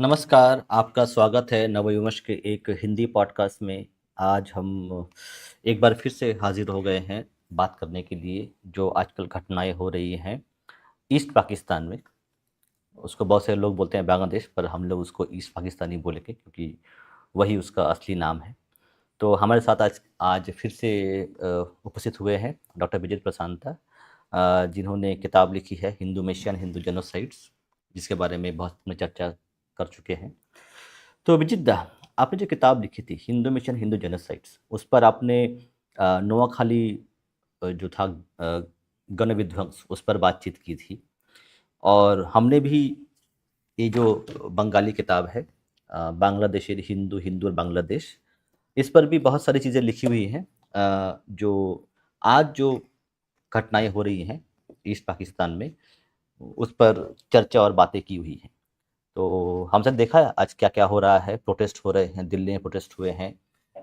नमस्कार, आपका स्वागत है नवविमर्श के एक हिंदी पॉडकास्ट में। आज हम एक बार फिर से हाज़िर हो गए हैं बात करने के लिए, जो आजकल घटनाएँ हो रही हैं ईस्ट पाकिस्तान में। उसको बहुत से लोग बोलते हैं बांग्लादेश, पर हम लोग उसको ईस्ट पाकिस्तान ही बोलेंगे क्योंकि वही उसका असली नाम है। तो हमारे साथ आज आज फिर से उपस्थित हुए हैं डॉक्टर विजेत प्रशांता, जिन्होंने किताब लिखी है हिंदू मिशन हिंदू जेनोसाइड्स, जिसके बारे में बहुत में चर्चा कर चुके हैं। तो विजित दा, आपने जो किताब लिखी थी हिंदू मिशन हिंदू जेनोसाइड्स, उस पर आपने नोआखाली जो था गण विध्वंस, उस पर बातचीत की थी। और हमने भी ये जो बंगाली किताब है बांग्लादेशी हिंदू हिंदू और बांग्लादेश, इस पर भी बहुत सारी चीज़ें लिखी हुई हैं, जो आज जो घटनाएं हो रही हैं ईस्ट पाकिस्तान में, उस पर चर्चा और बातें की हुई हैं। तो हमसे देखा है आज क्या क्या हो रहा है। प्रोटेस्ट हो रहे हैं, दिल्ली में प्रोटेस्ट हुए हैं,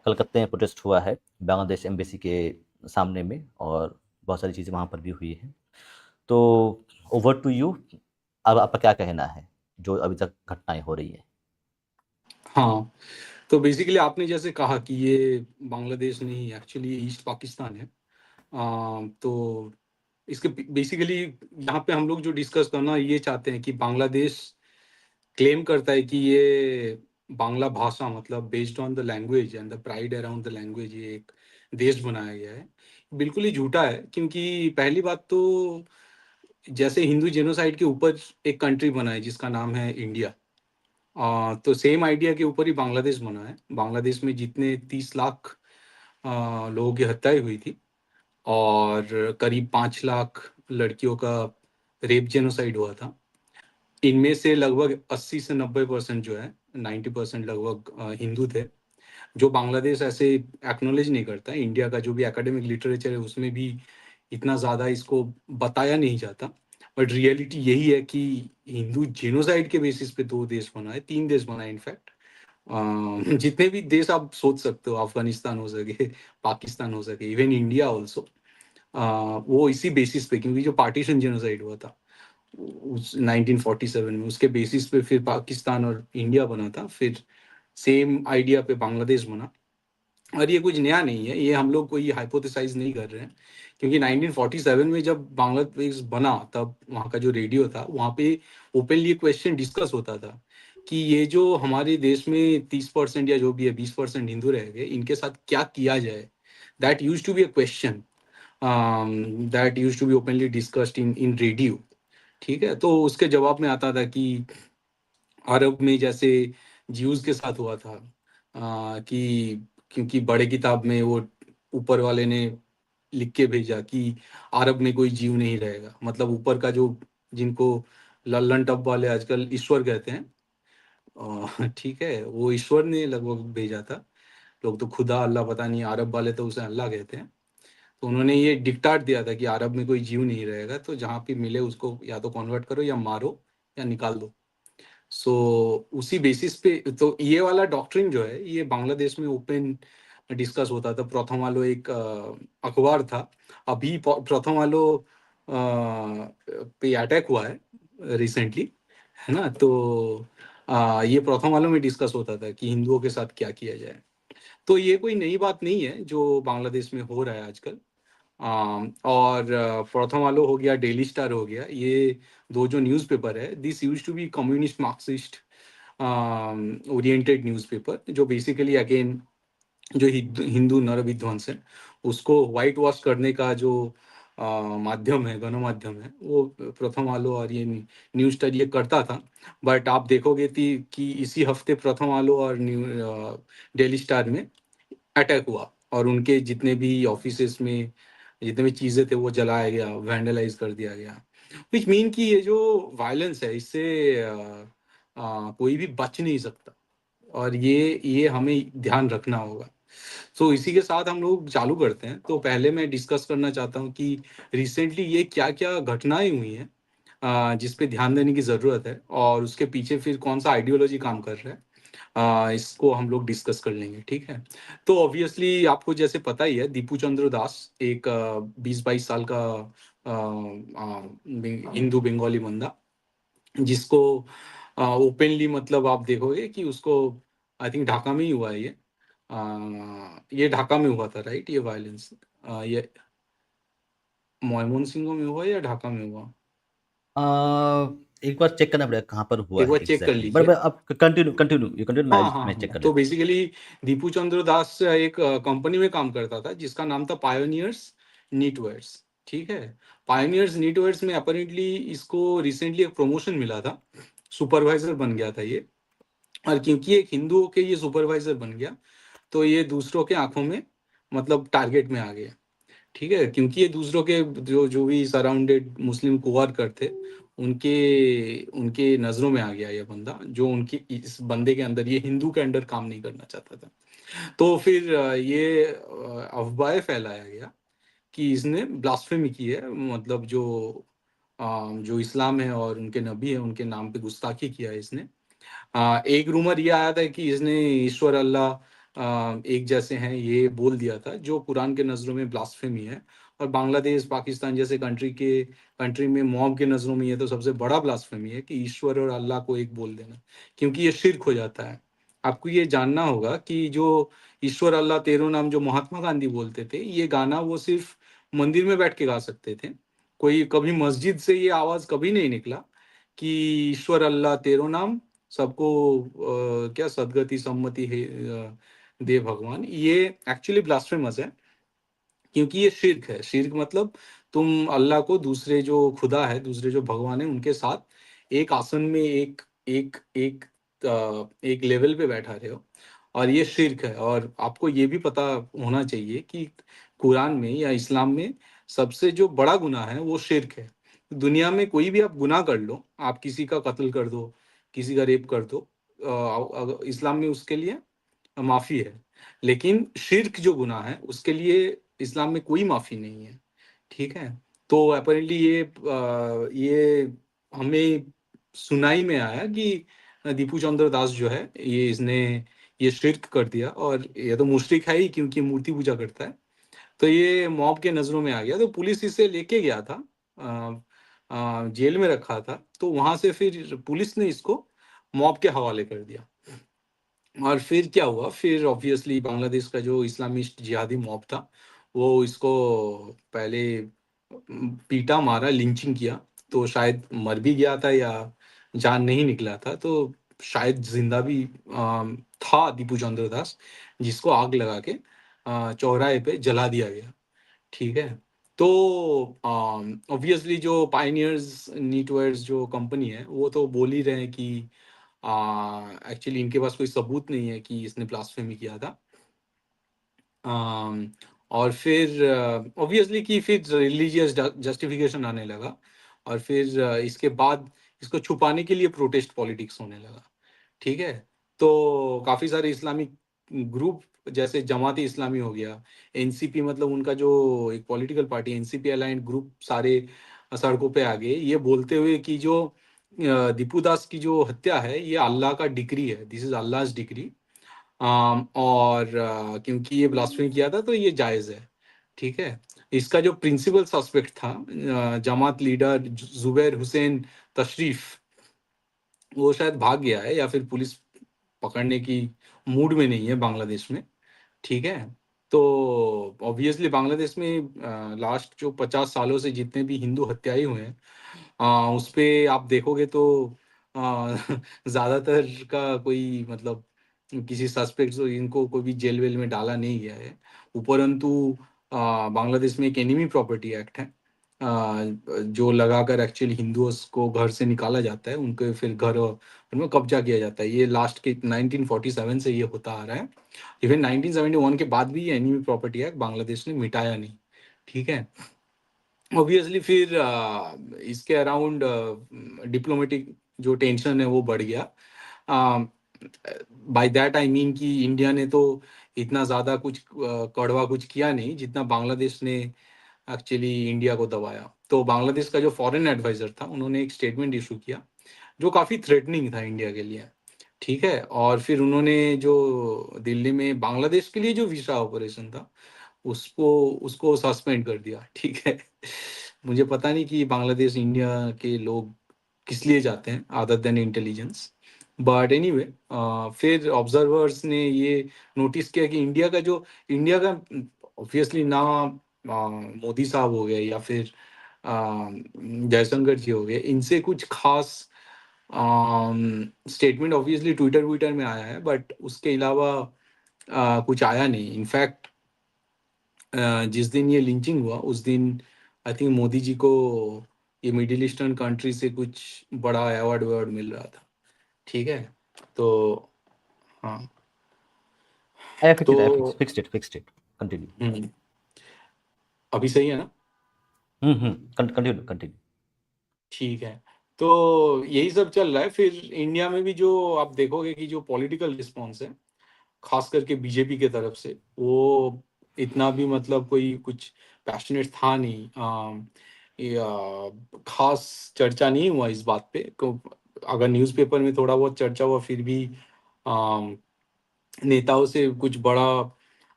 कलकत्ते में प्रोटेस्ट हुआ है बांग्लादेश एम्बेसी के सामने में, और बहुत सारी चीज़ें वहाँ पर भी हुई हैं। तो ओवर टू यू, अब आपका क्या कहना है जो अभी तक घटनाएं हो रही है। हाँ, तो बेसिकली आपने जैसे कहा कि ये बांग्लादेश नहीं, एक्चुअली ईस्ट पाकिस्तान है। तो इसके बेसिकली यहाँ पे हम लोग जो डिस्कस करना ये चाहते हैं कि बांग्लादेश क्लेम करता है कि ये बांग्ला भाषा मतलब based on the language and the pride around the language ये एक देश बनाया गया है। बिल्कुल ही झूठा है, क्योंकि पहली बात तो जैसे हिंदू जेनोसाइड के ऊपर एक कंट्री बना है जिसका नाम है इंडिया। तो सेम आइडिया के ऊपर ही बांग्लादेश बना है। बांग्लादेश में जितने 30 लाख लोगों की हत्याएं हुई थी और करीब 5 लाख लड़कियों का रेप जेनोसाइड हुआ था। इनमें से लगभग 80 से 90% जो है, 90% लगभग हिंदू थे, जो बांग्लादेश ऐसे एक्नॉलेज नहीं करता। इंडिया का जो भी एकेडमिक लिटरेचर है उसमें भी इतना ज़्यादा इसको बताया नहीं जाता। बट रियलिटी यही है कि हिंदू जेनोसाइड के बेसिस पे 2 देश बना है, 3 देश बना है इनफैक्ट। जितने भी देश आप सोच सकते हो, अफगानिस्तान हो सके, पाकिस्तान हो सके, इवन इंडिया ऑल्सो, वो इसी बेसिस पे, क्योंकि जो पार्टीशन जेनोसाइड हुआ था उस 1947 में, उसके बेसिस पे फिर पाकिस्तान और इंडिया बना था, फिर सेम आइडिया पे बांग्लादेश बना। और ये कुछ नया नहीं है, ये हम लोग कोई हाइपोथेसाइज नहीं कर रहे हैं, क्योंकि 1947 में जब बांग्लादेश बना तब वहाँ का जो रेडियो था वहाँ पे ओपनली क्वेश्चन डिस्कस होता था कि ये जो हमारे देश में 30% या जो भी है 20% हिंदू रह गए, इनके साथ क्या किया जाए। That use to be a question that use to be openly discussed in in radio. ठीक है, तो उसके जवाब में आता था कि अरब में जैसे ज्यूज के साथ हुआ था, कि क्योंकि बड़े किताब में वो ऊपर वाले ने लिख के भेजा कि अरब में कोई जीव नहीं रहेगा, मतलब ऊपर का जो, जिनको लल्लन टप वाले आजकल ईश्वर कहते हैं, ठीक है, वो ईश्वर ने लगभग भेजा था। लोग तो खुदा अल्लाह पता नहीं, अरब वाले तो उसे अल्लाह कहते हैं। तो उन्होंने ये डिक्टाट दिया था कि अरब में कोई जीव नहीं रहेगा, तो जहाँ पे मिले उसको या तो कन्वर्ट करो या मारो या निकाल दो। सो उसी बेसिस पे तो ये वाला डॉक्ट्रिन जो है ये बांग्लादेश में ओपन डिस्कस होता था। प्रथम वालो एक अखबार था, अभी प्रथम वालो पे अटैक हुआ है रिसेंटली, है ना। तो ये प्रथम वालों में डिस्कस होता था कि हिंदुओं के साथ क्या किया जाए। तो ये कोई नई बात नहीं है जो बांग्लादेश में हो रहा है आजकल। और प्रथम आलो हो गया, डेली स्टार हो गया, ये दो जो न्यूज़पेपर है, this use to be communist Marxist oriented newspaper, जो बेसिकली अगेन जो हिंदू नर विध्वंस है उसको वाइट वॉश करने का जो माध्यम है, गणमाध्यम है, वो प्रथम आलो और ये न्यूज स्टार ये करता था। बट आप देखोगे कि इसी हफ्ते प्रथम आलो और डेली स्टार में अटैक हुआ और उनके जितने भी ऑफिसेस में जितने भी चीज़ें थे वो जलाया गया, वैंडलाइज कर दिया गया। विच मीन कि ये जो वायलेंस है इससे कोई भी बच नहीं सकता, और ये हमें ध्यान रखना होगा। सो इसी के साथ हम लोग चालू करते हैं। तो पहले मैं डिस्कस करना चाहता हूँ कि रिसेंटली ये क्या क्या घटनाएं हुई हैं जिस पे ध्यान देने की ज़रूरत है, और उसके पीछे फिर कौन सा आइडियोलॉजी काम कर रहा है। इसको हम लोग डिस्कस कर लेंगे, ठीक है। तो ऑब्वियसली आपको जैसे पता ही है, दीपू चंद्र दास एक 20-22 साल का हिंदू बंगाली बंदा, जिसको ओपनली, मतलब आप देखोगे कि उसको, आई थिंक ढाका में ही हुआ है ये ढाका में हुआ था, राइट? ये वायलेंस ये सिंह में हुआ या ढाका में हुआ? अ, एक बार चेक करना पड़ेगा कहाँ पर हुआ एक है बार चेक कर एग्जैक्टली, लीजिए। बट आप कंटिन्यू कंटिन्यू यू कंटिन्यू, हाँ, मैं हाँ, चेक हाँ। कर तो लेता बेसिकली दीपू चंद्र दास एक कंपनी में काम करता था जिसका नाम था पायोनियर्स नीटवेयर्स। ठीक है? पायोनियर्स नीटवेयर्स में अपेरेंटली इसको रिसेंटली एक प्रमोशन मिला था, सुपरवाइजर बन गया था ये। और क्योंकि एक हिंदुओं के ये सुपरवाइजर बन गया, तो ये दूसरों के आंखों में, मतलब टारगेट में आ गया। ठीक है? क्योंकि ये दूसरों के जो जो भी सराउंडेड मुस्लिम कोवर्कर थे, उनके उनके नजरों में आ गया ये बंदा, जो उनकी इस बंदे के अंदर, ये हिंदू के अंडर काम नहीं करना चाहता था। तो फिर ये अफवाहें फैलाया गया कि इसने ब्लास्फेमी की है, मतलब जो इस्लाम है और उनके नबी है उनके नाम पे गुस्ताखी किया है इसने। एक रूमर ये आया था कि इसने ईश्वर अल्लाह एक जैसे हैं ये बोल दिया था, जो कुरान के नज़रों में ब्लास्फेमी है। और बांग्लादेश पाकिस्तान जैसे कंट्री में मॉब के नज़रों में ये तो सबसे बड़ा ब्लास्फेमी है कि ईश्वर और अल्लाह को एक बोल देना, क्योंकि ये शिर्क हो जाता है। आपको ये जानना होगा कि जो ईश्वर अल्लाह तेरो नाम जो महात्मा गांधी बोलते थे, ये गाना वो सिर्फ मंदिर में बैठ के गा सकते थे। कोई कभी मस्जिद से ये आवाज़ कभी नहीं निकला कि ईश्वर अल्लाह तेरो नाम सबको क्या सदगति सम्मति है, दे भगवान। ये एक्चुअली ब्लास्फेमस है, क्योंकि ये शिर्क है। शिर्क मतलब तुम अल्लाह को, दूसरे जो खुदा है, दूसरे जो भगवान है, उनके साथ एक आसन में एक एक एक एक लेवल पे बैठा रहे हो, और ये शिर्क है। और आपको ये भी पता होना चाहिए कि कुरान में या इस्लाम में सबसे जो बड़ा गुनाह है वो शिर्क है। दुनिया में कोई भी आप गुनाह कर लो, आप किसी का कत्ल कर दो, किसी का रेप कर दो, इस्लाम में उसके लिए माफ़ी है। लेकिन शिर्क जो गुनाह है उसके लिए इस्लाम में कोई माफ़ी नहीं है। ठीक है? तो अपेरेंटली ये हमें सुनाई में आया कि दीपू चंद्र दास जो है, ये इसने ये शिर्क कर दिया, और ये तो मुशरिक है ही क्योंकि मूर्ति पूजा करता है। तो ये मॉब के नज़रों में आ गया, तो पुलिस इसे लेके गया था, जेल में रखा था, तो वहां से फिर पुलिस ने इसको मॉब के हवाले कर दिया। और फिर क्या हुआ, फिर ऑब्वियसली बांग्लादेश का जो इस्लामिस्ट जिहादी मॉब था, वो इसको पहले पीटा, मारा, लिंचिंग किया। तो शायद मर भी गया था या जान नहीं निकला था, तो शायद जिंदा भी था दीपू चंद्र दास, जिसको आग लगा के चौराहे पे जला दिया गया। ठीक है? तो ऑब्वियसली जो पायनियर्स नीटवेयर्स जो कंपनी है, वो तो बोल ही रहे हैं कि एक्चुअली इनके पास कोई सबूत नहीं है कि इसने ब्लास्फेमी किया था। अम, और फिर ऑब्वियसली कि फिर रिलीजियस जस्टिफिकेशन आने लगा, और फिर इसके बाद इसको छुपाने के लिए प्रोटेस्ट पॉलिटिक्स होने लगा। ठीक है? तो काफ़ी सारे इस्लामिक ग्रुप, जैसे जमात इस्लामी हो गया, एनसीपी, मतलब उनका जो एक political party NCP aligned group, सारे सड़कों पे आ गए, ये बोलते हुए कि जो दीपू दास की जो हत्या है ये अल्लाह का डिक्री है, दिस इज अल्लाह's डिक्री। और क्योंकि ये ब्लास्फेमी किया था तो ये जायज़ है। ठीक है? इसका जो प्रिंसिपल सस्पेक्ट था, जमात लीडर जुबैर हुसैन तशरीफ, वो शायद भाग गया है, या फिर पुलिस पकड़ने की मूड में नहीं है बांग्लादेश में। ठीक है? तो ऑब्वियसली बांग्लादेश में लास्ट जो 50 सालों से जितने भी हिंदू हत्याएं हुए हैं, उस पे आप देखोगे तो अ, ज़्यादातर का कोई, मतलब किसी सस्पेक्ट, तो इनको कोई भी जेल वेल में डाला नहीं गया है। उपरंतु बांग्लादेश में एक एनिमी प्रॉपर्टी एक्ट है, जो लगाकर एक्चुअली हिंदुओं को घर से निकाला जाता है, उनके फिर घर उनमें कब्जा किया जाता है। ये लास्ट के 1947 से ये होता आ रहा है। इवन 1971 के बाद भी ये एनिमी प्रॉपर्टी एक्ट बांग्लादेश ने मिटाया नहीं। ठीक है? ऑब्वियसली फिर इसके अराउंड डिप्लोमेटिक जो टेंशन है वो बढ़ गया। बाय दैट आई मीन कि इंडिया ने तो इतना ज़्यादा कुछ कड़वा कुछ किया नहीं जितना बांग्लादेश ने एक्चुअली इंडिया को दबाया। तो बांग्लादेश का जो फॉरेन एडवाइजर था, उन्होंने एक स्टेटमेंट इशू किया जो काफ़ी थ्रेटनिंग था इंडिया के लिए। ठीक है? और फिर उन्होंने जो दिल्ली में बांग्लादेश के लिए जो वीसा ऑपरेशन था, उसको उसको सस्पेंड कर दिया। ठीक है? मुझे पता नहीं कि बांग्लादेश इंडिया के लोग किस लिए जाते हैं other than intelligence. But anyway, फिर ऑब्जर्वर्स ने ये नोटिस किया कि इंडिया का ऑब्वियसली ना मोदी साहब हो गए या फिर जयशंकर जी हो गए, इनसे कुछ खास स्टेटमेंट ऑब्वियसली ट्विटर ट्विटर में आया है, बट उसके अलावा कुछ आया नहीं। इनफैक्ट जिस दिन ये लिंचिंग हुआ उस दिन आई थिंक मोदी जी को ये मिडिल ईस्टर्न कंट्री से कुछ बड़ा अवार्ड अवार्ड मिल रहा था। ठीक है, तो हाँ, I fix to it, I fixed it, continue. Hmm, अभी सही है ना? Continue continue. ठीक है, तो यही सब चल रहा है। फिर इंडिया में भी जो आप देखोगे कि जो पॉलिटिकल रिस्पॉन्स है, खास करके बीजेपी के तरफ से, वो इतना भी मतलब कोई कुछ पैशनेट था नहीं। खास चर्चा नहीं हुआ इस बात पे। अगर न्यूज़पेपर में थोड़ा बहुत चर्चा हुआ फिर भी नेताओं से कुछ बड़ा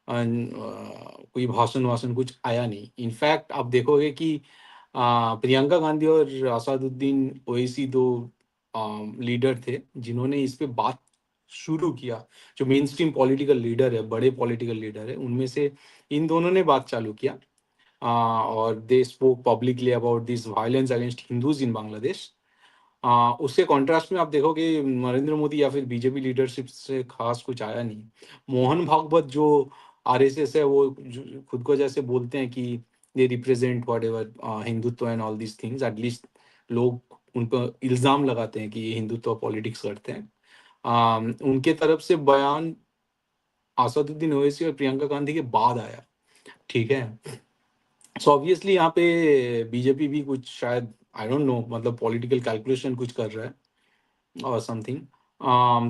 कोई भाषण वाषण कुछ आया नहीं। इनफैक्ट आप देखोगे कि प्रियंका गांधी और असदुद्दीन ओवैसी दो लीडर थे जिन्होंने इस पे बात शुरू किया। जो मेन स्ट्रीम पॉलिटिकल लीडर है, बड़े पॉलिटिकल लीडर है, उनमें से इन दोनों ने बात चालू किया। और they spoke publicly about this violence against Hindus in Bangladesh. उससे कॉन्ट्रास्ट में आप देखोगे नरेंद्र मोदी या फिर बीजेपी लीडरशिप से खास कुछ आया नहीं। मोहन भागवत जो आरएसएस है, वो खुद को जैसे बोलते हैं कि they represent what ever Hindutva and all these things, at least लोग उन पर इल्जाम लगाते हैं कि ये हिंदुत्व पॉलिटिक्स करते हैं। उनके तरफ से बयान असदुद्दीन ओवैसी और प्रियंका गांधी के बाद आया। ठीक है, सो ऑब्वियसली यहाँ पे बीजेपी भी कुछ शायद आई डोंट नो, मतलब पॉलिटिकल कैलकुलेशन कुछ कर रहा है और समथिंग।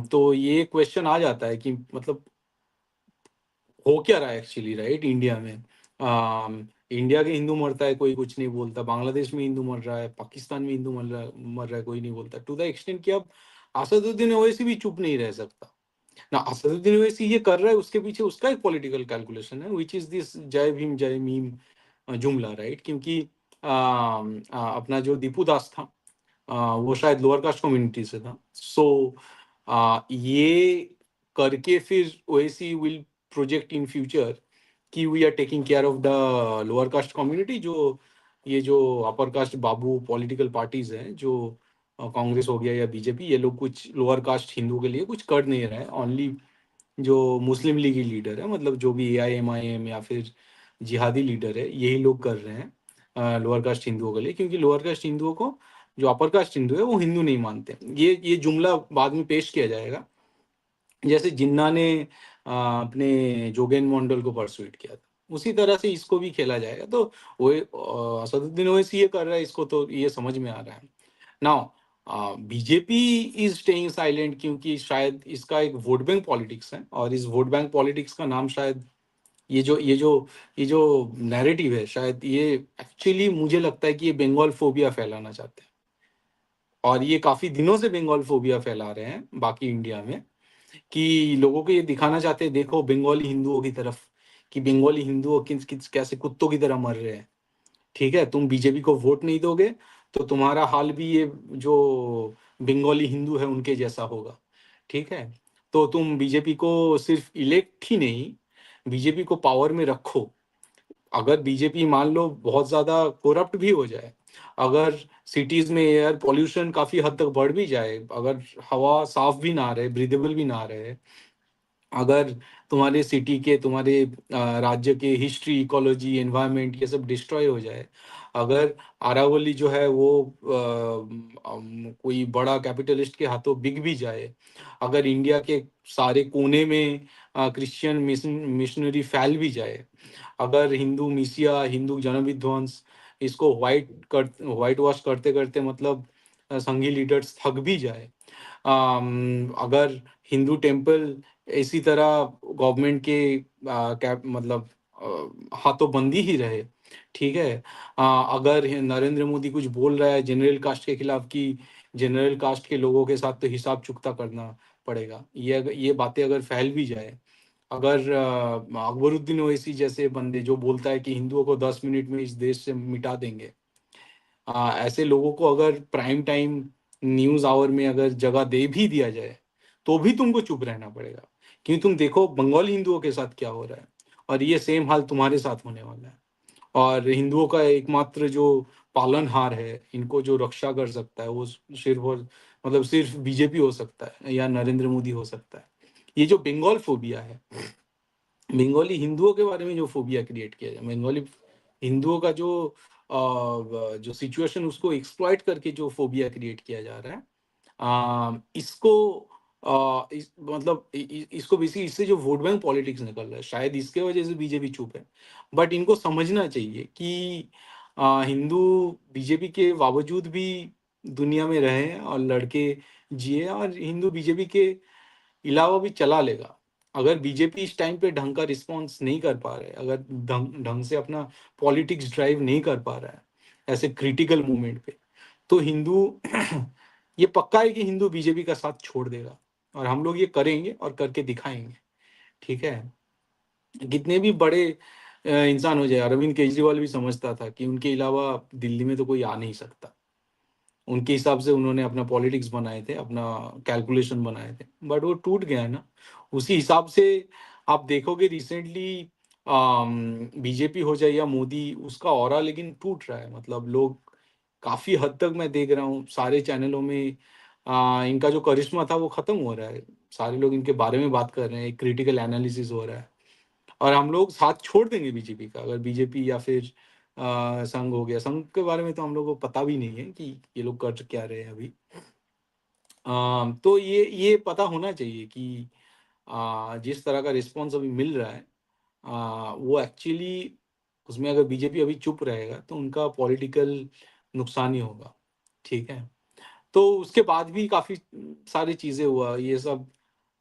तो ये क्वेश्चन आ जाता है कि मतलब हो क्या रहा है एक्चुअली, राइट? इंडिया में इंडिया के हिंदू मरता है, कोई कुछ नहीं बोलता। बांग्लादेश में हिंदू मर रहा है, पाकिस्तान में हिंदू मर रहा है, कोई नहीं बोलता। टू द एक्सटेंट कि अब असदुद्दीन ओवैसी भी चुप नहीं रह सकता ना। असदुद्दीन ओवैसी ये कर रहा है, उसके पीछे उसका एक पॉलिटिकल कैलकुलेशन है, विच इज दिस जय भीम जुमला, राइट? क्योंकि अपना जो दीपू दास था, वो शायद लोअर कास्ट कम्युनिटी से था। सो ये करके फिर OAC will project in future कि we are taking care of the lower caste community. जो ये जो अपर कास्ट बाबू पॉलिटिकल पार्टीज हैं, जो कांग्रेस हो गया या बीजेपी, ये लोग कुछ लोअर कास्ट हिंदुओं के लिए कुछ कर नहीं रहे हैं। ओनली जो मुस्लिम लीग की लीडर है, मतलब जो भी AIMIM या फिर जिहादी लीडर है, यही लोग कर रहे हैं लोअर कास्ट हिंदुओं के लिए। क्योंकि लोअर कास्ट हिंदुओं को जो अपर कास्ट हिंदू है वो हिंदू नहीं मानते। ये जुमला बाद में पेश किया जाएगा, जैसे जिन्ना ने अपने जोगेन मंडल को परसुइट किया था, उसी तरह से इसको भी खेला जाएगा। तो वो असदुद्दीन ओवैसी ये कर रहा है, इसको तो ये समझ में आ रहा है। Now BJP is staying silent क्योंकि शायद इसका एक वोट बैंक पॉलिटिक्स है, और इस वोट बैंक पॉलिटिक्स का नाम शायद ये जो नैरेटिव है, शायद ये एक्चुअली मुझे लगता है कि ये बंगाल फोबिया फैलाना चाहते हैं। और ये काफी दिनों से बंगाल फोबिया फैला रहे हैं बाकी इंडिया में, कि लोगों को ये दिखाना चाहते हैं, देखो बंगाली हिंदुओं की तरफ, कि बंगाली हिंदुओं किस किस कैसे कुत्तों की तरह मर रहे हैं। ठीक है, तुम बीजेपी को वोट नहीं दोगे तो तुम्हारा हाल भी ये जो बंगाली हिंदू है उनके जैसा होगा। ठीक है, तो तुम बीजेपी को सिर्फ इलेक्ट ही नहीं, बीजेपी को पावर में रखो। अगर बीजेपी मान लो बहुत ज्यादा करप्ट भी हो जाए, अगर सिटीज में एयर पोल्यूशन काफी हद तक बढ़ भी जाए, अगर हवा साफ भी ना रहे, ब्रीदेबल भी ना रहे, अगर तुम्हारे सिटी के, तुम्हारे राज्य के हिस्ट्री, इकोलॉजी, एनवायरनमेंट ये सब डिस्ट्रॉय हो जाए, अगर अरावली जो है वो कोई बड़ा कैपिटलिस्ट के हाथों बिक भी जाए, अगर इंडिया के सारे कोने में क्रिश्चियन मिशनरी फैल भी जाए, अगर हिंदू मिसिया, हिंदू जन विध्वंस, इसको व्हाइट वॉश करते करते मतलब संघी लीडर्स थक भी जाए, अगर हिंदू टेम्पल इसी तरह गवर्नमेंट के कैप मतलब हाथों बंदी ही रहे, ठीक है, अगर नरेंद्र मोदी कुछ बोल रहा है जनरल कास्ट के खिलाफ कि जनरल कास्ट के लोगों के साथ तो हिसाब चुकता करना पड़ेगा, ये बातें अगर फैल भी जाए, अगर अकबरुद्दीन ओवैसी जैसे बंदे जो बोलता है कि हिंदुओं को 10 मिनट में इस देश से मिटा देंगे, ऐसे लोगों को अगर प्राइम टाइम न्यूज़ आवर में अगर जगह दे भी दिया जाए, तो भी तुमको चुप रहना पड़ेगा। क्योंकि तुम देखो बंगाली हिंदुओं के साथ क्या हो रहा है, और ये सेम हाल तुम्हारे साथ होने वाला है। और हिंदुओं का एकमात्र जो पालनहार है, इनको जो रक्षा कर सकता है, वो सिर्फ और मतलब सिर्फ बीजेपी हो सकता है या नरेंद्र मोदी हो सकता है। ये जो बंगाल फोबिया है, बंगाली हिंदुओं के बारे में जो फोबिया क्रिएट किया जाए, बंगाली हिंदुओं का जो सिचुएशन उसको एक्सप्लॉइट करके जो फोबिया क्रिएट किया जा रहा है, इसको मतलब इसको बेसिकली इससे जो वोट बैंक पॉलिटिक्स निकल रहा है, शायद इसके वजह से बीजेपी चुप है। बट इनको समझना चाहिए कि हिंदू बीजेपी के बावजूद भी दुनिया में रहे और लड़के जिए, और हिंदू बीजेपी के अलावा भी चला लेगा। अगर बीजेपी इस टाइम पे ढंग का रिस्पॉन्स नहीं कर पा रहा है, अगर ढंग ढंग से अपना पॉलिटिक्स ड्राइव नहीं कर पा रहा है ऐसे क्रिटिकल मोमेंट पे, तो हिंदू ये पक्का है कि हिंदू बीजेपी का साथ छोड़ देगा, और हम लोग ये करेंगे और करके दिखाएंगे। ठीक है, कितने भी बड़े इंसान हो जाए, अरविंद केजरीवाल भी समझता था कि उनके अलावा दिल्ली में तो कोई आ नहीं सकता। उनके हिसाब से उन्होंने अपना पॉलिटिक्स बनाए थे, अपना कैलकुलेशन बनाए थे, बट वो टूट गया है ना। उसी हिसाब से आप देखोगे रिसेंटली बीजेपी हो जाए या मोदी, उसका ऑरा लेकिन टूट रहा है। मतलब लोग काफी हद तक, मैं देख रहा हूँ सारे चैनलों में इनका जो करिश्मा था वो खत्म हो रहा है। सारे लोग इनके बारे में बात कर रहे हैं, क्रिटिकल एनालिसिस हो रहा है, और हम लोग साथ छोड़ देंगे बीजेपी का। अगर बीजेपी या फिर संघ हो गया, संघ के बारे में तो हम लोग को पता भी नहीं है कि ये लोग कर क्या रहे हैं अभी। तो ये पता होना चाहिए कि जिस तरह का रिस्पॉन्स अभी मिल रहा है, वो एक्चुअली उसमें अगर बीजेपी अभी चुप रहेगा तो उनका पॉलिटिकल नुकसान ही होगा। ठीक है, तो उसके बाद भी काफी सारी चीजें हुआ ये सब,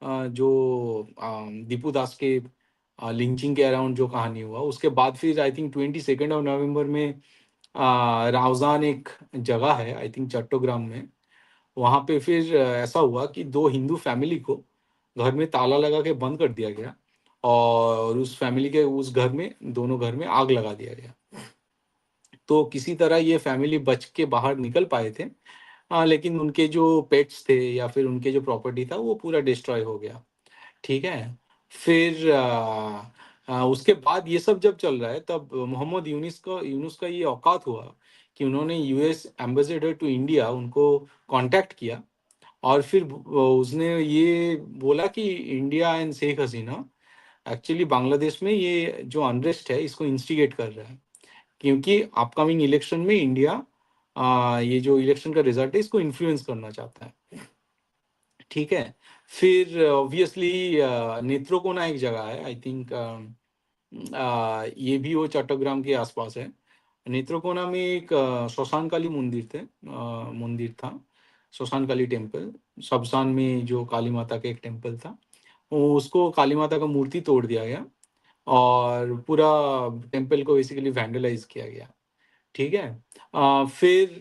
जो दीपू दास के लिंचिंग के अराउंड जो कहानी हुआ, उसके बाद फिर आई थिंक 22 नवंबर में रावजान एक जगह है आई थिंक चट्टोग्राम में, वहां पे फिर ऐसा हुआ कि दो हिंदू फैमिली को घर में ताला लगा के बंद कर दिया गया, और उस फैमिली के उस घर में, दोनों घर में आग लगा दिया गया। तो किसी तरह ये फैमिली बच के बाहर निकल पाए थे। हाँ, लेकिन उनके जो पेट्स थे या फिर उनके जो प्रॉपर्टी था वो पूरा डिस्ट्रॉय हो गया। ठीक है, फिर उसके बाद ये सब जब चल रहा है, तब मोहम्मद यूनुस का ये औकात हुआ कि उन्होंने यूएस एम्बेसडर टू इंडिया उनको कांटेक्ट किया, और फिर उसने ये बोला कि India and Sheikh Hasina actually Bangladesh में ये जो अनरेस्ट है इसको इंस्टिगेट कर रहा है, क्योंकि अपकमिंग इलेक्शन में इंडिया ये जो इलेक्शन का रिजल्ट है इसको इन्फ्लुएंस करना चाहता है। ठीक है, फिर ऑब्वियसली नेत्रोकोना एक जगह है आई थिंक, ये भी वो चट्टग्राम के आसपास है। नेत्रोकोना में एक श्मशान काली मंदिर था, श्मशान काली टेम्पल। शमशान में जो काली माता का एक टेम्पल था, उसको काली माता का मूर्ति तोड़ दिया गया, और पूरा टेम्पल को बेसिकली वैंडलाइज किया गया। ठीक है, फिर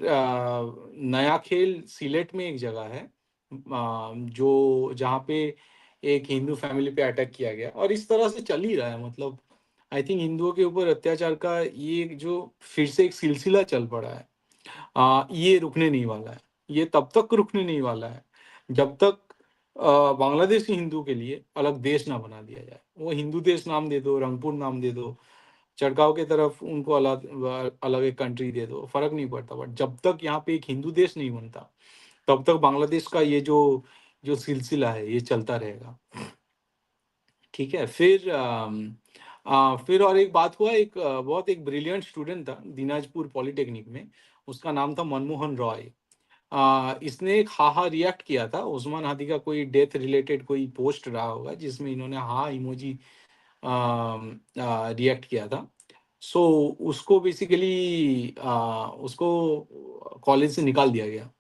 नया खेल सिलेट में एक जगह है, जो जहाँ पे एक हिंदू फैमिली पे अटैक किया गया, और इस तरह से चल ही रहा है। मतलब आई थिंक हिंदुओं के ऊपर अत्याचार का ये जो फिर से एक सिलसिला चल पड़ा है, ये रुकने नहीं वाला है। ये तब तक रुकने नहीं वाला है जब तक बांग्लादेशी हिंदू के लिए अलग देश ना बना दिया जाए। वो हिंदू देश नाम दे दो, रंगपुर नाम दे दो, चड़गांव की तरफ उनको अलग अलग एक कंट्री दे दो, फर्क नहीं पड़ता। बट जब तक यहाँ पे एक हिंदू देश नहीं बनता, तब तक बांग्लादेश का ये जो जो सिलसिला है ये चलता रहेगा। ठीक है, फिर और एक बात हुआ, एक बहुत एक ब्रिलियंट स्टूडेंट था दिनाजपुर पॉलिटेक्निक में, उसका नाम था मनमोहन रॉय। इसने एक हाहा रिएक्ट किया था, उस्मान हादी का कोई डेथ रिलेटेड कोई पोस्ट रहा होगा जिसमें इन्होंने हा इमोजी रिएक्ट किया था। सो उसको बेसिकली उसको कॉलेज से निकाल दिया गया।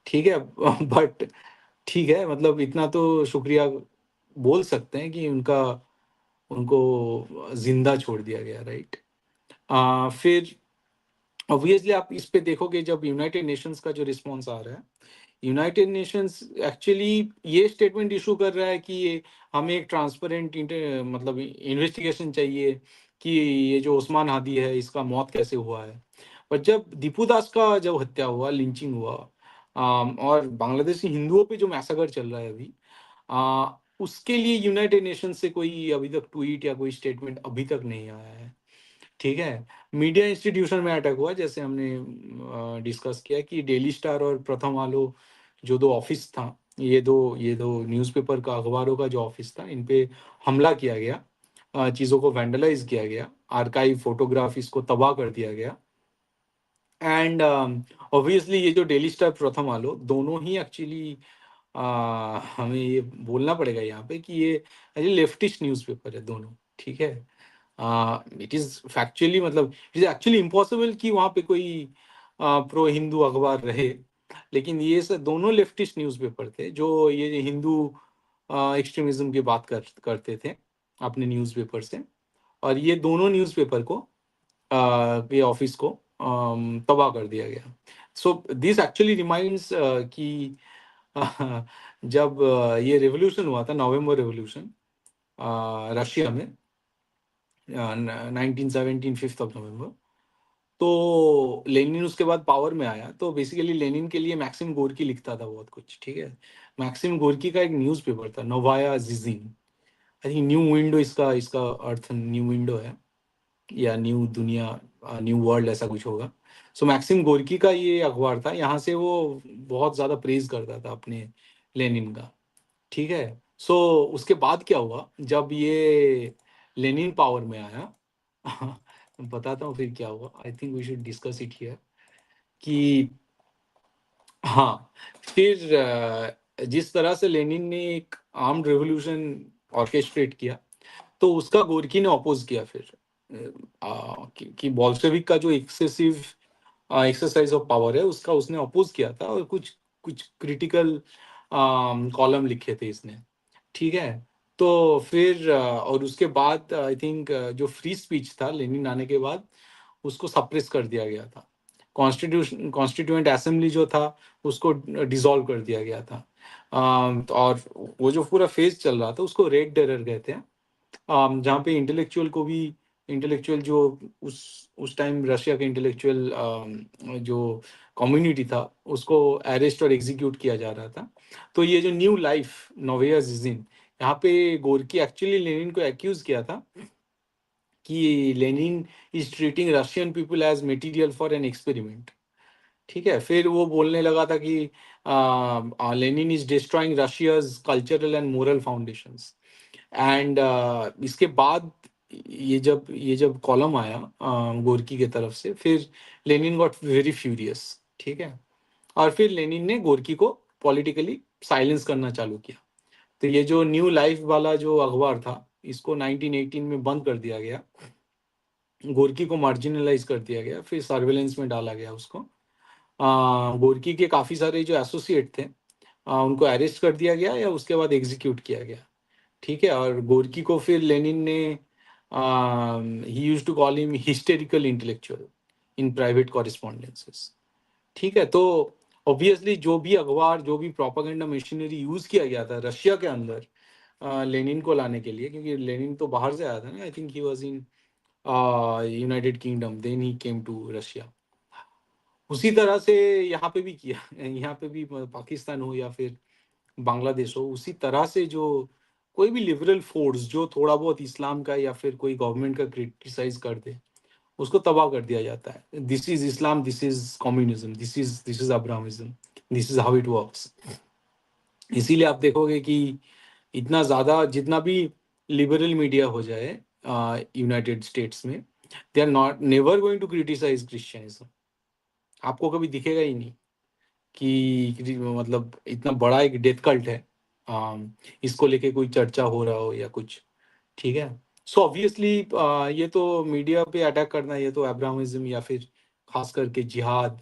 ठीक है, बट ठीक है, मतलब इतना तो शुक्रिया बोल सकते हैं कि उनका उनको जिंदा छोड़ दिया गया, राइट। फिर ऑब्वियसली आप इस पे देखोगे, जब यूनाइटेड नेशंस का जो रिस्पॉन्स आ रहा है, यूनाइटेड नेशंस एक्चुअली ये स्टेटमेंट इशू कर रहा है कि ये हमें एक ट्रांसपेरेंट मतलब इन्वेस्टिगेशन चाहिए कि ये जो उस्मान हादी है इसका मौत कैसे हुआ है। पर जब दीपू दास का जब हत्या हुआ, लिंचिंग हुआ, और बांग्लादेशी हिंदुओं पे जो मैसेकर चल रहा है अभी, उसके लिए यूनाइटेड नेशन से कोई अभी तक ट्वीट या कोई स्टेटमेंट अभी तक नहीं आया है। ठीक है। मीडिया इंस्टीट्यूशन में अटैक हुआ, जैसे हमने डिस्कस किया कि डेली स्टार और प्रथम आलो जो दो ऑफिस था, ये दो न्यूज़पेपर का, अखबारों का जो ऑफिस था, इन पे हमला किया गया, चीज़ों को वैंडलाइज किया गया, आर्काइव फोटोग्राफ इसको तबाह कर दिया गया। एंड ऑब्वियसली ये जो डेली स्टार, प्रथम आलो, दोनों ही एक्चुअली हमें ये बोलना पड़ेगा यहाँ पे कि ये लेफ्टिस्ट न्यूज़पेपर है दोनों। ठीक है। इट इज़ फैक्चुअली, मतलब इट इज़ एक्चुअली इम्पॉसिबल कि वहाँ पे कोई प्रो हिंदू अखबार रहे, लेकिन ये सब दोनों लेफ्टिस्ट न्यूज़पेपर थे जो ये हिंदू एक्सट्रीमिज्म की बात करते थे अपने न्यूज़पेपर से। और ये दोनों न्यूज़पेपर को, ये ऑफिस को तबाह कर दिया गया। सो दिस एक्चुअली रिमाइंड्स कि जब ये रेवोल्यूशन हुआ था, नवंबर रेवोल्यूशन रशिया में, 1917, 5 नवंबर, तो लेनिन उसके बाद पावर में आया। तो बेसिकली लेनिन के लिए मैक्सिम गोर्की लिखता था बहुत कुछ। ठीक है। मैक्सिम गोर्की का एक न्यूज़पेपर था, Novaya Zhizn, I think new window, इसका इसका अर्थ न्यू विंडो है, या न्यू दुनिया, न्यू वर्ल्ड, ऐसा कुछ होगा। सो मैक्सिम गोर्की का ये अखबार था, यहाँ से वो बहुत ज़्यादा प्रेज करता था अपने लेनिन का। ठीक है। सो उसके बाद क्या हुआ, जब ये लेनिन पावर में आया, बताता हूँ फिर क्या हुआ। I think we should discuss it here कि हाँ, फिर जिस तरह से लेनिन ने एक आर्म्ड रेवोल्यूशन ऑर्केस्ट्रेट किया, तो उसका गोरकी ने अपोज किया फिर, कि बोल्शेविक का जो एक्सेसिव एक्सरसाइज ऑफ पावर है उसका उसने अपोज किया था, और कुछ कुछ क्रिटिकल कॉलम लिखे थे इसने। ठीक है। तो फिर और उसके बाद आई थिंक जो फ्री स्पीच था लेनिन आने के बाद, उसको सप्रेस कर दिया गया था। कॉन्स्टिट्यूएंट असेंबली जो था, उसको डिसॉल्व कर दिया गया था। और वो जो पूरा फेज चल रहा था उसको रेड टेरर कहते हैं, जहाँ पे इंटेलेक्चुअल को भी, इंटेलेक्चुअल जो उस टाइम रशिया के इंटेलेक्चुअल जो कम्युनिटी था, उसको अरेस्ट और एग्जीक्यूट किया जा रहा था। तो ये जो न्यू लाइफ, नोवेया जिजिन, यहाँ पे गोरकी एक्चुअली लेनिन को एक्यूज किया था कि Lenin is treating Russian people as material for an experiment. ठीक है। फिर वो बोलने लगा था कि Lenin is destroying Russia's cultural and moral foundations. And इसके बाद ये जब कॉलम आया गोरकी के तरफ से, फिर लेनिन गॉट वेरी फ्यूरियस। ठीक है। और फिर लेनिन ने गोरकी को पॉलिटिकली साइलेंस करना चालू किया। तो ये जो न्यू लाइफ वाला जो अखबार था, इसको 1918 में बंद कर दिया गया, गोरकी को मार्जिनलाइज कर दिया गया, फिर सर्वेलेंस में डाला गया उसको। गोरकी के काफ़ी सारे जो एसोसिएट थे, उनको अरेस्ट कर दिया गया या उसके बाद एग्जीक्यूट किया गया। ठीक है। और गोरकी को फिर लेनिन ने, he used to call him hysterical intellectual in private correspondences. ठीक है। तो ऑब्वियसली जो भी अखबार, जो भी प्रोपागेंडा मशीनरी यूज किया गया था रशिया के अंदर लेनिन को लाने के लिए, क्योंकि लेनिन तो बाहर से आया था ना, I think he was in United Kingdom, then he came to Russia. उसी तरह से यहाँ पे भी किया, यहाँ पे भी पाकिस्तान हो या फिर बांग्लादेश हो, उसी तरह से जो कोई भी लिबरल फोर्स जो थोड़ा बहुत इस्लाम का या फिर कोई गवर्नमेंट का क्रिटिसाइज कर दे, उसको तबाह कर दिया जाता है। This is Islam, this is communism, this is Abrahamism, this is how it works. इसीलिए आप देखोगे कि इतना ज़्यादा, जितना भी लिबरल मीडिया हो जाए यूनाइटेड स्टेट्स में, they are not never going to criticise क्रिश्चियनिज्म। आपको कभी दिखेगा ही नहीं कि मतलब इतना बड़ा एक डेथ कल्ट है, इसको लेके कोई चर्चा हो रहा हो या कुछ। ठीक है। सो ऑब्वियसली ये तो मीडिया पे अटैक करना, ये तो अब्राहमिज्म या फिर खास करके जिहाद,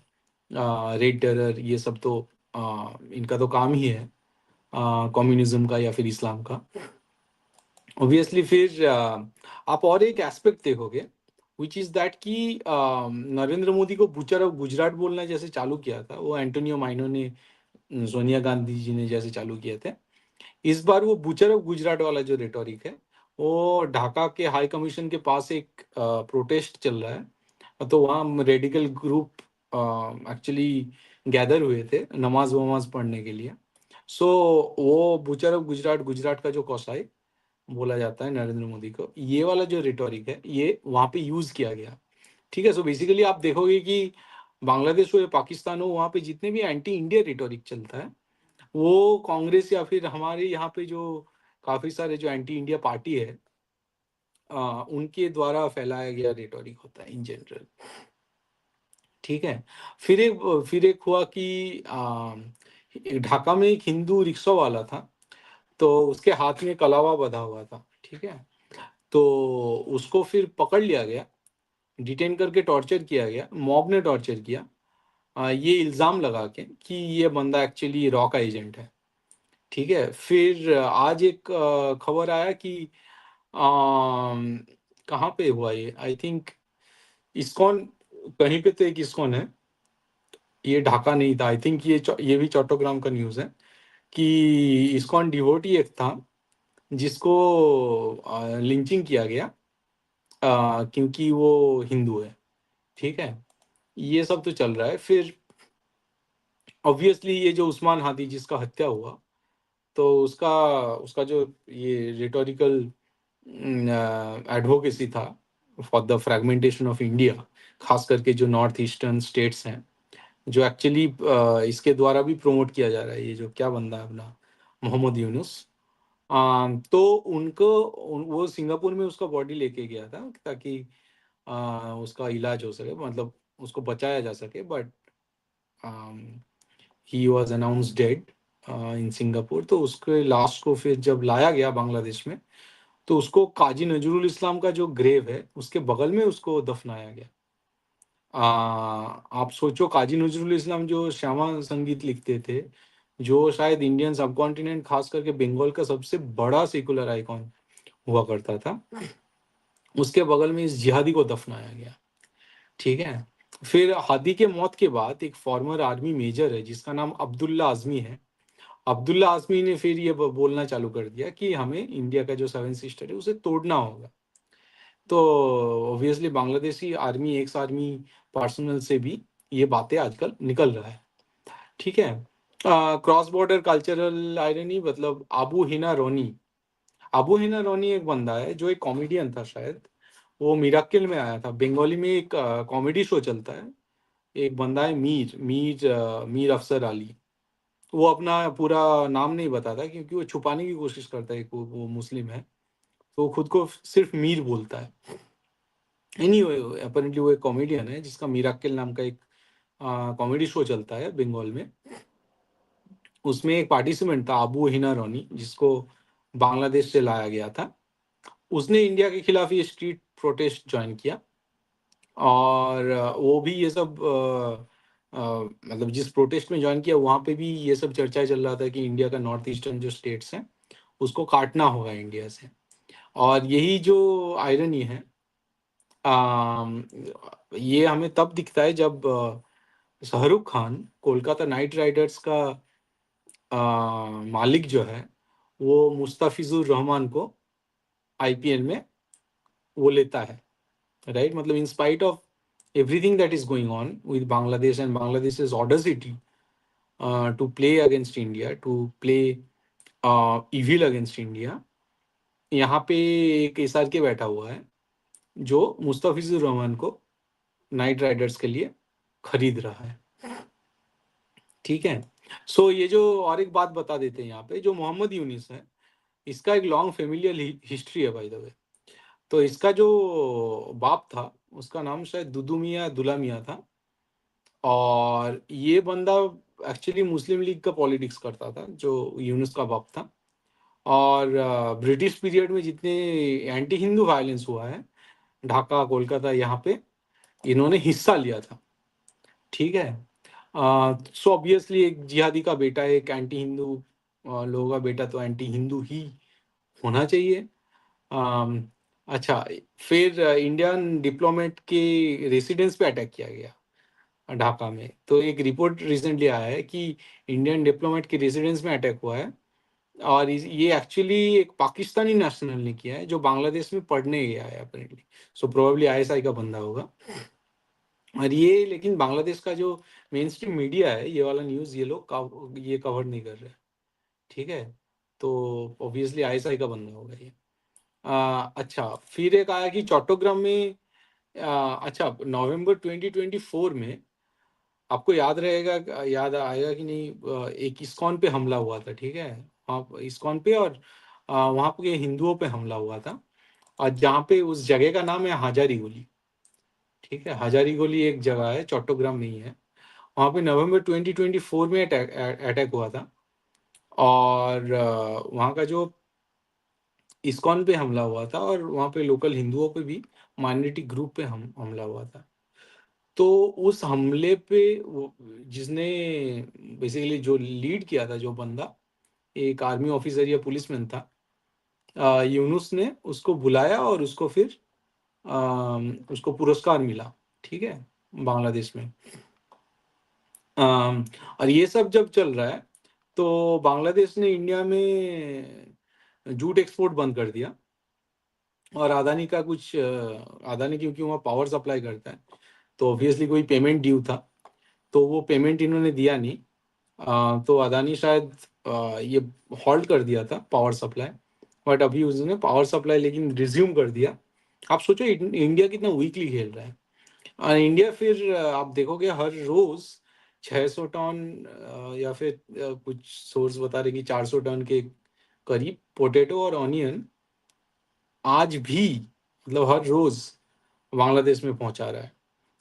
रेड टेरर, ये सब तो इनका तो काम ही है, कम्युनिज्म का या फिर इस्लाम का। ऑब्वियसली फिर आप और एक एस्पेक्ट देखोगे, विच इज दैट कि नरेंद्र मोदी को बुचर ऑफ गुजरात बोलना जैसे चालू किया था, वो एंटोनियो माइनो ने, सोनिया गांधी जी ने जैसे चालू किए थे, इस बार वो बुचर ऑफ गुजरात वाला जो रेटोरिक है, वो ढाका के हाई कमीशन के पास एक प्रोटेस्ट चल रहा है। तो वहाँ रेडिकल ग्रुप एक्चुअली गैदर हुए थे नमाज वमाज पढ़ने के लिए। सो वो बुचर ऑफ गुजरात, गुजरात का जो कौसाई बोला जाता है नरेंद्र मोदी को, ये वाला जो रिटोरिक है ये वहाँ पे यूज किया गया। ठीक है, सो बेसिकली आप देखोगे कि बांग्लादेश हो या पाकिस्तान हो, वहाँ पे जितने भी एंटी इंडिया रिटोरिक चलता है वो कांग्रेस या फिर हमारे यहाँ पे जो काफी सारे जो एंटी इंडिया पार्टी है उनके द्वारा फैलाया गया रिटोरिक होता है इन जनरल। ठीक है। फिर एक हुआ कि ढाका में एक हिंदू रिक्शा वाला था, तो उसके हाथ में कलावा बंधा हुआ था। ठीक है, तो उसको फिर पकड़ लिया गया, डिटेन करके टॉर्चर किया गया, मॉब ने टॉर्चर किया ये इल्ज़ाम लगा के कि ये बंदा एक्चुअली रॉ का एजेंट है। ठीक है, फिर आज एक खबर आया कि कहाँ पे हुआ ये, आई थिंक इस्कॉन, कहीं पे तो एक इस्कॉन है, ये ढाका नहीं था, आई थिंक ये भी चट्टग्राम का न्यूज़ है कि इस्कॉन डिवोटी एक था जिसको लिंचिंग किया गया क्योंकि वो हिंदू है। ठीक है, ये सब तो चल रहा है। फिर ऑब्वियसली ये जो उस्मान हादी जिसका हत्या हुआ, तो उसका उसका जो ये रिटोरिकल एडवोकेसी था for the fragmentation of India, खास करके जो नॉर्थ ईस्टर्न स्टेट्स हैं, जो एक्चुअली इसके द्वारा भी प्रमोट किया जा रहा है, ये जो क्या बंदा है अपना मोहम्मद यूनुस। तो वो सिंगापुर में उसका बॉडी लेके गया था ताकि उसका इलाज हो सके, मतलब उसको बचाया जा सके, but he was announce dead in Singapore. तो उसके लाश को फिर जब लाया गया बांग्लादेश में, तो उसको काजी नजरुल इस्लाम का जो ग्रेव है उसके बगल में उसको दफनाया गया। आप सोचो, काजी नजरुल इस्लाम जो श्यामा संगीत लिखते थे, जो शायद इंडियन सब कॉन्टिनेंट खास करके बंगाल का सबसे बड़ा सेकुलर आइकॉन हुआ करता था, उसके बगल में इस जिहादी को दफनाया गया। ठीक है, फिर हादी के मौत के बाद एक फॉर्मर आर्मी मेजर है जिसका नाम अब्दुल्ला आजमी है। अब्दुल्ला आजमी ने फिर ये बोलना चालू कर दिया कि हमें इंडिया का जो सेवन सिस्टर है उसे तोड़ना होगा। तो obviously Bangladeshi army, ex army personnel से भी ये बातें आजकल निकल रहा है। ठीक है, क्रॉस बॉर्डर कल्चरल आयरनी, मतलब अबू हिना रोनी एक बंदा है जो एक कॉमेडियन था, शायद वो मिराक्किल में आया था। बंगाली में एक कॉमेडी शो चलता है, एक बंदा है मीर अफसर अली। वो अपना पूरा नाम नहीं बताता क्योंकि वो छुपाने की कोशिश करता है कि वो मुस्लिम है, तो वो खुद को सिर्फ मीर बोलता है। एनीवे, अपेरेंटली वो एक कॉमेडियन है जिसका मिराक्किल नाम का एक कॉमेडी शो चलता है बंगाल में। उसमें एक पार्टिसिपेंट था अबू हिना रोनी, जिसको बांग्लादेश से लाया गया था। उसने इंडिया के खिलाफ ये स्ट्रीट प्रोटेस्ट ज्वाइन किया, और वो भी ये सब मतलब जिस प्रोटेस्ट में ज्वाइन किया वहाँ पे भी ये सब चर्चा चल रहा था कि इंडिया का नॉर्थ ईस्टर्न जो स्टेट्स हैं उसको काटना होगा इंडिया से। और यही जो आयरनी है, अम, ये हमें तब दिखता है जब शाहरुख खान कोलकाता नाइट राइडर्स का मालिक जो है वो मुस्तफिजुर रहमान को आईपीएल में वो लेता है, राइट। मतलब इन spite of everything that is going on with Bangladesh and Bangladesh's audacity to play against India, to play evil against India, यहाँ पे एक एसआर के बैठा हुआ है जो मुस्तफिजुर रहमान को नाइट राइडर्स के लिए खरीद रहा है। ठीक है, सो ये जो और एक बात बता देते हैं यहाँ पे, जो मोहम्मद यूनिस है इसका एक लॉन्ग फेमिलियल हिस्ट्री है बाय द वे। तो इसका जो बाप था उसका नाम शायद दुदू मियाँ दुला मियाँ था, और ये बंदा एक्चुअली मुस्लिम लीग का पॉलिटिक्स करता था, जो यूनुस का बाप था। और ब्रिटिश पीरियड में जितने एंटी हिंदू वायलेंस हुआ है ढाका, कोलकाता, यहाँ पे इन्होंने हिस्सा लिया था। ठीक है, सो ऑब्वियसली एक जिहादी का बेटा, एक एंटी हिंदू लोगों का बेटा, तो एंटी हिंदू ही होना चाहिए। अम, अच्छा, फिर इंडियन डिप्लोमेट के रेसिडेंस पे अटैक किया गया ढाका में। तो एक रिपोर्ट रिसेंटली आया है कि इंडियन डिप्लोमेट के रेजिडेंस में अटैक हुआ है, और ये एक्चुअली एक पाकिस्तानी नेशनल ने किया है जो बांग्लादेश में पढ़ने गया है अपेरेंटली। सो प्रोबेबली आईएसआई का बंदा होगा। और ये लेकिन बांग्लादेश का जो मेन स्ट्रीम मीडिया है, ये वाला न्यूज़ ये लोग ये कवर नहीं कर रहे। ठीक है, तो ऑब्वियसली आईएसआई का बंदा होगा ये। अच्छा, फिर एक आया कि चट्टग्राम में अच्छा नवंबर 2024 में, आपको याद रहेगा, याद आएगा कि नहीं, एक इस्कॉन पे हमला हुआ था। ठीक है, वहाँ इस्कॉन पे, और वहाँ पे हिंदुओं पे हमला हुआ था, और जहाँ पे उस जगह का नाम है हाजारी गोली। ठीक है, हजारी गोली एक जगह है, चट्टग्राम में ही है। वहाँ पे नवंबर 2024 में अटैक हुआ था, और वहाँ का जो इस्कॉन पे हमला हुआ था, और वहाँ पे लोकल हिंदुओं पे भी, माइनॉरिटी ग्रुप पे हमला हुआ था। तो उस हमले पे जिसने बेसिकली जो लीड किया था, जो बंदा एक आर्मी ऑफिसर या पुलिसमैन था, यूनुस ने उसको बुलाया, और उसको फिर उसको पुरस्कार मिला। ठीक है, बांग्लादेश में। और ये सब जब चल रहा है, तो बांग्लादेश ने इंडिया में जूट एक्सपोर्ट बंद कर दिया, और अदानी का कुछ अदानी क्योंकि वहाँ पावर सप्लाई करता है, तो ऑब्वियसली कोई पेमेंट ड्यू था, तो वो पेमेंट इन्होंने दिया नहीं। तो अदानी शायद ये हॉल्ट कर दिया था पावर सप्लाई, बट अभी उसने पावर सप्लाई लेकिन रिज्यूम कर दिया। आप सोचो इंडिया कितना वीकली खेल रहा है। और इंडिया फिर आप देखोगे हर रोज 600 टन, या फिर कुछ सोर्स बता रहे कि 400 टन के करीब पोटैटो और ऑनियन आज भी, मतलब हर रोज बांग्लादेश में पहुंचा रहा है।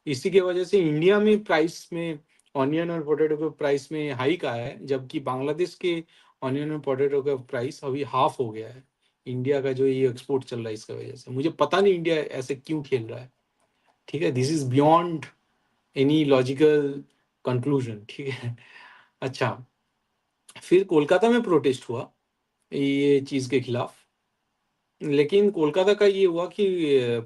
इसी की वजह से इंडिया में प्राइस में ऑनियन और पोटैटो के प्राइस में हाइक आया है, जबकि बांग्लादेश के ऑनियन और पोटैटो का प्राइस अभी हाफ हो गया है। इंडिया का जो ये एक्सपोर्ट चल रहा है इसकी वजह से, मुझे पता नहीं इंडिया ऐसे क्यों खेल रहा है। ठीक है, this is beyond any logical conclusion. ठीक है। अच्छा, फिर कोलकाता में प्रोटेस्ट हुआ ये चीज के खिलाफ, लेकिन कोलकाता का ये हुआ कि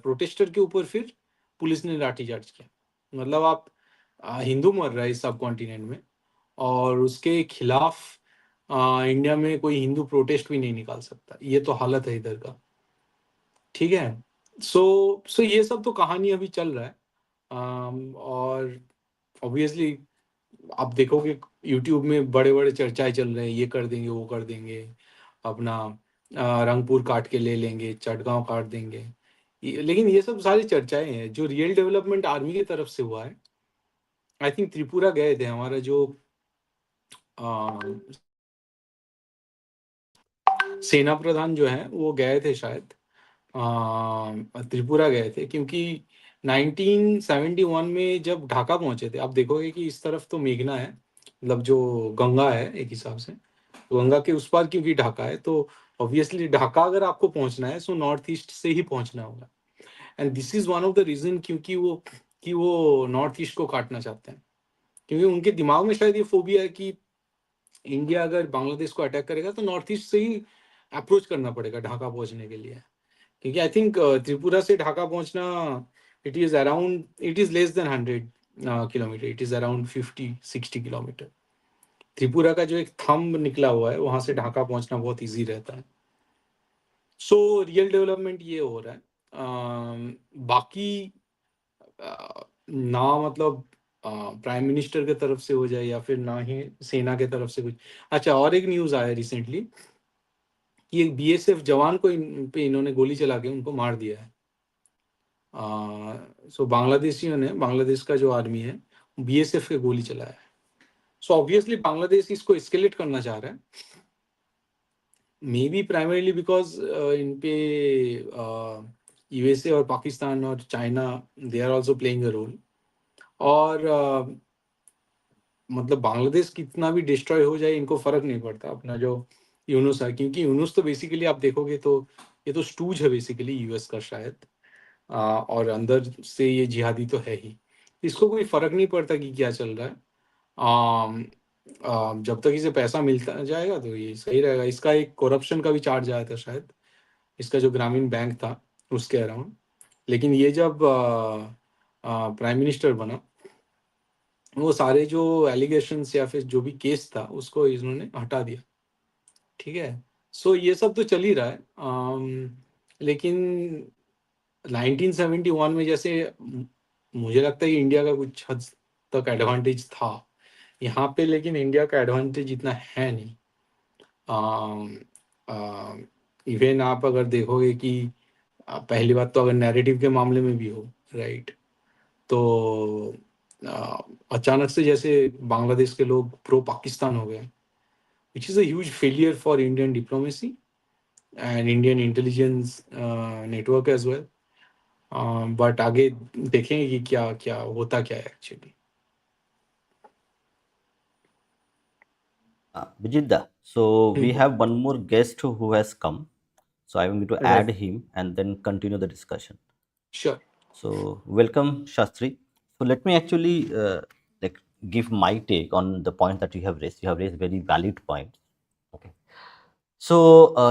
प्रोटेस्टर के ऊपर फिर पुलिस ने लाठीचार्ज किया। मतलब आप हिंदू मर रहा है इस सब कॉन्टिनेंट में, और उसके खिलाफ इंडिया में कोई हिंदू प्रोटेस्ट भी नहीं निकाल सकता। ये तो हालत है इधर का। ठीक है, सो ये सब तो कहानी अभी चल रहा है। और ऑब्वियसली आप देखोगे यूट्यूब में बड़े बड़े चर्चाएं चल रहे हैं, ये कर देंगे वो कर देंगे, अपना रंगपुर काट के ले लेंगे, चटगांव काट देंगे। लेकिन ये सब सारी चर्चाएं हैं। जो रियल डेवलपमेंट आर्मी की तरफ से हुआ है, आई थिंक त्रिपुरा गए थे हमारा जो अ, सेना प्रधान जो है वो गए थे शायद, त्रिपुरा गए थे, क्योंकि 1971 में जब ढाका पहुंचे थे, आप देखोगे कि इस तरफ तो मेघना है, मतलब जो गंगा है एक हिसाब से, तो गंगा के उस पार क्योंकि ढाका है, तो ऑब्वियसली ढाका अगर आपको पहुंचना है सो नॉर्थ ईस्ट से ही पहुंचना होगा। And this is one of the reason क्योंकि वो नॉर्थ ईस्ट को काटना चाहते हैं, क्योंकि उनके दिमाग में शायद ये फोबिया है कि इंडिया अगर बांग्लादेश को अटैक करेगा तो नॉर्थ ईस्ट से ही अप्रोच करना पड़ेगा ढाका पहुंचने के लिए। क्योंकि आई थिंक त्रिपुरा से ढाका पहुंचना, it is less than 100 kilometre, it is around 50-60 kilometre. Tripura का जो एक थंब निकला हुआ है वहां से ढाका पहुंचना बहुत इजी रहता है। सो रियल डेवलपमेंट ये हो रहा है। बाकी ना मतलब प्राइम मिनिस्टर के तरफ से हो जाए या फिर ना ही सेना के तरफ से कुछ। अच्छा, और एक न्यूज आया रिसेंटली कि एक बीएसएफ जवान को पे इन्होंने गोली चला के उनको मार दिया है। सो बांग्लादेशियों ने, बांग्लादेश का जो आर्मी है, बीएसएफ के गोली चलाया है। सो ऑब्वियसली बांग्लादेश इसको एस्केलेट करना चाह रहा है, maybe primarily because in पे यूएसए और पाकिस्तान और China, they are also playing a role. और मतलब बांग्लादेश कितना भी डिस्ट्रॉय हो जाए इनको फर्क नहीं पड़ता अपना जो यूनुस है, क्योंकि यूनुस तो बेसिकली आप देखोगे तो ये तो स्टूज है बेसिकली यूएस का शायद, और अंदर से ये जिहादी तो है ही। इसको कोई फर्क नहीं पड़ता कि क्या चल रहा है। आम, जब तक इसे पैसा मिलता जाएगा तो ये सही रहेगा। इसका एक करप्शन का भी चार्ज आया था शायद, इसका जो ग्रामीण बैंक था उसके अराउंड। लेकिन ये जब प्राइम मिनिस्टर बना, वो सारे जो एलिगेशंस या फिर जो भी केस था उसको इन्होंने हटा दिया। ठीक है, सो ये सब तो चल ही रहा है। लेकिन 1971 में जैसे मुझे लगता है कि इंडिया का कुछ हद तक एडवांटेज था यहाँ पे, लेकिन इंडिया का एडवांटेज इतना है नहीं। इवन आप अगर देखोगे कि पहली बात तो अगर नैरेटिव के मामले में भी हो, राइट, तो आ, अचानक से जैसे बांग्लादेश के लोग प्रो पाकिस्तान हो गए, which is a huge failure for Indian diplomacy and Indian intelligence network as well. But आगे देखेंगे कि क्या क्या होता क्या है actually. Vijitda, so we have one more guest who has come. So I'm going to add right, him and then continue the discussion. Sure. So welcome, Shastri. So let me actually like give my take on the point that you have raised. You have raised very valid points. Okay. So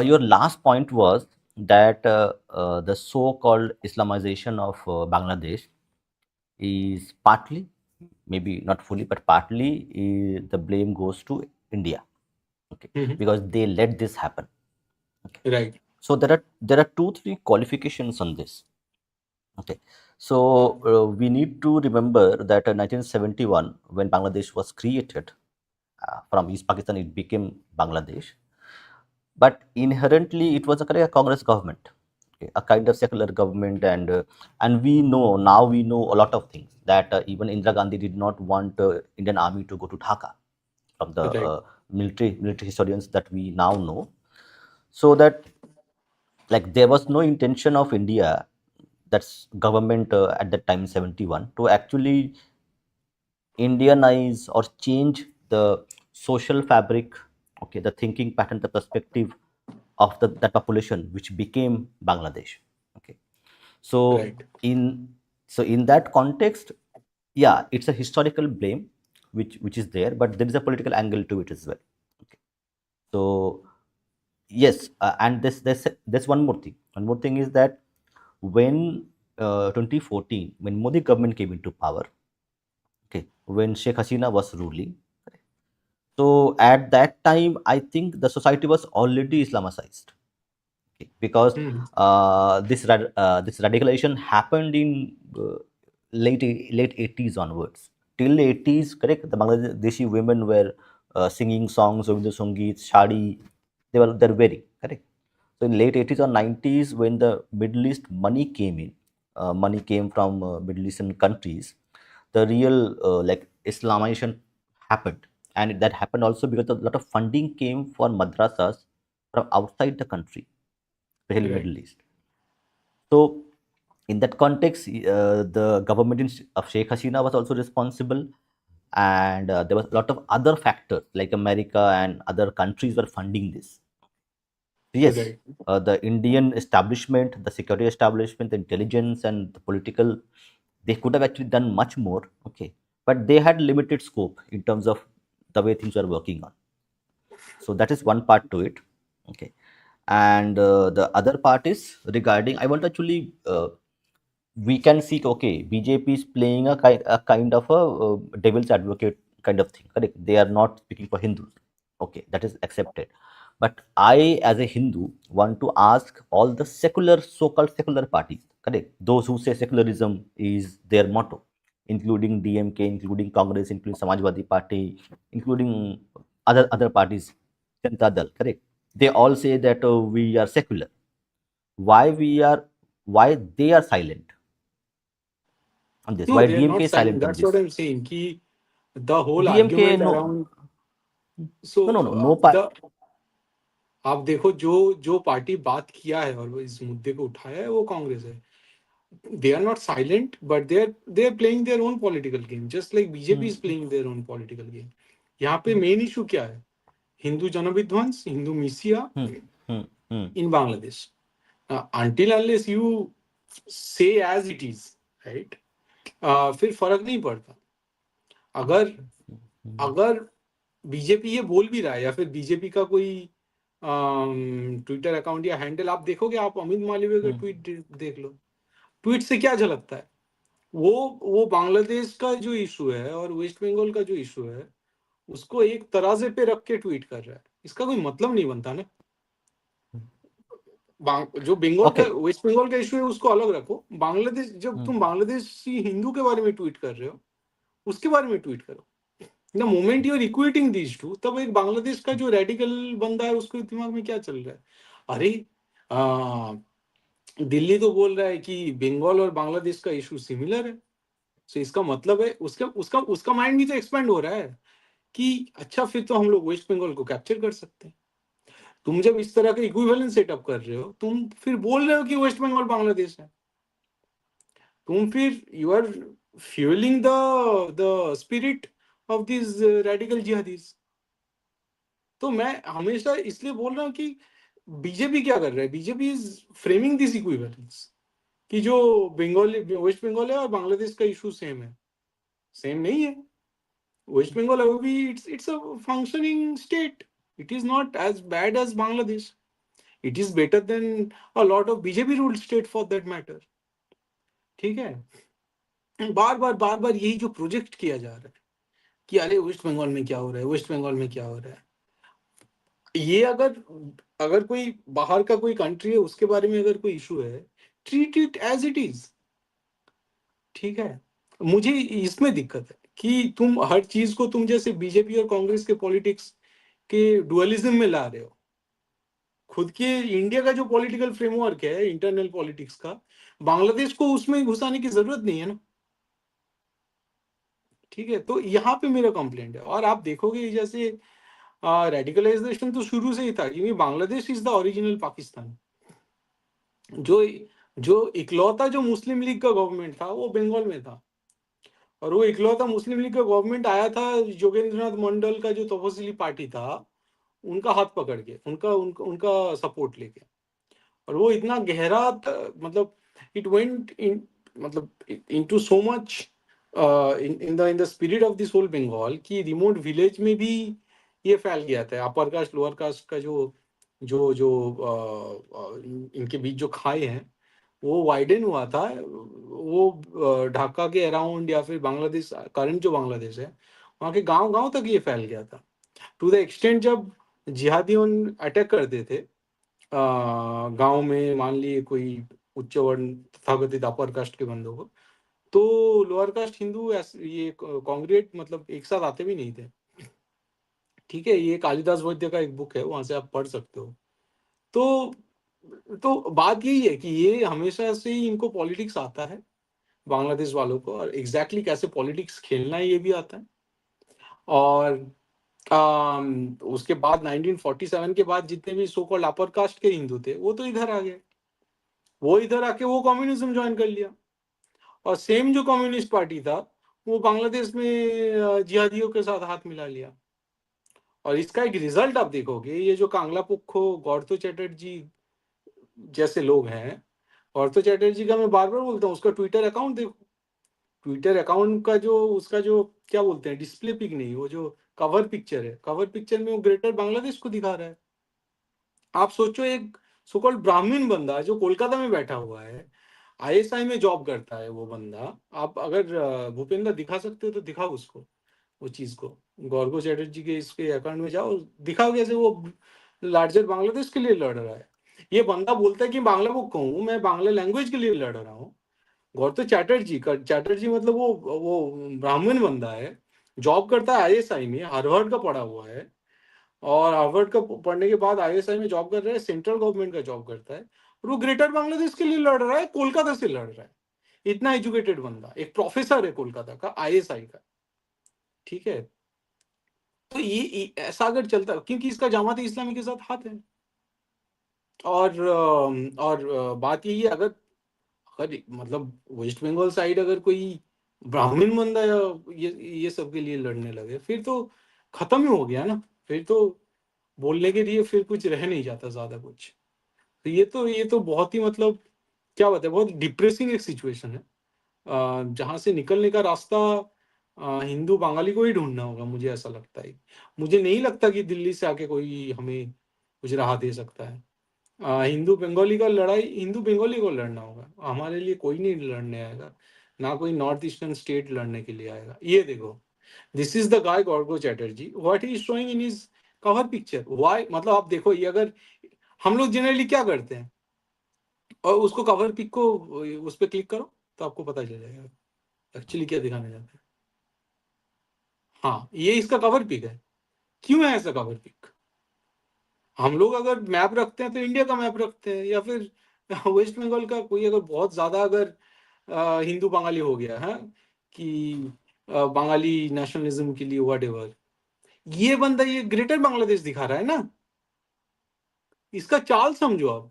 your last point was that the so-called Islamization of Bangladesh is partly, maybe not fully, but partly the blame goes to India. Okay, because they let this happen. Okay, right. so there are two three qualifications on this. Okay, so we need to remember that in 1971 when Bangladesh was created from East Pakistan, it became Bangladesh, but inherently it was a kind of a Congress government, okay, a kind of secular government, and we know now, we know a lot of things that even Indira Gandhi did not want Indian army to go to Dhaka from the right, military historians that we now know. So that like there was no intention of India, that's government at that time 71, to actually Indianize or change the social fabric, okay, the thinking pattern, the perspective of that population which became Bangladesh. Okay, so right. in that context, yeah, it's a historical blame which is there, but there is a political angle to it as well. Okay, so yes, and there's one more thing. One more thing is that when 2014, when Modi government came into power, okay, when Sheikh Hasina was ruling, so at that time, I think the society was already Islamicized. Okay, because this radicalization happened in late 80s onwards. Till 80s, correct? The Bangladeshi women were singing songs, Rabindra Sangeet, Shadi. They're wearing, correct? So in late 80s or 90s, when the Middle East money came in, money came from Middle Eastern countries, the real like Islamization happened, and that happened also because a lot of funding came for madrasas from outside the country, especially right. Middle East. So in that context, the government of Sheikh Hasina was also responsible, and there was a lot of other factors like America and other countries were funding this. Yes, right. the Indian establishment, the security establishment, the intelligence, and the political, they could have actually done much more. Okay, but they had limited scope in terms of the way things were working on. So that is one part to it. Okay, and the other part is regarding. I want to actually. We can see, okay, BJP is playing a kind of a devil's advocate kind of thing, correct? They are not speaking for Hindus, okay, that is accepted. But I, as a Hindu, want to ask all the secular, so-called secular parties, correct, those who say secularism is their motto, including DMK, including Congress, including Samajwadi Party, including other parties, Janata Dal, correct, they all say that we are secular. Why we are, why they are silent on this? No, Why they are DMK not is silent. silent on That's what this? I'm saying. Ki the whole DMK, argument no, around, no, so no, no, no part. the आप देखो जो जो party बात किया है और वो इस मुद्दे को उठाया है वो कांग्रेस है। They are not silent, but they are playing their own political game, just like BJP is playing their own political game. यहाँ पे मेन इशू क्या है? हिंदू जनविध्वंस, हिंदू मिसिया Hmm, hmm, hmm, in Bangladesh. until unless you say as it is, right, फिर फर्क नहीं पड़ता। अगर अगर बीजेपी ये बोल भी रहा है या फिर बीजेपी का कोई ट्विटर अकाउंट या हैंडल आप देखोगे, आप अमित मालवीय का hmm, ट्वीट देख लो, ट्वीट से क्या झलकता है? वो बांग्लादेश का जो इशू है और वेस्ट बंगाल का जो इशू है उसको एक तराजे पे रख के ट्वीट कर रहा है। इसका कोई मतलब नहीं बनता ना। जो बंगाल का, ओके। वेस्ट बंगाल का इशू है उसको अलग रखो। बांग्लादेश, जब हम्म, तुम बांग्लादेशी हिंदू के बारे में ट्वीट कर रहे हो, उसके बारे में ट्वीट करो। The moment you are equating these to, तब एक बांग्लादेश का जो रेडिकल बंदा है उसके दिमाग में क्या चल रहा है? अरे आ, दिल्ली तो बोल रहा है कि बंगाल और बांग्लादेश का इशू सिमिलर है, तो इसका मतलब है उसका उसका उसका माइंड भी तो एक्सपेंड हो रहा है कि अच्छा फिर तो हम लोग वेस्ट बंगाल को कैप्चर कर सकते हैं। तुम जब इस तरह का इक्विवेलेंट सेटअप कर रहे हो, तुम फिर बोल रहे हो कि वेस्ट बंगाल बांग्लादेश है, तुम फिर you are fuelling the spirit of this radical jihadis. तो मैं हमेशा इसलिए बोल रहा हूँ कि बीजेपी क्या कर रहा है, BJP is framing this equivalence कि जो बंगाली वेस्ट बंगाल है और बांग्लादेश का इशू सेम है। सेम नहीं है। वेस्ट बंगाल अभी भी it's a functioning state, it is not as bad as Bangladesh, it is better than a lot of BJP ruled state for that matter. ठीक है। बार बार यही जो प्रोजेक्ट किया जा रहा है कि अरे वेस्ट बंगाल में क्या हो रहा है, वेस्ट बंगाल में क्या हो रहा है, ये अगर अगर कोई बाहर का कोई कंट्री है उसके बारे में अगर कोई इशू है, treat it as it is. ठीक है। मुझे इसमें दिक्कत है कि तुम हर चीज को तुम जैसे बीजेपी और कांग्रेस के पॉलिटिक्स के डुअलिज्म में ला रहे हो। खुद के इंडिया का जो पॉलिटिकल फ्रेमवर्क है इंटरनल पॉलिटिक्स का, बांग्लादेश को उसमें घुसाने की जरूरत नहीं है ना। ठीक है। तो यहाँ पे मेरा कंप्लेंट है। और आप देखोगे जैसे रेडिकलाइजेशन तो शुरू से ही था, क्योंकि Bangladesh is the original Pakistan. जो जो इकलौता जो मुस्लिम लीग का गवर्नमेंट था वो बंगाल में था, और वो इकलौता मुस्लिम लीग का गवर्नमेंट आया था योगेंद्रनाथ मंडल का जो तपस्विली पार्टी था उनका हाथ पकड़ के, उनका सपोर्ट लेके। और वो इतना गहरा मतलब इट वेंट इन, मतलब into so much in the spirit of this whole Bengal कि रिमोट विलेज में भी ये फैल गया था। अपर कास्ट लोअर कास्ट का जो जो जो इनके बीच जो खाई हैं वो वाइडन हुआ था। वो ढाका के अराउंड या फिर बांग्लादेश, करंट जो बांग्लादेश है वहाँ के गांव गांव तक ये फैल गया था। टू द एक्सटेंट जब जिहादियों अटैक करते थे गांव में, मान लिए कोई उच्च वर्ण तथाकथित अपर कास्ट के बंदों को, तो लोअर कास्ट हिंदू ये कांग्रेट मतलब एक साथ आते भी नहीं थे। ठीक है। ये कालिदास वैद्य का एक बुक है, वहां से आप पढ़ सकते हो। तो बात यही है कि ये हमेशा से ही इनको पॉलिटिक्स आता है बांग्लादेश वालों को, और एग्जैक्टली exactly कैसे पॉलिटिक्स खेलना है ये भी आता है। और उसके बाद 1947 के बाद जितने भी सो कॉल्ड अपर कास्ट के हिंदू थे वो तो इधर आ गए। वो इधर आके वो कम्युनिज्म ज्वाइन कर लिया, और सेम जो कम्युनिस्ट पार्टी था वो बांग्लादेश में जिहादियों के साथ हाथ मिला लिया। और इसका एक रिजल्ट आप देखोगे, ये जो कांगला पुक्खो गौरतो चैटर्जी जैसे लोग हैं, गौरतो चैटर्जी का मैं बार बार बोलता हूँ, उसका ट्विटर अकाउंट देखो। ट्विटर अकाउंट का जो उसका जो क्या बोलते हैं, डिस्प्ले पिक नहीं, वो जो कवर पिक्चर है, कवर पिक्चर में वो ग्रेटर बांग्लादेश को दिखा रहा है। आप सोचो एक सोकॉल्ड ब्राह्मण बंदा जो कोलकाता में बैठा हुआ है, आईएसआई में जॉब करता है वो बंदा। आप अगर भूपेंद्र दिखा सकते हो तो दिखाओ उसको, वो चीज को। गौरव चैटर्जी के इसके अकाउंट में जाओ, दिखाओ कैसे वो लार्जर बांग्लादेश के लिए लड़ रहा है। ये बंदा बोलता है कि बांग्ला को कहूँ, मैं बांग्ला लैंग्वेज के लिए लड़ रहा हूँ। गौरव चैटर्जी का, चैटर्जी मतलब वो ब्राह्मण बंदा है, जॉब करता है आईएसआई में, हार्वर्ड का पढ़ा हुआ है, और हार्वर्ड का पढ़ने के बाद आईएसआई में जॉब कर रहा है, सेंट्रल गवर्नमेंट का जॉब करता है, और वो ग्रेटर बांग्लादेश के लिए लड़ रहा है, कोलकाता से लड़ रहा है। इतना एजुकेटेड बंदा, एक प्रोफेसर है कोलकाता का आईएसआई का। ठीक है। तो ऐसा अगर चलता, क्योंकि इसका जमात इस्लामी के साथ हाथ है। और बात यही है, अगर अगर मतलब वेस्ट बंगाल साइड अगर कोई ब्राह्मण बंदा या ये सब के लिए लड़ने लगे, फिर तो खत्म ही हो गया ना। फिर तो बोलने के लिए फिर कुछ रह नहीं जाता ज्यादा कुछ। तो ये तो बहुत ही मतलब क्या बात है, बहुत डिप्रेसिंग एक सिचुएशन है जहां से निकलने का रास्ता हिंदू बंगाली को ही ढूंढना होगा, मुझे ऐसा लगता है। मुझे नहीं लगता कि दिल्ली से आके कोई हमें कुछ राह दे सकता है। हिंदू बंगाली का लड़ाई हिंदू बंगाली को लड़ना होगा, हमारे लिए कोई नहीं लड़ने आएगा, ना कोई नॉर्थ ईस्टर्न स्टेट लड़ने के लिए आएगा। ये देखो, this is the guy Garga Chatterjee, what he is showing in his cover picture. Why मतलब आप देखो, ये अगर हम लोग जनरली क्या करते हैं, और उसको कवर पिक को उस पर क्लिक करो तो आपको पता चल जाएगा एक्चुअली क्या दिखाने जाते हैं। हाँ, ये इसका कवर पिक है। क्यों है ऐसा कवर पिक? हम लोग अगर मैप रखते हैं तो इंडिया का मैप रखते हैं, या फिर वेस्ट बंगाल का कोई अगर बहुत ज्यादा अगर हिंदू बंगाली हो गया है कि बंगाली नेशनलिज्म के लिए व्हाट एवर, ये बंदा ये ग्रेटर बांग्लादेश दिखा रहा है ना, इसका चाल समझो आप।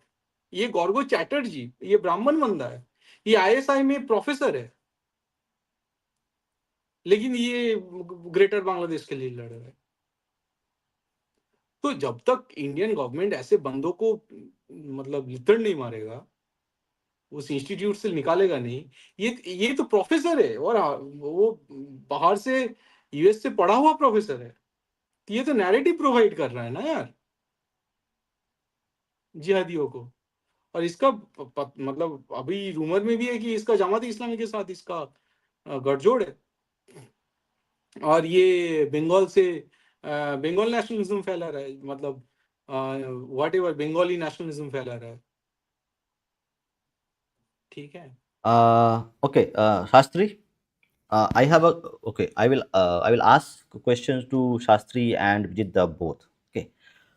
ये गौरव चैटर्जी, ये ब्राह्मण बंदा है, ये आईएसआई में प्रोफेसर है, लेकिन ये ग्रेटर बांग्लादेश के लिए लड़ रहा है। तो जब तक इंडियन गवर्नमेंट ऐसे बंदों को मतलब लिथड़ नहीं मारेगा, उस इंस्टीट्यूट से निकालेगा नहीं, ये तो प्रोफेसर है और वो बाहर से यूएस से पढ़ा हुआ प्रोफेसर है, तो ये तो नैरेटिव प्रोवाइड कर रहा है ना यार जिहादियों को। और इसका मतलब अभी रूमर में भी है कि इसका जमात इस्लामी के साथ इसका गठजोड़ है, और ये बंगाल से बंगाल नेशनलिज्म फैला रहा है, मतलब व्हाट एवर बंगाली नेशनलिज्म फैला रहा है। ठीक है। Okay, Shastri, I have a okay. I will ask questions to Shastri and Vijitda both. Okay,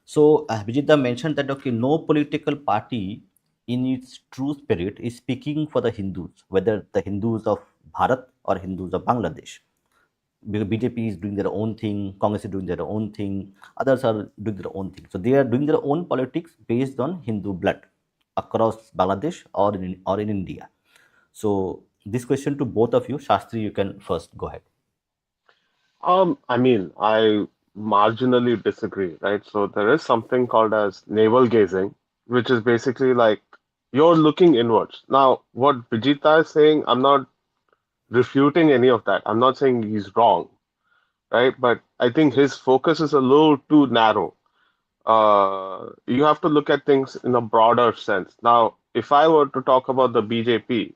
so Vijitda mentioned that okay, no political party in its true spirit is speaking for the Hindus, whether the Hindus of Bharat or Hindus of Bangladesh. BJP is doing their own thing, Congress is doing their own thing, others are doing their own thing. So they are doing their own politics based on Hindu blood across Bangladesh or in India. So this question to both of you, Shastri, you can first go ahead. I mean, I marginally disagree, right? So there is something called as navel gazing, which is basically like you're looking inwards. Now, what Vijita is saying, I'm not refuting any of that. I'm not saying he's wrong, right? But I think his focus is a little too narrow. You have to look at things in a broader sense. Now, if I were to talk about the BJP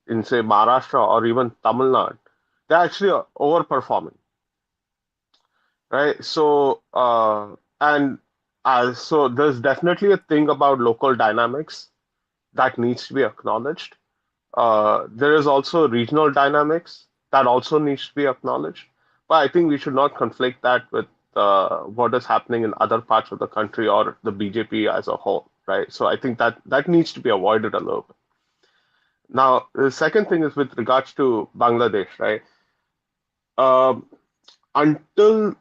in, say, Maharashtra or even Tamil Nadu, they're actually overperforming, right? So there's definitely a thing about local dynamics that needs to be acknowledged. There is also regional dynamics that also needs to be acknowledged. But I think we should not conflict that with what is happening in other parts of the country or the BJP as a whole, right? So I think that needs to be avoided a little bit. Now, the second thing is with regards to Bangladesh, right? Um, until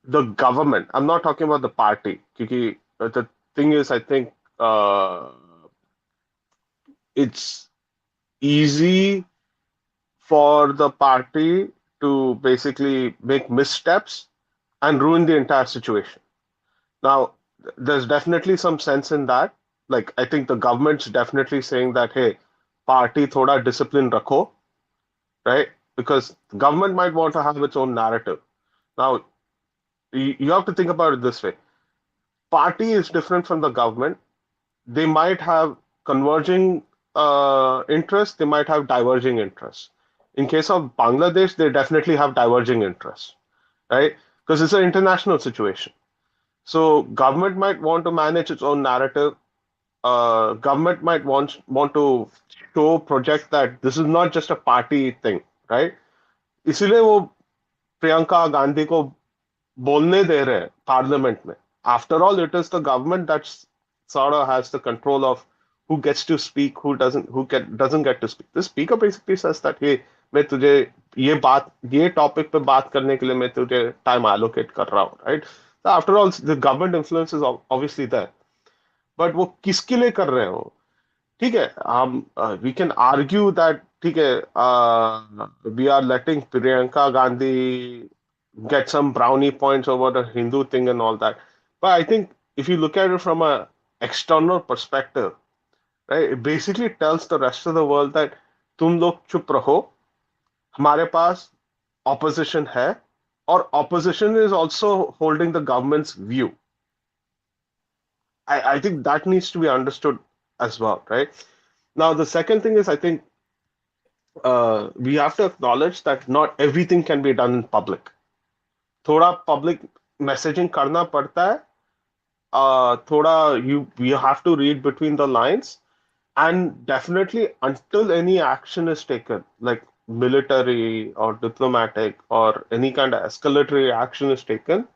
the government, I'm not talking about the party, because the thing is, I think it's easy for the party to basically make missteps and ruin the entire situation. Now, there's definitely some sense in that. Like, I think the government's definitely saying that, hey, party thoda discipline rakho, right? Because the government might want to have its own narrative. Now, you have to think about it this way. Party is different from the government. They might have converging interests, they might have diverging interests. In case of Bangladesh, they definitely have diverging interests, right? Because it's an international situation. So government might want to manage its own narrative. Government might want to show project that this is not just a party thing, right? इसीलिए वो प्रियंका गांधी को बोलने दे रहे हैं parliament में. After all it is the government that sort of has the control of who gets to speak, who doesn't get to speak. The speaker basically says that, hey, मैं तुझे ये टॉपिक पे बात करने के लिए मैं तुझे टाइम एलोकेट कर रहा हूँ, right? After all the government influence is obviously there, but वो किसके लिए कर रहे हो? ठीक है, हम वी कैन आर्ग्यू दैट, ठीक है, we are letting Priyanka Gandhi get some brownie points over the Hindu thing and all that. But I think if you look at it from a external perspective, right, it basically tells the rest of the world that तुम लोग चुप रहो, हमारे पास opposition है, और opposition is also holding the government's view. I think that needs to be understood as well, right? Now, the second thing is, I think we have to acknowledge that not everything can be done in public. थोड़ा public messaging करना पड़ता है, thoda you have to read between the lines, and definitely until any action is taken, like military or diplomatic or any kind of escalatory action is taken,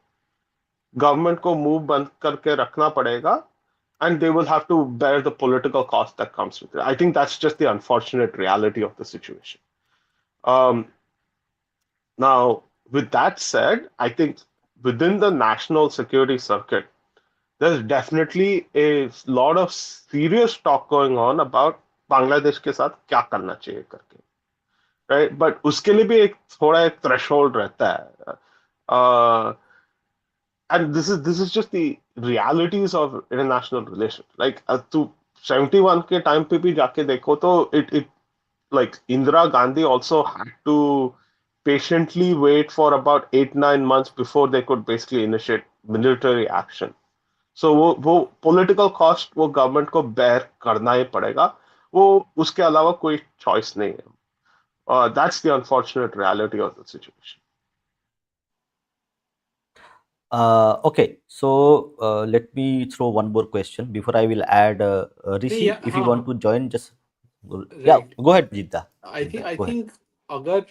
government को मुंह बंद करके रखना पड़ेगा, and they will have to bear the political cost that comes with it. I think that's just the unfortunate reality of the situation. Um, Now, with that said, I think within the national security circuit, there's definitely a lot of serious talk going on about Bangladesh के साथ क्या करना चाहिए करके, right? But उसके लिए भी एक थोड़ा एक threshold रहता है. And this is just the realities of international relations. Like to 71 के टाइम पे भी जाके देखो तो it like Indira Gandhi also had to patiently wait for about 8-9 months before they could basically initiate military action. So वो political cost वो government को bear करना ही पड़ेगा. वो उसके अलावा कोई choice नहीं है. That's the unfortunate reality of the situation. Okay, so let me throw one more question before I will add नहीं Rishi. If you हाँ want हाँ to join, just yeah, right go ahead, Jidda. I think Jidda, go ahead. अगर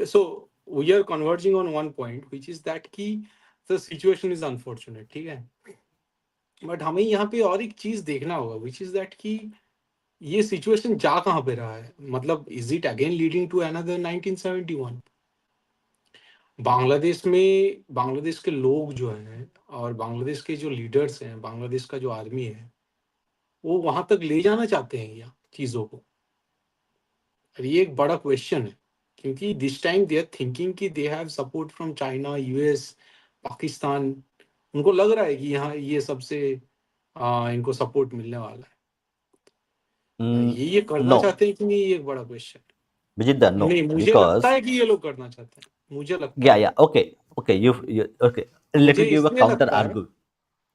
so we are converging on one point which is that कि the situation is unfortunate, ठीक है, but हमें यहाँ पे और एक चीज देखना होगा which is that कि ये सिचुएशन जा कहाँ पे रहा है, मतलब is it again leading to another 1971? Bangladesh के लोग जो हैं और बांग्लादेश के जो लीडर्स हैं, बांग्लादेश का जो आर्मी है, वो वहां तक ले जाना चाहते हैं या चीजों को? और ये एक बड़ा क्वेश्चन है, क्योंकि this time they are thinking कि they have support from China, US, Pakistan. उनको लग रहा है कि यहाँ ये सबसे इनको सपोर्ट मिलने वाला है. ये करना No, चाहते हैं कि नहीं, ये एक बड़ा क्वेश्चन Vijitda, है. no, नहीं, मुझे लगता because है कि ये लोग करना चाहते हैं, मुझे लगता yeah, है. yeah, okay, you okay. Let मुझे me give a इसलिए counter लगता है argument.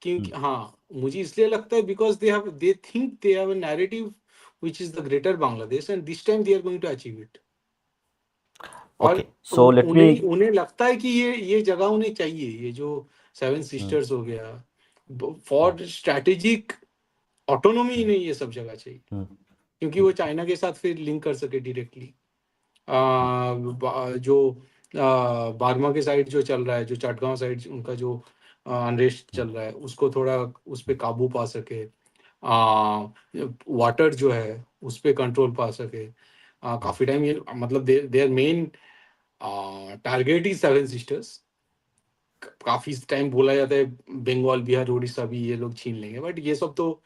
क्योंकि हाँ, मुझे इसलिए लगता है because they think they have a narrative which is the greater Bangladesh and this time they are going to achieve it. और Okay, so let उन्हें me. उन्हें लगता है कि ये जगह उन्हें चाहिए, ये जो सेवन Hmm, सिस्टर्स हो गया, फॉर स्ट्रैटेजिक ऑटोनॉमी hmm, इन्हें ये सब जगह चाहिए, hmm, क्योंकि hmm, वो चाइना के साथ फिर लिंक कर सके डायरेक्टली. hmm, जो बार्मा के साइड जो चल रहा है, जो चटगांव साइड उनका जो अनरेस्ट hmm, चल रहा है, उसको थोड़ा उस पर काबू पा सके. वाटर जो है उस पर कंट्रोल पा सके. hmm, काफी टाइम ये मतलब their main target is seven sisters. काफी टाइम बोला जाता है बंगाल, बिहार, उड़ीसा भी ये लोग छीन लेंगे, बट ये सब तो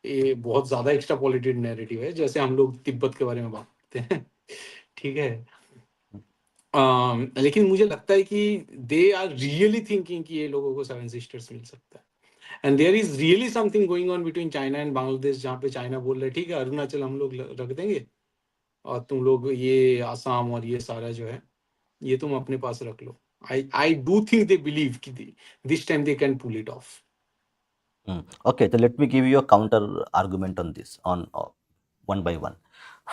ये बहुत ज्यादा एक्स्ट्रापोलेटेड नैरेटिव है, जैसे हम लोग तिब्बत के बारे में बात करते हैं. ठीक है. लेकिन मुझे लगता है कि दे आर रियली थिंकिंग कि ये लोगों को सेवन सिस्टर्स मिल सकता है. And there is really something going on between China and Bangladesh, जहाँ पे चाइना बोल रहे ठीक है अरुणाचल हम लोग रख देंगे, और तुम लोग ये आसाम और ये सारा जो है ये तुम अपने पास रख लो. I do think they believe कि this time they can pull it off. hmm. Okay, so let me give you a counter argument on this on one by one.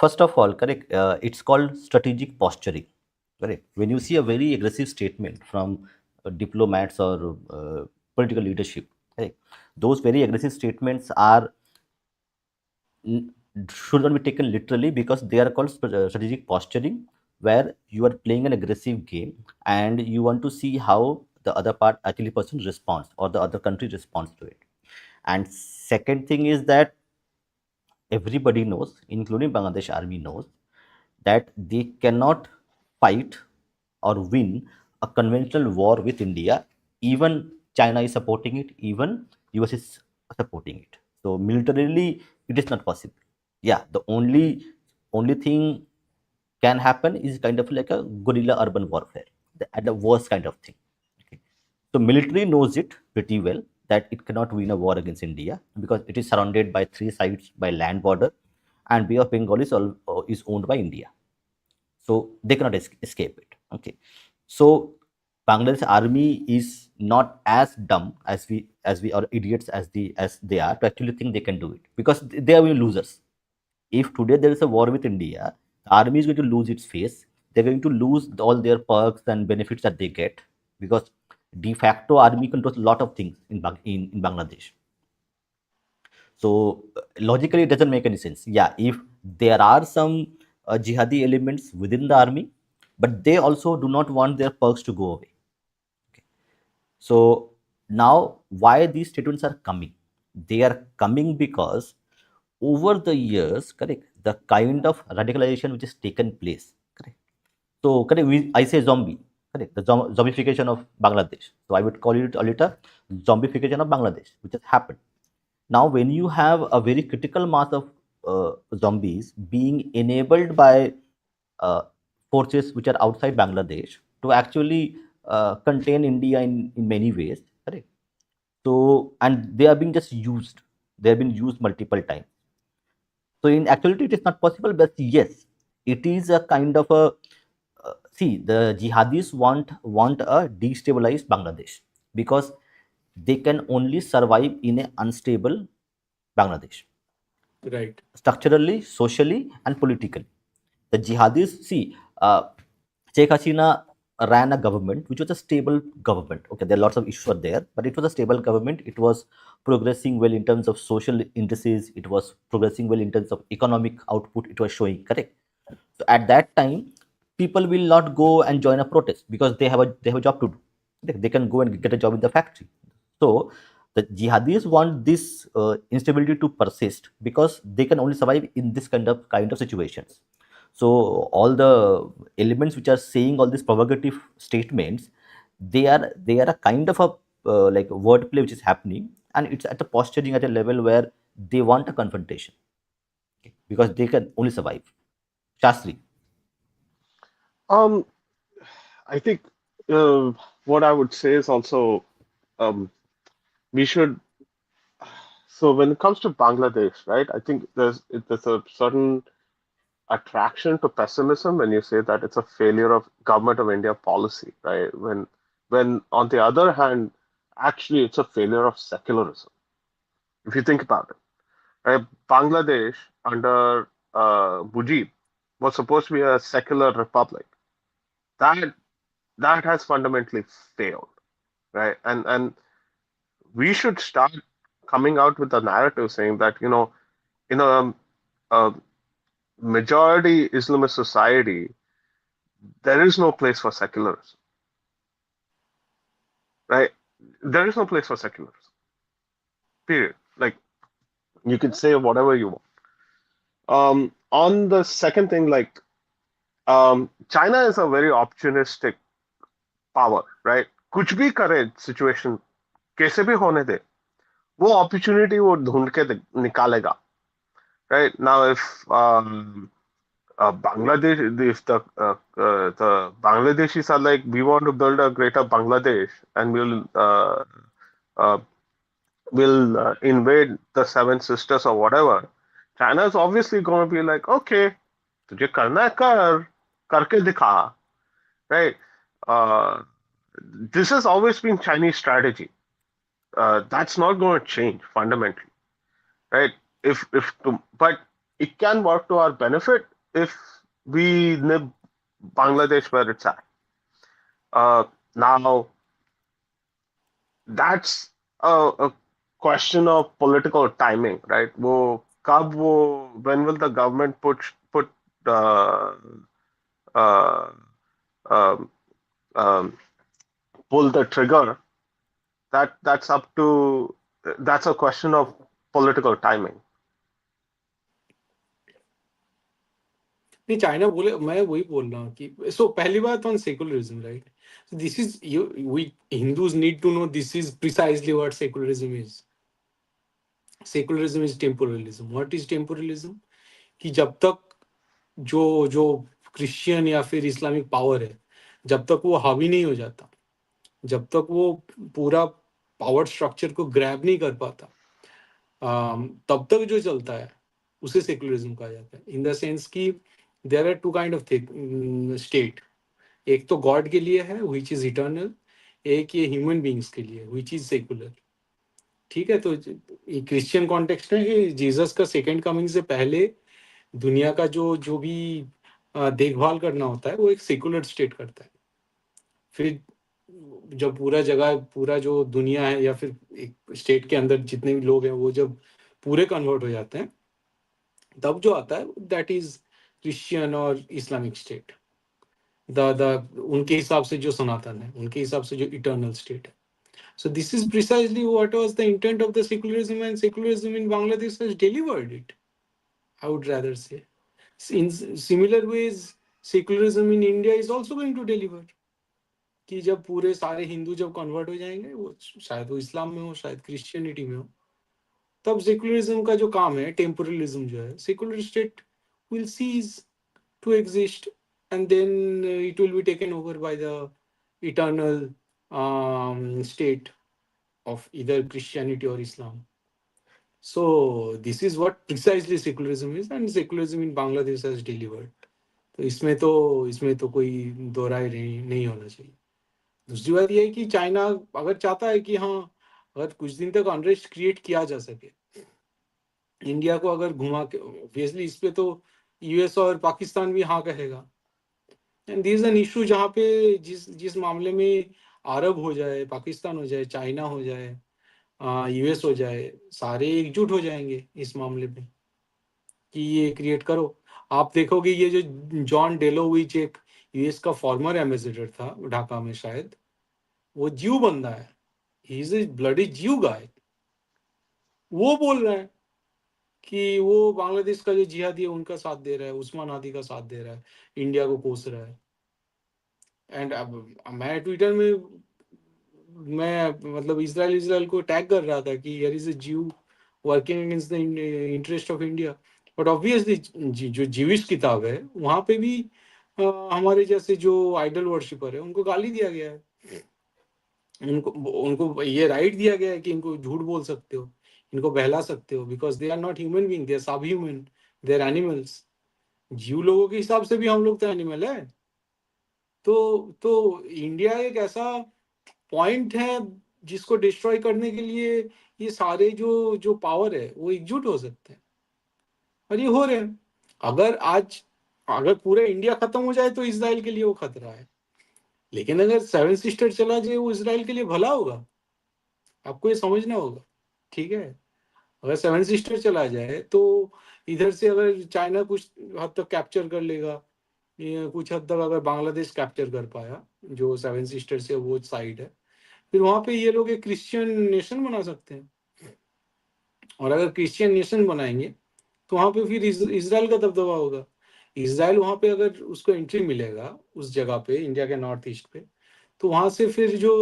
First of all, correct, it's called strategic posturing. Correct. When you see a very aggressive statement from diplomats or political leadership, correct, those very aggressive statements are should not be taken literally because they are called strategic posturing, where you are playing an aggressive game and you want to see how the other part actually person responds or the other country responds to it. And second thing is that everybody knows, including Bangladesh army knows, that they cannot fight or win a conventional war with India. Even China is supporting it, even US is supporting it. So militarily, it is not possible. Yeah, the only thing can happen is kind of like a guerrilla urban warfare, at the worst kind of thing. Okay. So military knows it pretty well that it cannot win a war against India because it is surrounded by three sides by land border, and Bay of Bengal is owned by India, so they cannot escape it. Okay, so Bangladesh army is not as dumb as we are idiots as they are to actually think they can do it because they are losers. If today there is a war with India, the army is going to lose its face. They're going to lose all their perks and benefits that they get because De facto army controls a lot of things in Bangladesh. So logically, it doesn't make any sense. Yeah, if there are some jihadi elements within the army, but they also do not want their perks to go away. So now, why these statements are coming? They are coming because over the years, correct, the kind of radicalization which has taken place, correct. So, correct, I say zombie, correct, the zombification of Bangladesh. So, I would call it a little zombification of Bangladesh, which has happened. Now, when you have a very critical mass of zombies being enabled by uh, forces which are outside Bangladesh to actually contain India in many ways, correct? So, and they are being just used, they have been used multiple times. So, in actuality, it is not possible, but yes, it is a kind of a see, the jihadis want a destabilized Bangladesh because they can only survive in an unstable Bangladesh. Right. Structurally, socially, and politically. The jihadis, see, Sheikh Hasina ran a government which was a stable government. Okay, there are lots of issues are there, but it was a stable government. It was progressing well in terms of social indices. It was progressing well in terms of economic output. It was showing correct. So at that time, people will not go and join a protest because they have a job to do. They can go and get a job in the factory. So the jihadis want this instability to persist because they can only survive in this kind of situations. So all the elements which are saying all these provocative statements, they are a kind of a like wordplay which is happening, and it's at a posturing at a level where they want a confrontation because they can only survive. Shastri. Um, I think uh, what I would say is also um, we should. So when it comes to Bangladesh, right? I think there's a certain attraction to pessimism when you say that it's a failure of government of India policy, right? When on the other hand, actually it's a failure of secularism. If you think about it, right? Bangladesh under Mujib was supposed to be a secular republic. That that has fundamentally failed, right? And we should start coming out with a narrative saying that in a majority Islamist society, there is no place for secularism, right? There is no place for secularism. Period. Like you can say whatever you want. On the second thing, like China is a very opportunistic power, right? कुछ भी करे situation कैसे भी होने दे वो opportunity वो ढूंढ के निकालेगा, right? Now if Bangladesh, if the Bangladeshis are like, we want to build a greater Bangladesh and uh, we'll invade the Seven Sisters or whatever. China is obviously going to be like, okay, तुझे करना है कर, करके दिखा, right? Uh, this has always been Chinese strategy. That's not going to change fundamentally, right? But it can work to our benefit if we nib Bangladesh where it's at. Now, that's a question of political timing, right? When will the government put uh, uh, um, um, pull the trigger? That's a question of political timing. नहीं, China बोले, मैं वही बोल रहा हूँ कि so पहली बात on secularism, right? This is you we Hindus need to know this is precisely what secularism is. Secularism is temporalism. What is temporalism? कि जब तक जो जो क्रिश्चियन या फिर इस्लामिक पावर है, जब तक वो हावी नहीं हो जाता, जब तक वो पूरा पावर स्ट्रक्चर को ग्रैब नहीं कर पाता, तब तक जो चलता है उसे सेकुलरिज्म कहा जाता है. In the sense that there are two kind of state. एक तो गॉड के लिए है व्हिच इज इटर्नल, एक ये ह्यूमन बींग्स के लिए व्हिच इज सेकुलर. ठीक है, तो क्रिश्चियन कॉन्टेक्स्ट में कि जीसस का सेकंड कमिंग से पहले दुनिया का जो जो भी देखभाल करना होता है वो एक सेकुलर स्टेट करता है. फिर जब पूरा जो दुनिया है या फिर एक स्टेट के अंदर जितने भी लोग हैं वो जब पूरे कन्वर्ट हो जाते हैं, तब जो आता है दैट इज क्रिश्चियन और इस्लामिक स्टेट। द उनके हिसाब से जो सनातन है, उनके हिसाब से जो इटर्नल स्टेट है। So this is precisely what was the intent of the secularism, and secularism in Bangladesh has delivered it, I would rather say. In similar ways, secularism in India is also going to deliver. कि जब पूरे सारे हिंदू जब convert हो जाएंगे, वो शायद वो इस्लाम में हो, शायद क्रिश्चियनिटी में हो, तब सेकुलरिज्म का जो काम है, टेम्पोरलिज्म जो है, secular state will cease to exist, and then it will be taken over by the eternal state of either Christianity or Islam. So this is what precisely secularism is, and secularism in Bangladesh has delivered. तो इसमें तो कोई दो राय नहीं होना चाहिए। दूसरी बात यह है कि चाइना अगर चाहता है कि हाँ, अगर कुछ दिन तक अनरेस्ट क्रिएट किया जा सके, इंडिया को अगर घुमा के, ऑब्वियसली इस पे तो यूएस और पाकिस्तान भी हाँ कहेगा। And this is an issue जहाँ पे जिस मामले में अरब हो जाए, पाकिस्तान हो जाए, चाइना हो जाए, यूएस हो जाए, सारे एकजुट हो जाएंगे इस मामले पे कि ये क्रिएट करो। आप देखोगे ये जो जॉन डेलोविच, एक यूएस का फॉर्मर एम्बेसडर था ढाका में, शायद वो जीव बंदा है, ही इज ए ब्लडी जीव गाय। वो बोल रहा है कि वो बांग्लादेश का जो जिहादी है उनका साथ दे रहा है, उस्मान हादी का साथ दे रहा है, इंडिया को कोस रहा है। एंड अब मैं ट्विटर में मैं मतलब इसराइल को टैग कर रहा था कि हियर इज अ जीव working against the interest of India. But obviously जो जीविश किताब है वहां पे भी हमारे जैसे जो आइडल वर्शिपर है उनको गाली दिया गया है, उनको उनको ये राइट दिया गया है कि इनको झूठ बोल सकते हो, इनको बहला सकते हो, because they are not human being, they are सब ह्यूमन, दे आर एनिमल्स। जीव लोगों के हिसाब से भी हम लोग तो एनिमल है। तो इंडिया एक ऐसा पॉइंट है जिसको डिस्ट्रॉय करने के लिए ये सारे जो पावर है वो एकजुट हो सकते हैं, और ये हो रहे हैं। अगर पूरा इंडिया खत्म हो जाए तो इसराइल के लिए वो खतरा है, लेकिन अगर सेवन सिस्टर चला जाए वो इसराइल के लिए भला होगा, आपको ये समझना होगा। ठीक है, अगर सेवन सिस्टर चला जाए तो इधर से अगर चाइना कुछ हद तक कैप्चर कर लेगा, ये कुछ हद तक अगर बांग्लादेश कैप्चर कर पाया, जो सेवन सिस्टर से वो साइड है, फिर वहां पे ये लोग एक क्रिश्चियन नेशन बना सकते हैं। और अगर क्रिश्चियन नेशन बनाएंगे तो वहां पे फिर इसराइल का दबदबा होगा। इसराइल वहां पे अगर उसको एंट्री मिलेगा उस जगह पे, इंडिया के नॉर्थ ईस्ट पे, तो वहां से फिर जो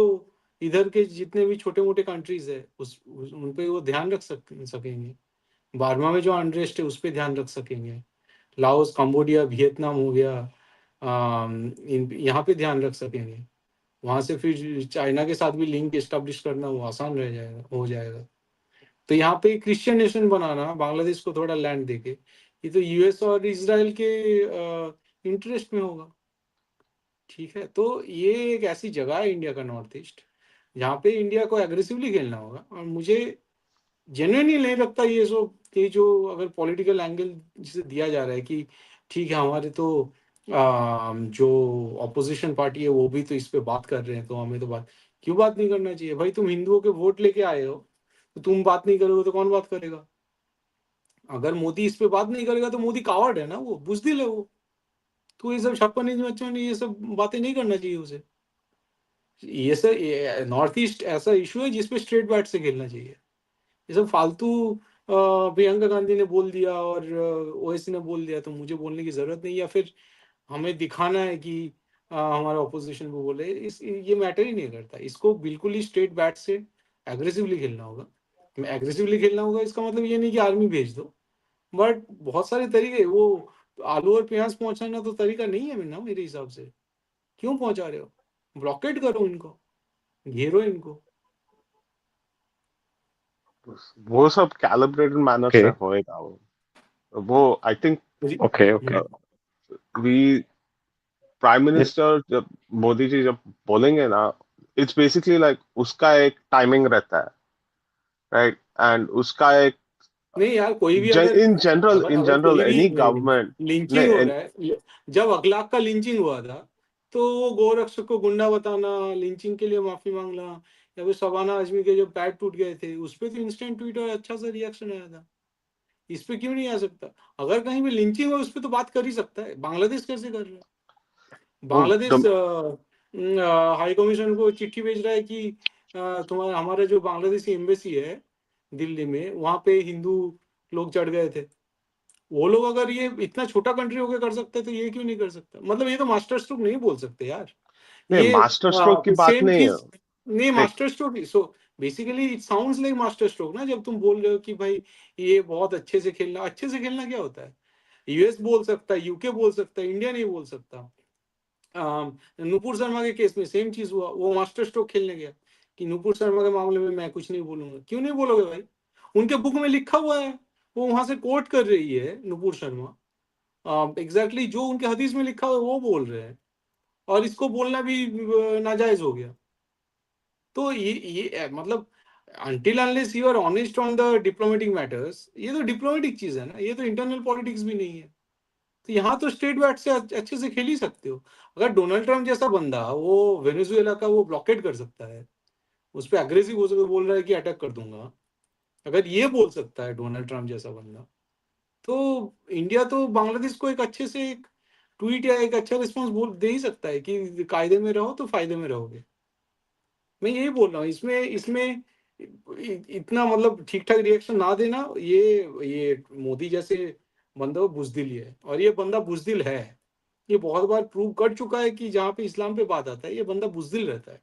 इधर के जितने भी छोटे मोटे कंट्रीज है उन पे वो ध्यान रख सकेंगे। बार्मा में जो अनरेस्ट है उस पर ध्यान रख सकेंगे। लाओस, कंबोडिया, वियतनाम हो गया, यहाँ पे ध्यान रख सकेंगे। वहां से फिर चाइना के साथ भी लिंक एस्टेब्लिश करना वो आसान रह जाएगा, हो जाएगा। तो यहाँ पे क्रिश्चियन नेशन बनाना, बांग्लादेश को थोड़ा लैंड देके, ये तो यूएस और इसराइल के इंटरेस्ट में होगा। ठीक है, तो ये एक ऐसी जगह है इंडिया का नॉर्थ ईस्ट जहाँ पे इंडिया को एग्रेसिवली खेलना होगा। और मुझे जेन्युइनली नहीं लगता ये जो अगर पॉलिटिकल एंगल जिसे दिया जा रहा है कि ठीक है हमारे तो जो ऑपोजिशन पार्टी है वो भी तो इस पे बात कर रहे हैं, तो हमें तो क्यों बात नहीं करना चाहिए? भाई तुम हिंदुओं के वोट लेके आए हो, तो तुम बात नहीं करोगे तो कौन बात करेगा? अगर मोदी इस पे बात नहीं करेगा तो मोदी कावर्ड है ना, वो बुजदिल है वो। तो ये सब छप्पन इंच बच्चों ने ये सब बातें नहीं करना चाहिए उसे। ये सब नॉर्थ ईस्ट ऐसा इशू है जिसपे स्ट्रेट बैट से खेलना चाहिए। ये सब फालतू प्रियंका गांधी ने बोल दिया और ओवैसी ने बोल दिया तो मुझे बोलने की जरूरत नहीं, या फिर हमें दिखाना है कि हमारा ऑपोजिशन को बोले, ये मैटर ही नहीं करता। इसको बिल्कुल ही स्ट्रेट बैट से एग्रेसिवली खेलना होगा। एग्रेसिवली खेलना होगा इसका मतलब ये नहीं कि आर्मी भेज दो, बट बहुत सारे तरीके, वो आलू और प्याज पहुंचाना तो तरीका नहीं है ना मेरे हिसाब से। क्यों पहुंचा रहे हो? ब्लॉकेट करो इनको, घेरो इनको। वो सब कैलिब्रेटेड मैनर से होएगा। वो I think okay okay we prime minister जब मोदी जी जब बोलेंगे ना, इट्स बेसिकली लाइक उसका एक टाइमिंग रहता है, राइट? एंड उसका एक नहीं यार, कोई भी अगर इन जनरल अगर कोई भी एनी गवर्नमेंट लिंचिंग हो ने रहा है, जब अखलाक का लिंचिंग हुआ था तो वो गोरक्षक को गुंडा बताना, लिंचिंग के लिए माफी मांगना, या फिर शबाना आजमी के जो पैर टूट गए थे उस पे तो इंस्टेंट ट्वीट और अच्छा सा रिएक्शन आया था। इस पे क्यों नहीं आ सकता? अगर कहीं भी लिंचिंग हो उस पे तो बात कर ही सकता है। बांग्लादेश कैसे कर रहा है? बांग्लादेश हाई कमीशन को चिट्ठी भेज रहा है कि तुम्हारा हमारा जो बांग्लादेशी एम्बेसी है दिल्ली में, वहां पे हिंदू लोग चढ़ गए थे। वो लोग अगर ये इतना छोटा कंट्री होकर कर सकते हैं तो ये क्यों नहीं कर सकता? मतलब ये तो मास्टर स्ट्रोक नहीं बोल सकते यार। नहीं, ये मास्टर स्ट्रोक की बात सेम नहीं है। चीज नहीं, देख, master stroke. So basically it sounds like master stroke ना, जब तुम बोल रहे हो कि भाई ये बहुत अच्छे से खेलना। अच्छे से खेलना क्या होता है? यूएस बोल सकता है, यूके बोल सकता है, इंडिया नहीं बोल सकता। नुपुर शर्मा के केस में सेम चीज हुआ। वो मास्टर स्ट्रोक खेलने गया कि नुपुर शर्मा के मामले में मैं कुछ नहीं बोलूंगा। क्यों नहीं बोलोगे भाई? उनके बुक में लिखा हुआ है, वो वहां से कोट कर रही है नुपुर शर्मा। एग्जैक्टली जो उनके हदीस में लिखा हुआ है वो बोल रहे हैं, और इसको बोलना भी नाजायज हो गया। तो ये मतलब until unless you are honest on the diplomatic matters, ये तो डिप्लोमेटिक चीज है ना, ये तो इंटरनल पॉलिटिक्स भी नहीं है। तो यहाँ तो स्टेट बैट से अच्छे से खेल ही सकते हो। अगर डोनाल्ड ट्रम्प जैसा बंदा वो वेनेजुएला का वो ब्लॉकेट कर सकता है, उस पर अग्रेसिव हो सकता, बोल रहा है कि अटैक कर दूंगा, अगर ये बोल सकता है डोनाल्ड ट्रम्प जैसा बंदा, तो इंडिया तो बांग्लादेश को एक अच्छे से एक ट्वीट या एक अच्छा रिस्पॉन्स बोल दे ही सकता है कि कायदे में रहो तो फायदे में रहोगे। मैं यही बोल रहा हूँ। इसमें इसमें इतना मतलब ठीक ठाक रिएक्शन ना देना, ये मोदी जैसे बंदा बुजदिल है, और ये बंदा बुजदिल है। ये बहुत बार प्रूव कर चुका है कि जहाँ पे इस्लाम पे बात आता है ये बंदा बुजदिल रहता है।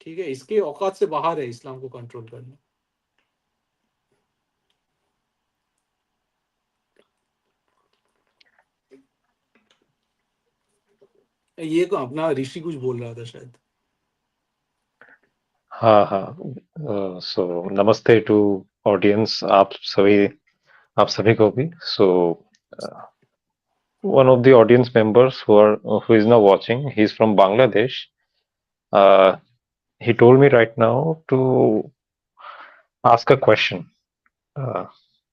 ठीक है, इसके औकात से बाहर है इस्लाम को कंट्रोल करना। ये को अपना ऋषि कुछ बोल रहा था शायद। हाँ हाँ, सो नमस्ते टू ऑडियंस, आप सभी को भी। सो one of the audience members who is now watching, he's from Bangladesh. uh, he told me right now to ask a question. uh,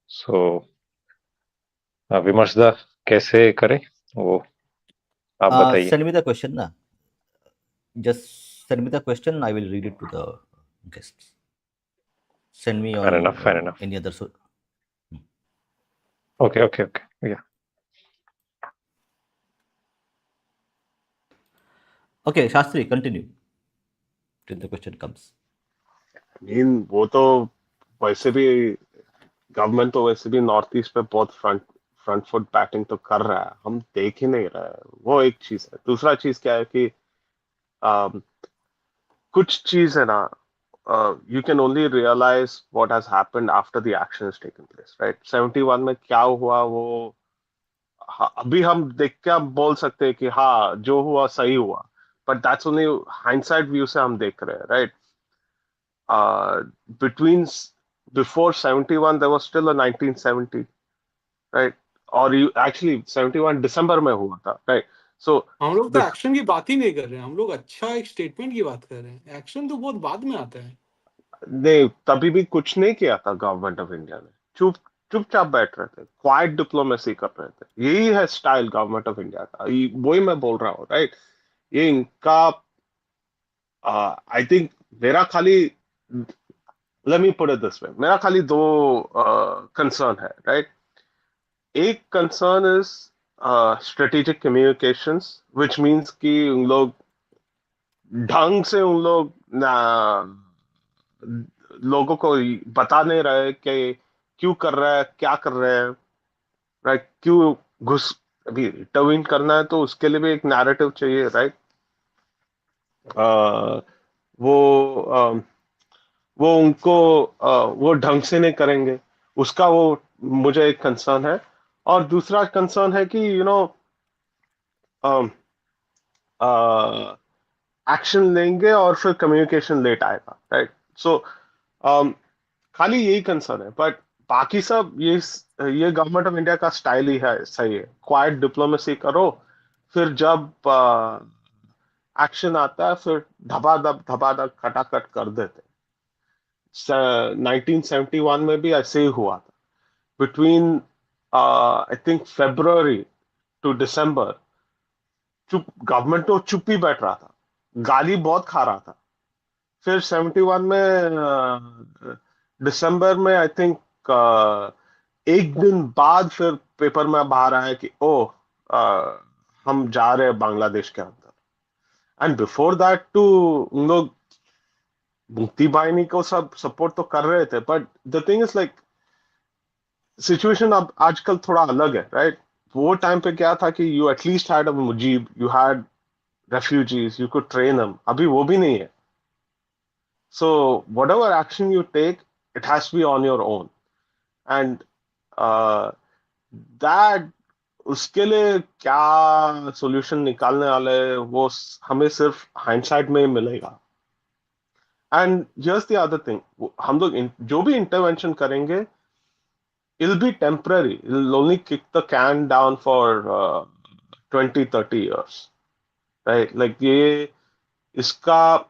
so विमर्श दा, कैसे करें वो आप बताइए। Send me the question na. Just send me the question. I will read it to the guests. Send me Fair on enough, fair enough. any other. Okay, okay, okay, yeah. Okay, Shastri, continue till the question comes. वो तो वैसे भी government तो वैसे भी north east पे बहुत front foot batting तो कर रहा है, हम देख ही नहीं रहे हैं। वो एक चीज है। दूसरा चीज क्या है कि कुछ चीज है ना, you can only realise what has happened after the action is taken place, right? 71 में क्या हुआ वो, हाँ, अभी हम देख के हम बोल सकते हैं कि हाँ जो हुआ सही हुआ, but that's only hindsight view से हम देख रहे हैं, right? Between before 71 there was still a 1970, right? और you actually 71 दिसंबर में हुआ था, right? So हम लोग तो एक्शन की बात ही नहीं कर रहे हैं, हम लोग अच्छा एक स्टेटमेंट की बात कर रहे हैं। एक्शन तो बहुत बाद में आता है। नहीं, तभी भी कुछ नहीं किया था गवर्नमेंट ऑफ इंडिया ने। चुपचाप बैठ रहे थे, क्वाइट डिप्लोमेसी कर रहे थे। यही है स्टाइल गवर्नमेंट ऑफ इंडिया का। वही मैं बोल रहा हूँ, राइट? ये इनका आई थिंक मेरा खाली, let me put it this way, मेरा खाली दो कंसर्न है, राइट? एक concern is strategic communications, which means कि उन लोग ढंग से उन लोग लोगों को बता नहीं रहे कि क्यों कर रहा है, क्या कर रहे हैं, राइट? क्यों घुस अभी इंटरवीन करना है तो उसके लिए भी एक नैरेटिव चाहिए, राइट? वो वो उनको वो ढंग से नहीं करेंगे, उसका वो मुझे एक कंसर्न है। और दूसरा कंसर्न है कि एक्शन लेंगे और फिर कम्युनिकेशन लेट आएगा, राइट? सो खाली यही कंसर्न है, बट बाकी सब ये गवर्नमेंट ऑफ इंडिया का स्टाइल ही है, सही है। क्वाइट डिप्लोमेसी करो, फिर जब एक्शन आता है फिर धबाधब खटाखट कर देते। 1971 में भी ऐसे ही हुआ था। Between I think February to December चुप, गवर्नमेंट तो चुप ही बैठ रहा था, गाली बहुत खा रहा था। फिर 71 में दिसंबर में आई थिंक एक दिन बाद फिर पेपर में बाहर आया कि ओ हम जा रहे हैं बांग्लादेश के अंदर। एंड बिफोर दैट टू उन लोग मुक्ति बाहिनी को सब सपोर्ट तो कर रहे थे, but the thing is like situation अब आजकल थोड़ा अलग है, राइट? वो टाइम पे क्या था कि you at least had a Mujib, you had refugees, you could train them. अभी वो भी नहीं है. So whatever action you take, it has to be on your own. And uh, that उसके लिए क्या solution निकालने वाले वो हमें सिर्फ hindsight में ही मिलेगा. And here's the other thing, हम लोग जो भी intervention करेंगे, it'll be temporary. It'll only kick the can down for 20, 30 years. Right? Like ये इसका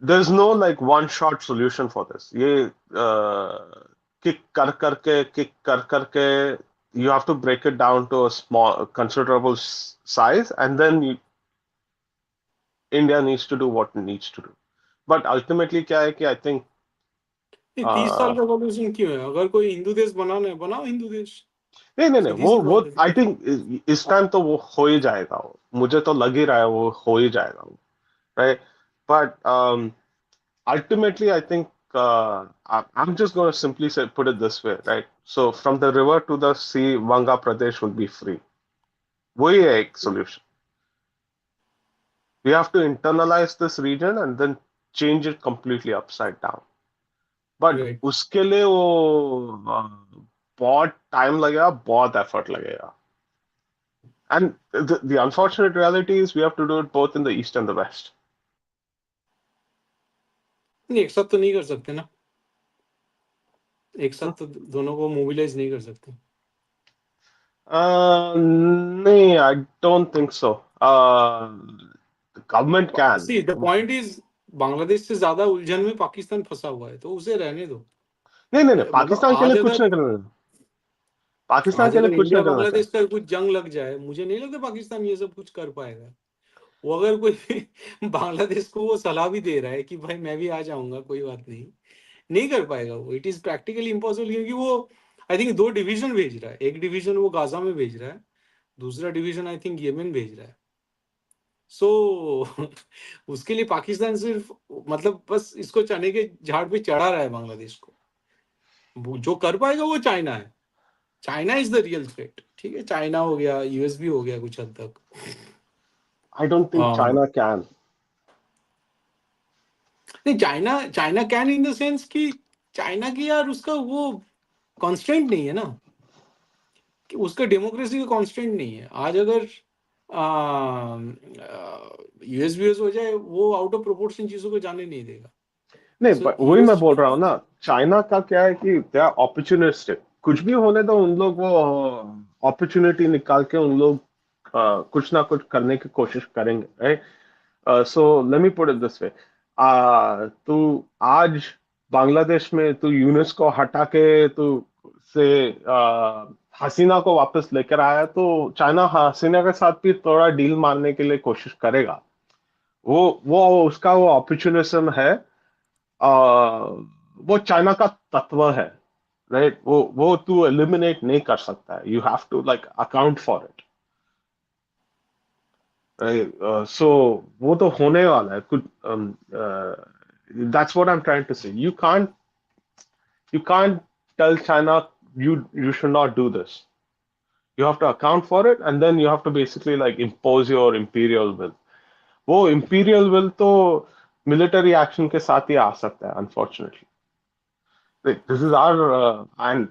there's no like one shot solution for this. ये kick कर करके you have to break it down to a small considerable size, and then India needs to do what it needs to do. But ultimately क्या है कि I think 30 साल का solution क्यों है? अगर कोई हिंदू देश बनाना है, बनाओ हिंदू देश। नहीं सीधी वो सी वो बात है। आई थिंक इस टाइम तो वो हो ही जाएगा, वो मुझे तो लग ही रहा है वो हो ही जाएगा वो, right? But ultimately, I think I'm just going to simply say, put it this way, right? So from the river to the sea, Vanga Pradesh will be free. वही है एक solution. We have to internalize this region and then change it completely upside down. But Right. उसके लिए वो बहुत time लगेगा, बहुत effort लगेगा. And the unfortunate reality is we have to do it both in the east and the west. नहीं, एक साथ तो नहीं कर सकते ना, एक साथ तो दोनों को मोबिलाइज नहीं कर सकते। नहीं, I don't think so. The government can. See, the point is, Bangladesh से ज्यादा उलझन में पाकिस्तान फंसा हुआ है, तो उसे रहने दो। नहीं, मतलब पाकिस्तान के आज लिए कुछ अगर नहीं करना, पाकिस्तान के लिए कुछ इंडिया नहीं करना बांग्लादेश चाहिए. का कुछ जंग लग जाए, मुझे नहीं लगता पाकिस्तान ये सब कुछ कर पाएगा। वो अगर कोई बांग्लादेश को वो सलाह भी दे रहा है कि भाई मैं भी आ जाऊंगा, कोई बात नहीं, नहीं कर पाएगा वो। इट इज प्रैक्टिकली इम्पॉसिबल, क्योंकि वो आई थिंक 2 डिवीजन भेज रहा है। एक डिवीजन वो गाजा में भेज रहा है, दूसरा डिवीजन आई थिंक यमन भेज रहा है। सो उसके लिए पाकिस्तान सिर्फ मतलब बस इसको चने के झाड़ पे चढ़ा रहा है बांग्लादेश को। जो कर पाएगा वो चाइना है। China is the real threat. ठीक है, चाइना हो गया, यूएस भी हो गया कुछ हद तक। I don't think China can. नहीं, China can in the sense कि चाइना की यार उसका वो कॉन्स्टेंट नहीं है ना, कि उसका डेमोक्रेसी का कॉन्स्टेंट नहीं है। आज अगर यूएस हो जाए, वो आउट ऑफ प्रोपोर्शन चीजों को जाने नहीं देगा। नहीं, So, वही मैं यूएस बोल रहा हूँ ना, चाइना का क्या है कि दे आर ऑपर्चुनिस्टिक, कुछ भी होने दो उन लोग, वो अपॉर्चुनिटी निकाल के उन लोग कुछ ना कुछ करने की कोशिश करेंगे, right? So let me put it this way, तू आज बांग्लादेश में तू यूनेस को हटा के तू से हसीना को वापस लेकर आया, तो चाइना हसीना के साथ भी थोड़ा डील मारने के लिए कोशिश करेगा. वो उसका वो अपॉर्चुनिज्म है. वो चाइना का तत्व है, राइट? वो तू एलिमिनेट नहीं कर सकता है. You have to like account for it, right? So वो तो होने वाला है कुछ. That's what I am trying to say. You can't tell China you should not do this. You have to account for it, and then you have to basically like impose your imperial will. वो imperial will तो military action के साथ ही आ सकता है, unfortunately. This is our and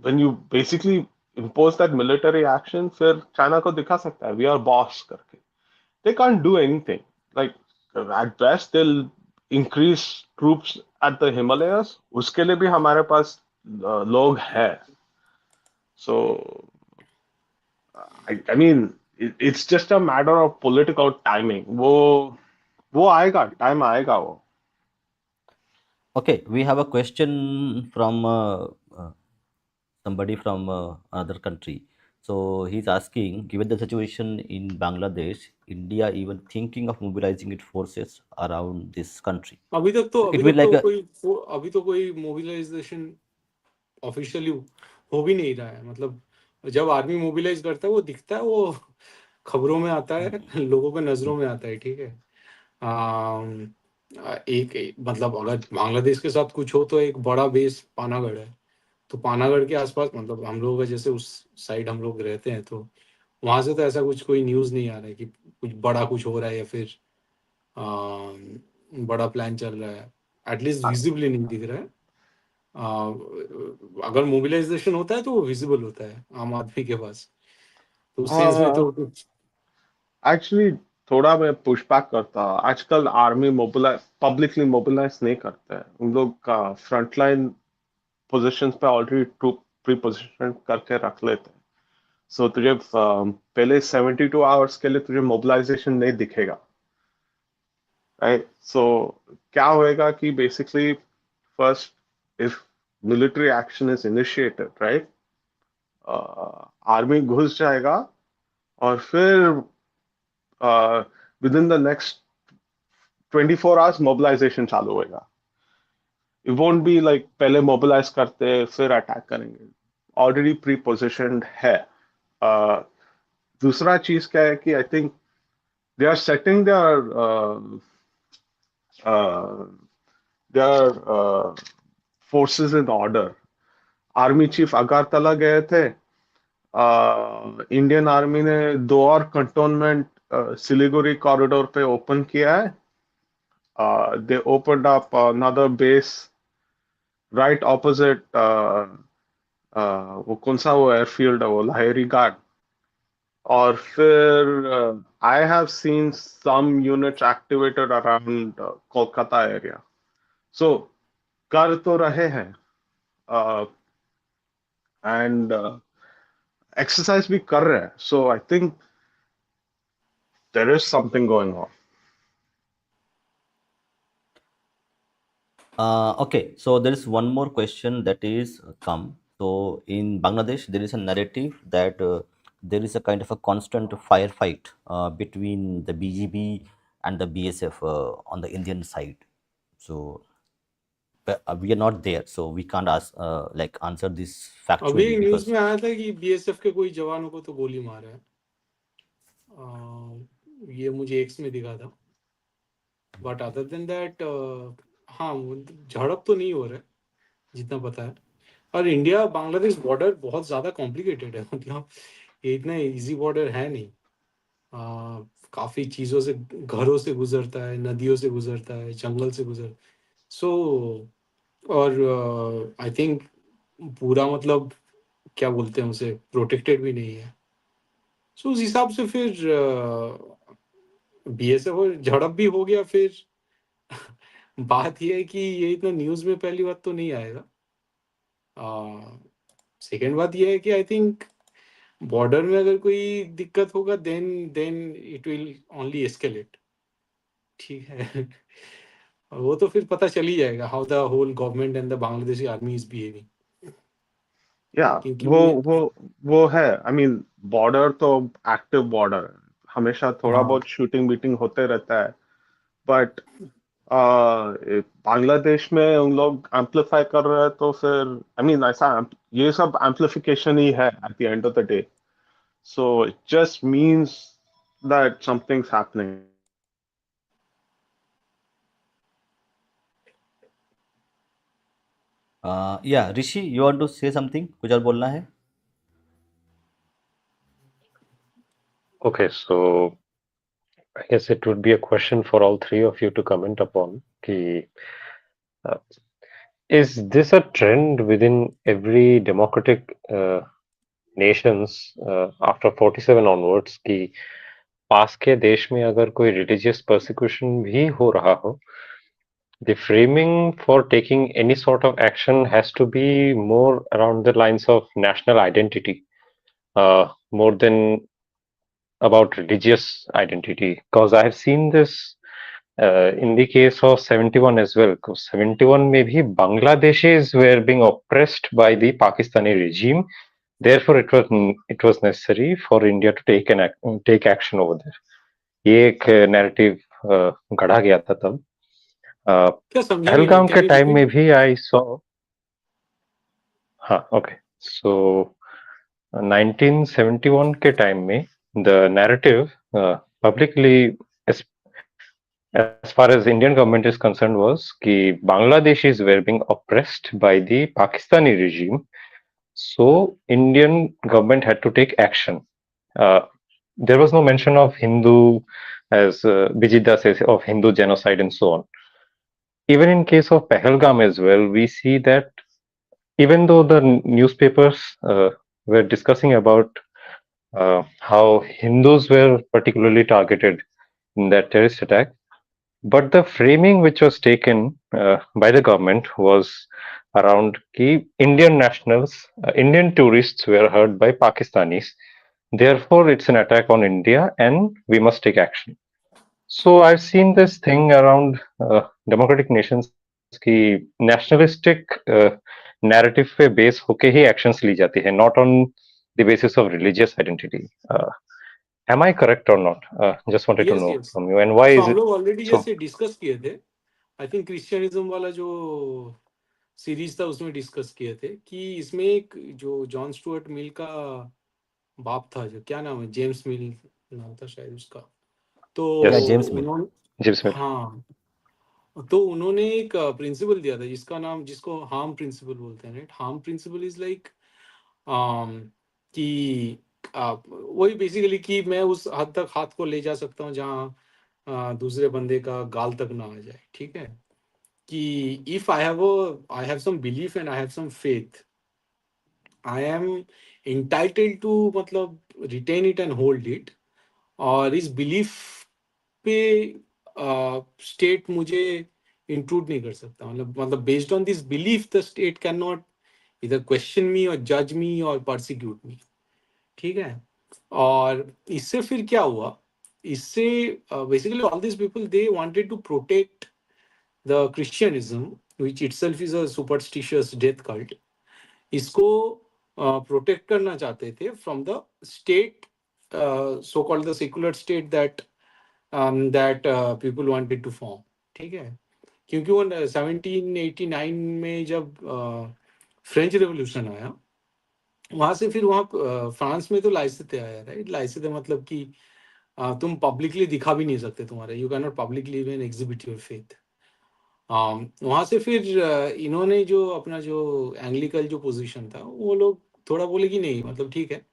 when you basically impose that military action, फिर China को दिखा सकता है we are boss करके. They can't do anything. Like at best they'll increase troops at the Himalayas. उसके लिए भी हमारे पास लोग हैं. So I mean it's just a matter of political timing. वो आएगा, टाइम आएगा वो. Okay, we have a question from somebody from another country. So he's asking, given the situation in Bangladesh, India even thinking of mobilizing its forces around this country. अभी तक तो So it अभी will तक like तो a कोई अभी तो कोई मोबिलाइजेशन ऑफिशियली हो भी नहीं रहा है। मतलब जब आर्मी मोबिलाइज करता है वो दिखता है, वो खबरों में आता है, लोगों के नजरों में आता है, ठीक है। आम, मतलब अगर बांग्लादेश के साथ कुछ हो तो एक बड़ा बेस पानागढ़ है, तो पानागढ़ के आसपास, मतलब हम लोग का जैसे उस साइड हम लोग रहते हैं, तो वहां से तो ऐसा कुछ कोई न्यूज नहीं आ रहा है कि कुछ बड़ा कुछ हो रहा है या फिर बड़ा प्लान चल रहा है। एटलीस्ट विजिबली नहीं दिख रहा है। अगर मोबिलाइजेशन होता है तो वो विजिबल होता है आम आदमी के पास, तो उस सेंस में तो कुछ एक्चुअली थोड़ा मैं पुशबैक करता हूँ। आजकल आर्मी मोबिलाइज पब्लिकली मोबिलाइज नहीं करते हैं। उन लोग का फ्रंटलाइन पोजीशंस पे ऑलरेडी ट्रूप प्री पोजिशन करके रख लेते हैं। सो तुझे पहले 72 आवर्स के लिए तुझे मोबिलाइजेशन नहीं दिखेगा, राइट? सो क्या होएगा कि basically first, if military action is initiated, right, army घुस जाएगा और फिर within the next 24 hours mobilisation चालू होएगा। इट वोंट बी लाइक पहले मोबिलाइज करते फिर अटैक करेंगे, ऑलरेडी प्री पोजिशंड है। uh, दूसरा चीज क्या है कि I think they are setting their forces in order. Army chief Agartala गए थे। इंडियन आर्मी ने दो और कंटोनमेंट सिलीगुड़ी कॉरिडोर पे ओपन किया है। They opened up another base right opposite, वो कौन सा वो एयरफील्ड है, वो लाहेरी घाट। और फिर I have seen some units activated around Kolkata area. So कर तो रहे हैं एंड एक्सरसाइज भी कर रहे हैं। So I think there is something going on. Okay, so there is one more question that is come. So in Bangladesh, there is a narrative that there is a kind of a constant firefight between the BGB and the BSF on the Indian side. So but, we are not there, so we can't ask like answer this अभी factually news because में आया था कि BSF के कोई जवानों को तो गोली मारा है। ये मुझे एक्स में दिखा था, बट अदर देन दैट हाँ झड़प तो नहीं हो रहा है जितना पता है। और इंडिया बांग्लादेश बॉर्डर बहुत ज़्यादा कॉम्प्लिकेटेड है, मतलब ये इतना इजी बॉर्डर है नहीं। काफ़ी चीज़ों से, घरों से गुजरता है, नदियों से गुजरता है, जंगल से गुजर, सो और आई थिंक पूरा, मतलब क्या बोलते हैं उसे, प्रोटेक्टेड भी नहीं है। सो उस हिसाब से फिर बीएसएफ और झड़प भी हो गया, फिर बात यह है कि ये इतना न्यूज़ में पहली बात तो नहीं आएगा। सेकेंड बात यह है कि आई थिंक बॉर्डर में अगर कोई दिक्कत होगा then then it will only escalate, ठीक है। और वो तो फिर पता चल ही जाएगा how the whole government and the Bangladeshi army is behaving, या क्योंकि वो वो वो है। आई मीन बॉर्डर तो एक्टिव बॉर्डर है, हमेशा थोड़ा हाँ बहुत शूटिंग बीटिंग होते रहता है। बट बांग्लादेश में उन लोग एम्पलीफाई कर रहे हैं तो फिर आई मीन ऐसा ये सब एम्पलीफिकेशन ही है at the end of the day. So it just means that something's happening. yeah, Rishi, you want to say something? कुछ और बोलना है? Okay, so I guess it would be a question for all three of you to comment upon. Ki, uh, is this a trend within every democratic nations after 47 onwards कि पास के देश में अगर कोई religious persecution भी हो रहा हो, the framing for taking any sort of action has to be more around the lines of national identity, more than about religious identity. Because I have seen this in the case of 71 as well. Because 71 में भी Bangladeshis were being oppressed by the Pakistani regime, Therefore, it was necessary for India to take action over there. ये एक narrative गढ़ा गया था तब. क्या समझा नहीं मैं, पहलगाम कैन के यू टाइम में रिपीट? भी I saw. हाँ, okay. So 1971 के टाइम में the narrative publicly, as, as far as Indian government is concerned, was कि Bangladeshis were being oppressed by the Pakistani regime. So Indian government had to take action. There was no mention of Hindu, as Bijeet says, of Hindu genocide and so on. Even in case of Pahalgam as well, we see that even though the newspapers were discussing about how Hindus were particularly targeted in that terrorist attack, but the framing which was taken by the government was around ki Indian nationals, Indian tourists were hurt by Pakistanis. Therefore, it's an attack on India and we must take action. So I've seen this thing around democratic nations की nationalistic narrative पे base होके ही actions ली जाती है, not on the basis of religious identity. Am I correct or not? Just wanted to yes know yes. from you. And why so is हम it लोग already so? जैसे discuss किए थे, I think Christianism वाला जो series था उसमें discuss किए थे कि इसमें एक जो जॉन स्टुअर्ट मिल का बाप था, जो क्या नाम है, जेम्स मिल नाम था शायद उसका, तो या Yes, जेम्स मिल। उन्होंने, James Mill. हाँ, तो उन्होंने एक प्रिंसिपल दिया था जिसका नाम, जिसको हार्म प्रिंसिपल बोलते हैं, right? Harm principal is like कि वही बेसिकली कि मैं उस हद तक हाथ को ले जा सकता हूँ जहाँ दूसरे बंदे का गाल तक ना आ जाए, ठीक है? कि if I have some belief and I have some faith, I am entitled to मतलब retain it and hold it, और इस बिलीफ पे स्टेट मुझे इंक्लूड नहीं कर सकता, मतलब based on this belief the state can not इधर क्वेश्चन मी और जज मी और परसिक्यूट मी, ठीक है? और इससे फिर क्या हुआ, इससे basically all this people they wanted to protect the क्रिश्चियनिज्म which itself is a superstitious death cult, इसको प्रोटेक्ट करना चाहते थे from the state, so called the secular state that people wanted to form, ठीक है? क्योंकि वो 1789 में जब फ्रेंच रेवोल्यूशन आया, वहां से फिर वहाँ फ्रांस में तो लाइसेते आया, राइट? लाइसेते मतलब कि तुम पब्लिकली दिखा भी नहीं सकते तुम्हारे, you can not publicly even exhibit your faith. वहां से फिर इन्होंने जो अपना जो एंग्लिकल जो पोजीशन था, वो लोग थोड़ा बोले कि नहीं, मतलब ठीक है,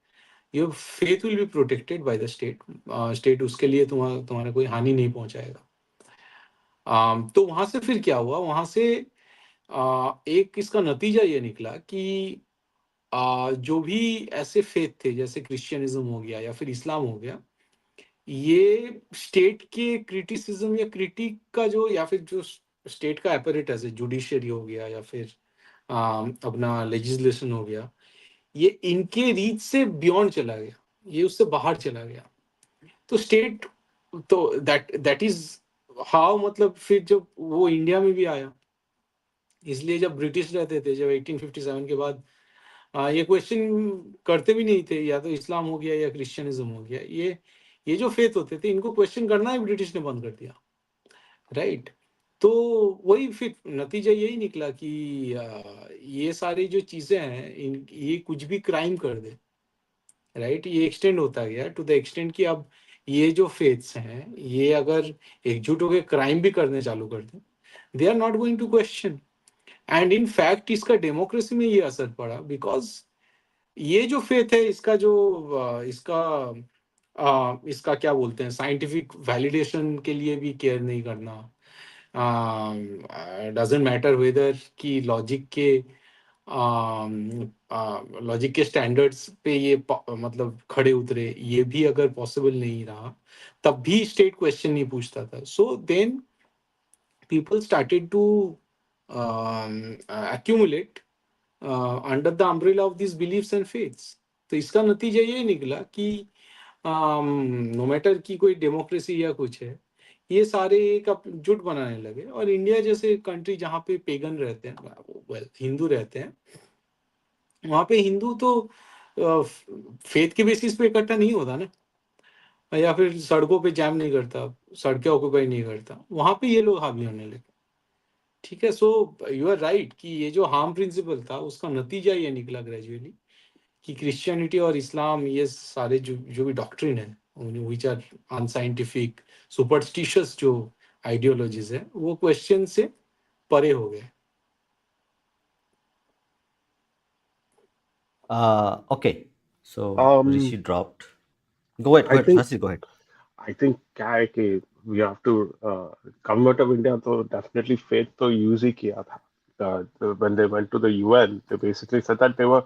your faith will be protected by the state, state उसके लिए तुम्हारा कोई हानि नहीं पहुंचाएगा। तो वहां से फिर क्या हुआ, वहां से एक इसका नतीजा ये निकला कि जो भी ऐसे फेथ थे जैसे क्रिश्चियनिज्म हो गया या फिर इस्लाम हो गया, ये स्टेट के क्रिटिसिज्म या क्रिटिक का जो, या फिर जो स्टेट का एपरेटस है, जुडिशियरी हो गया या फिर अपना लेजिस्लेशन हो गया, ये इनके रीच से बियॉन्ड चला गया, ये उससे बाहर चला गया। तो स्टेट, तो दैट इज हाउ, मतलब फिर जब वो इंडिया में भी आया, इसलिए जब ब्रिटिश रहते थे, जब 1857 के बाद ये क्वेश्चन करते भी नहीं थे, या तो इस्लाम हो गया या क्रिश्चियनिज्म हो गया, ये जो फेथ होते थे इनको क्वेश्चन करना ही ब्रिटिश ने बंद कर दिया, राइट? तो वही फिर नतीजा यही निकला कि ये सारी जो चीजें हैं, ये कुछ भी क्राइम कर दे, राइट? ये एक्सटेंड होता गया टू द एक्सटेंड कि अब ये जो फेथ्स हैं, ये अगर एकजुट होकर क्राइम भी करने चालू कर दें, they are not going to question. And in fact इसका डेमोक्रेसी में ये असर पड़ा, बिकॉज ये जो फेथ है, इसका जो इसका क्या बोलते हैं, साइंटिफिक वैलिडेशन के लिए भी केयर नहीं करना, डजेंट मैटर वेदर कि लॉजिक के स्टैंडर्ड्स पे ये मतलब खड़े उतरे, ये भी अगर पॉसिबल नहीं रहा, तब भी स्टेट क्वेश्चन नहीं पूछता था। So then people started to accumulate under the umbrella of these beliefs and faiths। तो इसका नतीजा ये निकला कि नो मैटर कि कोई डेमोक्रेसी या कुछ है, ये सारे एक जुट बनाने लगे। और इंडिया जैसे कंट्री जहाँ पे पेगन रहते हैं, वेल हिंदू रहते हैं, वहाँ पे हिंदू तो फेथ के बेसिस पे इकट्ठा नहीं होता ना, या फिर सड़कों पे जैम नहीं करता, सड़कें ऑक्यूपाई नहीं करता, वहां पे ये लोग हावी होने लगे। ठीक है, सो यू आर राइट कि ये जो हार्म प्रिंसिपल था उसका नतीजा ये निकला ग्रेजुअली कि क्रिश्चियनिटी और इस्लाम, ये सारे जो जो भी डॉक्ट्रिन है, विच आर अनसाइंटिफिक सुपरस्टिशियस जो आइडियोलॉजीज है, वो क्वेश्चन से परे हो गए। Okay, so Um, Rishi dropped. Go ahead, I go ahead, think Hasi, go ahead. I think क्या है कि we have to government of India तो definitely faith तो use ही किया था. When they went to the UN, they basically said that they were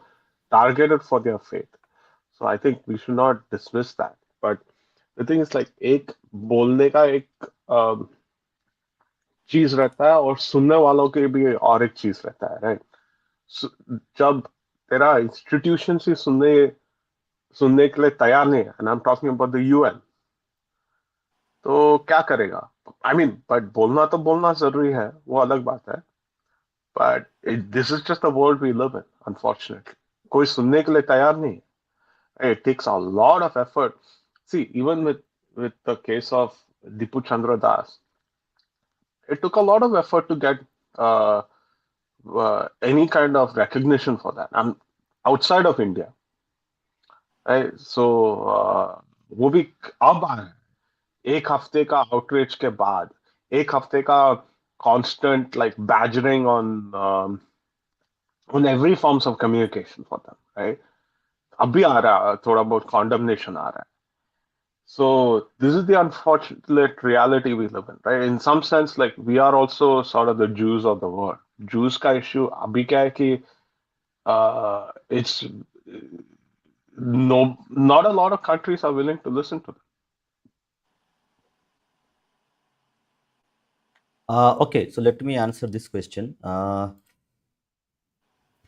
targeted for their faith. So I think we should not dismiss that. But the thing is like एक बोलने का एक चीज रहता है और सुनने वालों के भी और एक चीज रहता है, राइट? जब तेरा इंस्टीट्यूशन ही सुनने के लिए तैयार नहीं है, and I am talking about the UN, तो क्या करेगा? आई मीन बट बोलना तो बोलना जरूरी है, वो अलग बात है, but this is just the world we live in, unfortunately कोई सुनने के लिए तैयार नहीं है. It takes a lot of effort. See even with the case of Dipu Chandra Das, it took a lot of effort to get uh, any kind of recognition for that. I'm outside of India, right? So वो भी अब आ रहा है, एक हफ्ते का outreach के बाद, एक हफ्ते का constant like badgering on every forms of communication for them, right? अभी आ रहा है थोड़ा बहुत condemnation आ रहा है. So this is the unfortunate reality we live in, right? In some sense, like we are also sort of the Jews of the world. Jews का issue अभी क्या है कि it's no, not a lot of countries are willing to listen to them. Okay, so let me answer this question.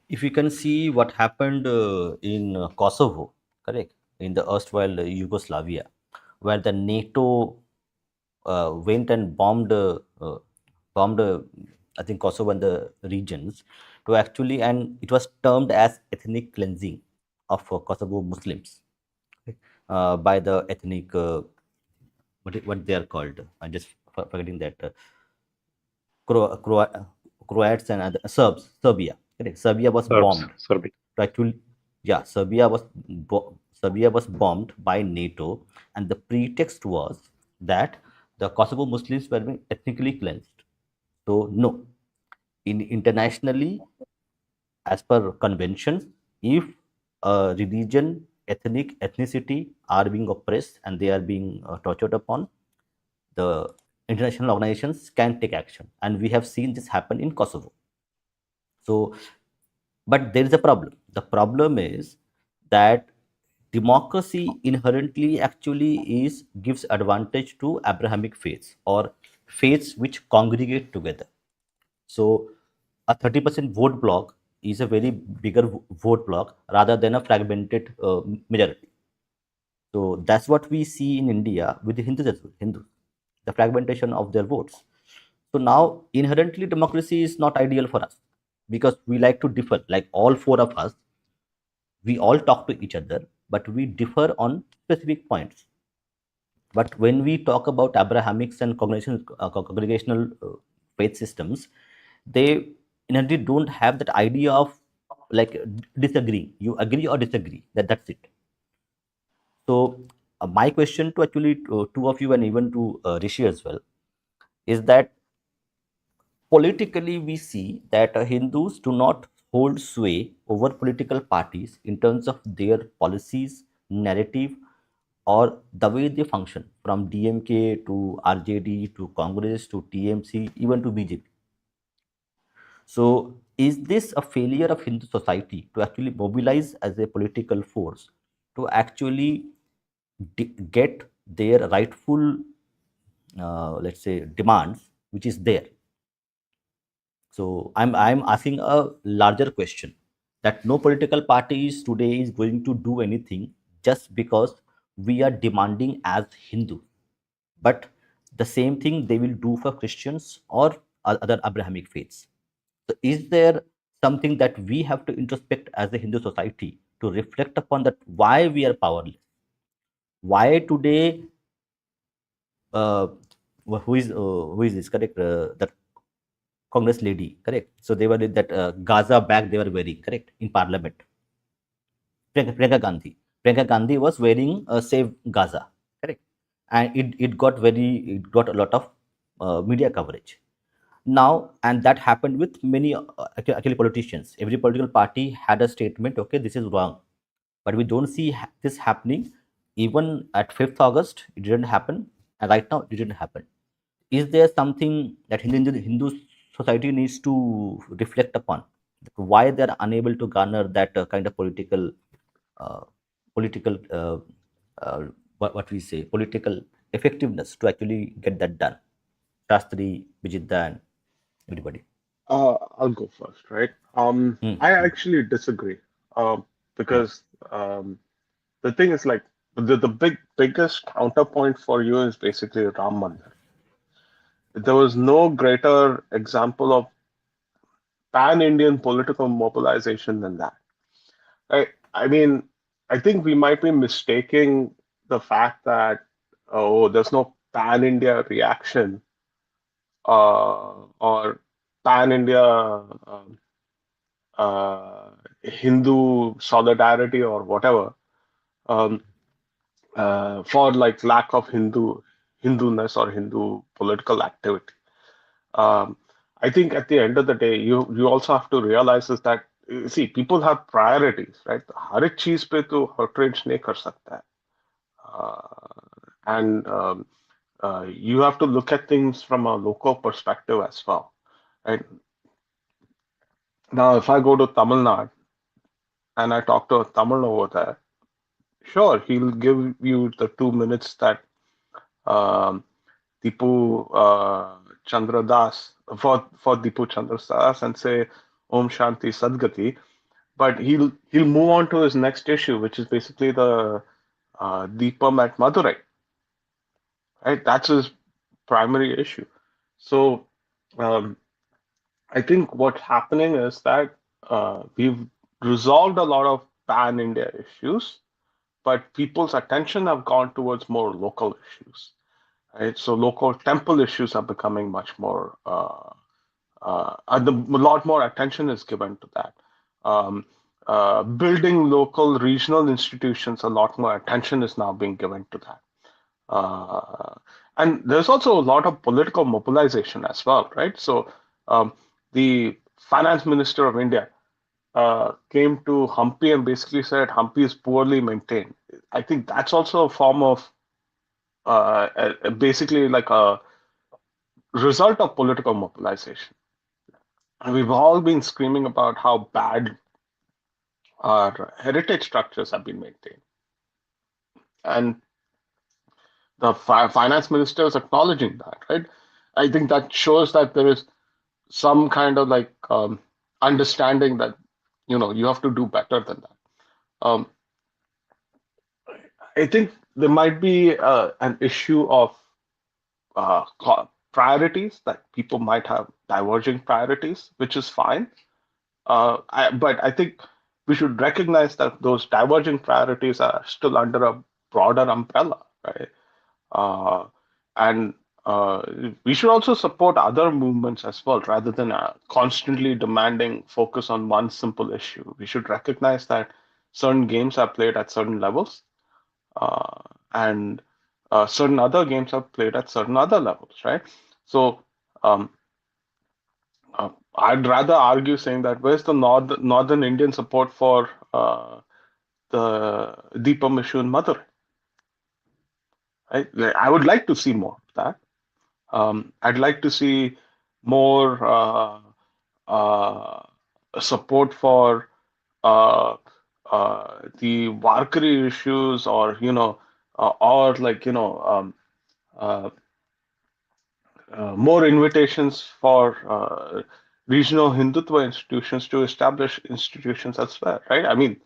If you can see what happened in Kosovo, correct, in the erstwhile Yugoslavia, where the NATO went and bombed, I think Kosovo and the regions to actually, and it was termed as ethnic cleansing of Kosovo Muslims by the ethnic what they are called. I'm just forgetting that. Croats and other Serbs, Serbia. Correct. Serbia was Serbs, bombed. Serbia. Actually, yeah, Serbia was bombed by NATO, and the pretext was that the Kosovo Muslims were being ethnically cleansed. So no, internationally, as per conventions, if a religion, ethnicity are being oppressed and they are being tortured upon, the international organizations can take action, and we have seen this happen in Kosovo. So, but there is a problem. The problem is that democracy inherently actually is gives advantage to Abrahamic faiths or faiths which congregate together. So, a 30% vote block is a very bigger vote block rather than a fragmented majority. So that's what we see in India with the Hindus as well, Hindus, the fragmentation of their votes. So now inherently democracy is not ideal for us because we like to differ. Like all four of us, we all talk to each other, but we differ on specific points. But when we talk about Abrahamics and congregational faith systems, they inherently don't have that idea of like disagreeing. You agree or disagree. That's it. So my question to actually two of you and even to Rishi as well is that politically we see that Hindus do not hold sway over political parties in terms of their policies, narrative, or the way they function from DMK to RJD to Congress to TMC, even to BJP. So, is this a failure of Hindu society to actually mobilize as a political force to actually get their rightful, let's say, demands, which is there? So I'm asking a larger question that no political party is today is going to do anything just because we are demanding as Hindu, but the same thing they will do for Christians or other Abrahamic faiths. So is there something that we have to introspect as a Hindu society, to reflect upon that why we are powerless, why today, uh, who is this, correct, that Congress lady, correct, so they were in that Gaza bag they were wearing, correct, in parliament. Priyanka Gandhi was wearing Save Gaza, correct, and it got a lot of media coverage now, and that happened with many actually politicians. Every political party had a statement, okay, this is wrong, but we don't see this happening. Even at 5th August, it didn't happen, and right now it didn't happen. Is there something that Hindu society needs to reflect upon? Why they are unable to garner that kind of uh, political what we say, political effectiveness to actually get that done? Shastri, Bijit, and everybody. I'll go first, right? Hmm. I Hmm. actually disagree. Hmm. Because the thing is like the biggest counterpoint for you is basically Ram Mandir. There was no greater example of pan-Indian political mobilization than that. I mean, I think we might be mistaking the fact that, oh, there's no pan-India reaction, or pan-India uh, Hindu solidarity or whatever, um, for like lack of Hinduness or Hindu political activity. Um, I think at the end of the day, you also have to realize is that, see, people have priorities, right? हर एक चीज पे तो outrage नहीं कर सकता है. And you have to look at things from a local perspective as well, right? Now, if I go to Tamil Nadu and I talk to a Tamil over there, sure, he'll give you the 2 minutes that um, Tipu Chandra Das for Tipu Chandra Das and say Om Shanti Sadgati, but he'll move on to his next issue, which is basically the Deepam at Madurai, right? That's his primary issue. So um, I think what's happening is that we've resolved a lot of pan India issues, but people's attention have gone towards more local issues, right? So local temple issues are becoming much more, a lot more attention is given to that. Um, Building local regional institutions, a lot more attention is now being given to that. Uh, and there's also a lot of political mobilization as well, right? So the finance minister of India came to Hampi and basically said Hampi is poorly maintained. I think that's also a form of basically like a result of political mobilization. And we've all been screaming about how bad our heritage structures have been maintained. And the finance minister is acknowledging that, right? I think that shows that there is some kind of like understanding that you have to do better than that. Um, I think there might be an issue of priorities, that people might have diverging priorities, which is fine. But I think we should recognize that those diverging priorities are still under a broader umbrella, right? Uh, and we should also support other movements as well, rather than constantly demanding focus on one simple issue. We should recognize that certain games are played at certain levels, and certain other games are played at certain other levels, right? So um, I'd rather argue saying that where's the northern Indian support for the Deepam issue in Madurai? Right? I would like to see more of that. I'd like to see more uh, support for the Warkari issues, or or like uh, more invitations for regional Hindutva institutions to establish institutions elsewhere, right? I mean,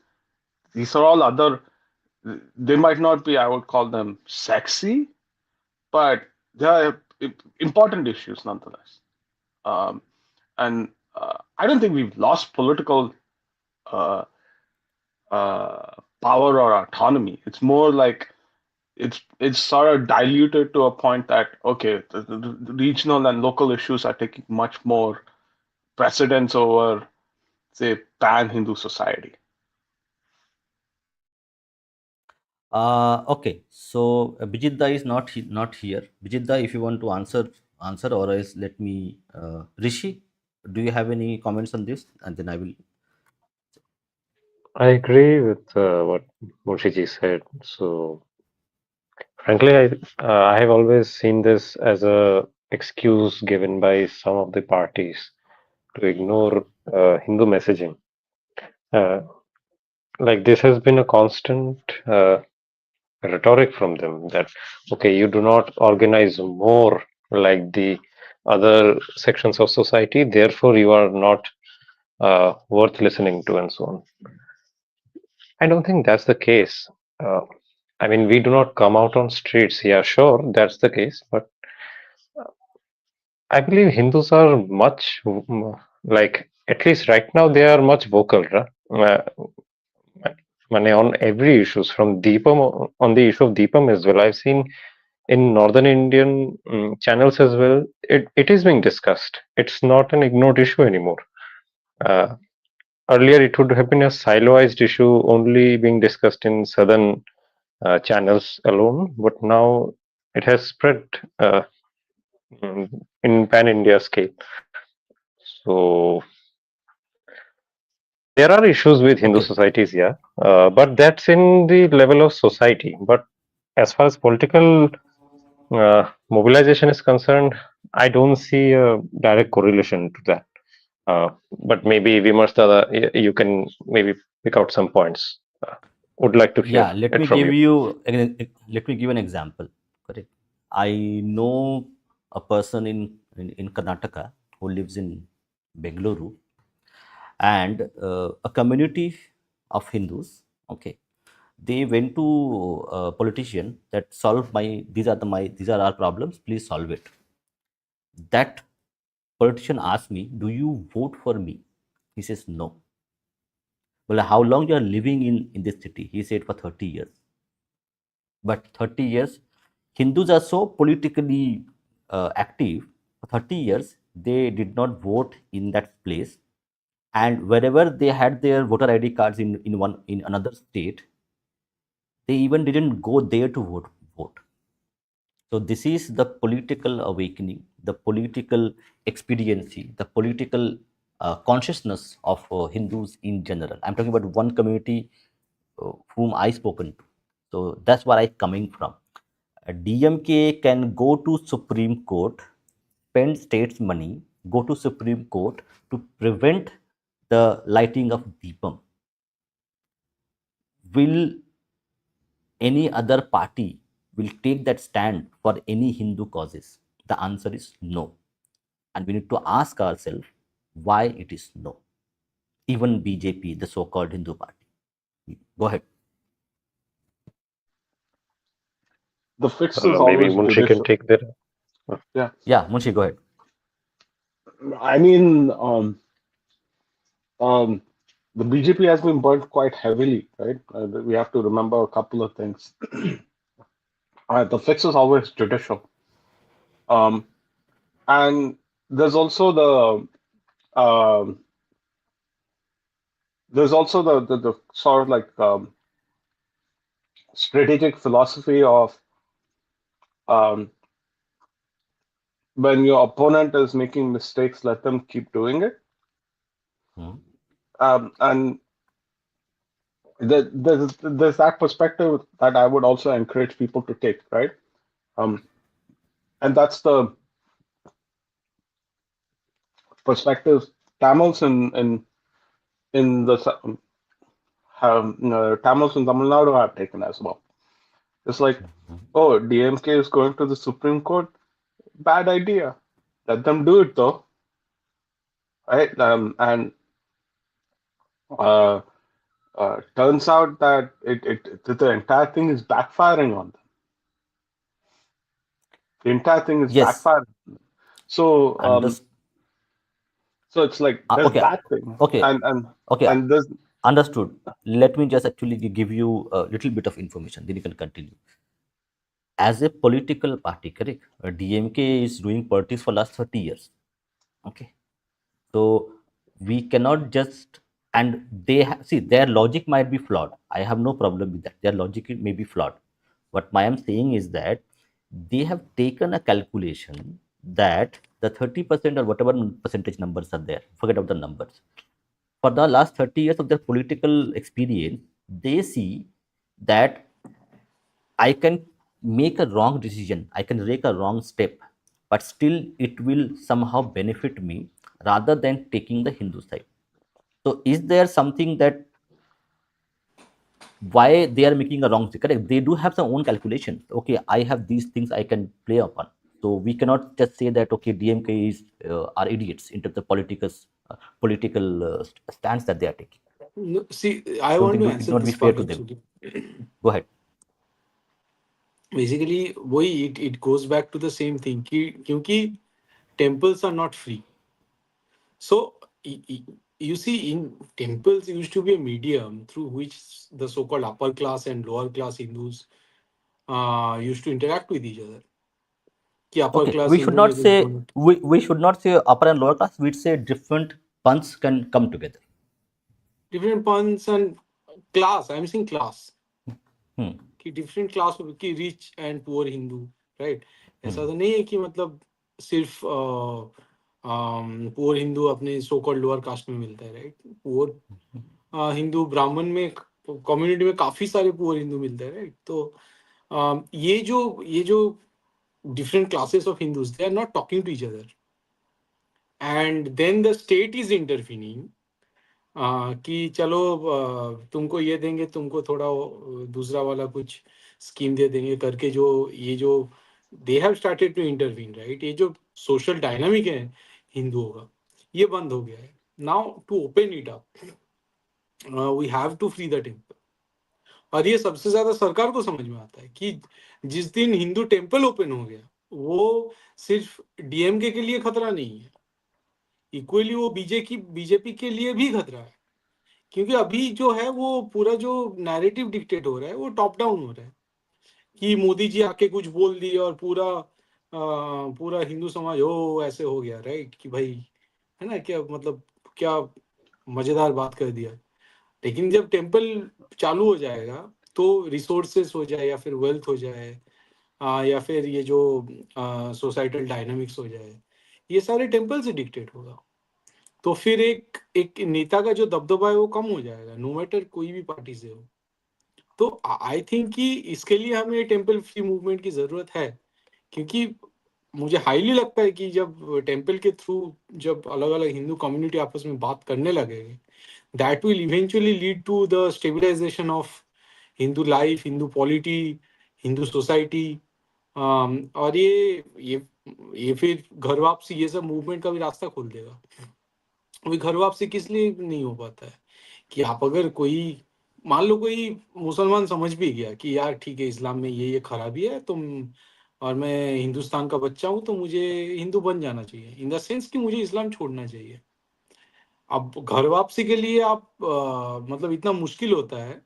these are all other, they might not be, I would call them sexy, but they are important issues nonetheless. Um, and I don't think we've lost political uh, power or autonomy. It's more like it's sort of diluted to a point that okay, the regional and local issues are taking much more precedence over, say, pan-Hindu society. Okay, so Bijitda is not here. Bijitda, if you want to answer, or else let me. Rishi, do you have any comments on this? And then I will. I agree with what Munshiji said. So, frankly, I have always seen this as a excuse given by some of the parties to ignore Hindu messaging. Uh, like this has been a constant rhetoric from them that okay, you do not organize more like the other sections of society, therefore you are not worth listening to, and so on. I don't think that's the case. Uh, I mean, we do not come out on streets. Yeah, sure, that's the case. But I believe Hindus are much, like, at least right now, they are much vocal, right? On every issues from Deepam, on the issue of Deepam as well. I've seen in northern Indian channels as well, it is being discussed. It's not an ignored issue anymore. Uh, Earlier, it would have been a siloized issue only being discussed in southern channels alone, but now it has spread in pan India scale. So there are issues with Hindu Okay, societies, yeah, but that's in the level of society. But as far as political mobilization is concerned, I don't see a direct correlation to that. But maybe Vimas Dada, you can maybe pick out some points. Would like to hear yeah. Let it me from give you. you. Let me give an example. Correct. I know a person in Karnataka who lives in Bengaluru, and a community of Hindus. Okay, they went to a politician that solve my these are our problems. Please solve it. That politician asked me, "Do you vote for me?" He says, "No." Well, how long you are living in this city? He said, for 30 years. But 30 years, Hindus are so politically active. For 30 years, they did not vote in that place, and wherever they had their voter ID cards in another state, they even didn't go there to vote. So this is the political awakening, the political expediency, the political consciousness of Hindus in general. I'm talking about one community whom I spoken to. So that's where I coming from. DMK can go to Supreme Court, spend states money, go to Supreme Court to prevent the lighting of Deepam. Will any other party will take that stand for any Hindu causes? The answer is no. And we need to ask ourselves why it is no. Even BJP, the so called Hindu party. Go ahead. The fix is Maybe always Munshi can judicial. take that. Yeah, Yeah, Munshi, go ahead. I mean, um, the BJP has been burnt quite heavily, right? We have to remember a couple of things. The fix is always judicial. Um, and there's also um, the sort of like strategic philosophy of um, when your opponent is making mistakes, let them keep doing it. Hmm. And there's that perspective that I would also encourage people to take, right? Um, and that's the perspective Tamils in the have Tamils in Tamil Nadu have taken as well. It's like, oh, DMK is going to the Supreme Court. Bad idea. Let them do it though, right? And uh, turns out that the entire thing is backfiring on them. The entire thing is Yes, backfiring. So understood. So it's like there's Okay, that thing, okay, okay. and there's Understood. Let me just actually give you a little bit of information, then you can continue. As a political party, correct? DMK is doing politics for last 30 years. Okay. So we cannot just, and see, their logic might be flawed. I have no problem with that. Their logic may be flawed. What I am saying is that they have taken a calculation that the 30% or whatever percentage numbers are there, forget about the numbers. For the last 30 years of their political experience, they see that I can make a wrong decision, I can take a wrong step, but still it will somehow benefit me rather than taking the Hindu side. So, is there something that why they are making a wrong decision? Correct? They do have some own calculations. Okay, I have these things I can play upon. So we cannot just say that okay, DMK is are idiots into the political stance that they are taking. No, see, I Don't want think to it answer not be this fair part to them. actually. Go ahead. Basically, it goes back to the same thing. Kyunki temples are not free. So you see, in temples used to be a medium through which the so-called upper class and lower class Hindus used to interact with each other. कि upper Okay, class we should Hindu not ने कुछ say donate. we should not say upper and lower class. We'd say different punts can come together. Different punts and class. I'm saying class. Hmm. कि different class की rich and poor Hindu, right? Hmm. ऐसा तो नहीं है कि मतलब सिर्फ poor Hindu अपने सो कॉल्ड लोअर कास्ट में मिलता है, राइट? पुअर हिंदू ब्राह्मण में कम्युनिटी में काफी सारे पुअर हिंदू मिलते हैं, राइट? तो ये जो different classes of Hindus, they are not talking to each other, and then the state is interfering कि चलो तुमको ये देंगे, तुमको थोड़ा दूसरा वाला कुछ स्कीम दे देंगे करके, जो they have started to intervene, right? ये जो सोशल डायनामिक है हिंदुओं का, ये बंद हो गया है. Now to open it up, we have to free the temple. और ये सबसे ज्यादा सरकार को समझ में आता है कि जिस दिन हिंदू टेम्पल ओपन हो गया, वो सिर्फ डीएमके के लिए खतरा नहीं है, इक्वली वो बीजेपी के लिए भी खतरा है. क्योंकि अभी जो है वो पूरा जो नैरेटिव डिक्टेट हो रहा है वो टॉप डाउन हो रहा है कि मोदी जी आके कुछ बोल दिए और पूरा हिंदू समाज हो ऐसे हो गया, राइट? कि भाई, है ना, क्या मतलब, क्या मजेदार बात कर दिया. लेकिन जब टेम्पल चालू हो जाएगा तो रिसोर्सेस हो जाए या फिर वेल्थ हो जाए, या फिर ये जो सोसाइटल डायनामिक्स हो जाए, ये सारे टेम्पल से डिक्टेट होगा. तो फिर एक एक नेता का जो दबदबा है वो कम हो जाएगा, नो मैटर कोई भी पार्टी से हो. तो आई थिंक कि इसके लिए हमें टेम्पल फ्री मूवमेंट की जरूरत है, क्योंकि मुझे हाईली लगता है कि जब टेम्पल के थ्रू जब अलग अलग हिंदू कम्युनिटी आपस में बात करने लगेगी, that will eventually lead to the stabilisation of Hindu life, Hindu polity, Hindu society. और ये फिर घर वापसी, ये सब मूवमेंट का भी रास्ता खोल देगा. अभी घर वापसी किस लिए नहीं हो पाता है कि आप अगर कोई, मान लो कोई मुसलमान समझ भी गया कि यार ठीक है, इस्लाम में ये खराबी है, तुम, और मैं हिंदुस्तान का बच्चा हूं तो मुझे हिंदू बन जाना चाहिए, इन द सेंस कि मुझे इस्लाम छोड़ना चाहिए. अब घर वापसी के लिए आप मतलब इतना मुश्किल होता है.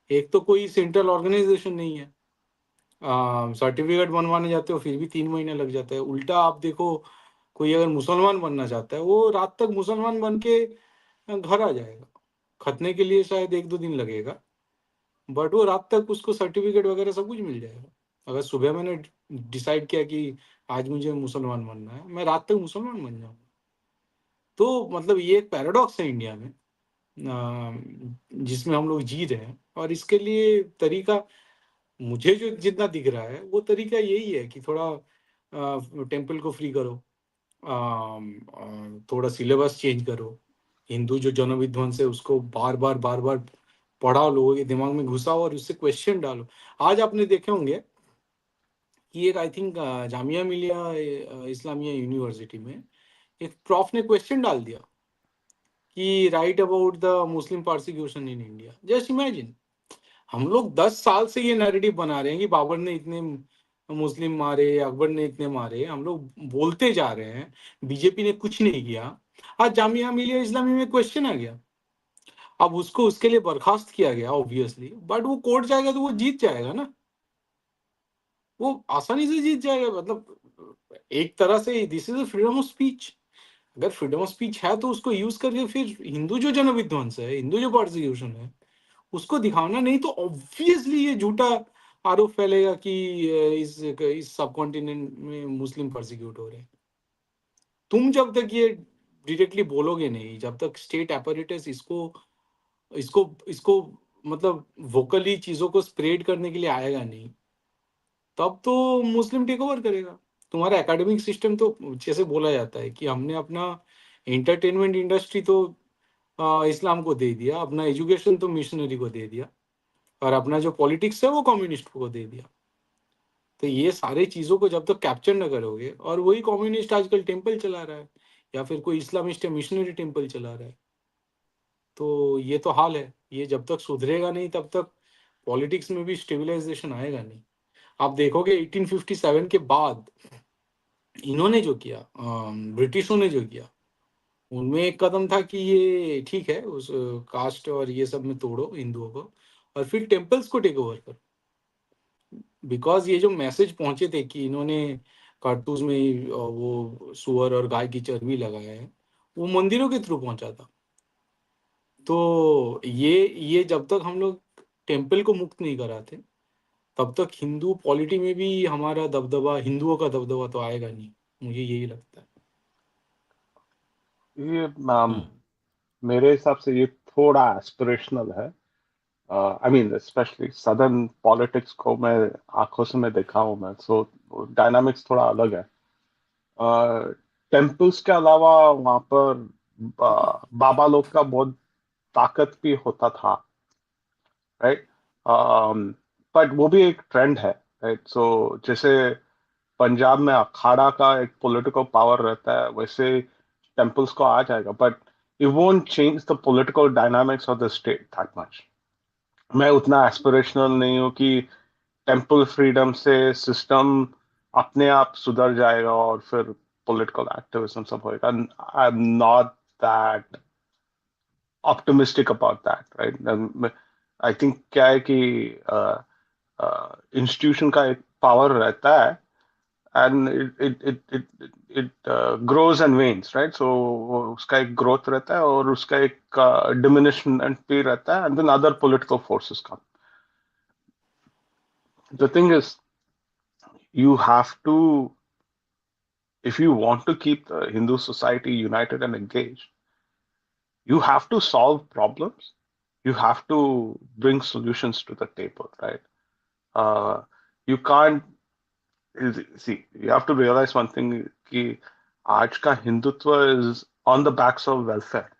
एक तो कोई सेंट्रल ऑर्गेनाइजेशन नहीं है, सर्टिफिकेट बनवाने जाते हो फिर भी 3 महीने लग जाता है. उल्टा आप देखो, कोई अगर मुसलमान बनना चाहता है वो रात तक मुसलमान बन के घर आ जाएगा. खतने के लिए शायद 1-2 दिन लगेगा, बट वो रात तक उसको सर्टिफिकेट वगैरह सब कुछ मिल जाएगा. अगर सुबह मैंने डिसाइड किया कि आज मुझे मुसलमान बनना है, मैं रात तक मुसलमान बन जाऊंगा. तो मतलब ये एक पैराडॉक्स है इंडिया में, जिसमें हम लोग जी रहे हैं. और इसके लिए तरीका मुझे जो जितना दिख रहा है वो तरीका यही है कि थोड़ा टेम्पल को फ्री करो, थोड़ा सिलेबस चेंज करो, हिंदू जो जनविध्वंस है उसको बार बार पढ़ाओ, लोगों के दिमाग में घुसाओ और उससे क्वेश्चन डालो. आज आपने देखे होंगे कि एक, I think, Jamia Millia Islamia university में एक प्रॉफ ने क्वेश्चन डाल दिया कि right about the Muslim persecution in India. Just imagine, हम लोग 10 साल से ये नैरेटिव बना रहे हैं कि बाबर ने इतने मुस्लिम मारे, अकबर ने इतने मारे, हम लोग बोलते जा रहे हैं, बीजेपी ने कुछ नहीं किया. आज जामिया मिलिया इस्लामी में क्वेश्चन आ गया, अब उसको उसके लिए बर्खास्त किया गया ऑब्वियसली, बट वो कोर्ट जाएगा तो वो जीत जाएगा ना, वो आसानी से जीत जाएगा। मतलब एक तरह से this is freedom of speech. अगर फ्रीडम ऑफ स्पीच है तो उसको यूज करके फिर हिंदू जो जन विध्वंस है, हिंदू जो परसिक्यूशन है, उसको दिखाना नहीं तो ऑब्वियसली ये झूठा आरोप फैलेगा कि इस सब कॉन्टिनेंट में मुस्लिम परसिक्यूट हो रहे हैं। तुम जब तक ये डायरेक्टली बोलोगे नहीं, जब तक स्टेट अपैरेटस इसको इसको इसको मतलब वोकली चीजों को स्प्रेड करने के लिए आएगा नहीं, तब तो मुस्लिम टेक ओवर करेगा। तुम्हारा एकेडमिक सिस्टम तो जैसे बोला जाता है कि हमने अपना एंटरटेनमेंट इंडस्ट्री तो इस्लाम को दे दिया, अपना एजुकेशन तो मिशनरी को दे दिया, और अपना जो पॉलिटिक्स है वो कम्युनिस्ट को दे दिया। तो ये सारे चीजों को जब तक कैप्चर न करोगे, और वही कम्युनिस्ट आजकल टेम्पल चला रहा है, या फिर कोई इस्लामिस्ट मिशनरी टेम्पल चला रहा है, तो ये तो हाल है। ये जब तक सुधरेगा नहीं तब तक पॉलिटिक्स में भी स्टेबलाइजेशन आएगा नहीं। आप देखोगे 1857 के बाद इन्होंने जो किया, ब्रिटिशों ने जो किया, उनमें एक कदम था कि ये ठीक है, उस कास्ट और ये सब में तोड़ो हिंदुओं को, और फिर टेम्पल्स को टेक ओवर करो। बिकॉज ये जो मैसेज पहुंचे थे कि इन्होंने कारतूस में वो सुअर और गाय की चर्बी लगाया है, वो मंदिरों के थ्रू पहुंचा था। तो ये जब तक हम लोग टेम्पल को मुक्त नहीं कराते, तब तक हिंदू पॉलिटी में भी हमारा दबदबा, हिंदुओं का दबदबा तो आएगा नहीं, मुझे यही लगता है। ये हम्म। मेरे हिसाब से ये थोड़ा एस्पिरेशनल है। I mean specially southern politics को मैं आंखों से मैं देखा हूँ मैं, सो डायनामिक्स थोड़ा अलग है। टेम्पल्स के अलावा वहाँ पर बाबा लोग का बहुत ताकत भी होता था, राइट। बट वो भी एक ट्रेंड है, राइट। सो जैसे पंजाब में अखाड़ा का एक पॉलिटिकल पावर रहता है, वैसे टेम्पल्स को आ जाएगा, but it won't change the political dynamics of the state that much. मैं उतना एस्पिरेशनल नहीं हूँ कि टेम्पल फ्रीडम से सिस्टम अपने आप सुधर जाएगा और फिर पॉलिटिकल एक्टिविज्म सब होएगा। I am not that optimistic about that, right. I think क्या है कि इंस्टीट्यूशन का एक पावर रहता है, and it grows and wanes, right? So उसका एक growth रहता है और उसका एक diminishment भी रहता है, and then other political forces come. The thing is, you have to, if you want to keep the Hindu society united and engaged, you have to solve problems. You have to bring solutions to the table, right? You can't see. You have to realize one thing कि आज का Hindutva is on the backs of welfare.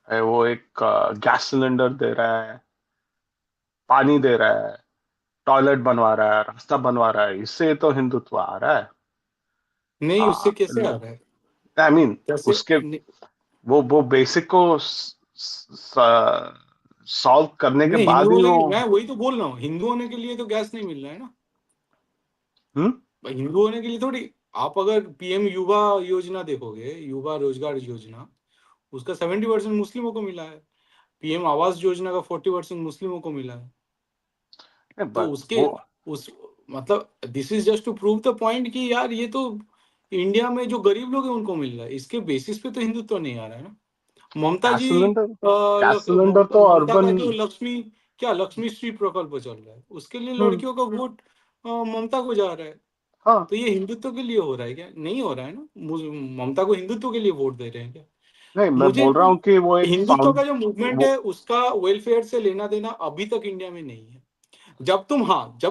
वो एक gas cylinder दे रहा है, पानी दे रहा है, टॉयलेट बनवा रहा है, रास्ता बनवा रहा है, इससे तो हिंदुत्व आ रहा है। नहीं, उससे कैसे आ रहा है? आई मीन जैसे उसके वो बेसिक को सॉल्व करने के नहीं, बाद हिंदू ही होने वो। के, मैं वही तो बोल रहा हूँ, हिंदू होने के लिए तो गैस नहीं मिल रहा है ना। हम्म। हिंदू होने के लिए थोड़ी। आप अगर पीएम युवा योजना देखोगे, युवा रोजगार योजना, उसका 70% मुस्लिमों को मिला है। पीएम आवास योजना का 40% मुस्लिमों को मिला है। तो बट उसके वो उस मतलब this is just to prove the point कि यार ये तो इंडिया में जो गरीब लोग हैं उनको मिल रहा है, इसके बेसिस पे तो हिंदुत्व नहीं आ रहा है ना। ममता गैस जी, सिलेंडर गैस सिलेंडर तो ममता अर्बन। का जो लक्ष्मी, क्या लक्ष्मी श्री प्रकल्प चल रहा है, उसके लिए हम्म। लड़कियों का वोट ममता को जा रहा है। हाँ। तो ये हिंदुत्व के लिए हो रहा है क्या? नहीं हो रहा है ना। ममता को हिंदुत्व के लिए वोट दे रहे हैं क्या? नहीं, मैं मुझे बोल रहा हूँ कि वो एक हिंदुत्व फाउंड का जो मूवमेंट वो है उसका वेलफेयर से लेना देना अभी तक इंडिया में नहीं है। जब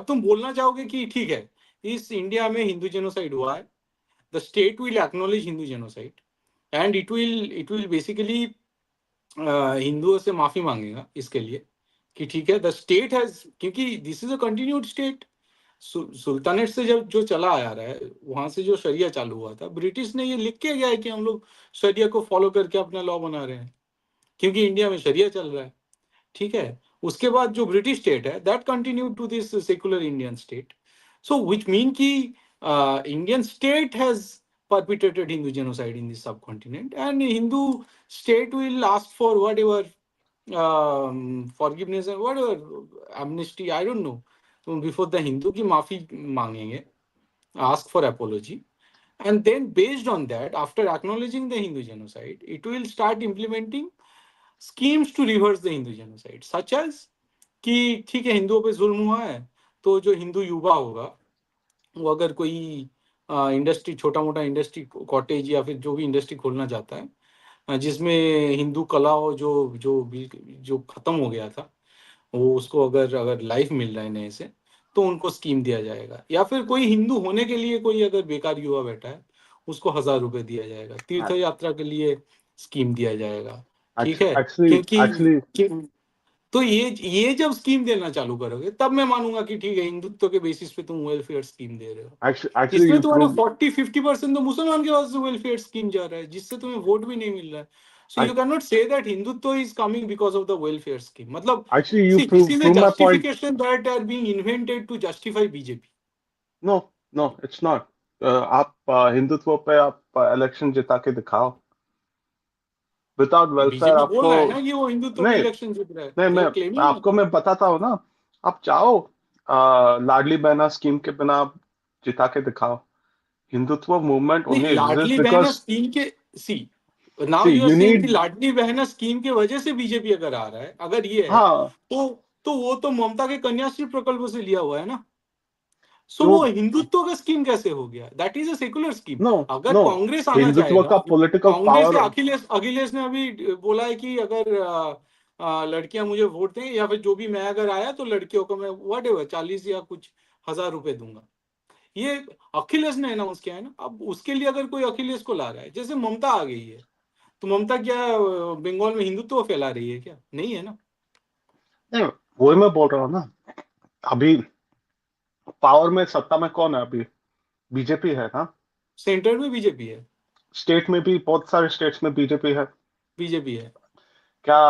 तुम बोलना चाहोगे कि ठीक है, इस इंडिया में हिंदू जेनोसाइड हुआ है, the state will acknowledge Hindu genocide, and it will basically हिंदुओं से माफी मांगेगा इसके लिए कि ठीक है, द स्टेट हैज, क्योंकि this is a continued state. Sultanate से जब जो चला आ रहा है, वहां से जो शरिया चालू हुआ था, ब्रिटिश ने ये लिख के गया है कि हम लोग शरिया को फॉलो करके अपना लॉ बना रहे हैं, क्योंकि इंडिया में शरिया चल रहा है। ठीक है, उसके बाद जो ब्रिटिश स्टेट है that continue to this secular Indian state. So which mean कि Indian state has perpetrated Hindu genocide in this subcontinent, and Hindu state will ask for whatever forgiveness and whatever amnesty, I don't know, before the Hindu की माफी मांगेंगे, ask for apology, and then based on that, after acknowledging the Hindu genocide, it will start implementing schemes to reverse the Hindu genocide, such as कि ठीक है हिंदुओं पे जुल्म हुआ है, तो जो हिंदू युवा होगा वो अगर कोई इंडस्ट्री, छोटा मोटा इंडस्ट्री, कॉटेज या फिर जो भी इंडस्ट्री खोलना चाहता है जिसमें हिंदू कला हो, जो खत्म हो गया था, वो उसको अगर अगर लाइफ मिल रहा है नए से, तो उनको स्कीम दिया जाएगा। या फिर कोई हिंदू होने के लिए कोई अगर बेकार युवा बैठा है, उसको 1,000 रुपए दिया जाएगा। तीर्थ यात्रा के लिए स्कीम दिया जाएगा, ठीक है, क्योंकि तो ये जब स्कीम देना चालू करोगे तब मैं मानूंगा कि ठीक है हिंदुत्व के बेसिस पे तुम वेलफेयर स्कीम दे रहे हो। इसमें तुम्हारा 40-50% तो मुसलमान के पास वेलफेयर स्कीम जा रहा है, जिससे तुम्हें वोट भी नहीं मिल रहा है। So you can not say that Hindutva is coming because of the welfare scheme. मतलब this is a justification that are being invented to justify BJP. No no, it's not. आप हिंदुत्व पे आप इलेक्शन जिता के दिखाओ, विदाउट वेलफेयर बीजेपी बोल आपको रहा है ना कि वो हिंदुत्व पे नहीं इलेक्शन जीत रहा है, नहीं। दे मैं आर क्लेमिंग। आपको मैं बताता हूँ ना, आप चाहो लाडली बहना स्कीम के बिना आप जिता के दिखाओ। हिंदुत्व मूवमेंट नहीं, only exist Ladli Behna because scheme के see now see you are you saying कि नीड। लाडली बहना स्कीम के वजह से बीजेपी अगर आ रहा है, अगर ये है, हाँ, तो वो तो ममता के कन्याश्री प्रकल्प से लिया हुआ है ना। सो तो वो हिंदुत्व का स्कीम कैसे हो गया? That is a secular scheme. No अगर नो, कांग्रेस आना हिंदुत्व चाहेगा, का पॉलिटिकल कांग्रेस के पावर। अखिलेश ने अभी बोला है कि अगर लड़कियां मुझे वोट दें या फिर जो भी मैं अगर आया तो लड़कियों को मैं वट एवर 40 या कुछ 1,000 रुपए दूंगा। ये अखिलेश ने अनाउंस किया है ना। अब उसके लिए अगर कोई अखिलेश को ला रहा है, जैसे ममता आ गई है, तो ममता क्या बंगाल में हिंदुत्व फैला रही है क्या? नहीं है ना। नहीं, वही मैं बोल रहा हूँ ना। अभी पावर में, सत्ता में कौन है अभी? बीजेपी है ना। सेंटर में बीजेपी है। स्टेट में भी बहुत सारे स्टेट्स में बीजेपी है। बीजेपी है। क्या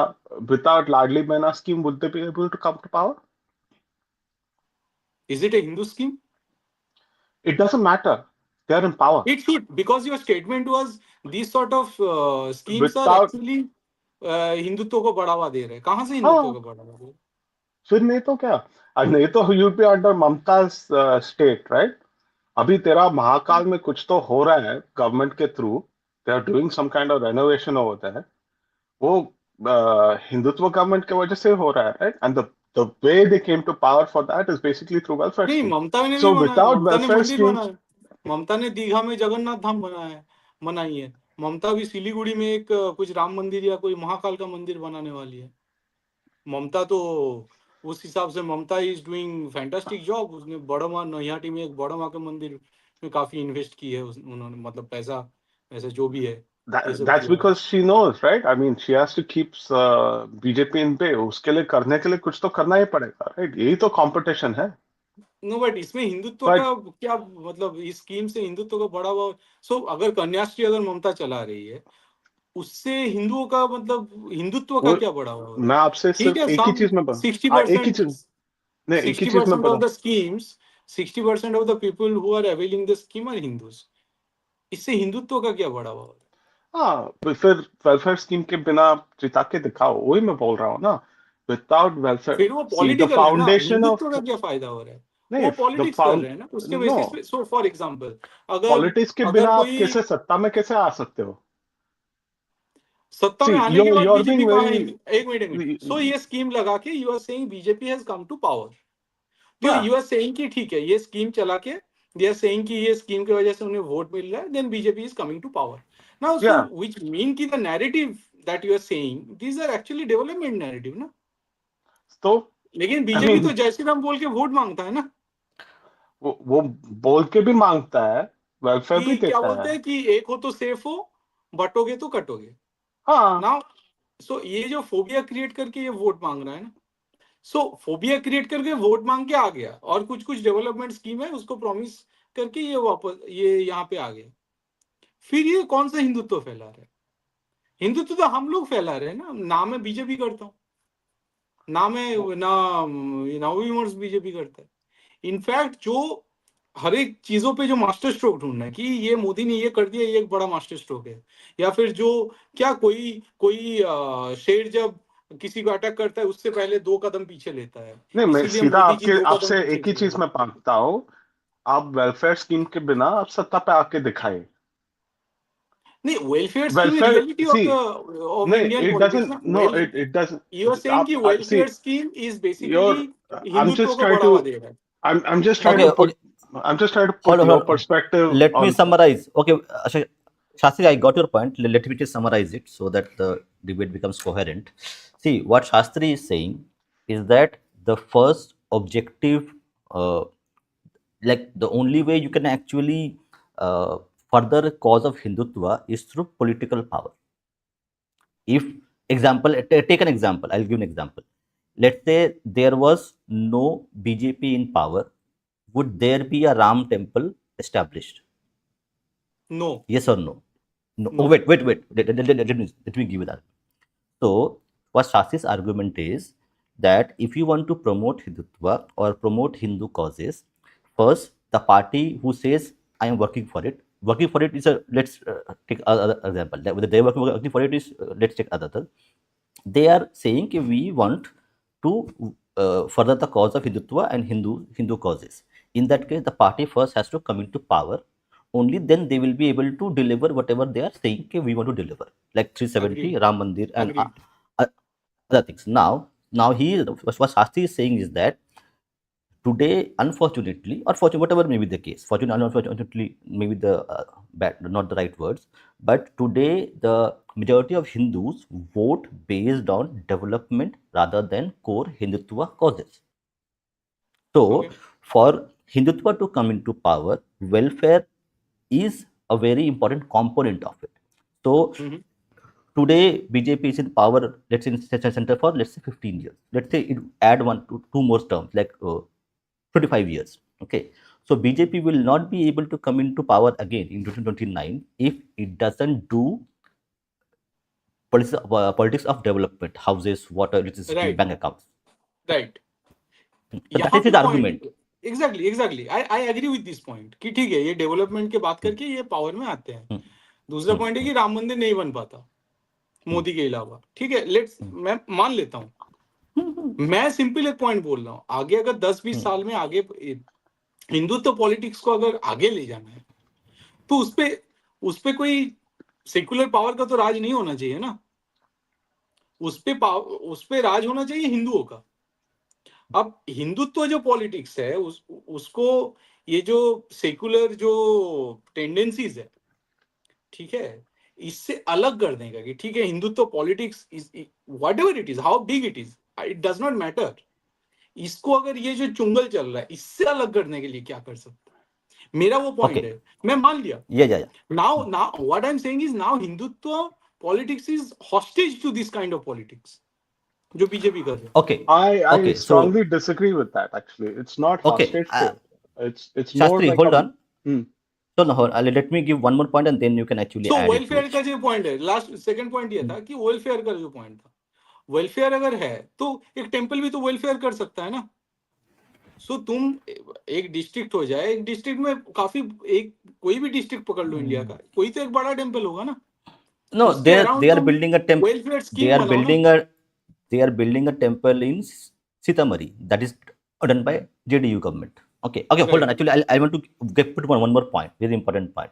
without Ladli Behna scheme would they be able to come to power? Is it a Hindu scheme? It doesn't matter. They are in power. It should, because your statement was these sort of schemes are Without, actually Hindutva को बढ़ावा दे रहे हैं। कहाँ से हिंदुत्व हाँ, को बढ़ावा दे रहे हैं? फिर नहीं तो क्या? नहीं तो UP be under Mamata state, right? अभी तेरा महाकाल में कुछ तो हो रहा है गवर्नमेंट के थ्रू। They are doing some kind of renovation over there. वो हिंदुत्व गवर्नमेंट की वजह से हो रहा है, right? And the way they came to power for that is basically through welfare नहीं, स्कीम। ममता ने नहीं सो बनाया, विदाउट ममता ने वेलफेयर मंदिर स्कीम्स, बनाया। ममता ने दीघा में जगन्नाथ धाम बनाई है। ममता भी सिलीगुड़ी में एक कुछ राम मंदिर या कोई महाकाल का मंदिर बनाने वाली है। ममता तो उस हिसाब से ममता इज डूइंग फैंटास्टिक जॉब। उसने बड़मा नैहाटी में एक बड़मा के मंदिर में काफी इन्वेस्ट की है उन्होंने, मतलब पैसा ऐसा जो भी है ये सब that's किया है। because she knows, right? I mean, she has to keep BJP in पे। उसके लिए, करने के लिए कुछ तो करना ही पड़ेगा, राइट? यही तो कंपटीशन है। नो, बट इसमें हिंदुत्व बट का क्या मतलब? इस स्कीम से हिंदुत्व को बढ़ावा। सो अगर कन्याश्री अगर ममता चला रही है, उससे हिंदुओं का मतलब हिंदुत्व का वो, क्या बढ़ावा हो रहा मैं है? आपसे ठीक सिर्फ है, एक ही सम चीज में बता। सिक्सटी एक ही परसेंट चीज, नहीं, एक ही सिक्सटी चीज में परसेंट ऑफ बता। The schemes 60% of the people who are availing the scheme are Hindus. इससे हिंदुत्व का क्या बढ़ावा हो रहा है? हाँ, फिर वेलफेयर स्कीम के बिना आप जिता के दिखाओ। वही मैं बोल रहा हूँ ना। विदाउट वेलफेयर, फिर वो सी द पॉलिटिकल है ना, फाउंडेशन हिंदुत्व ऑफ, का क्या फायदा हो रहा है? नहीं, वो द पॉलिटिक्स कर फाउंड, रहे हैं ना उसके नो, बेसिस पे। सो फॉर एग्जांपल, अगर पॉलिटिक्स के अगर बिना आप कोई कैसे सत्ता में कैसे आ सकते हो? सत्ता सी में आने के you're बाद you're बीजेपी being कहाँ है? very, एक मिनट। सो ये स्कीम लगा के you are saying BJP has come to power. तो yeah, यू आर सेइंग कि ठीक है, ये स्कीम चला के दे आर सेइंग कि ये स्कीम की वजह से उन्हें वोट मिल रहा है, then BJP is coming to power now. So yeah, which mean की the narrative that you are saying these are actually development narrative ना। तो लेकिन आई बीजेपी मीन, तो जय श्री राम बोल के वोट मांगता है ना, वो बोल के भी मांगता है, वेलफेयर भी कि क्या देता है। बोलते हैं कि एक हो तो सेफ हो, बटोगे तो कटोगे हाँ, ना। सो ये जो फोबिया क्रिएट करके ये वोट मांग रहा है ना, सो फोबिया क्रिएट करके वोट मांग के आ गया, और कुछ कुछ डेवलपमेंट स्कीम है उसको प्रॉमिस करके ये वापस ये यहाँ पे आ गया। फिर ये कौन सा हिंदुत्व फैला रहा है? हिंदुत्व तो हम लोग फैला रहे हैं ना। ना मैं बीजेपी करता हूँ, ना मैं ना नवविमर्श बीजेपी करता है। इनफैक्ट जो हर एक चीजों पे जो मास्टर स्ट्रोक ढूंढना है कि ये मोदी ने ये कर दिया, ये एक बड़ा मास्टर स्ट्रोक है। या फिर जो क्या कोई कोई शेर जब किसी को अटैक करता है उससे पहले 2 कदम पीछे लेता है, नहीं, मैं इसीलिए सीधा मोदी जी आपके 2 कदम आपसे पीछे एक ही चले चीज गए। मैं मांगता हूँ, आप वेलफेयर स्कीम के बिना आप सत्ता पे आके दिखाएं। नहीं, welfare scheme is welfare, reality see, off नहीं, इंडियन इट पॉलिटिक्स डजंट, ना। No, well it you are doesn't, saying कि आप see, welfare scheme is basically you're, I'm Hindutva just को trying to, बढ़ावा दे रहा है। I'm just trying Okay, to put, okay. I'm just trying to Hold put on, your hold on. perspective Let me on. summarize. Okay, Shastri, I got your point. Let me just summarize it so that the debate becomes coherent. See, what Shastri is saying is that the first objective, uh, like the only way you can actually further cause of Hindutva is through political power. If example, take an example, I'll give an example. Let's say there was no BJP in power, would there be a Ram temple established? No, Yes or no? No. Oh, no. wait. Let me give you that. So, what Shasti's argument is that if you want to promote Hindutva or promote Hindu causes, first the party who says I am working for it is a, let's take another example. Whether they are working for it is, let's take other. They are saying कि we want to further the cause of Hindutva and Hindu causes. In that case, the party first has to come into power. Only then they will be able to deliver whatever they are saying कि we want to deliver, like 370, agreed, Ram Mandir, and agreed. uh, other things. Now he what Shastri is saying is that today, unfortunately, or fortunately, whatever may be the case, fortunately, unfortunately, maybe the bad, not the right words, but today the majority of Hindus vote based on development rather than core Hindutva causes. So, okay. for Hindutva to come into power, welfare is a very important component of it. So, today BJP is in power, let's say in center for let's say 15 years. Let's say it add one to two more terms like 25 years. Okay, so BJP will not be able to come into power again in 2029 if it doesn't do politics of development, houses, water, electricity, right, bank accounts. Right. So that यहाँ is पे his point, argument. Exactly exactly, I agree with this point कि ठीक है, ये development की बात Hmm, करके ये पावर में आते हैं। hmm, दूसरा hmm, पॉइंट है hmm, कि राम मंदिर नहीं बन पाता hmm, मोदी के अलावा, ठीक है, लेट्स, hmm, मैं मान लेता हूँ। hmm, hmm, मैं सिंपल एक पॉइंट बोल रहा हूँ, आगे अगर 10-20 hmm. साल में आगे हिंदुत्व पॉलिटिक्स को अगर आगे ले जाना है तो उस पे कोई सेक्युलर पावर का तो राज नहीं होना चाहिए ना। उस पे राज होना चाहिए हिंदुओं का। अब हिंदुत्व जो पॉलिटिक्स है उसको ये जो सेक्युलर जो टेंडेंसीज है, ठीक है, इससे अलग कर देगा कि ठीक है, Hindutva politics is what ever it is, how big it does not matter. इसको अगर ये जो चुंगल चल रहा है इससे अलग करने के लिए क्या कर सकते हैं, मेरा वो पॉइंट Okay, है। मैं मान लिया, yeah. now what I'm saying is now hindutva politics is hostage to this kind of politics जो बीजेपी कर रहे हैं। Okay, I okay. So strongly disagree with that. Actually, it's not okay, hostage to it. It's more Shastri, like a. hold on. Hmm. So now let me give one more point and then you can actually so add it to welfare it. का जो point है, last second point ये था कि welfare का जो point था, welfare अगर है तो एक टेंपल भी तो वेलफेयर कर सकता है ना। सो तुम एक डिस्ट्रिक्ट हो जाए, एक डिस्ट्रिक्ट में काफी, एक कोई भी डिस्ट्रिक्ट पकड़ लो इंडिया का, कोई तो एक बड़ा टेंपल होगा ना, No, उसके they अराउंड are तुम building a temple. Welfare They scheme are बनाओ ना। building a they are building a temple in Sitamari that is done by JDU government. Okay. Hold on. Right, Actually, I want to put one more point. Very important point.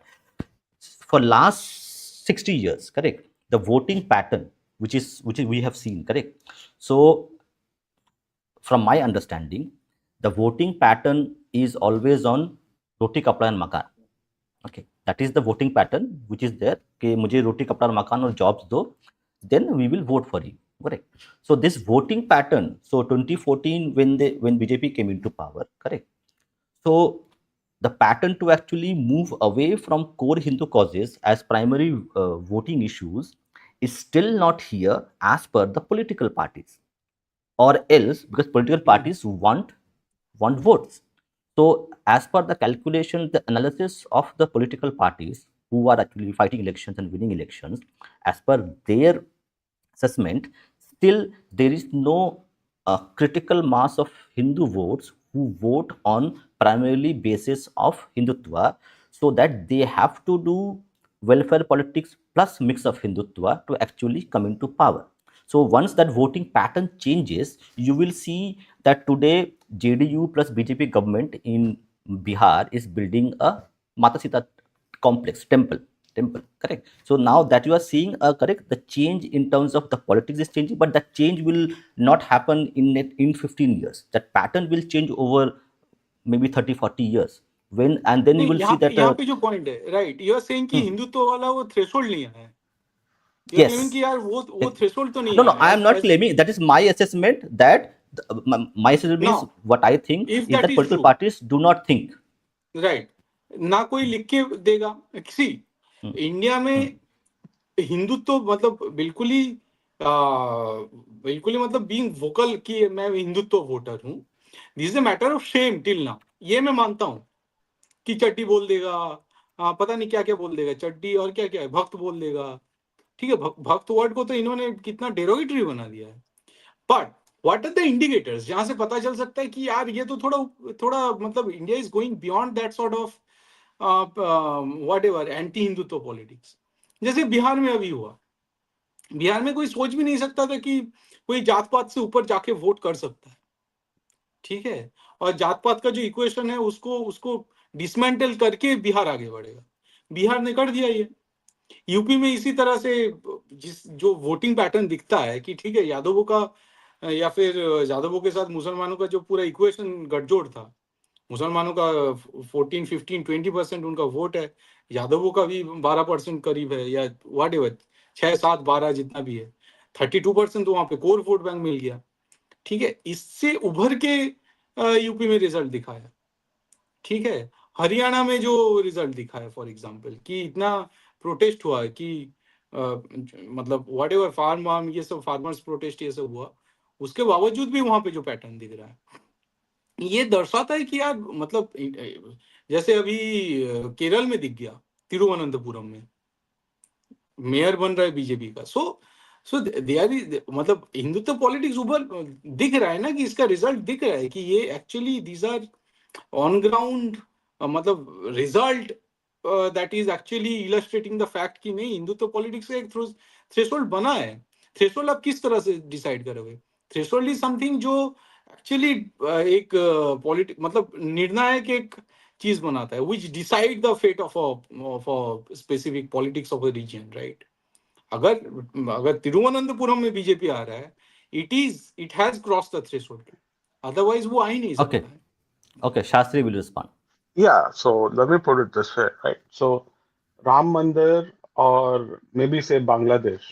For last 60 years, correct? The voting pattern, which is we have seen, correct? So, from my understanding, the voting pattern is always on roti, kapda, and makan. Okay, that is the voting pattern which is there कि मुझे रोटी कपड़ा और मकान और jobs दो, then we will vote for you, correct? So this voting pattern, so 2014 when BJP came into power, correct? So the pattern to actually move away from core Hindu causes as primary voting issues is still not here as per the political parties, or else because political parties want votes. So, as per the calculation, the analysis of the political parties who are actually fighting elections and winning elections, as per their assessment, still there is no critical mass of Hindu votes who vote on primarily basis of Hindutva, so that they have to do welfare politics plus mix of Hindutva to actually come into power. So once that voting pattern changes, you will see that today JDU plus BJP government in Bihar is building a Mata Sita complex temple, correct. So now that you are seeing correct, the change in terms of the politics is changing, but that change will not happen in 15 years. That pattern will change over maybe 30-40 years, when and then you नहीं, will see that यहाँ पे जो point है, right, you are saying कि hmm, Hindutva वाला वो threshold नहीं आया है, यू आर क्लेमिंग yes. कि यार वो थ्रेशोल्ड तो नहीं No, no, आया I am as not as claiming. That is my assessment. That my assessment means now, what I think if is that that is political true, parties do not think. Right, ना कोई लिख के देगा, सी Hmm, India hmm. में हिंदुत्व मतलब बिल्कुल ही मतलब being vocal कि मैं हिंदुत्व वोटर हूँ, this is a matter of shame till now, ये मैं मानता हूँ कि चड्डी बोल देगा, पता नहीं क्या क्या बोल देगा, चड्डी और क्या क्या है, भक्त बोल देगा, ठीक है, भक्त वर्ड को तो इन्होंने कितना डेरोगेटरी बना दिया है, but what are the indicators जहां से पता चल सकता है कि यार ये तो थोड़ा थोड़ा मतलब India is going beyond that sort of what ever anti Hindutva politics, जैसे बिहार में अभी हुआ, बिहार में कोई सोच भी नहीं सकता था कि कोई जात पात से ऊपर जाके वोट कर सकता है, ठीक है, और जात पात का जो इक्वेशन है उसको उसको डिसमेंटल करके बिहार आगे बढ़ेगा, बिहार ने कर दिया ये। यूपी में इसी तरह से जिस जो वोटिंग पैटर्न दिखता है कि ठीक है यादवों का या फिर यादवों के साथ मुसलमानों का जो पूरा इक्वेशन गठजोड़ था, मुसलमानों का 14, 15, 20% उनका वोट है, यादवों का भी 12% करीब है, या वाट एवर 6, 7, 12 जितना भी है, 32% तो वहां पे कोर वोट बैंक मिल गया, ठीक है, इससे उभर के यूपी में रिजल्ट दिखाया, ठीक है, हरियाणा में जो रिजल्ट दिखा है फॉर एग्जांपल कि इतना प्रोटेस्ट हुआ है कि मतलब व्हाट एवर फार्म ये सब फार्मर्स प्रोटेस्ट ये सब हुआ, उसके बावजूद भी वहां पे जो पैटर्न दिख रहा है, ये दर्शाता है कि यार मतलब जैसे अभी केरल में दिख गया, तिरुवनंतपुरम में मेयर बन रहा है बीजेपी का, सो दे आर, मतलब हिंदुत्व पॉलिटिक्स ऊपर दिख रहा है ना कि इसका रिजल्ट दिख रहा है कि ये actually these are on ground, मतलब result that is actually illustrating the fact कि नहीं हिंदुत्व पॉलिटिक्स का एक थ्रेशोल्ड बना है। थ्रेशोल्ड आप किस तरह से डिसाइड करोगे? थ्रेशोल्ड इज समथिंग जो एक्चुअली एक पॉलिटिक मतलब निर्णायक एक चीज बनाता है which decide the fate of a specific politics of a region, right? अगर अगर तिरुवनंतपुरम में बीजेपी आ रहा है, it has cross the threshold, otherwise वो आ ही नहीं Okay, सकता है। okay. Shastri will respond. Yeah, so let me put it this way, right? So Ram Mandir or maybe say Bangladesh,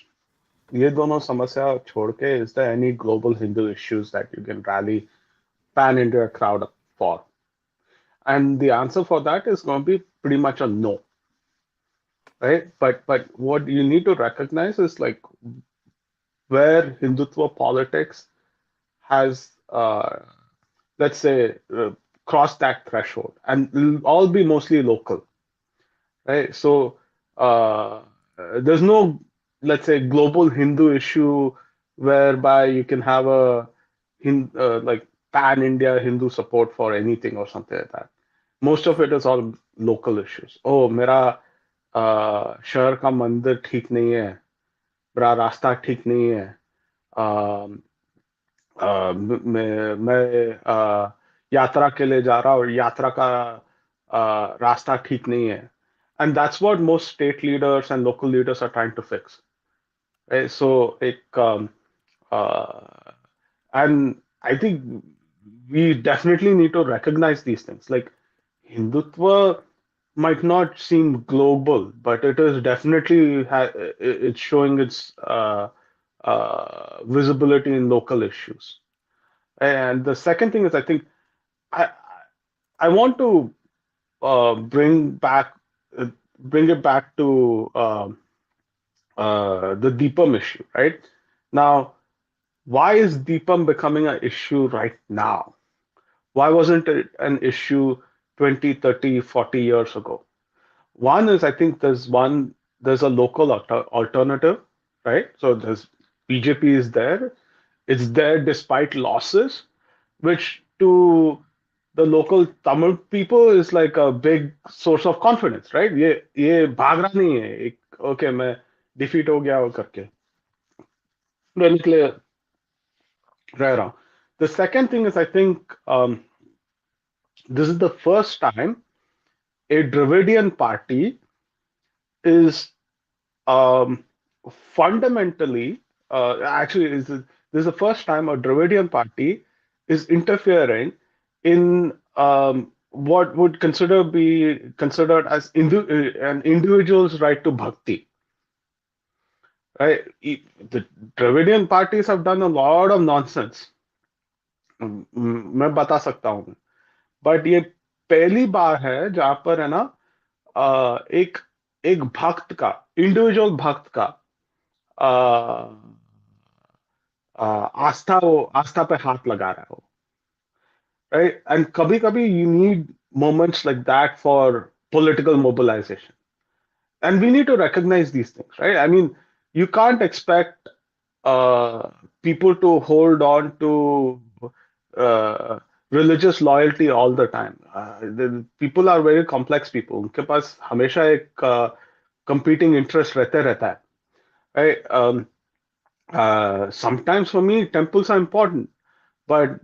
ये दोनों समस्या छोड़ के is there any global Hindu issues that you can rally pan India crowd for? And the answer for that is going to be pretty much a no, right? But what you need to recognize is like where Hindutva politics has, let's say, crossed that threshold, and it'll all be mostly local, right? So there's no, let's say, global Hindu issue whereby you can have a like pan India Hindu support for anything or something like that. Most of it is all local issues. Oh, मेरा शहर का मंदिर ठीक नहीं है, मेरा रास्ता ठीक नहीं है, मैं यात्रा के लिए जा रहा हूँ और यात्रा का रास्ता ठीक नहीं है. And that's what most state leaders and local leaders are trying to fix. Right? So, uh, and I think we definitely need to recognize these things. Like Hindutva might not seem global, but it is definitely it's showing its visibility in local issues. And the second thing is, I think I I want to bring back bring it back to the Deepam issue, right? Now, why is Deepam becoming an issue right now? Why wasn't it an issue 20, 30, 40 years ago? One is I think there's a local alternative, right? So there's BJP is there. It's there despite losses, which to the local Tamil people is like a big source of confidence, right? ये भाग रहा नहीं है एक okay मैं defeat हो गया वो करके रहने के लिए रह रहा हूँ. The second thing is I think this is the first time a Dravidian party is um, fundamentally actually this is the first time a Dravidian party is interfering in what would be considered as an individual's right to bhakti. Right? The Dravidian parties have done a lot of nonsense. मैं बता सकता हूँ, but ये पहली बार है जहां पर है ना एक एक भक्त का इंडिविजुअल भक्त का आस्था पे हाथ लगा रहा हो, राइट. एंड कभी कभी you need moments like that for political mobilization, and we need to recognize these things, right? I mean, you can't expect uh, people to hold on to uh, religious loyalty all the time. People are very complex people. उनके पास हमेशा एक competing interest रहता है, right? Sometimes for me, temples are important, but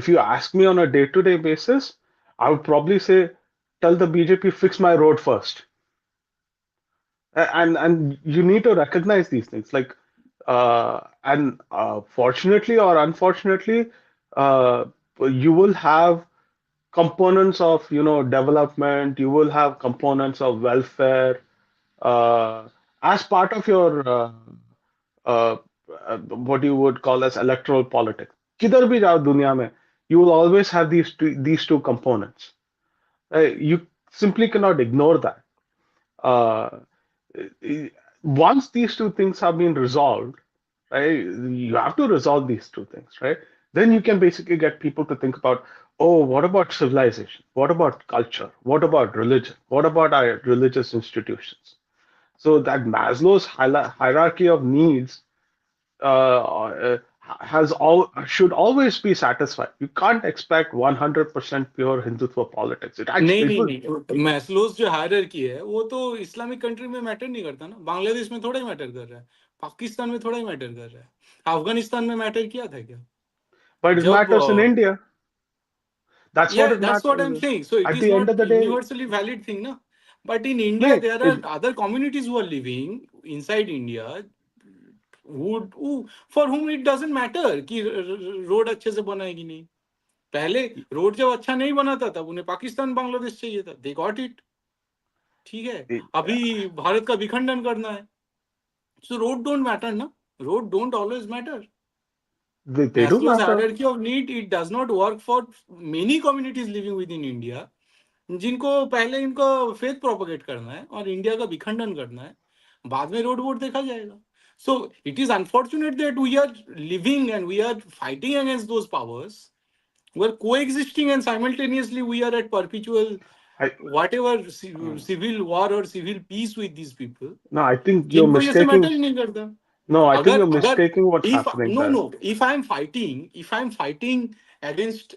if you ask me on a day-to-day basis, I would probably say, tell the BJP fix my road first. And you need to recognize these things, like and fortunately or unfortunately, uh, you will have components of development. You will have components of welfare uh, as part of your uh, what you would call as electoral politics. किधर भी जाओ दुनिया में, you will always have these two components. You simply cannot ignore that. Uh, Once these two things have been resolved, right? You have to resolve these two things, right? Then you can basically get people to think about, oh, what about civilization? What about culture? What about religion? What about our religious institutions? So that Maslow's hierarchy of needs should always be satisfied. You can't expect 100% pure Hindutva politics. It नहीं actually it नहीं will. नहीं, Maslow's जो hierarchy है वो तो Islamic country में matter नहीं करता ना. बांग्लादेश में थोड़ा ही मैटर कर रहा है, पाकिस्तान में थोड़ा ही मैटर कर रहा है, अफगानिस्तान में मैटर किया था क्या? But it जब matters in India. That's what yeah, it that's what I'm matters. saying. So it At is the end not of the day, universally valid thing, na. But in India, no, there are other communities who are living inside India who for whom it doesn't matter कि road अच्छे से बना है कि नहीं. पहले road जब अच्छा नहीं बना था तब उन्हें पाकिस्तान बांग्लादेश चाहिए था. They got it. ठीक है, अभी भारत का विखंडन करना है. So road don't matter, ना. Road don't always matter. they do Maslow's matter. hierarchy of need, it does not work for many communities living within India, जिनको पहले इनको फेथ प्रोपोगेट करना है और इंडिया का विखंडन करना है, बाद में रोड वोट देखा जाएगा. So it is unfortunate that we are living and we are fighting against those powers. We are coexisting and simultaneously we are at perpetual I, whatever civil war or civil peace with these people. no, I think you're जिनको ये सब matter mistaking. ही नहीं करता. No, I think अगर you're अगर mistaking what's if happening no there. no if I'm fighting against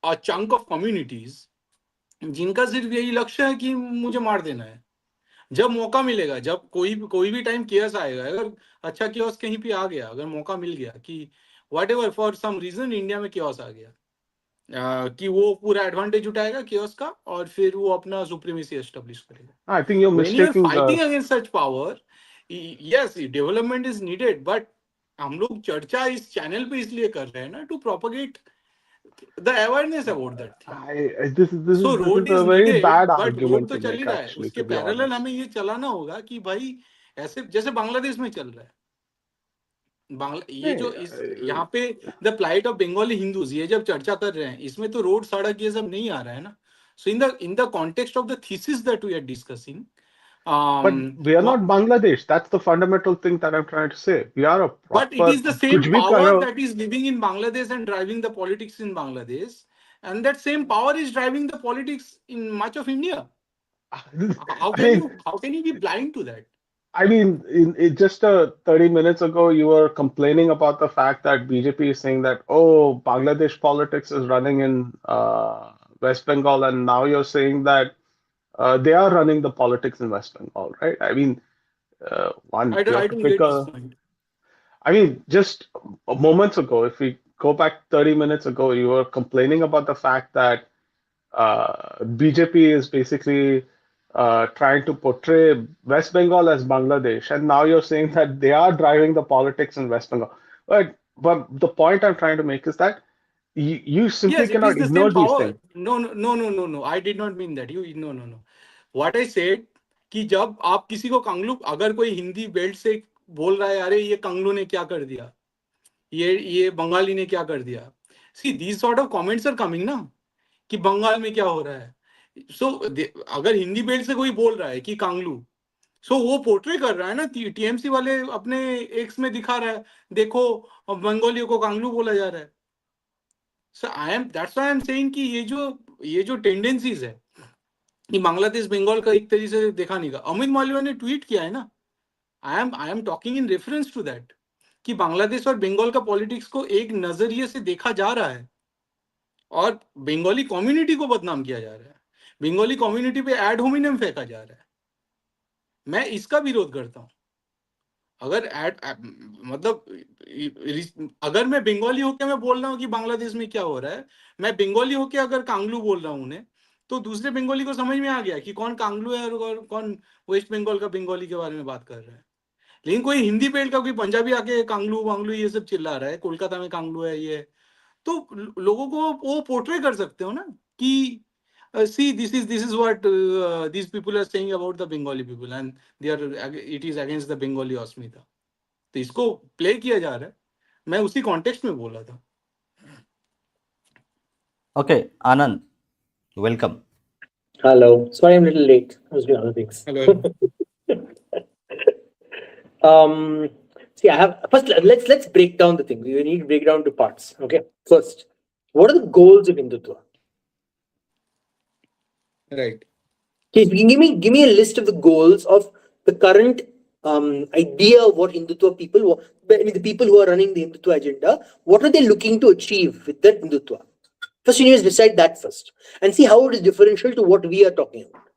a chunk of communities जिनका सिर्फ यही लक्ष्य है कि मुझे मार देना है, जब मौका मिलेगा, जब कोई भी टाइम केयस आएगा, अगर अच्छा केयस कहीं पे आ गया, अगर मौका मिल गया कि whatever for some reason India में केयस आ गया, कि वो पूरा एडवांटेज उठाएगा केयस का और फिर वो अपना सुप्रीमेसी एस्टेब्लिश करेगा. I think you're When you are mistaking. fighting against such power, yes, development is needed, but हम लोग चर्चा इस चैनल पे इसलिए कर रहे हैं ना, to propagate the awareness about that thing. This So is road a is very needed, bad but road argument तो to चल ही make, रहा है, actually, उसके to be पैरेलल honest. हमें ये चलाना होगा कि भाई ऐसे जैसे बांग्लादेश में चल रहा है. ये जो इस यहाँ पे the plight of Bengali Hindus ये जब चर्चा कर रहे हैं, इसमें तो रोड सड़क ये सब नहीं आ रहा है ना. So in the context of the thesis that we are discussing, But we are not Bangladesh. That's the fundamental thing that I'm trying to say. We are a but it proper. is the कुछ same भी power करो. that is living in Bangladesh and driving the politics in Bangladesh, and that same power is driving the politics in much of India. How I mean, can you be blind to that? in just 30 minutes ago, you were complaining about the fact that BJP is saying that, oh, Bangladesh politics is running in West Bengal, and now you're saying that they are running the politics in West Bengal, right? I mean, one, you I have to don't pick get this a. point. I mean, just moments ago, if we go back 30 minutes ago, you were complaining about the fact that BJP is basically trying to portray West Bengal as Bangladesh, and now you're saying that they are driving the politics in West Bengal. But the point I'm trying to make is that you simply Yes, it is cannot the same ignore these power. things. No. I did not mean that. No. What I said कि जब आप किसी को कंगलू, अगर कोई Hindi belt से बोल रहा है अरे ये कंगलू ने क्या कर दिया, ये बंगाली ने क्या कर दिया, see these sort of comments are coming ना, कि बंगाल में क्या हो रहा है. सो अगर हिंदी बेल्ट से कोई बोल रहा है कि कांगलू, सो वो पोर्ट्रे कर रहा है ना, टीएमसी वाले अपने एक्स में दिखा रहा है, देखो बंगालियों को कांगलू बोला जा रहा है. So that's why I am saying कि ये जो टेंडेंसीज है कि बांग्लादेश बंगाल का एक तरीके से देखा नहीं. अमित मालवीय ने ट्वीट किया है ना, I am talking in reference to that, कि बांग्लादेश और बंगाल का पॉलिटिक्स को एक नजरिए से देखा जा रहा है और बंगाली कम्युनिटी को बदनाम किया जा रहा है, बंगाली कम्युनिटी पे एड होमिनम फेंका जा रहा है. मैं इसका विरोध करता हूं. अगर मतलब अगर मैं बंगाली होकर मैं बोल रहा हूँ कि बांग्लादेश में क्या हो रहा है, मैं बंगाली होकर अगर कांगलू बोल रहा हूँ उन्हें, तो दूसरे बंगाली को समझ में आ गया कि कौन कांगलू है और कौन वेस्ट बंगाल का बंगाली के बारे में बात कर रहा है. लेकिन कोई हिंदी बेल्ट का कोई पंजाबी आके कांगलू वांगलू ये सब चिल्ला रहा है, कोलकाता में कांगलू है ये, तो लोगों को वो पोर्ट्रे कर सकते हो ना कि see this is what these people are saying about the Bengali people and it is against the Bengali अस्मिता. तो इसको प्ले किया जा रहा है, मैं उसी कॉन्टेक्स्ट में बोला था. Okay, Anand, welcome. Hello. Sorry, I'm a little late. I was doing other things. Hello. See, I have first. Let's break down the thing. We need to break down to parts. Okay. First, what are the goals of Hindutva? Right. Okay, give me a list of the goals of the current idea of what Hindutva people, the people who are running the Hindutva agenda, what are they looking to achieve with that Hindutva? First, you need to decide that first and see how it is differential to what we are talking about.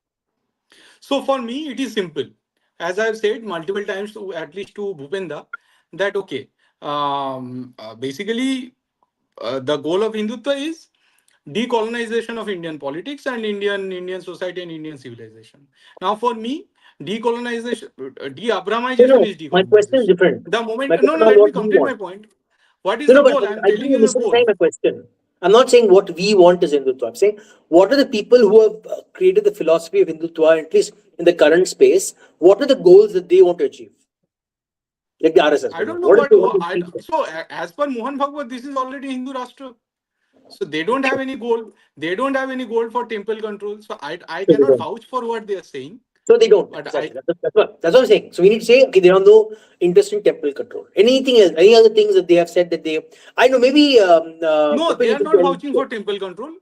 So for me, it is simple. As I've said multiple times, to at least to Bhupenda, that okay, basically the goal of Hindutva is decolonization of Indian politics and Indian society and Indian civilization. Now, for me, decolonization, de-Abramization is My question is decolonization. different. The moment, My no, question is let me what we complete my want. point. What is the But goal? I'm I telling think you you're the goal. misunderstanding my question. I'm not saying what we want is Hindutva. I'm saying what are the people who have created the philosophy of Hindutva, at least in the current space, what are the goals that they want to achieve? Like the RSS. I don't know What do they want to what. achieve? So, as per Mohan Bhagwat, this is already Hindu Rashtra. So they don't have any goal. They don't have any goal for temple control. So I So they cannot don't. vouch for what they are saying. So they don't. But Exactly. That's what I'm saying. So we need to say, okay, they have no interest in temple control. Anything else? Any other things that they have said that they? I know maybe. no, Bhupin, they you are can not tell- vouching for temple control.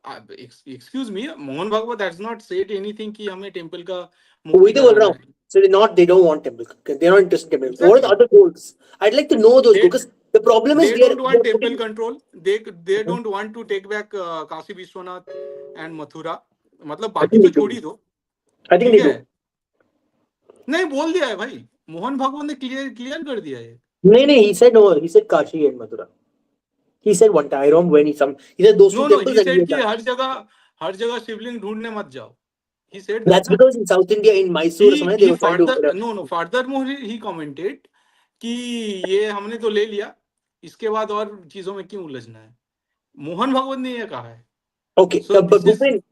Excuse me, Mohan Bhagwat has not said anything कि हमें temple का वही मुक्ति तो बोल रहा कराना हूँ. है. So they don't want temple. They're not interested in temple. So what are the Exactly. other goals? I'd like to know those They, because the problem is they we are don't want temple putting. control. They don't want to take back Kashi Vishwanath and Mathura. मतलब I बाकी think तो they do. छोड़ ही दो. I think ठीक they है. do. नहीं बोल दिया है भाई. मोहन भागवत ने क्लियर कर दिया है. No, he said no. He said Kashi and Mathura. He said one time. I don't know when he said those two No, temples he and he said had कि done. हर जगह शिवलिंग ढूंढने मत जाओ. He said that That's ना. because in South India, in Mysore or somewhere, they He were trying to. furthermore he commented कि ये हमने तो ले लिया, इसके बाद और चीजों में क्यों उलझना है. मोहन भागवत ने ये कहा है. Okay, So but this is Bhupin,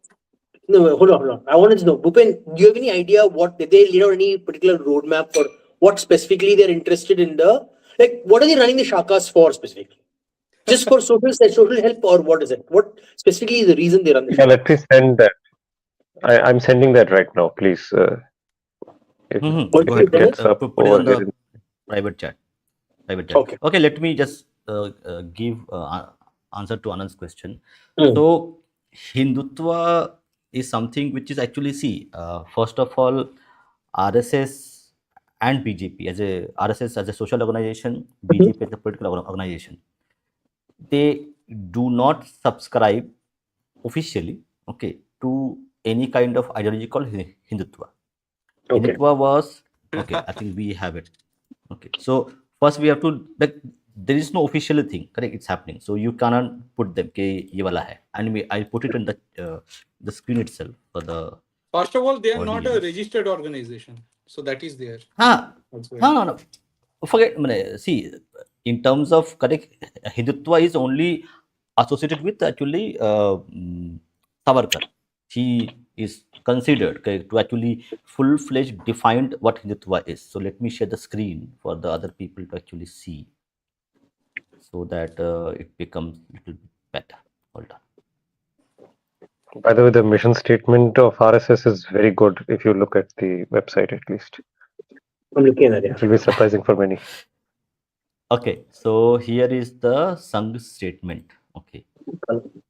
no, hold on. I wanted to know, Bhupin, do you have any idea what did they lay out any particular roadmap for what specifically they're interested in the what are they running the shakas for specifically? Just for social help or what is it? What specifically is the reason they run the Yeah, shakas? let me send that. I'm sending that right now. Please, if What Go is ahead. it? gets up Put it over on here. the private chat. Okay. Okay, let me just give answer to Anand's question. Mm. So, Hindutva is something which is actually, see, first of all, RSS and BJP as a RSS as a social organization, BJP as a political organization, they do not subscribe officially, okay, to any kind of ideology called Hindutva. Okay. Hindutva was okay. I think we have it. Okay, so first we have to like there is no official thing, correct? It's happening, so you cannot put them ke ye wala hai, and I put it in the screen itself for the First of all, they are not a audience. registered organization, so that is there. Ha, Also. no. Forget. See, in terms of correct, Hindutva is only associated with actually Savarkar. He is considered correct, to actually full-fledged defined what Hindutva is. So let me share the screen for the other people to actually see, so that it becomes a little bit better. Hold on. By the way, the mission statement of RSS is very good if you look at the website at least. I'm looking at It it. will be surprising for many. Okay, so here is the Sangh statement. Okay.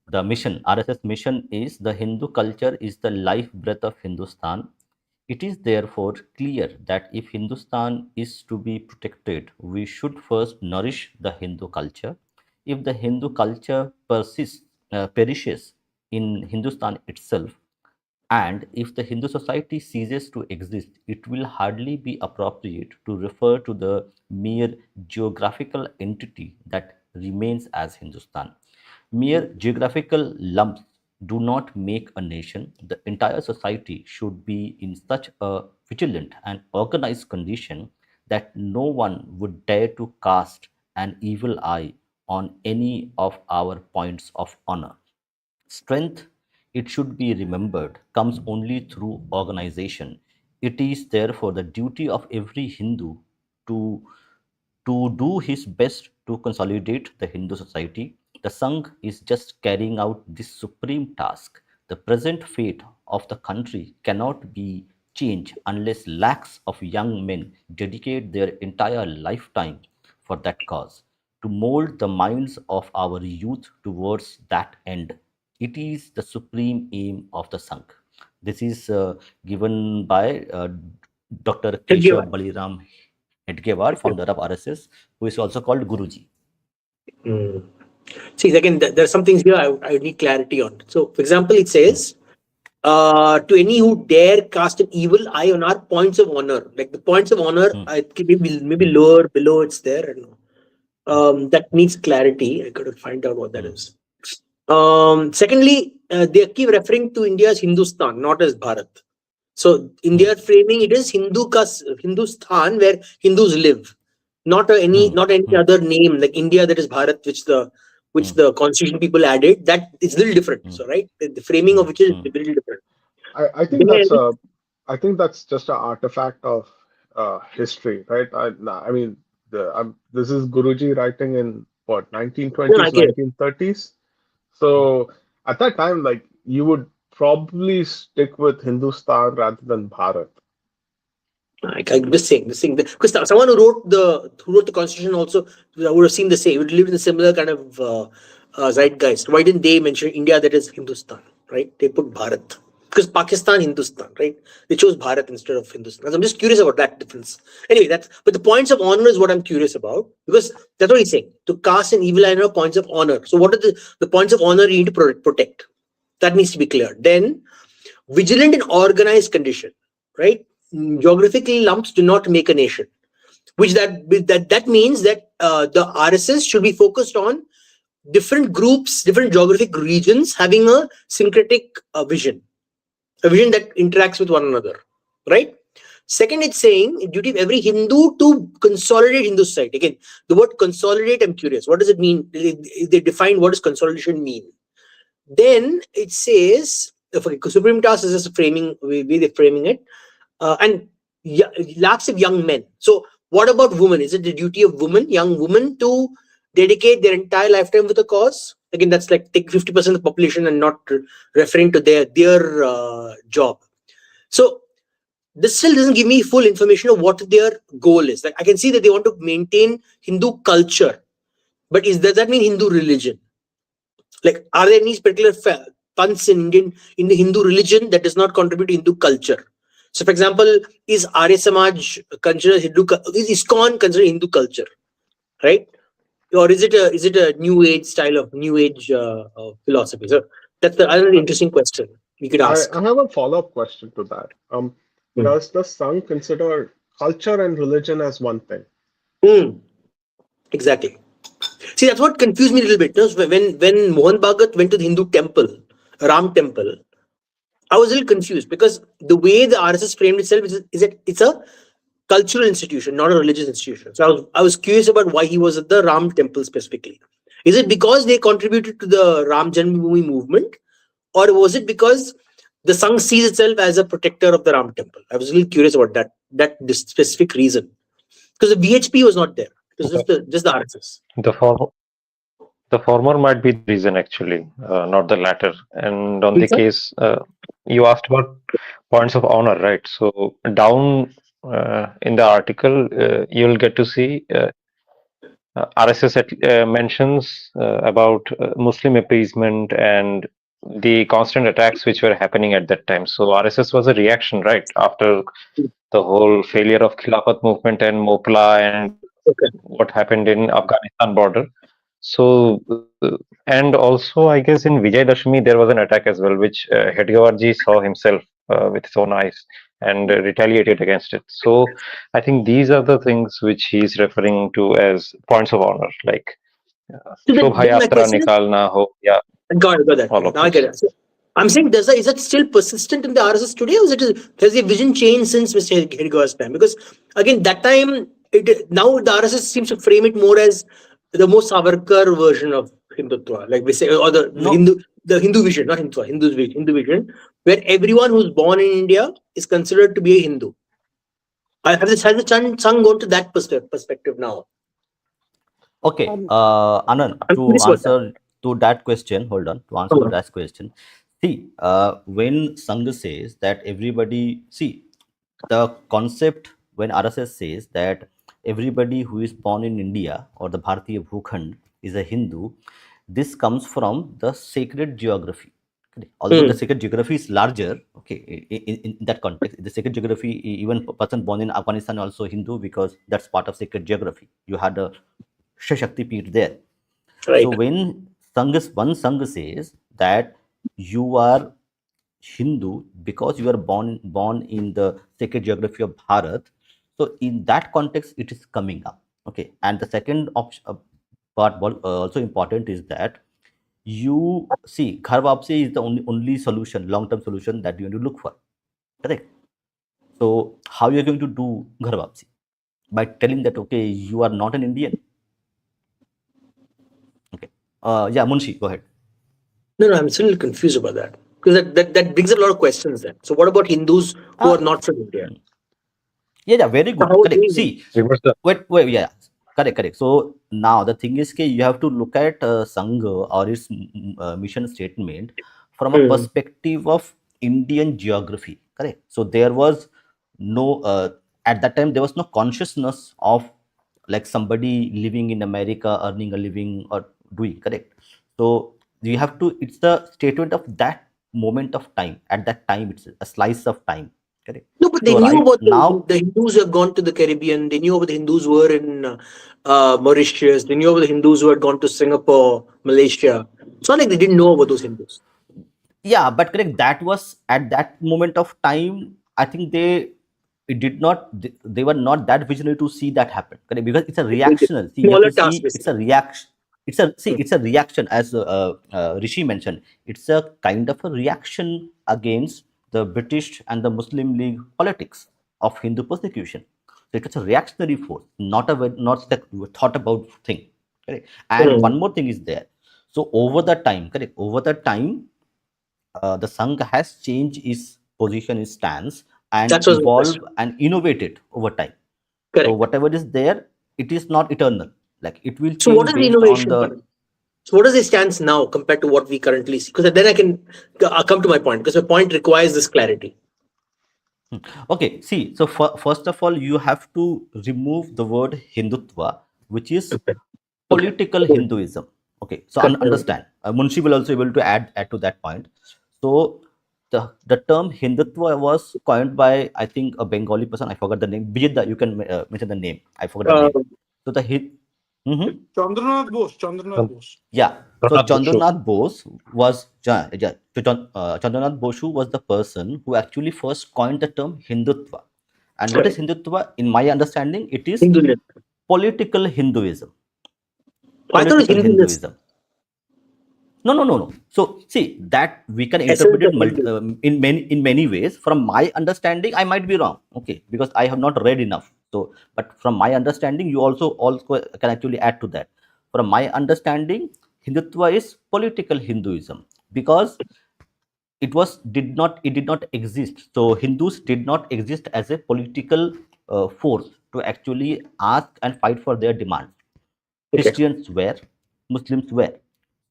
The mission, RSS mission is the Hindu culture is the life breath of Hindustan. It is therefore clear that if Hindustan is to be protected, we should first nourish the Hindu culture. If the Hindu culture perishes in Hindustan itself, and if the Hindu society ceases to exist, it will hardly be appropriate to refer to the mere geographical entity that remains as Hindustan. Mere geographical lumps do not make a nation. The entire society should be in such a vigilant and organized condition that no one would dare to cast an evil eye on any of our points of honor. Strength, it should be remembered, comes only through organization. It is therefore the duty of every Hindu to do his best to consolidate the Hindu society. The Sangh is just carrying out this supreme task. The present fate of the country cannot be changed unless lakhs of young men dedicate their entire lifetime for that cause, to mold the minds of our youth towards that end. It is the supreme aim of the Sangh. This is given by Dr. Keshav Baliram Hedgewar, founder of RSS, who is also called Guruji. See, again, there are some things here I need clarity on. So, for example, it says, to any who dare cast an evil eye on our points of honor. Like the points of honor, I think maybe lower, below it's there. I don't know. That needs clarity. I got to find out what that is. Secondly, they keep referring to India as Hindustan, not as Bharat. So in their framing, it is Hindustan, where Hindus live, not any other name like India, that is Bharat, which the constitution people added. That is a little different. So right, the framing of which is a little different. I think that's just an artifact of history, right? I mean, this is Guruji writing in what, 1920s, 1930s. So at that time, like, you would probably stick with Hindustan rather than Bharat. I'm just saying because someone who wrote the constitution also would have seen the same. Would live in a similar kind of zeitgeist. Why didn't they mention India, that is Hindustan? Right? They put Bharat because Pakistan, Hindustan. Right? They chose Bharat instead of Hindustan. So I'm just curious about that difference. Anyway, but the points of honor is what I'm curious about, because that's what he's saying. To cast an evil eye on points of honor. So what are the points of honor you need to protect? That needs to be clear. Then vigilant and organized condition. Right? Geographically, lumps do not make a nation, which that means that the RSS should be focused on different groups, different geographic regions having a syncretic vision, a vision that interacts with one another, right? Second, it's saying duty of every Hindu to consolidate Hindu society. Again, the word consolidate, I'm curious, what does it mean? They define what does consolidation mean. Then it says, supreme task is just a framing way they're framing it. And lakhs of young men. So what about women? Is it the duty of young women, to dedicate their entire lifetime with a cause? Again, that's like take 50% of the population and not referring to their job. So this still doesn't give me full information of what their goal is. Like I can see that they want to maintain Hindu culture, but does that mean Hindu religion? Like, are there any particular punts in the Hindu religion that does not contribute to Hindu culture? So, for example, is Arya Samaj considered Hindu? Is ISKCON considered Hindu culture, right? Or is it a new age style of new age philosophy? So that's another interesting question. we could ask. I have a follow-up question to that. Does the Sangh consider culture and religion as one thing? Hmm. Exactly. See, that's what confused me a little bit. No? When Mohan Bhagat went to the Hindu temple, Ram temple, I was a little confused because the way the RSS framed itself is that it's a cultural institution, not a religious institution. So I was curious about why he was at the Ram temple specifically. Is it because they contributed to the Ram Janmabhoomi movement, or was it because the Sangh sees itself as a protector of the Ram temple? I was a little curious about that specific reason, because the VHP was not there. It was just the RSS. The form The former might be the reason actually, not the latter. And on the case, you asked about points of honor, right? So down in the article, you'll get to see RSS mentions about Muslim appeasement and the constant attacks which were happening at that time. So RSS was a reaction, right, after the whole failure of Khilafat movement and Mopla and what happened in Afghanistan border. So, and also, I guess in Vijay Dashami there was an attack as well, which Hedgewarji saw himself with his own eyes and retaliated against it. So, I think these are the things which he's referring to as points of honor, like So Shobha then my Yatra question is, nikalna ho, yeah, got that. all of Now I get this. it. So I'm saying, is that still persistent in the RSS today, or has the vision changed since Mr. Hedgewar's time? Because again, that time, now the RSS seems to frame it more as the most Savarkar version of Hindutva, like we say, or the No, Hindu vision, not Hindutva, Hindu vision, where everyone who's born in India is considered to be a Hindu. Has the Sangh gone to that perspective now? okay, Anand, I'm to curious about that. answer to that question, hold on, to answer to that question. See, when Sangh says that everybody, see, the concept when RSS says that everybody who is born in India or the Bharatiya Bhukhand is a Hindu, this comes from the sacred geography. Okay. Although the sacred geography is larger, okay, in that context, the sacred geography, even person born in Afghanistan also Hindu because that's part of sacred geography. You had a Shakti Peeth there. So Right. when one Sangh says that you are Hindu because you are born in the sacred geography of Bharat, so in that context it is coming up. Okay, and the second option part also important is that you see Ghar Wapsi is the only solution, long term solution that you need to look for. Correct. So how you are going to do Ghar Wapsi? By telling that okay you are not an Indian. Okay. Yeah, Munshi, go ahead. No, I'm still confused about that because that brings up a lot of questions. Then, so what about Hindus who are Uh, not from India? yeah, very So good. how are Correct. they? See, wait, yeah, correct. So now the thing is, you have to look at Sangha or its mission statement from a Hmm. perspective of Indian geography. Correct. So there was no at that time there was no consciousness of like somebody living in America earning a living or doing. Correct. So you have to. It's the statement of that moment of time. At that time, it's a slice of time. Correct. No, but they So knew right about now, the Hindus who have gone to the Caribbean. They knew about the Hindus who were in Mauritius. They knew about the Hindus who had gone to Singapore, Malaysia. It's not like they didn't know about those Hindus. yeah, but correct. That was at that moment of time. I think it did not. They were not that visionary to see that happen. Correct, because it's a reactional. See, you have Smaller to task, see. It's a basically. reaction. It's a reaction, as Rishi mentioned. It's a kind of a reaction against the British and the Muslim League politics of Hindu persecution. So it was a reactionary force, not the thought about thing. Correct. And Hmm. one more thing is there. So over the time, correct. Over the time, the Sangh has changed its position, its stance, and That was my evolved question. and innovated over time. So Correct. whatever is there, it is not eternal. Like it will So what change is the based on innovation the. part? So what is the stance now compared to what we currently see? Because then I can come to my point. Because my point requires this clarity. Okay, see, so first of all, you have to remove the word Hindutva, which is Okay. Okay. political Hinduism. Okay, so Correct. understand. Munshi will also able to add to that point. So the term Hindutva was coined by I think a Bengali person. I forgot the name. Bijeet, you can mention the name. I forgot the Uh, name. So Chandranath Bose. Yeah. So Pranab Basu. Chandranath Bose was Chandranath Boshu was the person who actually first coined the term Hindutva. And what is Hindutva? In my understanding, it is Hinduism. political Hinduism. I thought it was Political Hinduism. Hinduism. No. So see that we can Essence interpret it of Hinduism. in many ways. From my understanding, I might be wrong. Okay, because I have not read enough. So, but from my understanding, you also can actually add to that. From my understanding, Hindutva is political Hinduism because it did not exist. So Hindus did not exist as a political force to actually ask and fight for their demands. Okay. Christians were, Muslims were.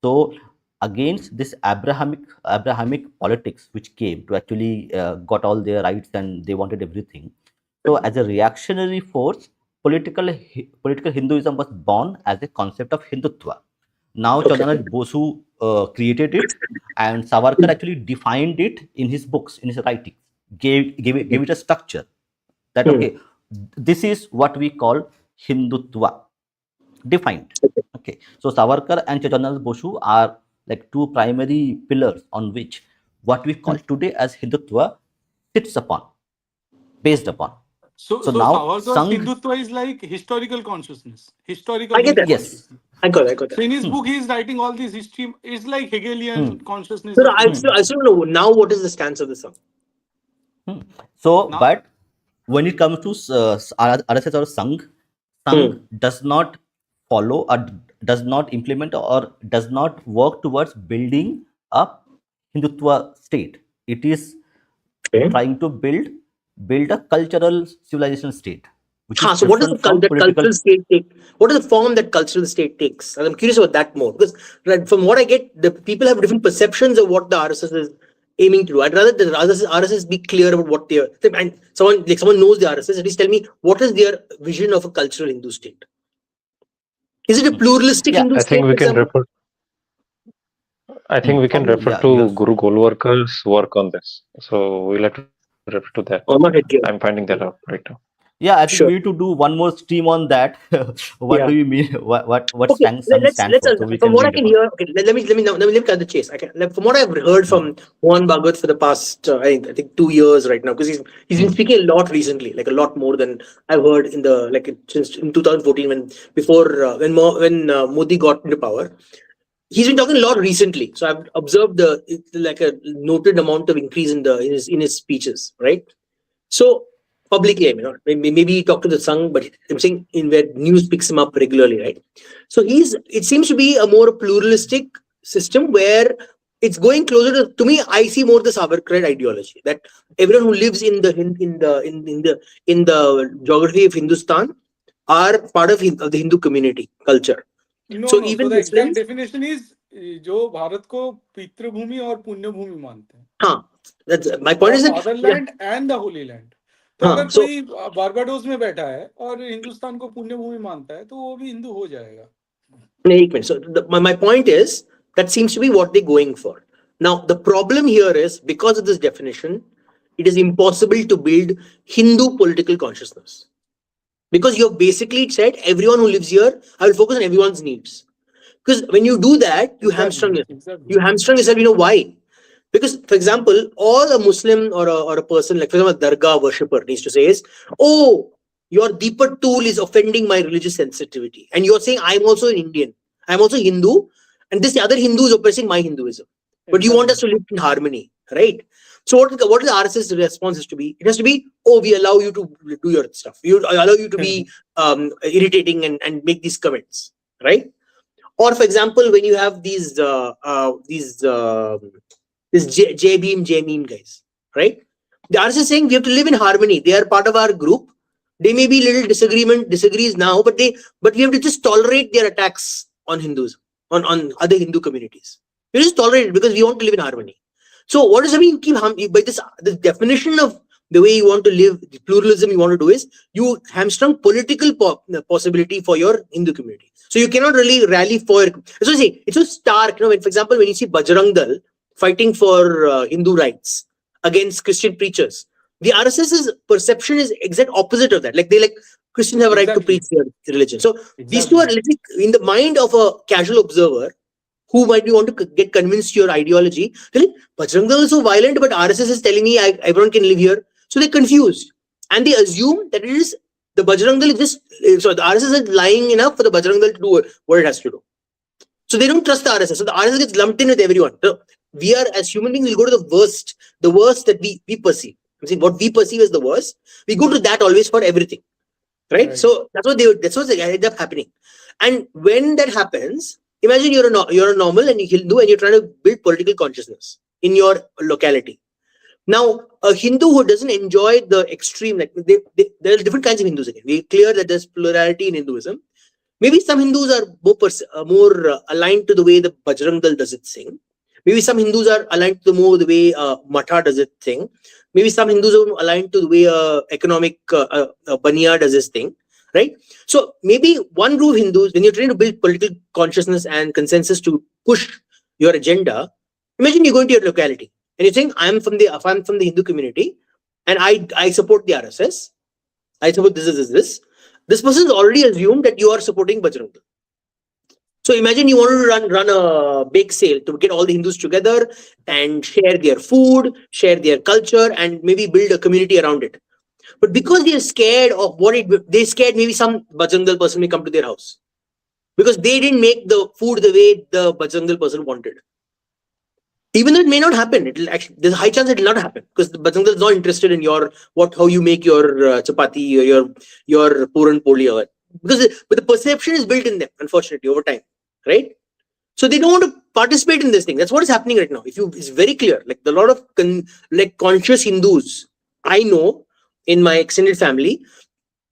So against this Abrahamic politics which came to actually got all their rights and they wanted everything. So as a reactionary force, political Hinduism was born as a concept of Hindutva. Now Okay. Chandranath Bosu created it, and Savarkar actually defined it in his books, in his writings, gave it a structure that okay, this is what we call Hindutva, defined. Okay, so Savarkar and Chandranath Bosu are like two primary pillars on which what we call today as Hindutva sits upon, based upon. So So now Savarkar's Sangh, Hindutva is like historical consciousness, historical I get Hindu that. yes. consciousness. I got that. So in his book, he is writing all this history. It's like Hegelian consciousness So of I Hinduism. still know now what is the stance of the song. So, Now- but when it comes to RSS or Sangh does not follow or does not implement or does not work towards building a Hindutva state. It is Okay. trying to build a cultural civilization state, which is So what does different from that political. cultural state take? What is the form that cultural state takes? And I'm curious about that more because right, from what I get, the people have different perceptions of what the RSS is aiming to do. I'd rather the RSS be clear about what they're and someone knows the RSS. At least tell me what is their vision of a cultural Hindu state. Is it a pluralistic Yeah, Hindu I state? think we for can example? refer. I think we can refer Yeah, to yes. Guru Golwarkar's work on this. So we'll have to refer to that. Oh, not yet. I'm finding that out right now. Yeah, I think Sure. we need to do one more stream on that. What Yeah. do you mean? What Okay, Sangh let's stands for? So we from can what I read can about. hear. Okay, let me cut the chase. From what I've heard from Mohan Bhagat for the past I think 2 years right now, because he's been speaking a lot recently, like a lot more than I've heard in the since in 2014 when Modi got into power. He's been talking a lot recently, so I've observed like a noted amount of increase in his speeches, right? So publicly, I mean, maybe he talked to the Sangh, but I'm saying in where news picks him up regularly, right? So it seems to be a more pluralistic system where it's going closer to me. I see more the Savarkar ideology that everyone who lives in the geography of Hindustan are part of the Hindu community culture. No, So no. even So the exact Muslims, definition is जो भारत को पितृभूमि और पुण्य भूमि मानते हैं. that's my point is that fatherland and the Holi land. तो हाँ, अगर so- कोई बारबाडोस में बैठा है और हिंदुस्तान को पुण्य भूमि मानता है तो वो भी हिंदू हो जाएगा. So my point is that seems to be what they're going for. Now the problem here is because of this definition, it is impossible to build Hindu political consciousness because you've basically said everyone who lives here, I will focus on everyone's needs. Because when you do that, you hamstrung yourself. Exactly. You hamstrung yourself. You know why? Because, for example, all a Muslim or a person like, for example, a Dargah worshipper needs to say is, oh, your deeper tool is offending my religious sensitivity. And you're saying, I'm also an Indian. I'm also Hindu. And this other Hindu is oppressing my Hinduism. But you want us to live in harmony, right? So what is the RSS response has to be? It has to be, oh, we allow you to do your stuff. We allow you to be irritating and make these comments, right? Or for example, when you have these J-beam guys, right? The RSS is saying we have to live in harmony. They are part of our group. They may be little disagrees now, but we have to just tolerate their attacks on Hindus, on other Hindu communities. We just tolerate it because we want to live in harmony. So what does it mean? By this definition of the way you want to live, the pluralism you want to do is you hamstrung political possibility for your Hindu community. So you cannot really rally for. So see, it's so stark. For example, when you see Bajrang Dal fighting for Hindu rights against Christian preachers, The RSS's perception is exact opposite of that. Like Christians have a right to Exactly. preach their religion. So these two Exactly. are literally in the mind of a casual observer who might be want to get convinced to your ideology. Bajrang Dal is so violent, but RSS is telling me everyone can live here. So they're confused and they assume that it is the Bajrang Dal is just so the RSS is lying enough for the Bajrang Dal to do what it has to do. So they don't trust the RSS. So the RSS gets lumped in with everyone. So we are, as human beings, we go to the worst that we perceive. I'm saying what we perceive as the worst, we go to that always for everything. Right? So that's what end up happening. And when that happens, imagine you're a normal and Hindu and you're trying to build political consciousness in your locality. Now, a Hindu who doesn't enjoy the extreme, like there are different kinds of Hindus again. We're clear that there's plurality in Hinduism. Maybe some Hindus are more aligned to the way the Bajrang Dal does its thing. Maybe some Hindus are aligned to the way Matha does its thing. Maybe some Hindus are aligned to the way economic Baniya does its thing. Right? So maybe one group of Hindus, when you're trying to build political consciousness and consensus to push your agenda, imagine you go into your locality and you're saying, I'm from the Hindu community and I support the RSS. I support this. This person has already assumed that you are supporting Bajrang Dal. So imagine you want to run a bake sale to get all the Hindus together and share their food, share their culture, and maybe build a community around it. But because they are scared of they're scared maybe some Bajrang Dal person may come to their house because they didn't make the food the way the Bajrang Dal person wanted. Even though it may not happen, there's a high chance it will not happen because the Bajrang Dal is not interested in how you make your chapati or your puran poli or but the perception is built in them, unfortunately, over time, right? So they don't want to participate in this thing. That's what is happening right now. It's very clear. Like a lot of conscious Hindus I know in my extended family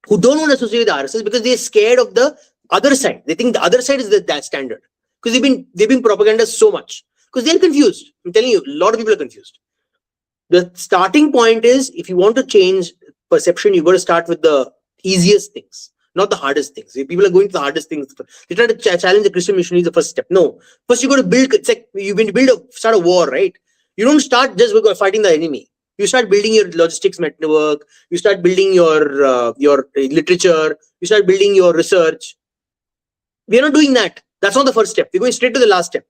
who don't want to associate with the RSS because they're scared of the other side. They think the other side is that standard because they've been propagandized so much. Because they're confused. I'm telling you, a lot of people are confused. The starting point is if you want to change perception, you've got to start with the easiest things, not the hardest things. If people are going to the hardest things, they try to challenge the Christian missionaries the first step. No. First, you got to build, it's like you've been to start a war, right? You don't start just with fighting the enemy. You start building your logistics network. You start building your literature. You start building your research. We're not doing that. That's not the first step. We're going straight to the last step.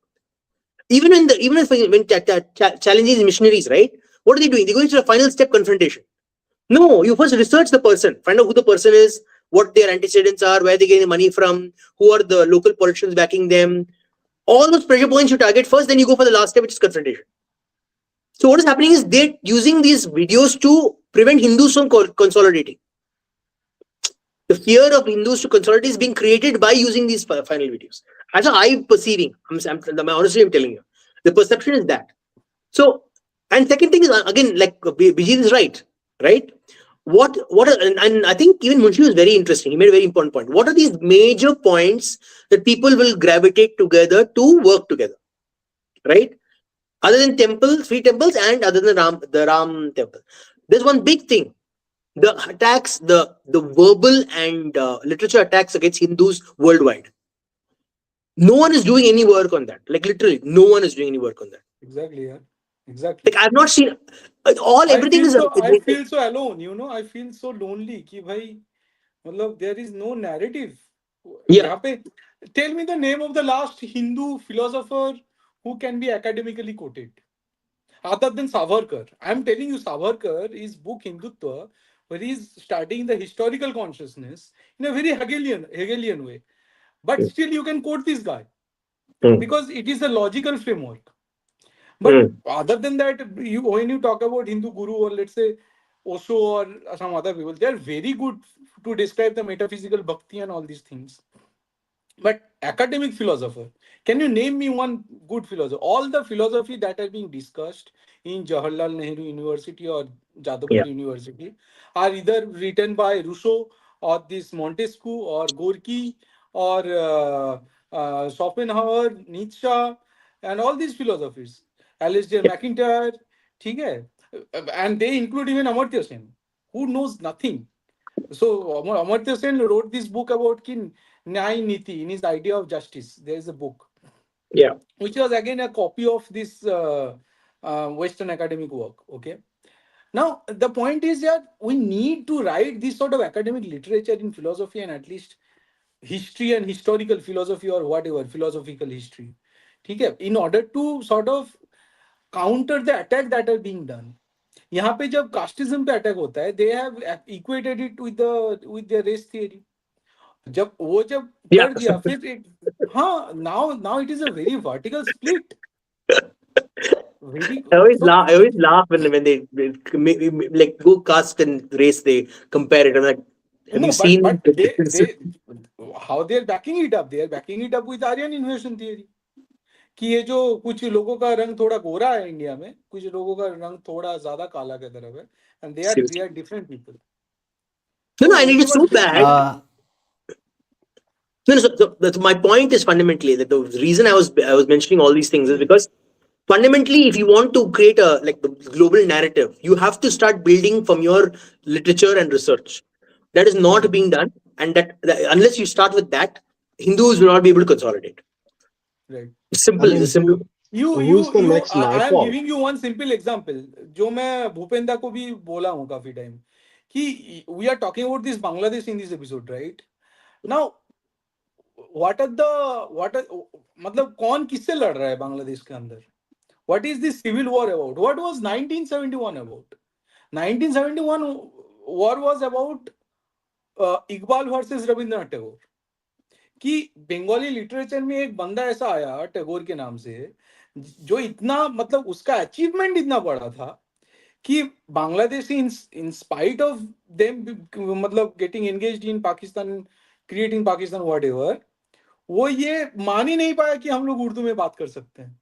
Even when challenging missionaries, right? What are they doing? They're going to the final step, confrontation. No, you first research the person, find out who the person is, what their antecedents are, where they're getting the money from, who are the local politicians backing them. All those pressure points you target first, then you go for the last step, which is confrontation. So what is happening is they're using these videos to prevent Hindus from consolidating. The fear of Hindus to consolidate is being created by using these final videos. That's how I'm perceiving. Honestly, I'm telling you. The perception is that. So, and second thing is, again, like Bijeet is right? And I think even Munshi was very interesting. He made a very important point. What are these major points that people will gravitate together to work together? Right? Other than three temples, and other than the Ram temple. There's one big thing. The attacks, the verbal and literature attacks against Hindus worldwide. No one is doing any work on that. Like literally, no one is doing any work on that. Exactly, yeah. Exactly. Like I've not seen everything is. I feel so alone. I feel so lonely. Ki bhai, there is no narrative. Yeah. Tell me the name of the last Hindu philosopher who can be academically quoted. Other than Savarkar. I'm telling you, Savarkar is book Hindutva, where he's studying the historical consciousness in a very Hegelian way. But still you can quote this guy because it is a logical framework. But other than that, when you talk about Hindu guru or let's say Osho or some other people, they are very good to describe the metaphysical bhakti and all these things. But academic philosopher, can you name me one good philosopher? All the philosophy that are being discussed in Jawaharlal Nehru University or Jadavpur University are either written by Rousseau or this Montesquieu or Gorky or Schopenhauer, Nietzsche, and all these philosophies. Alasdair MacIntyre, and they include even Amartya Sen, who knows nothing. So Amartya Sen wrote this book about Nyay Niti, in his idea of justice. There is a book, which was again a copy of this Western academic work. Okay, Now, the point is that we need to write this sort of academic literature in philosophy and at least history and historical philosophy or whatever, philosophical history. Okay? In order to sort of counter the attack that are being done. यहाँ पे जब casteism पे attack होता है, they have equated it with their race theory. जब Yeah. कर दिया फिर हाँ, now it is a very vertical split. Very I always so laugh when they like go caste and race, they compare it. I'm like, have you no, seen but the they differences? how they are backing it up? They are backing it up with Aryan invasion theory. कि ये जो कुछ लोगों का रंग थोड़ा गोरा है इंडिया में, कुछ लोगों का रंग थोड़ा ज्यादा काला की तरफ है, and they Seriously. are different people. No, तो and it उनके is so pass bad. Uh, No, so my point is fundamentally that the reason I was mentioning all these things is because fundamentally, if you want to create a like the global narrative, you have to start building from your literature and research. That is not being done, and that unless you start with that, Hindus will not be able to consolidate. right. I Simple. It's a mean, simple. who's the next I am Naipaul? giving you one simple example जो मैं भूपेंद्र को भी बोला हूँ काफी time कि we are talking about this Bangladesh in this episode, right? Now what are मतलब कौन किससे लड़ रहा है बांग्लादेश के अंदर? What is this civil war about? What was 1971 about? 1971 war was about Iqbal versus Rabindranath Tagore कि बंगाली लिटरेचर में एक बंदा ऐसा आया टैगोर के नाम से जो इतना मतलब उसका अचीवमेंट इतना बड़ा था कि Bangladeshi in spite of them मतलब getting engaged in Pakistan creating Pakistan whatever वो ये मान ही नहीं पाया कि हम लोग उर्दू में बात कर सकते हैं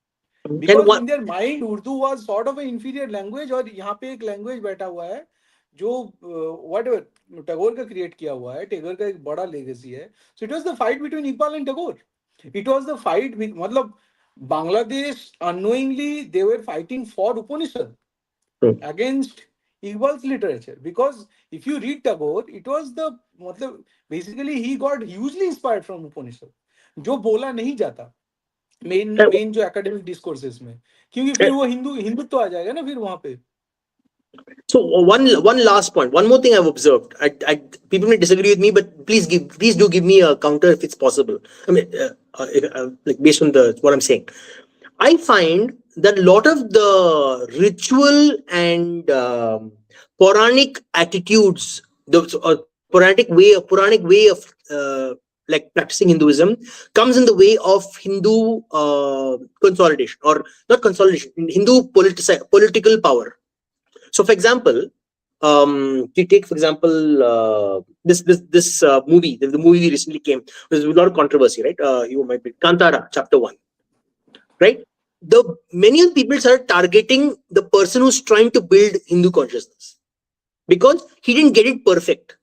And because what in their mind Urdu was sort of inferior language और यहाँ पे एक लैंग्वेज बैठा हुआ है जो व्हाटएवर टैगोर का क्रिएट किया हुआ है टैगोर का एक बड़ा लेगेसी है so it was the fight between Iqbal and Tagore it was the fight मतलब Bangladesh annoyingly they were fighting for Upanishad against Iqbal's literature because if you read Tagore, it was the मतलब basically he got hugely inspired from Upanishad जो बोला नहीं जाता main जो academic discourses में क्योंकि फिर वो हिंदुत्व आ जाएगा ना फिर वहां पे. So one last point, one more thing I've observed. People may disagree with me, but please do give me a counter if it's possible. I mean, like based on what I'm saying, I find that a lot of the ritual and Puranic attitudes, the Puranic way of like practicing Hinduism comes in the way of Hindu consolidation or not consolidation, Hindu political power. So, for example, you take for example this movie. The movie recently came. There's a lot of controversy, right? You might be Kantara, Chapter 1, right? Many people started targeting the person who's trying to build Hindu consciousness because he didn't get it perfect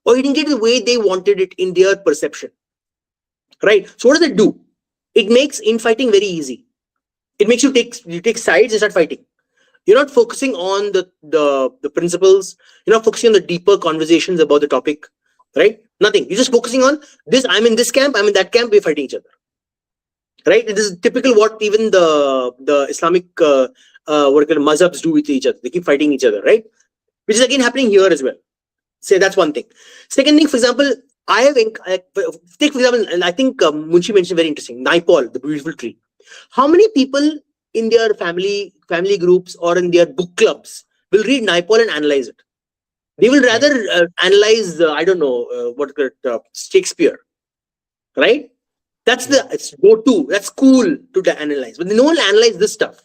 or he didn't get it the way they wanted it in their perception, right? So, what does it do? It makes infighting very easy. It makes you take sides and start fighting. You're not focusing on the principles. You're not focusing on the deeper conversations about the topic, right? Nothing. You're just focusing on this. I'm in this camp. I'm in that camp. We're fighting each other, right? This is typical what even the Islamic what kind of mazhabs do with each other. They keep fighting each other, right? Which is again happening here as well. Say that's one thing. Second thing, for example, take for example, and I think Munshi mentioned very interesting. Naipaul, the beautiful tree. How many people in their family groups or in their book clubs will read Naipaul and analyze it? They will rather analyze I don't know Shakespeare, right? That's it's go-to. That's cool to analyze, but no one will analyze this stuff.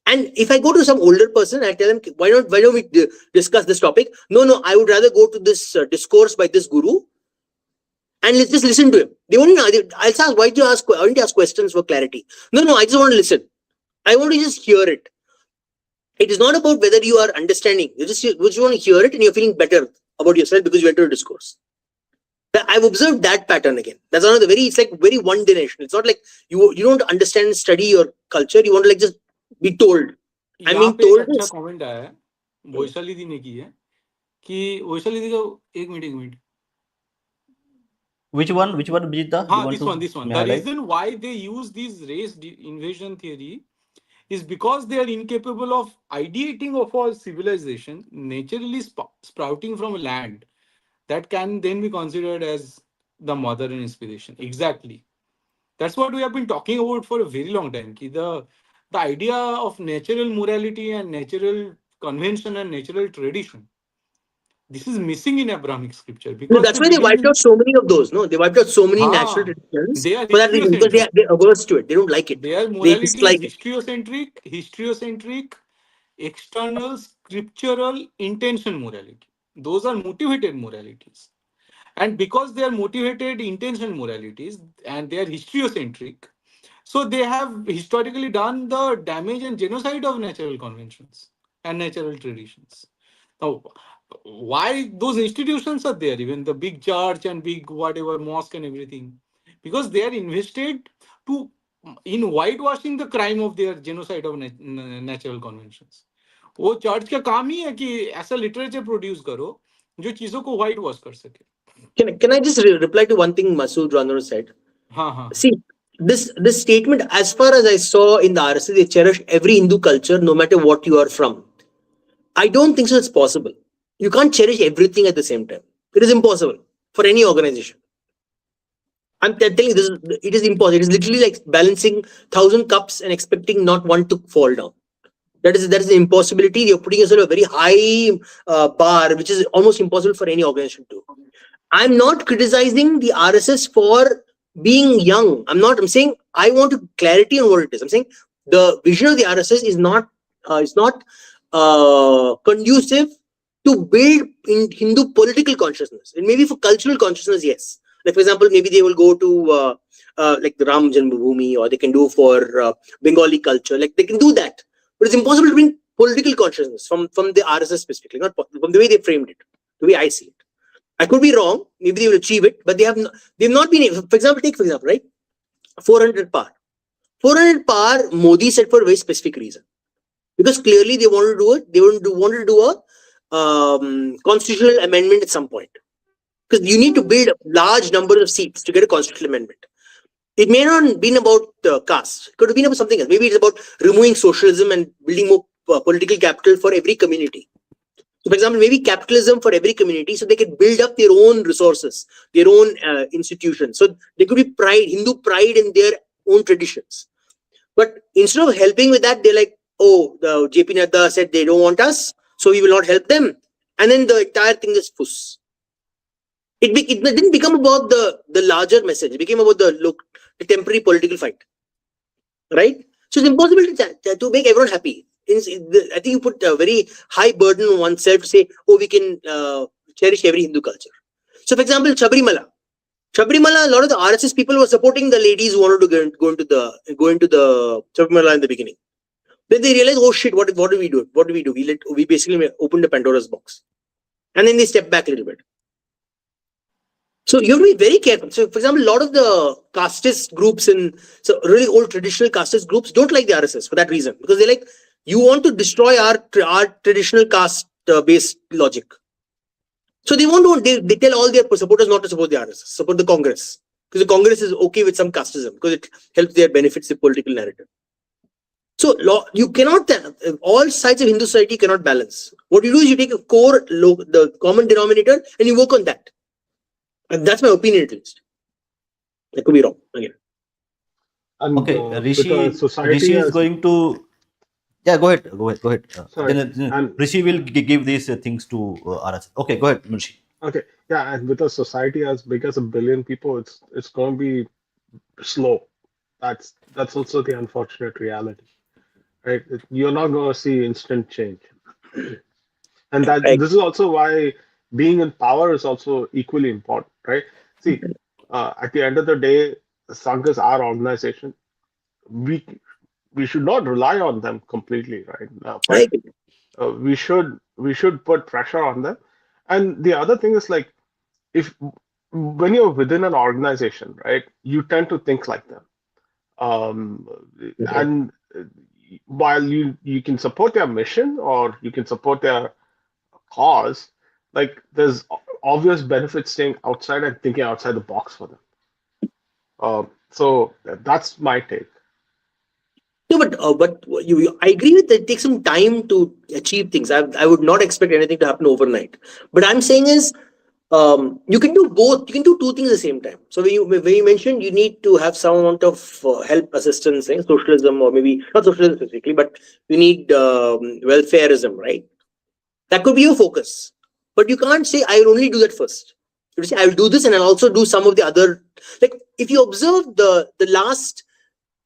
And if I go to some older person, I tell them, why don't we discuss this topic? No, I would rather go to this discourse by this guru and let's just listen to him. They won't know. I'll ask, why don't you ask questions for clarity? No, I just want to listen. I want to just hear it. It is not about whether you are understanding. You just want to hear it and you're feeling better about yourself because you went to a discourse. I've observed that pattern again. That's another it's like very one dimensional. It's not like you don't understand and study your culture. You want to like just be told. I'm being told. अच्छा comment आया है वैशाली दी ने की है कि वैशाली दी को एक minute Which one, Bijeet? this one. The reason why they use this race invasion theory is because they are incapable of ideating of a civilization naturally sprouting from a land that can then be considered as the mother and inspiration. Exactly. That's what we have been talking about for a very long time. Ki the idea of natural morality and natural convention and natural tradition. This is missing in Abrahamic scripture No, because that's they why they believe wiped in out so many of those. No, they wiped out so many natural ha. traditions They are for that reason, because historiocentric. they're averse to it. They don't like it. Their They morality is dislike it. historiocentric, external, scriptural, intention morality. Those are motivated moralities. And because they are motivated intention moralities and they are historiocentric, so they have historically done the damage and genocide of natural conventions and natural traditions. Now, why those institutions are there, even the big church and big whatever mosque and everything? Because they are invested to in whitewashing the crime of their genocide of natural conventions. वो church का काम ही है कि ऐसा literature produce करो जो चीजों को व्हाइट वॉश कर सके. Can I just reply to one thing Masood Rano said? हाँ हाँ See, this statement, as far as I saw in the RSS, they cherish every Hindu culture, no matter what you are from. I don't think so. It's possible. You can't cherish everything at the same time. It is impossible for any organization. I'm telling you, it is impossible. It is literally like balancing 1,000 cups and expecting not one to fall down. That is an impossibility. You're putting yourself a very high bar, which is almost impossible for any organization to do. I'm not criticizing the RSS for being young. I'm saying I want clarity on what it is. I'm saying the vision of the RSS is not conducive to build in Hindu political consciousness. It may be for cultural consciousness, yes. Like for example, maybe they will go to like the Ram Janmabhoomi, or they can do for Bengali culture. Like they can do that, but it's impossible to bring political consciousness from the RSS specifically, not from the way they framed it, the way I see it. I could be wrong. Maybe they will achieve it, but they've not been able. For example, right, 400 par. 400 par, Modi said for a very specific reason, because clearly they wanted to do it. They wanted to do a constitutional amendment at some point, because you need to build a large number of seats to get a constitutional amendment. It may not have been about caste. It could have been about something else. Maybe it's about removing socialism and building more political capital for every community. So, for example, maybe capitalism for every community, so they can build up their own resources, their own institutions. So there could be pride, Hindu pride in their own traditions. But instead of helping with that, they're like, oh, the JP Nadda said they don't want us, so we will not help them. And then the entire thing is fuss. It didn't become about the larger message. It became about the temporary political fight. Right? So it's impossible to make everyone happy. I think you put a very high burden on oneself to say, oh, we can cherish every Hindu culture. So, for example, Sabrimala, a lot of the RSS people were supporting the ladies who wanted to go into the Sabrimala in the beginning. Then they realized, oh shit, what do we do? What do we do? We basically opened the Pandora's box, and then they stepped back a little bit. So you have to be very careful. So, for example, a lot of the casteist groups so really old traditional casteist groups don't like the RSS for that reason, because they're like, you want to destroy our traditional caste based logic. So they tell all their supporters not to support the RSS, support the Congress, because the Congress is okay with some casteism because it helps their benefits the political narrative. So you cannot, all sides of Hindu society cannot balance. What you do is you take a core, the common denominator, and you work on that. And that's my opinion, at least. I could be wrong again. And Okay, because society is going to. Yeah, go ahead. sorry, Then Rishi will give these things to RS. Okay, go ahead, Rishi. okay, yeah, and with a society as big as 1 billion people, it's going to be slow. That's also the unfortunate reality, right? You're not going to see instant change, and this is also why being in power is also equally important, right? See, at the end of the day, the Sangh is our organization. We we should not rely on them completely, right? But we should put pressure on them. And the other thing is, like, if when you're within an organization, right, you tend to think like them. And while you can support their mission or you can support their cause, like, there's obvious benefits staying outside and thinking outside the box for them. So that's my take. No, but I agree with that. It takes some time to achieve things. I would not expect anything to happen overnight. But I'm saying is, you can do both. You can do two things at the same time. So when you mentioned you need to have some amount of help, assistance, socialism, or maybe not socialism specifically, but you need welfareism, right? That could be your focus. But you can't say I will only do that first. You say I will do this and I'll also do some of the other. Like if you observe the last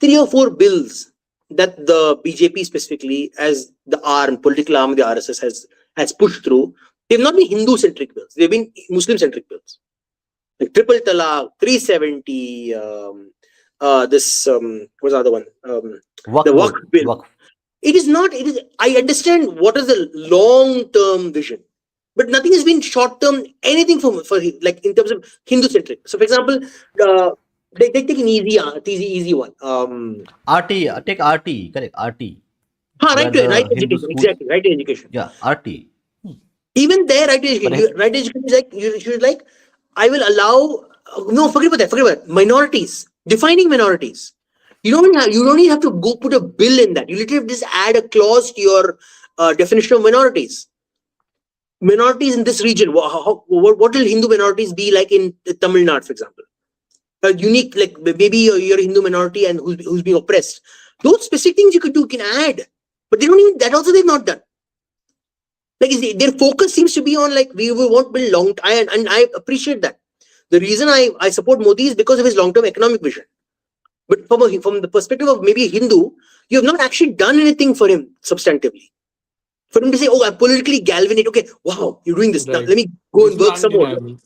3 or 4 bills that the BJP specifically, as the arm, political arm of the RSS has pushed through, they've not been Hindu centric bills. They've been Muslim centric bills, like triple talaq, 370. This what's the other one? The Waqf Waqf bill. Waqf. It is not. It is. I understand what is the long term vision, but nothing has been short term. Anything for like in terms of Hindu centric. So, for example, take an easy one. RT, take RT, correct, RT, Right where to right the Hindu education, schools, exactly, right to education. yeah, RT. Even there, right to education, But right to education is like you should like. I will allow. No, forget about that. Forget about it. Minorities. Defining minorities. You don't even have to go put a bill in that. You literally just add a clause to your definition of minorities. Minorities in this region. What will Hindu minorities be like in Tamil Nadu, for example? Unique, like maybe you're a Hindu minority and who's being oppressed. Those specific things you could do, you can add, but they don't even that. Also, they've not done. Like their focus seems to be on like we want to build long. And I appreciate that. The reason I support Modi is because of his long-term economic vision. But from the perspective of maybe a Hindu, you have not actually done anything for him substantively. For him to say, "Oh, I'm politically galvanized. Okay, wow, you're doing this. Now, Right. let me go This and is work some more. undeniable.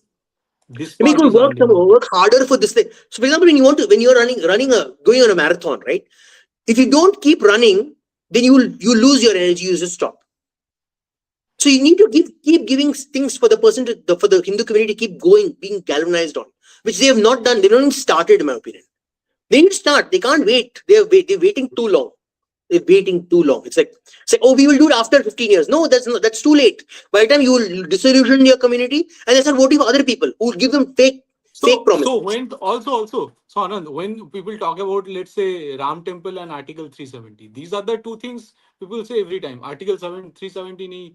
This Let me part go is work some more, undeniable. work harder for this thing." So, for example, when you're going on a marathon, right? If you don't keep running, then you lose your energy. You just stop. So you need to keep giving things for the person for the Hindu community to keep going, being galvanized on, which they have not done. They don't even started, in my opinion. They need to start. They can't wait. They're waiting too long. They're waiting too long. It's like oh, we will do it after 15 years. No, that's too late. By the time you will disillusion your community and they start voting for other people who will give them fake promises. So when also, so Anand, when people talk about, let's say, Ram Temple and Article 370, these are the two things people say every time. Article 370 नहीं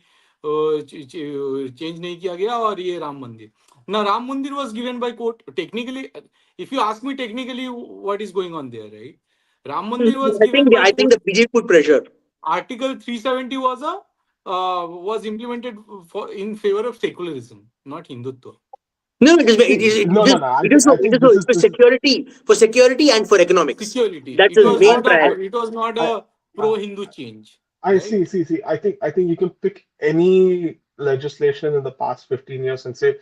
change नहीं किया गया और ये Ram Mandir. Now Ram Mandir was given by court. Technically, if you ask me technically what is going on there, right? Ram Mandir was given by I think court. the BJP put pressure. Article 370 was implemented in favor of secularism, not Hindutva. No, No. it's for security and for economics. Security. That's It the was main not priority. it was not I, a pro-Hindu change. I Right? see. I think you can pick any legislation in the past 15 years and say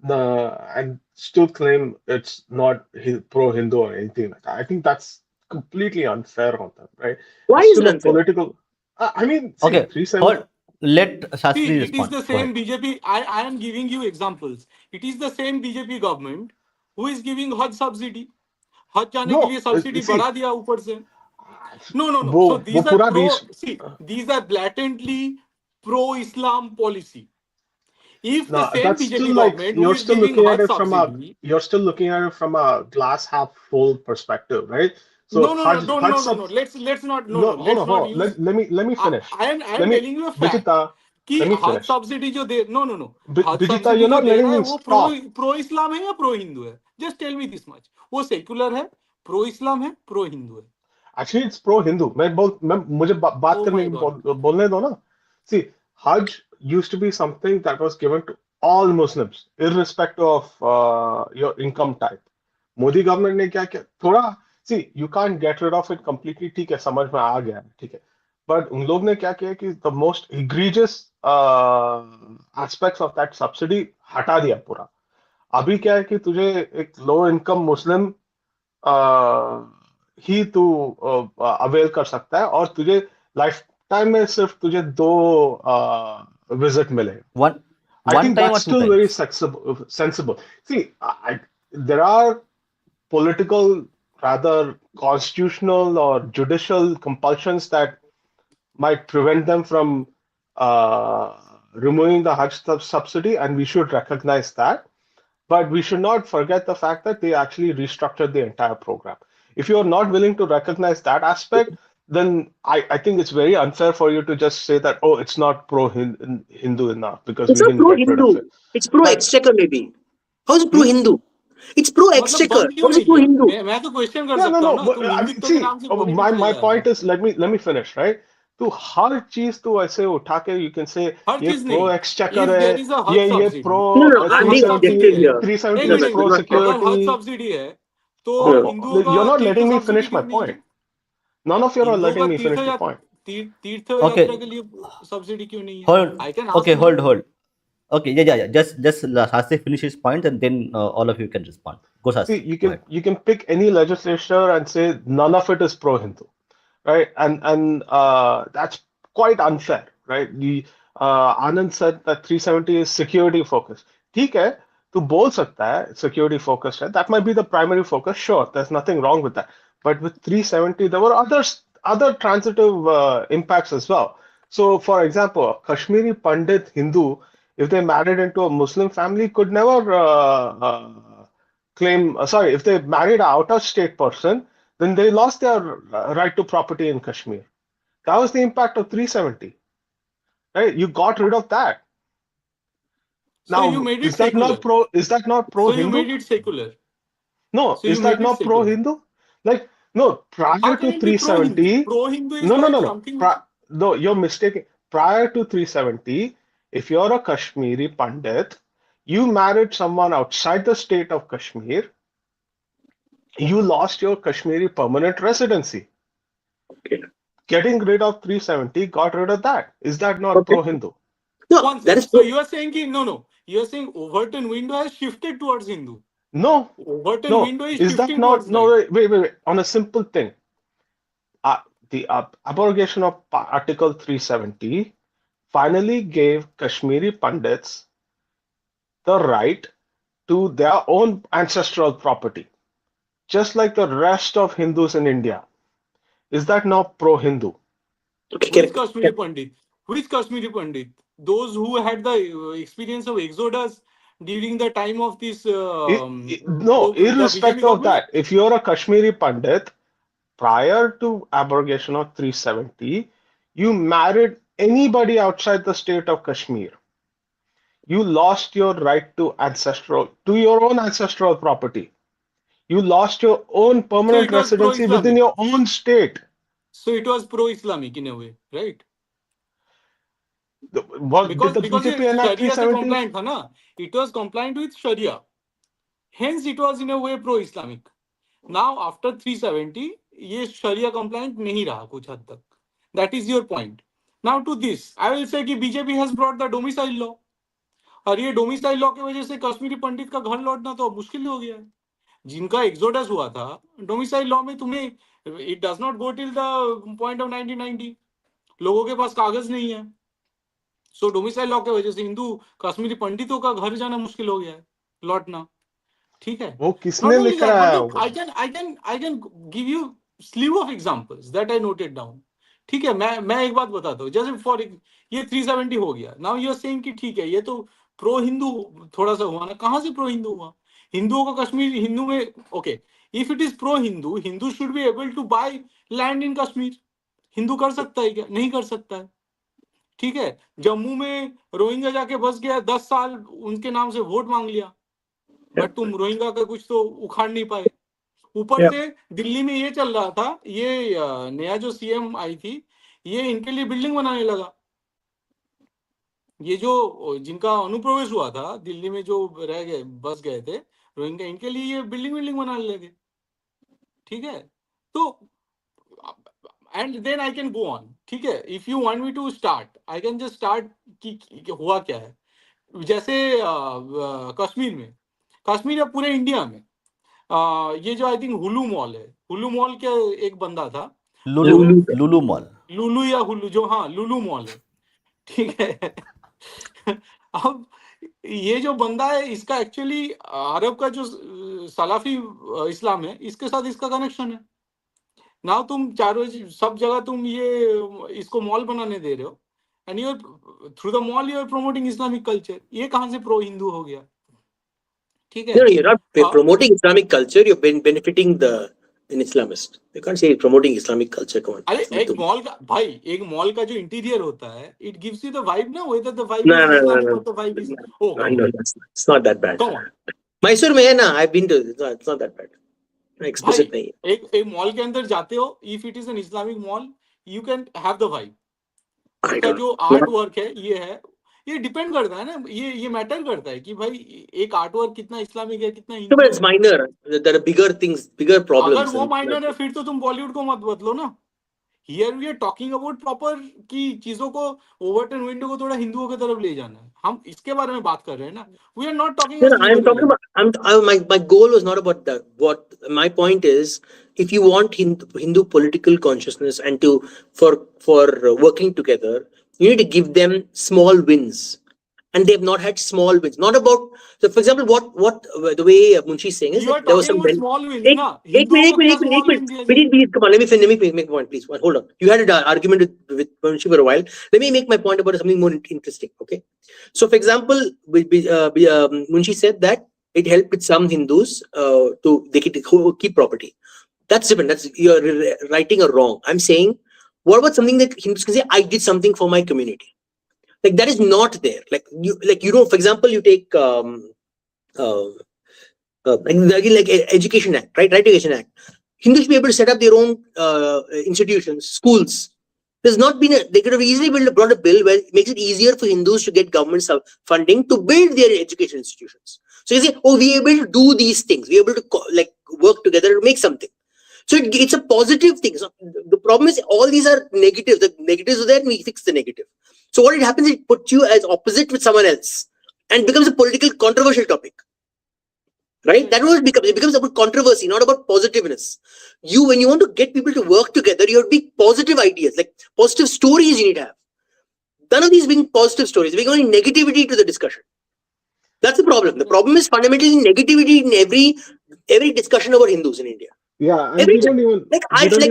and still claim it's not pro-Hindu or anything like that. I think that's completely unfair on them, right? Why It's is it still a unfair? political. I mean, see, okay, 370. hold. Let See, Shastri it is respond. the Go same ahead. BJP. I am giving you examples. It is the same BJP government who is giving Hajj subsidy. हज जाने के लिए No, subsidy see, बढ़ा दिया ऊपर से. No. वो So वो these are पूरा reach these are blatantly pro-Islam policy. If the no, same that's still BJP like government who is giving Hajj subsidy, you're still looking at it from a glass half full perspective, right? So Hajj no. Let's not no, hold let's on, not hold on. use. Let me finish. I Let am me telling you a fact Vijita, कि let me हज finish. Subsidy जो दे no हज Vijita, subsidy you're जो not they letting रहा है me वो talk. Pro Islam है या प्रो हिंदू है. Just tell me this much. वो सेक्युलर है, प्रो इस्लाम है, प्रो हिंदू है. Actually, it's pro-Hindu. मुझे बात Oh करने my god. बोलने दो ना. See, Hajj used to be something that was given to all Muslims, irrespective of your income type. Modi government ने क्या किया थोड़ा see you can't get rid of it completely ठीक है समझ में आ गया ठीक है बट उन लोग ने क्या किया कि the most egregious aspects of that subsidy हटा दिया पूरा अभी क्या है कि तुझे एक लो इनकम मुस्लिम ही तू अवेल कर सकता है और तुझे लाइफ टाइम में सिर्फ तुझे 2 विजिट मिले One I one think time that's or two still very times? sensible. See, there are political, rather constitutional or judicial compulsions that might prevent them from uh, removing the Hajj subsidy, and we should recognize that. But we should not forget the fact that they actually restructured the entire program. If you are not willing to recognize that aspect, then I think it's very unfair for you to just say that, oh, it's not pro-Hindu enough because It's we not didn't get rid of pro-Hindu. it. It's But pro-exchequer maybe. How is it hmm? pro-Hindu? It's मतलब pro-exchequer. बंद How क्यों is नहीं it किया? pro-Hindu? मैं तो question कर Yeah, no, सकता हूँ no. ना, But तुम हिंदुत्व के see, नाम से पॉलिटिक्स ले my जा रहे point हो। is, let me finish, right? तो हर चीज तो ऐसे उठा के you can say हर ये चीज pro नहीं, exchequer इफ है, देयर इज अ हज ये सब्सिडी, pro No, no, अगर I'm हज being 370 सब्सिडी objective है, here. 370 एक is Brother, minute, pro not talk. अगर हज security. सब्सिडी है तो No. हिंदुओं का You're not तीर्थ letting me subsidy finish my क्यों नहीं है? point. None of you are हिंदुओं का letting me तीर्थ finish the point. तीर्थ Okay, यात्रा के लिए सब्सिडी क्यों नहीं है? hold. I can Okay, ask now. hold. Okay, yeah. Just Sasi finish his point, and then all of you can respond. Go, See, Sasi. Go ahead. you can pick any legislature and say none of it is pro-Hindu, right? And that's quite unfair, right? Anand said that 370 is security focused. ठीक है, तू बोल सकता है security focused है. That might be the primary focus. Sure, there's nothing wrong with that. But with 370, there were other transitive impacts as well. So, for example, a Kashmiri Pandit Hindu, if they married into a Muslim family, could never claim. Sorry, if they married an out-of-state person, then they lost their right to property in Kashmir. That was the impact of 370. Right? You got rid of that. So you Now, made it is that secular. not pro? Is that not So you pro-Hindu? made it secular. No, So you is that made it not secular. pro-Hindu? Like, no, How prior can to it be pro-Hindu? 370, Pro-Hindu is no, no, like no, no. something which... No, you're mistaken. Prior to 370, if you're a Kashmiri Pandit, you married someone outside the state of Kashmir, you lost your Kashmiri permanent residency. Okay. Getting rid of 370 got rid of that. Is that not Okay. pro-Hindu? No, One that second. is So pro. you are saying no. You are saying Overton window has shifted towards Hindu. No, Overton no. window is Is that shifting not? towards No, right. wait. On a simple thing, the abrogation of Article 370 finally gave Kashmiri Pandits the right to their own ancestral property, just like the rest of Hindus in India. Is that not pro-Hindu? Okay, Who is correct. Kashmiri Pandit? Who is Kashmiri Pandit? Those who had the experience of exodus during the time of this No, the BJP irrespective of government? that, if you're a Kashmiri Pandit, prior to abrogation of 370, you married anybody outside the state of Kashmir. You lost your right to your own ancestral property. You lost your own So permanent it was residency within pro-Islamic. your own state. So it was pro-Islamic in a way, right? Did the Because BJP ये enact Sharia से 370? compliant था ना. It was compliant with Sharia. Hence it was in a way pro-Islamic. Now after 370, ये Sharia compliant नहीं रहा कुछ हद तक. That is your point. Now to this, I will say कि BJP has brought the domicile law. और ये domicile law की वजह से कश्मीरी पंडित का घर लौटना तो मुश्किल हो गया है. जिनका एक्सोडस हुआ था डोमिसाइल लॉ में तुम्हें it does not go till the point of 1990. लोगों के पास कागज नहीं है. सो डोमिसाइल लॉ की वजह से हिंदू कश्मीरी पंडितों का घर जाना मुश्किल हो गया है, लौटना. ठीक है. वो नॉट किसने ओनली दैट, लिखा है मतलब I can give you sleeve of examples that I noted down. ठीक है. मैं एक बात बताता हूँ. जैसे फॉर ये 370 हो गया. नाउ यू आर सेइंग कि ठीक है ये तो प्रो हिंदू थोड़ा सा हुआ ना. कहां से प्रो हिंदू हुआ? हिंदुओं का कश्मीर हिंदू में okay. If it is pro Hindu, Hindu should be able to buy land in Kashmir. Hindu कर सकता है क्या? नहीं कर सकता है. ठीक है. जम्मू में रोहिंग्या जाके बस गया, 10 साल उनके नाम से वोट मांग लिया, बट तुम रोहिंग्या का कुछ तो उखाड़ नहीं पाए. ऊपर Yeah. से दिल्ली में ये चल रहा था, ये नया जो सीएम आई थी, ये इनके लिए बिल्डिंग बनाने लगा. ये जो जिनका अनुप्रवेश हुआ था दिल्ली में, जो रह गए बस गए थे रोहिंग्या, इनके लिए ये बिल्डिंग बनाने लगे. ठीक है. तो and then I can go on. ठीक है. If you want me to start, I can just start कि हुआ क्या है. जैसे कश्मीर या पूरे इंडिया में ये जो आई थिंक हुलू मॉल है, हुलू मॉल के एक बंदा था, लुलू मॉल. लुलू या हुलू, जो हाँ लुलू मॉल है. ठीक है. अब ये जो बंदा है, इसका एक्चुअली अरब का जो सलाफी इस्लाम है, इसके साथ इसका कनेक्शन है. ना तुम चारों सब जगह तुम ये इसको मॉल बनाने दे रहे हो, and you through the mall you are promoting Islamic culture. ये कहां से प्रो हिंदू हो गया? ठीक है. No, you're not promoting Islamic culture. You're benefiting the an Islamist. You can't say promoting Islamic culture. Come on. अरे एक मॉल का भाई, एक मॉल का जो इंटीरियर होता है, it gives you the vibe ना, whether the vibe No, is no, no, Islamic no. or the vibe is No, come no, on, it's not that bad. come on. Mysore में है ना, I've been to. It's not that bad. भाई Explicit नहीं है. एक mall के अंदर जाते हो, if it is an Islamic mall, you can have the vibe. I उसका don't जो know. आर्ट वर्क है, ये डिपेंड करता है ना, ये मैटर करता है कि भाई एक आर्ट वर्क कितना इस्लामिक है, कितना No, हिंदू but है. it's minor. There are bigger things, bigger अगर problems. वो माइनर है, फिर तो तुम बॉलीवुड को मत बदलो ना. Here we are talking about proper की चीजों को, ओवरटर्न विंडो को थोड़ा हिंदुओं की तरफ ले जाना है. हम इसके बारे में बात कर रहे हैं ना. We are not talking No, as no, I'm talking liberal. about. My goal was not about that. What my point is, if you want Hindu political consciousness and for working together, you need to give them small wins, and they have not had small wins. Not about. So, for example, what the way Munshi is saying is you are that there was talking some. About small wins ना. Ek हिंदुओं minute, को क्या small win दिया जाए. Please, come on. Let me make a point, please. Hold on. You had an argument with Munshi for a while. Let me make my point about something more interesting. Okay. So, for example, Munshi said that it helped with some Hindus they could keep property. That's different. That's you're writing a wrong. I'm saying, what about something that Hindus can say? I did something for my community. Like that is not there. Like you don't. For example, you take like Education Act, right? Right Education Act. Hindus should be able to set up their own institutions, schools. There's not been they could have easily brought a bill where it makes it easier for Hindus to get government funding to build their education institutions. So you say, oh, we're able to do these things. We're able to work together to make something. So it's a positive thing. So the problem is all these are negatives. The negatives are there and we fix the negative. So what it happens, it puts you as opposite with someone else and becomes a political controversial topic. Right? That was it becomes about controversy, not about positiveness. When you want to get people to work together, you have big positive ideas, like positive stories you need to have. None of these being positive stories, being only negativity to the discussion. That's the problem. The problem is fundamentally negativity in every discussion about Hindus in India. Yeah, and we don't even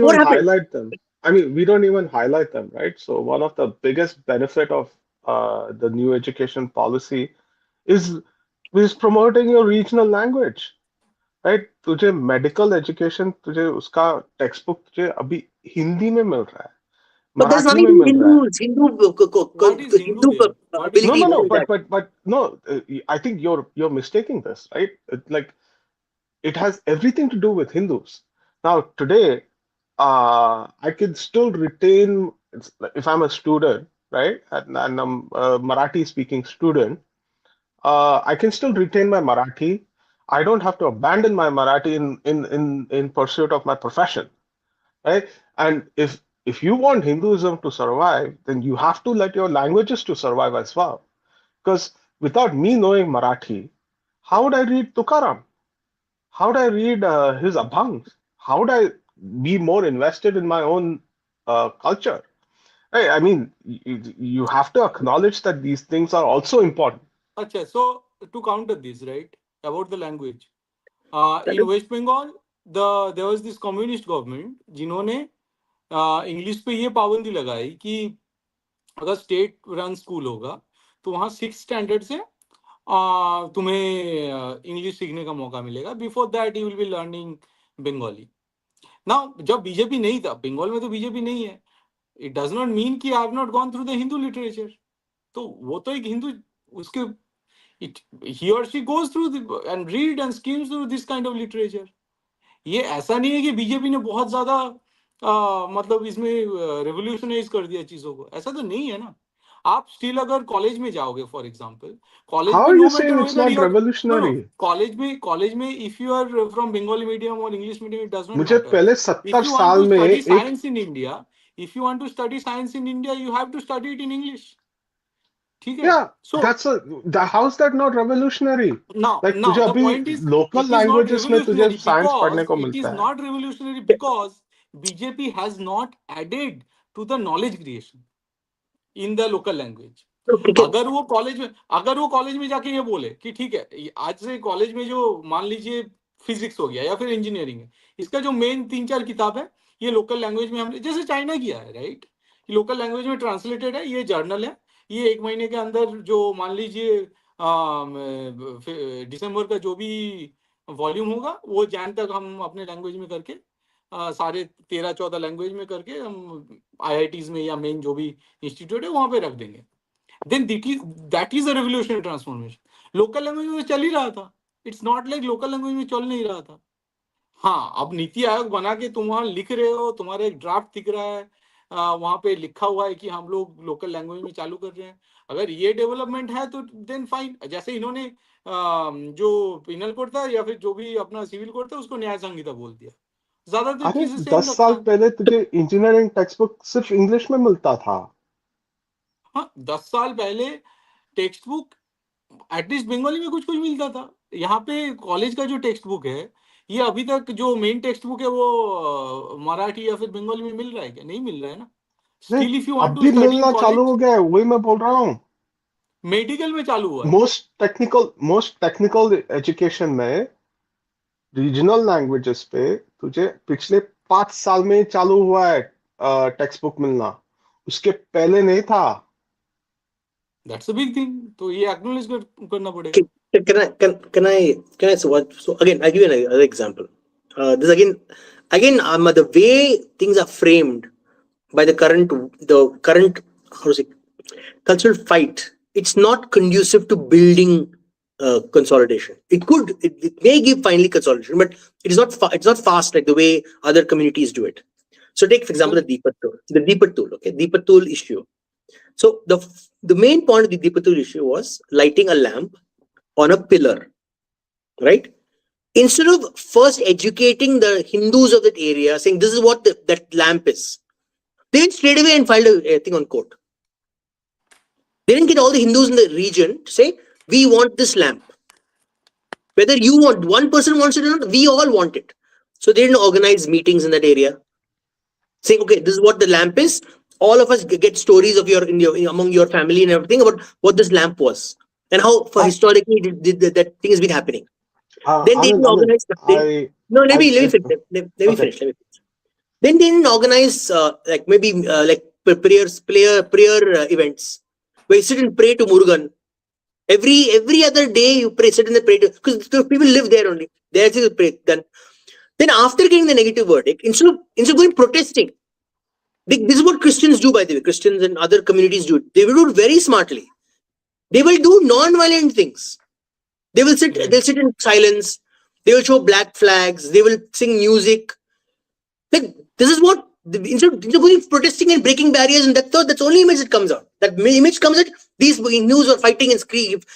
what happened? highlight them. I mean, we don't even highlight them, right? So one of the biggest benefit of the new education policy is promoting your regional language, right? तुझे medical education तुझे उसका textbook तुझे अभी हिंदी में मिल रहा है, But there's Marathi nothing में मिल रहा है. What is Hindu there? What is No, ability. but no, I think you're mistaking this, right? It has everything to do with Hindus. Now today, I can still retain if I'm a student, right, and I'm a Marathi-speaking student. I can still retain my Marathi. I don't have to abandon my Marathi in pursuit of my profession, right? And if you want Hinduism to survive, then you have to let your languages to survive as well. Because without me knowing Marathi, how would I read Tukaram? How would I read his Abhangs? How would I be more invested in my own culture? Right? I mean, you have to acknowledge that these things are also important. अच्छा, so to counter this, right, about the language, in West Bengal, there was this communist government जिन्होंने English पे ये पाबंदी लगाई कि अगर state run school होगा तो वहाँ 6th स्टैंडर्ड से तुम्हें इंग्लिश सीखने का मौका मिलेगा. Before that you will be learning Bengali. Now जब बीजेपी नहीं था बंगाल में, तो बीजेपी नहीं है, इट डज नॉट मीन कि I have not gone through the Hindu literature. तो वो तो एक हिंदू उसके he or she goes through and read and skims through this kind of literature. ये ऐसा नहीं है कि बीजेपी ने बहुत ज्यादा मतलब इसमें रेवोल्यूशनाइज कर दिया चीजों को, ऐसा तो नहीं है ना. आप स्टिल अगर कॉलेज में जाओगे, फॉर एग्जांपल कॉलेज में, no matter whether you are college में if you are from Bengali medium और English medium, it does not मुझे मैटर. पहले इफ 70 यू वांट साल टू में स्टडी एक science in India, if you want to study science in India, you have to study it in English. ठीक है. Yeah, So how's that not revolutionary? now तुझे the अभी point is, local it is not languages में तुझे revolutionary science पढ़ने because को it मिलता is है. not revolutionary because BJP has not added to the knowledge creation in the local language. अगर वो कॉलेज में जाके ये बोले कि ठीक है, आज से कॉलेज में जो मान लीजिए फिजिक्स हो गया या फिर इंजीनियरिंग है, इसका जो मेन 3-4 किताब है ये लोकल लैंग्वेज में हमने, जैसे चाइना किया है, राइट, लोकल लैंग्वेज में ट्रांसलेटेड है, ये जर्नल है, ये 1 महीने के अंदर जो मान लीजिए दिसंबर का जो भी वॉल्यूम होगा वो जैन तक हम अपने लैंग्वेज में करके सारे 13-14 लैंग्वेज में करके हम IITs में या मेन जो भी इंस्टीट्यूट है वहां पे रख देंगे. Then that is a revolutionary transformation. Local language में चल ही रहा था. It's not like local language में चल नहीं रहा था. हाँ, अब नीति आयोग बना के तुम वहां लिख रहे हो, तुम्हारा एक ड्राफ्ट दिख रहा है, वहां पे लिखा हुआ है कि हम लोग लोकल लैंग्वेज में चालू कर रहे हैं. अगर ये डेवलपमेंट है तो देन फाइन. जैसे इन्होंने जो पिनल कोड था या फिर जो भी अपना सिविल कोड था उसको न्याय संहिता बोल दिया. ज्यादातर अरे चीजें सेम 10 रखा साल है. पहले तुझे इंजीनियरिंग टेक्स्ट बुक सिर्फ इंग्लिश में मिलता था. हाँ, 10 साल पहले टेक्स्ट बुक एटलीस्ट बंगाली में कुछ कुछ मिलता था. यहाँ पे कॉलेज का जो टेक्स्ट बुक है, ये अभी तक जो मेन टेक्स्ट बुक है वो मराठी या फिर बंगाली में मिल रहा है क्या? नहीं मिल रहा है ना. नहीं, स्टिल इफ यू वांट अब टू भी स्टडी इन मिलना चालू कॉलेज, हो गया है, वही मैं बोल रहा हूँ. मेडिकल में चालू हुआ है. मोस्ट टेक्निकल एजुकेशन में रीजनल लैंग्वेजेस पे तुझे पिछले 5 साल में चालू हुआ है टेक्स्ट बुक मिलना. उसके पहले नहीं था. That's a big thing. तो ये एक्नॉलेज करना पड़ेगा. Can I so what? So again, I'll give you another example. This again, the way things are framed by the current how to say cultural fight, it's not conducive to building consolidation. It may give finally consolidation, but it's not fast like the way other communities do it. So take for example the Deepak tool. Okay, Deepak tool issue. So the main point of the Deepak tool issue was lighting a lamp on a pillar, right? Instead of first educating the Hindus of that area, saying this is what that lamp is, they went straight away and filed a thing on court. They didn't get all the Hindus in the region to say, we want this lamp. Whether one person wants it or not, we all want it. So they didn't organize meetings in that area, saying, okay, this is what the lamp is. All of us get stories of among your family and everything about what this lamp was and how historically that thing has been happening. Then they didn't organize. Let me finish. Then they didn't organize like maybe like prayer events where you sit and pray to Murugan. Every other day you sit and pray to, because people live there only. They actually pray. Then after getting the negative verdict, instead of going protesting, this is what Christians do, by the way. Christians and other communities do. They will do it very smartly. They will do non-violent things. They'll sit in silence. They will show black flags. They will sing music. Like, this is what, instead of going protesting and breaking barriers, and that's the only image that comes out. That image comes out, these news are fighting and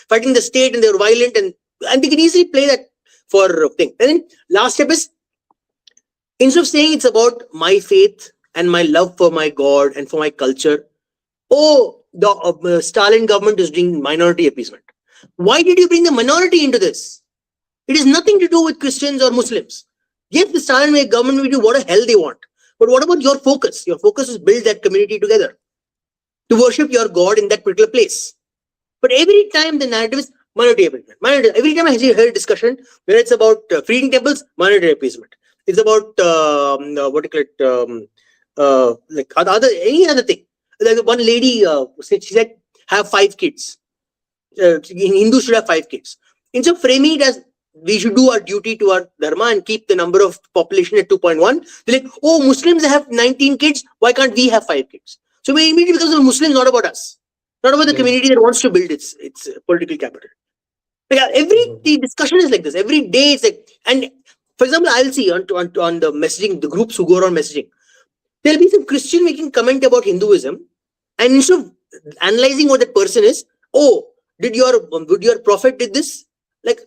fighting the state, and they were violent, and they can easily play that for thing. And then last step is, instead of saying it's about my faith and my love for my God and for my culture, the Stalin government is doing minority appeasement. Why did you bring the minority into this? It has nothing to do with Christians or Muslims. Yes, the Stalin government will do what the hell they want. But what about your focus? Your focus is build that community together, to worship your God in that particular place. But every time the narrative is minority appeasement. Every time I hear a discussion where it's about freeing temples, minority appeasement. It's about what do you call it? Like any other thing. Like one lady said, she said, have 5 kids. Hindus should have 5 kids. Instead of framing it as we should do our duty to our dharma and keep the number of population at 2.1, they're like, oh, Muslims have 19 kids, why can't we have 5 kids? So we immediately becomes of Muslims, not about us, not about the community that wants to build its political capital. Like the discussion is like this. Every day it's like, and for example, I'll see on the messaging, the groups who go around messaging, there'll be some Christian making comment about Hinduism, and instead of analyzing what that person is, oh, did your prophet did this? Like,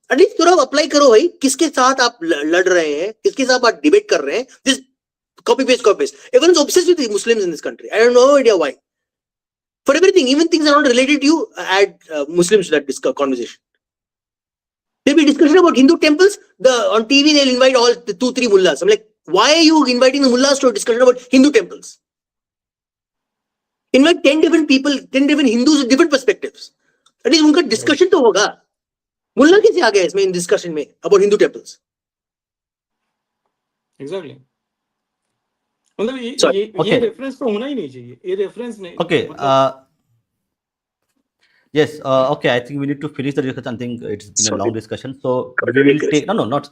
at least थोड़ा apply करो भाई, किसके साथ आप लड़ रहे हैं, किसके साथ आप डिबेट कर रहे हैं. This copy paste. Everyone's obsessed with the Muslims in this country. I don't know, no idea why. For everything, even things are not related to you, add Muslims to that conversation. There'll be discussion about Hindu temples. On TV they'll invite all the 2-3 mullahs. I'm like, why are you inviting the mullahs to a discussion about Hindu temples? Invite 10 different people, 10 different Hindus with different perspectives. At least उनका discussion तो होगा. मुल्ला कैसे आ गया इसमें in discussion में about Hindu temples? Exactly. मतलब ये reference तो होना ही नहीं चाहिए. ये रेफरेंस नहीं. Okay. Yes. Okay. I think we need to finish the discussion. I think it's been a long discussion. So we will take not.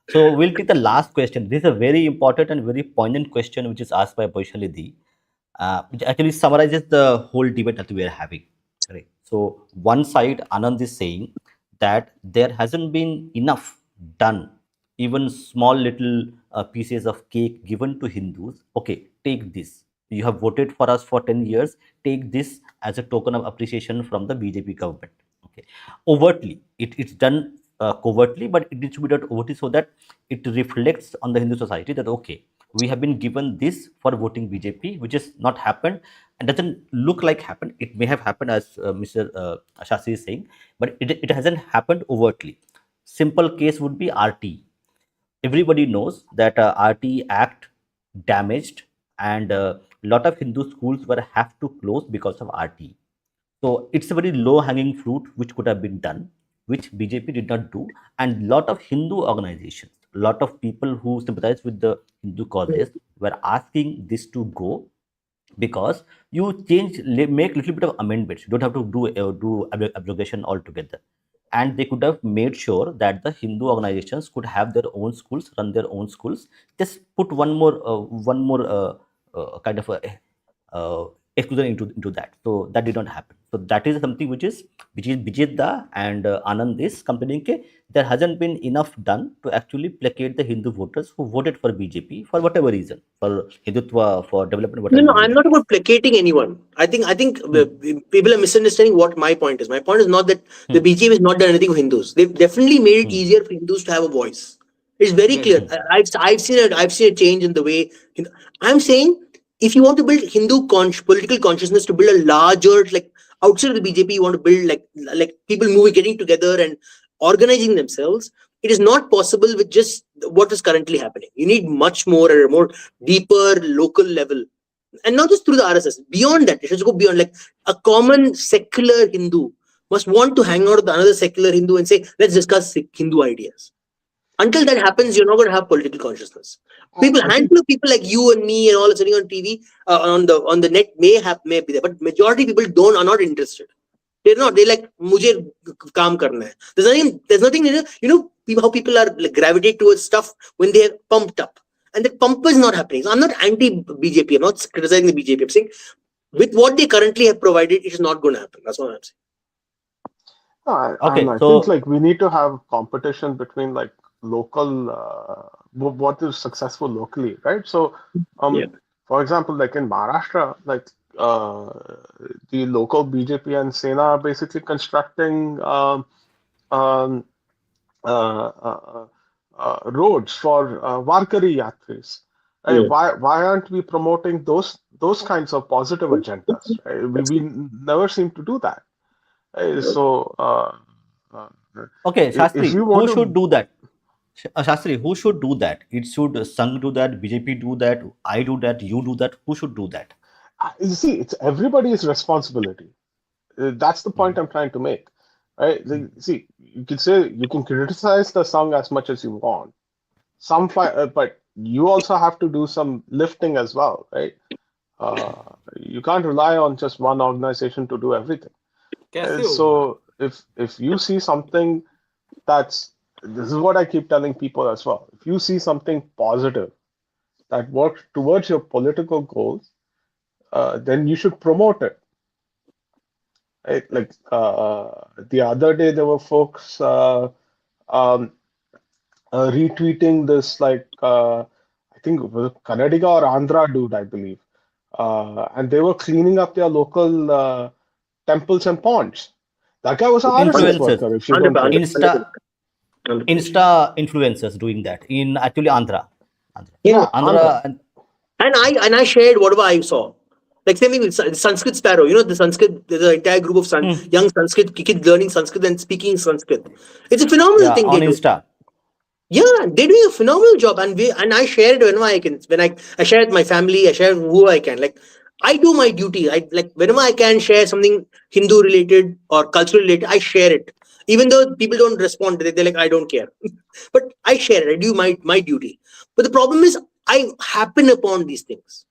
So we'll take the last question. This is a very important and very poignant question which is asked by Vaishali, which actually summarizes the whole debate that we are having. Right. So one side, Anand is saying that there hasn't been enough done, even small little pieces of cake given to Hindus. Okay, take this. You have voted for us for 10 years. Take this as a token of appreciation from the BJP government. Okay, overtly, it's done covertly, but it needs to be done overtly so that it reflects on the Hindu society that okay, we have been given this for voting BJP, which has not happened and doesn't look like happened. It may have happened as Mr. Shastri is saying, but it hasn't happened overtly. Simple case would be RT. Everybody knows that RT Act damaged, and a lot of Hindu schools were have to close because of RT. So it's a very low hanging fruit which could have been done, which BJP did not do. And lot of Hindu organizations, lot of people who sympathize with the Hindu causes were asking this to go, because you change, make little bit of amendments. You don't have to do abrogation altogether. And they could have made sure that the Hindu organizations could have their own schools, run their own schools. Just put one more kind of a uh, exclusion into that. So that did not happen. So that is something which is Bijeet Da and Anand is complaining that there hasn't been enough done to actually placate the Hindu voters who voted for BJP for whatever reason, for Hindutva, for development, No, whatever no, reason I'm it not is. about placating anyone. I think people are misunderstanding what my point is. My point is not that the BJP has not done anything for Hindus. They've definitely made it easier for Hindus to have a voice. It's very Very clear. true. I've seen a change in the way. I'm saying if you want to build political consciousness, to build a larger, like outside of the BJP, you want to build like people moving, getting together and organizing themselves. It is not possible with just what is currently happening. You need much more at a more deeper local level, and not just through the RSS. Beyond that, it should go beyond. Like a common secular Hindu must want to hang out with another secular Hindu and say, let's discuss Hindu ideas. Until that happens, you're not going to have political consciousness. People, I think handful of people like you and me and all sitting on TV, on the net may be there, but majority of people don't are not interested. They're not. They're like, "Mujhe kaam karna hai." There's nothing. How people are like gravitate towards stuff when they're pumped up, and that pump is not happening. So I'm not anti BJP. I'm not criticizing the BJP. I'm saying with what they currently have provided, it is not going to happen. That's what I'm saying. and Okay, I think so like we need to have competition between like local what is successful locally, right? So Yeah. for example, like in Maharashtra, like uh, the local BJP and Sena are basically constructing um, roads for Varkari Yatris. Right? Yeah. Why aren't we promoting those kinds of positive agendas? Right? We never seem to do that. Right? So uh, okay, if Shastri, you want who should to, do that? Shastri, who should do that? It should Sangh do that, BJP do that, I do that, you do that. Who should do that? you see, it's everybody's responsibility. That's the point I'm trying to make. Right? See, you can say you can criticize the song as much as you want. But you also have to do some lifting as well, right? You can't rely on just one organization to do everything. कैसे होगा? So if you see something this is what I keep telling people as well. If you see something positive that works towards your political goals, then you should promote it. Right? Like the other day, there were folks um, retweeting this, like I think it was a Kannadiga or Andhra dude, I believe, and they were cleaning up their local temples and ponds. That guy was an RSS Influencers, worker, if you don't believe. Insta Insta influencers doing that in actually Andhra, Yeah. Yeah, Andhra. Andhra, and And I shared whatever I saw. Like same thing with Sanskrit Sparrow. The Sanskrit, there's an entire group of young Sanskrit kids learning Sanskrit and speaking Sanskrit. It's a phenomenal yeah, thing they on do. Insta. Yeah, they're doing a phenomenal job, and I share it whenever I can. When I share it with my family, I share it with who I can. Like I do my duty. I like whenever I can share something Hindu related or cultural related, I share it. Even though people don't respond, they're like, I don't care. But I share it. I do my duty. But the problem is, I happen upon these things.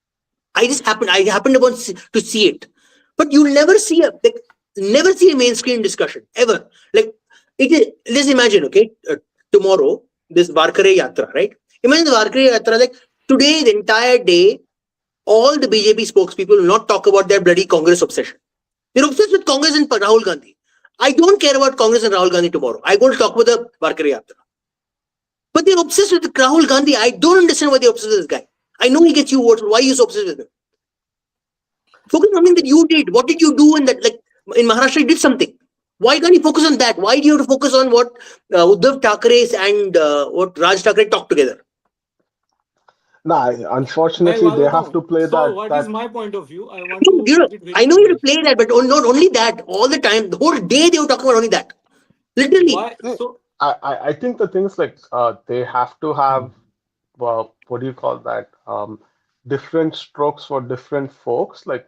I happened upon to see it, but you'll never see a mainstream discussion ever. Like it is. Let's imagine, okay, tomorrow this Varkare Yatra, right? Imagine the Varkare Yatra, like today, the entire day, all the BJP spokespeople will not talk about their bloody Congress obsession. They're obsessed with Congress and Rahul Gandhi. I don't care about Congress and Rahul Gandhi tomorrow. I going to talk about the Varkare Yatra. But they're obsessed with Rahul Gandhi. I don't understand why they're obsessed with this guy. I know he gets you votes, but why are you so obsessed with him? Focus on something that you did. What did you do in that? Like in Maharashtra, you did something. Why can't you focus on that? Why do you have to focus on what Uddhav Thackeray and what Raj Thackeray talked together? Nah, मैं unfortunately, एक बात they have बताऊं. to play So that what is that my point of view? I want to You know, make it very I know you clear. to play that, but not only that, all the time, the whole day they were talking about only that. Literally. Why? So I think the thing is like they have to have what do you call that? Different strokes for different folks. Like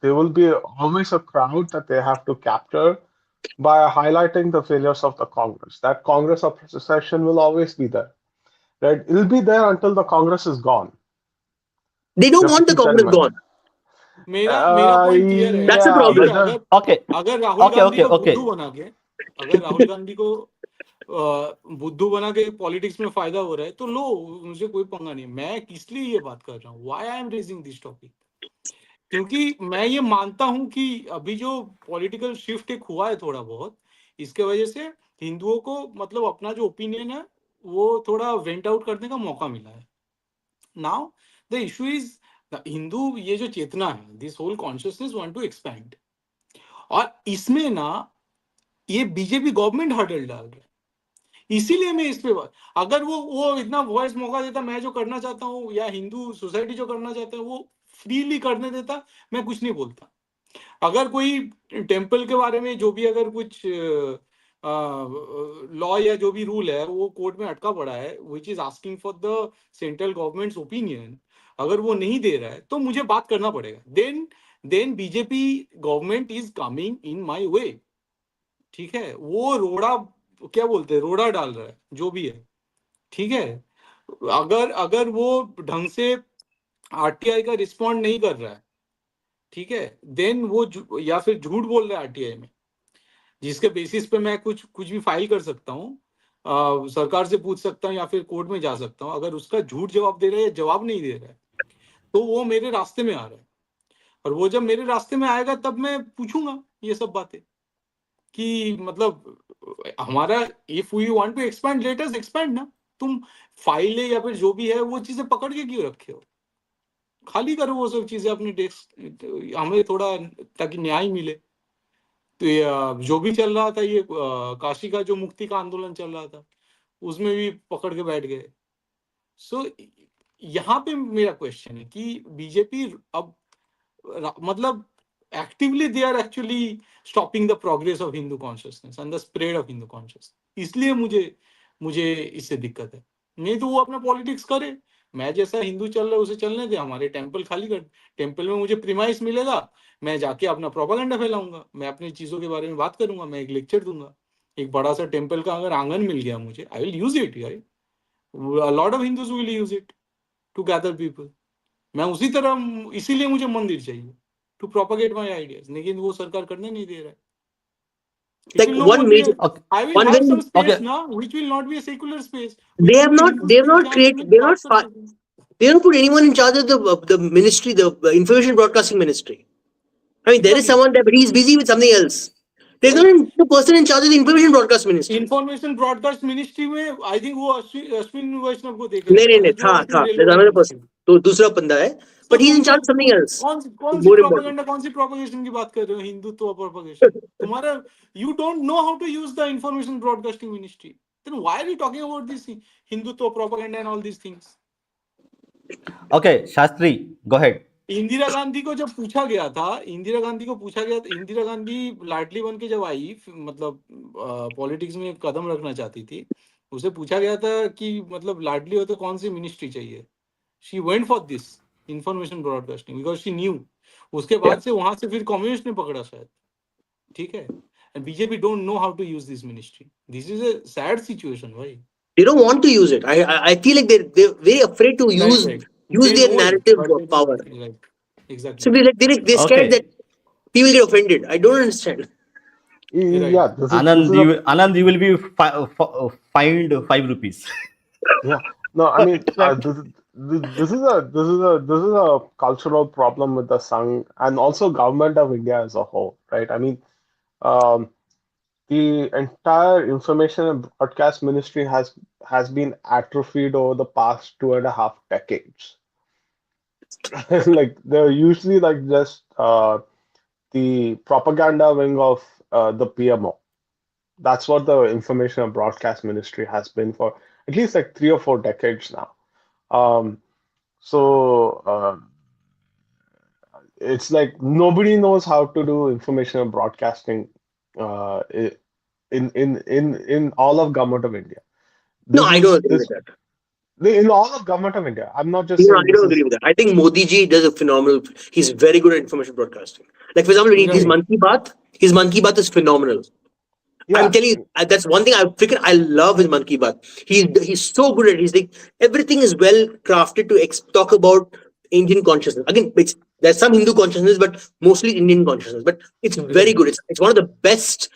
there will be always a crowd that they have to capture by highlighting the failures of the Congress. That Congress of secession will always be there, right? It'll be there until the Congress is gone. They You don't have to want the keep that in Congress mind. gone. मेरा point clear है. That's the Yeah, ठीक problem. है. whether अगर Okay, अगर Rahul okay, Gandhi okay, को बुद्धू okay. बना के अगर राहुल गांधी को बुद्धू बना के पॉलिटिक्स में फायदा हो रहा है तो लो, मुझे कोई पंगा नहीं. मैं किस लिए ये बात कर रहा हूँ? Why I am raising this topic? क्योंकि मैं ये मानता हूं कि अभी जो पॉलिटिकल शिफ्ट एक हुआ है थोड़ा बहुत, इसके वजह से हिंदुओं को मतलब अपना जो ओपिनियन है वो थोड़ा वेंट आउट करने का मौका मिला है. Now the issue is Hindu, ये जो चेतना है, this whole consciousness want to expand, और इसमें ना ये बीजेपी गवर्नमेंट हर्डल डाल रहा है. इसीलिए मैं इस पे अगर वो इतना वॉइस मौका देता, मैं जो करना चाहता हूँ या हिंदू सोसाइटी जो करना चाहता है वो फ्रीली करने देता, मैं कुछ नहीं बोलता. अगर कोई टेम्पल के बारे में जो भी अगर कुछ लॉ या जो भी रूल है वो कोर्ट में अटका पड़ा है, which is asking for the central governments opinion, अगर वो नहीं दे रहा है तो मुझे बात करना पड़ेगा. Then BJP government is coming in my way. ठीक है, वो रोड़ा, क्या बोलते हैं, रोड़ा डाल रहा है जो भी है. ठीक है, अगर वो ढंग से आरटीआई का रिस्पॉन्ड नहीं कर रहा है, ठीक है, देन वो या फिर झूठ बोल रहा है आरटीआई में, जिसके बेसिस पे मैं कुछ भी फाइल कर सकता हूँ, सरकार से पूछ सकता हूँ या फिर कोर्ट में जा सकता हूँ. अगर उसका झूठ जवाब दे रहा है या जवाब नहीं दे रहा है तो वो मेरे रास्ते में आ रहा है. और वो जब मेरे रास्ते में आएगा तब मैं पूछूंगा ये सब बातें कि मतलब हमारा, if we want to expand, let us expand ना. तुम फाइलें या फिर जो भी है वो चीजें पकड़ के क्यों रखे हो? खाली करो वो सब चीजें अपनी डेस्क, हमें थोड़ा ताकि न्याय मिले. तो ये जो भी चल रहा था, ये काशी का जो मुक्ति का आंदोलन चल रहा था, उसमें भी पकड़ के बैठ गए. सो यहाँ पे मेरा क्वेश्चन है कि बीजेपी अब मतलब actively they are actually stopping the progress of Hindu consciousness and the spread of Hindu consciousness. इसलिए मुझे इससे दिक्कत है. नहीं तो वो अपना पॉलिटिक्स करे, मैं जैसा हिंदू चल रहा है उसे चलने दे. हमारे टेम्पल खाली कर, टेम्पल में मुझे प्रीमाइस मिलेगा, मैं जाके अपना प्रोपेगेंडा फैलाऊंगा, मैं अपनी चीजों के बारे में बात करूंगा, मैं एक लेक्चर दूंगा. एक बड़ा सा टेम्पल का अगर आंगन मिल गया मुझे, I will use it. A lot of Hindus will use it to gather people. मैं उसी तरह, इसीलिए मुझे मंदिर चाहिए टू प्रोपेगेट माय आइडियाज, लेकिन वो सरकार करने नहीं दे रहा है. It Like will no one more be major, Okay, I will one have some very, space okay, now, which will not be a secular space, they which will have be not, Hindu they have space not जहाँ पे created, मैं they have बात not, कर सकूँ. they have not put anyone in charge of the ministry, the information broadcasting ministry. I mean, there is Exactly. someone there, but he's busy with something else. There's Right. not the person in charge of the information broadcast ministry. Information broadcast ministry में I think वो अश्विन वैष्णव को देके नहीं रखा नहीं है था जो उसमें था there's relevant another ministry. person, तो दूसरा बंदा है, So but he's in तुम charge तो of something else, कौन सी more important. प्रोपेगेंडा, कौन सी प्रोपेगेशन की बात कर रहे हो? हिंदुत्व और प्रोपेगेशन तुम्हारा, you don't know how to use the information broadcasting ministry. Then why are you talking about this Hindutva, propaganda and all these things? okay, Shastri, go ahead. Indira Gandhi को जब पूछा गया था, इंदिरा गांधी को पूछा गया था, इंदिरा गांधी लाडली बन के जब आई, मतलब पॉलिटिक्स में कदम रखना चाहती थी, उसे पूछा गया था कि मतलब लाडली हो तो कौन सी मिनिस्ट्री चाहिए. She went for this information broadcasting because she knew. उसके बाद से वहां से फिर कम्युनिस्ट ने पकड़ा शायद. ठीक है, and BJP don't know how to use this ministry. This is a sad situation भाई. They don't want to use it. I feel like they're very afraid to right use right, use they their know it narrative but they power. Don't. Right, So exactly. they're scared that Okay, people get offended. I don't understand. Right. Yeah, Anand, you will be fined 5 rupees. yeah. No, I mean, Right. this is a cultural problem with the Sangh and also government of India as a whole, right? I mean, um, the entire information and broadcast ministry has been atrophied over the past 2.5 decades. Like they're usually like just the propaganda wing of the PMO. That's what the information and broadcast ministry has been for at least like 3 or 4 decades now. Um, so it's like nobody knows how to do information and broadcasting uh, i- in all of government of India. No, This I is don't agree with this that. in all of government of India. I'm not just No, I saying this don't agree is with that. I think Modi ji does a phenomenal. He's very good at information broadcasting. Like for example, when he his Right. His Man Ki Baat is phenomenal. I'm yeah. telling you, that's one thing I love his Man Ki Baat. He's so good at it. He's like everything is well crafted to talk about Indian consciousness. Again, there's some Hindu consciousness, but mostly Indian consciousness. But it's very Right. good. It's one of the best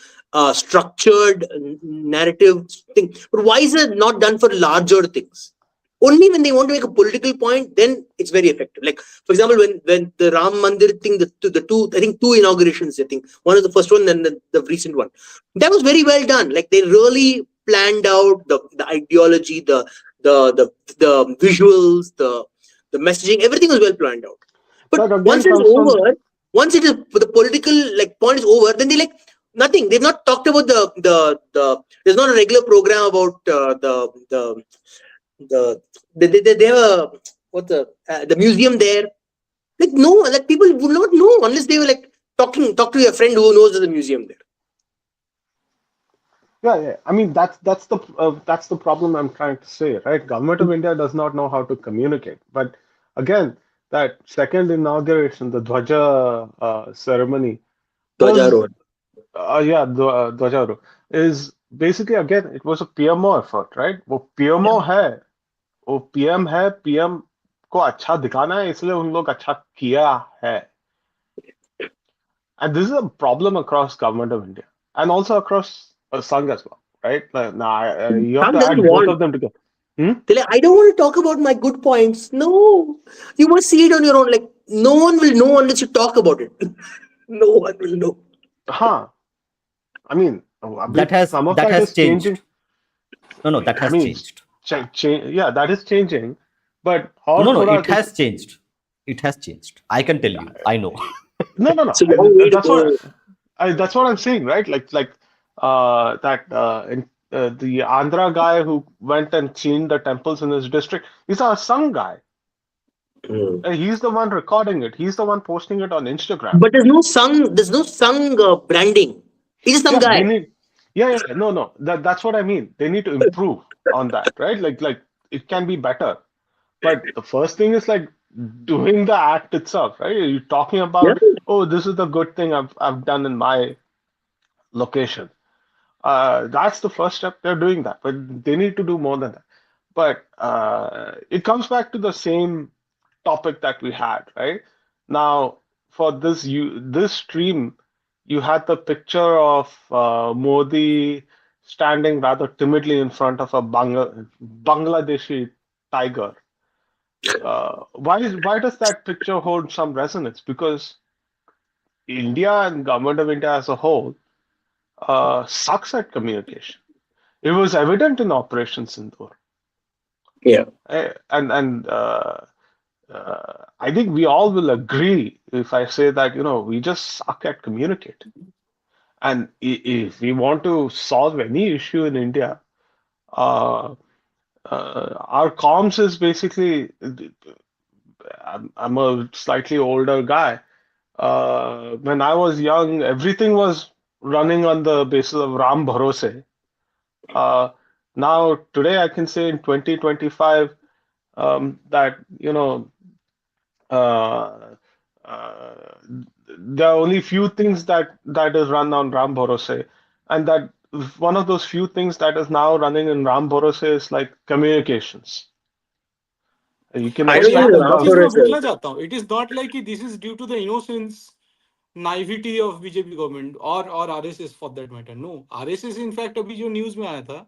structured narrative thing. But why is it not done for larger things? Only when they want to make a political point, then it's very effective. Like for example, when the Ram Mandir thing, the two I think two inaugurations. I think one is the first one, then the recent one that was very well done. Like they really planned out the ideology, the visuals, the messaging, everything was well planned out. But That once again it is comes from over, once it is the political like point is over, then they like nothing. They've not talked about the there's not a regular program about they have a what's the museum there. Like no, like people would not know unless they were like talk to your friend who knows there's a museum there. yeah, yeah. I mean that's the problem I'm trying to say, right? Government of India does not know how to communicate. But again, that second inauguration, the Dhwaja ceremony, was Dwajarohan. yeah, Dhwajarohan is basically again it was a PMO effort, right? वो PMO है, वो PM है, PM को अच्छा दिखाना है, इसलिए उन लोग अच्छा किया है. And this is a problem across government of India and also across Sangh as well, right? You have Some to doesn't add both want. of them together. Hmm? They're like, I don't want to talk about my good points. No, you must see it on your own. Like, no one will know unless you talk about it. No one will know. Huh. I mean, some of That that has is changing. changed. No, that I has mean, changed. yeah, that is changing. But और No, थोड़ा it has changed. It has changed. I can tell you. I know. no. It's a long way to go. That's what I'm saying, right? Like the Andhra guy who went and cleaned the temples in his district. He's a Sangh guy. Mm. He's the one recording it. He's the one posting it on Instagram. But there's no sung branding. He's just some Yeah, they guy. need. Yeah. No. That's what I mean. They need to improve on that, right? Like it can be better. But the first thing is like doing the act itself, right? You're talking Yeah. about, oh, this is the good thing I've done in my location. That's the first step. They're doing that, but they need to do more than that. But it comes back to the same topic that we had, right? Now, for this stream, you had the picture of Modi standing rather timidly in front of a Bangladeshi tiger. Why does that picture hold some resonance? Because India and government of India as a whole sucks at communication. It was evident in Operation Sindoor. Yeah. And I think we all will agree if I say that, we just suck at communicating. And if we want to solve any issue in India, our comms is basically, I'm a slightly older guy. When I was young, everything was running on the basis of Ram Bharose. Now, today, I can say in 2025 that, uh, uh, there are only few things that is run on Ram Bharose, and that one of those few things that is now running in Ram Bharose is like communications. You can I don't नहीं, think expect यार the the एक Ram चीज government. मैं Bharose. बोलना चाहता हूँ. It is not like this is due to the innocence naivety of BJP government or RSS for that matter. No, RSS in fact अभी जो न्यूज में आया था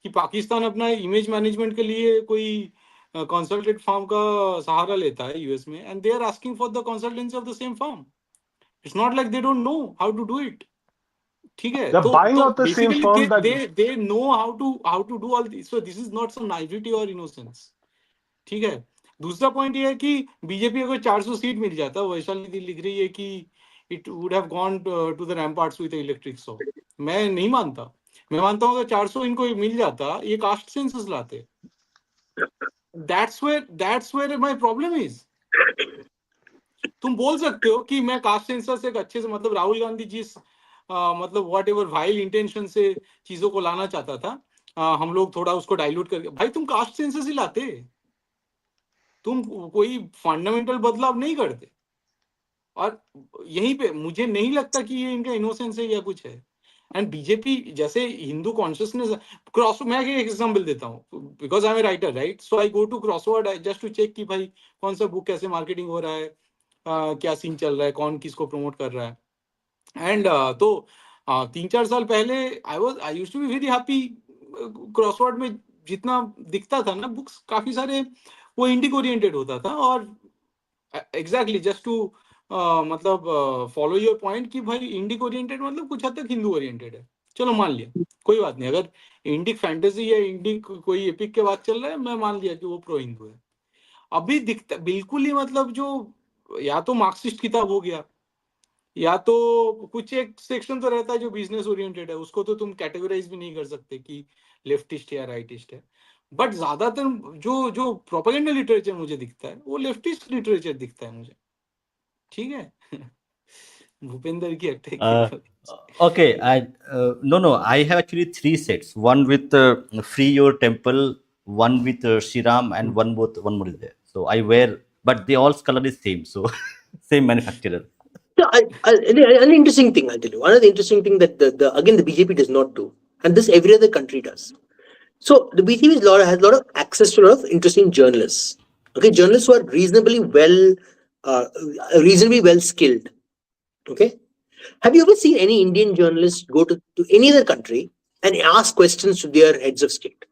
कि पाकिस्तान अपना इमेज मैनेजमेंट के लिए कोई कंसल्टेंट फर्म का सहारा लेता है यूएस में, and they are asking for the consultancy of the same firm. It's not like they don't know how to do it. ठीक है, They're buying तो out the same basically firm that they know how to do all this. So this is not some naivety और innocence. ठीक है. दूसरा point ये है कि बीजेपी को 400 सीट मिल जाता, वैशाली दी लिख रही है कि it would have gone to the ramparts with electric so. मैं नहीं मानता. मैं मानता हूँ अगर 400 इनको मिल जाता, ये कास्ट सेंसस लाते. That's where my problem is. तुम बोल सकते हो कि मैं कास्ट सेंसस एक अच्छे से, मतलब राहुल गांधी जिस मतलब व्हाट एवर वाइल इंटेंशन से चीजों को लाना चाहता था, हम लोग थोड़ा उसको डाइल्यूट करके, भाई तुम कास्ट सेंसस ही लाते, तुम कोई फंडामेंटल बदलाव नहीं करते. और यहीं पे मुझे नहीं लगता कि ये इनका इनोसेंस है या कुछ है. एंड बीजेपी जैसे हिंदू कॉन्शियसनेस क्रॉस, मैं एक एग्जांपल देता हूँ because I am a writer, right. So I go to Crossword just to check कि भाई कौन सा बुक कैसे मार्केटिंग हो रहा है, क्या सीन चल रहा है, कौन किसको प्रमोट कर रहा है. एंड तो 3-4 साल पहले I used to be very happy. Crossword में जितना दिखता था ना बुक्स, काफी सारे वो इंडिक ओरिएंटेड होता था. और एग्जैक्टली जस्ट टू मतलब फॉलो योर पॉइंट कि भाई इंडिक ओरिएंटेड मतलब कुछ हद तक हिंदू ओरिएंटेड है. चलो मान लिया, कोई बात नहीं. अगर इंडिक फैंटेसी या इंडिक कोई एपिक के बात चल रहा है, मैं मान लिया कि वो प्रो हिंदू है. अभी दिखता बिल्कुल ही मतलब जो या तो मार्क्सिस्ट किताब हो गया, या तो कुछ एक सेक्शन तो रहता है जो बिजनेस ओरिएंटेड है, उसको तो तुम कैटेगराइज भी नहीं कर सकते कि लेफ्टिस्ट या राइटिस्ट है. बट ज्यादातर जो जो प्रोपेगेंडा लिटरेचर मुझे दिखता है वो लेफ्टिस्ट लिटरेचर दिखता है मुझे. ठीक है. भूपेंद्र की अटैक के Uh, ऊपर. okay, no, I have actually three sets. One with Free Your Temple, one with Shriram, and one more is there. So I wear, but they all color is same. So same manufacturer. Yeah, an interesting thing I'll tell you. One of the interesting thing that the again the BJP does not do, and this every other country does. So the BJP has a lot of access to a lot of interesting journalists. Okay, journalists who are uh, reasonably well skilled. Okay, have you ever seen any Indian journalist go to any other country and ask questions to their heads of state?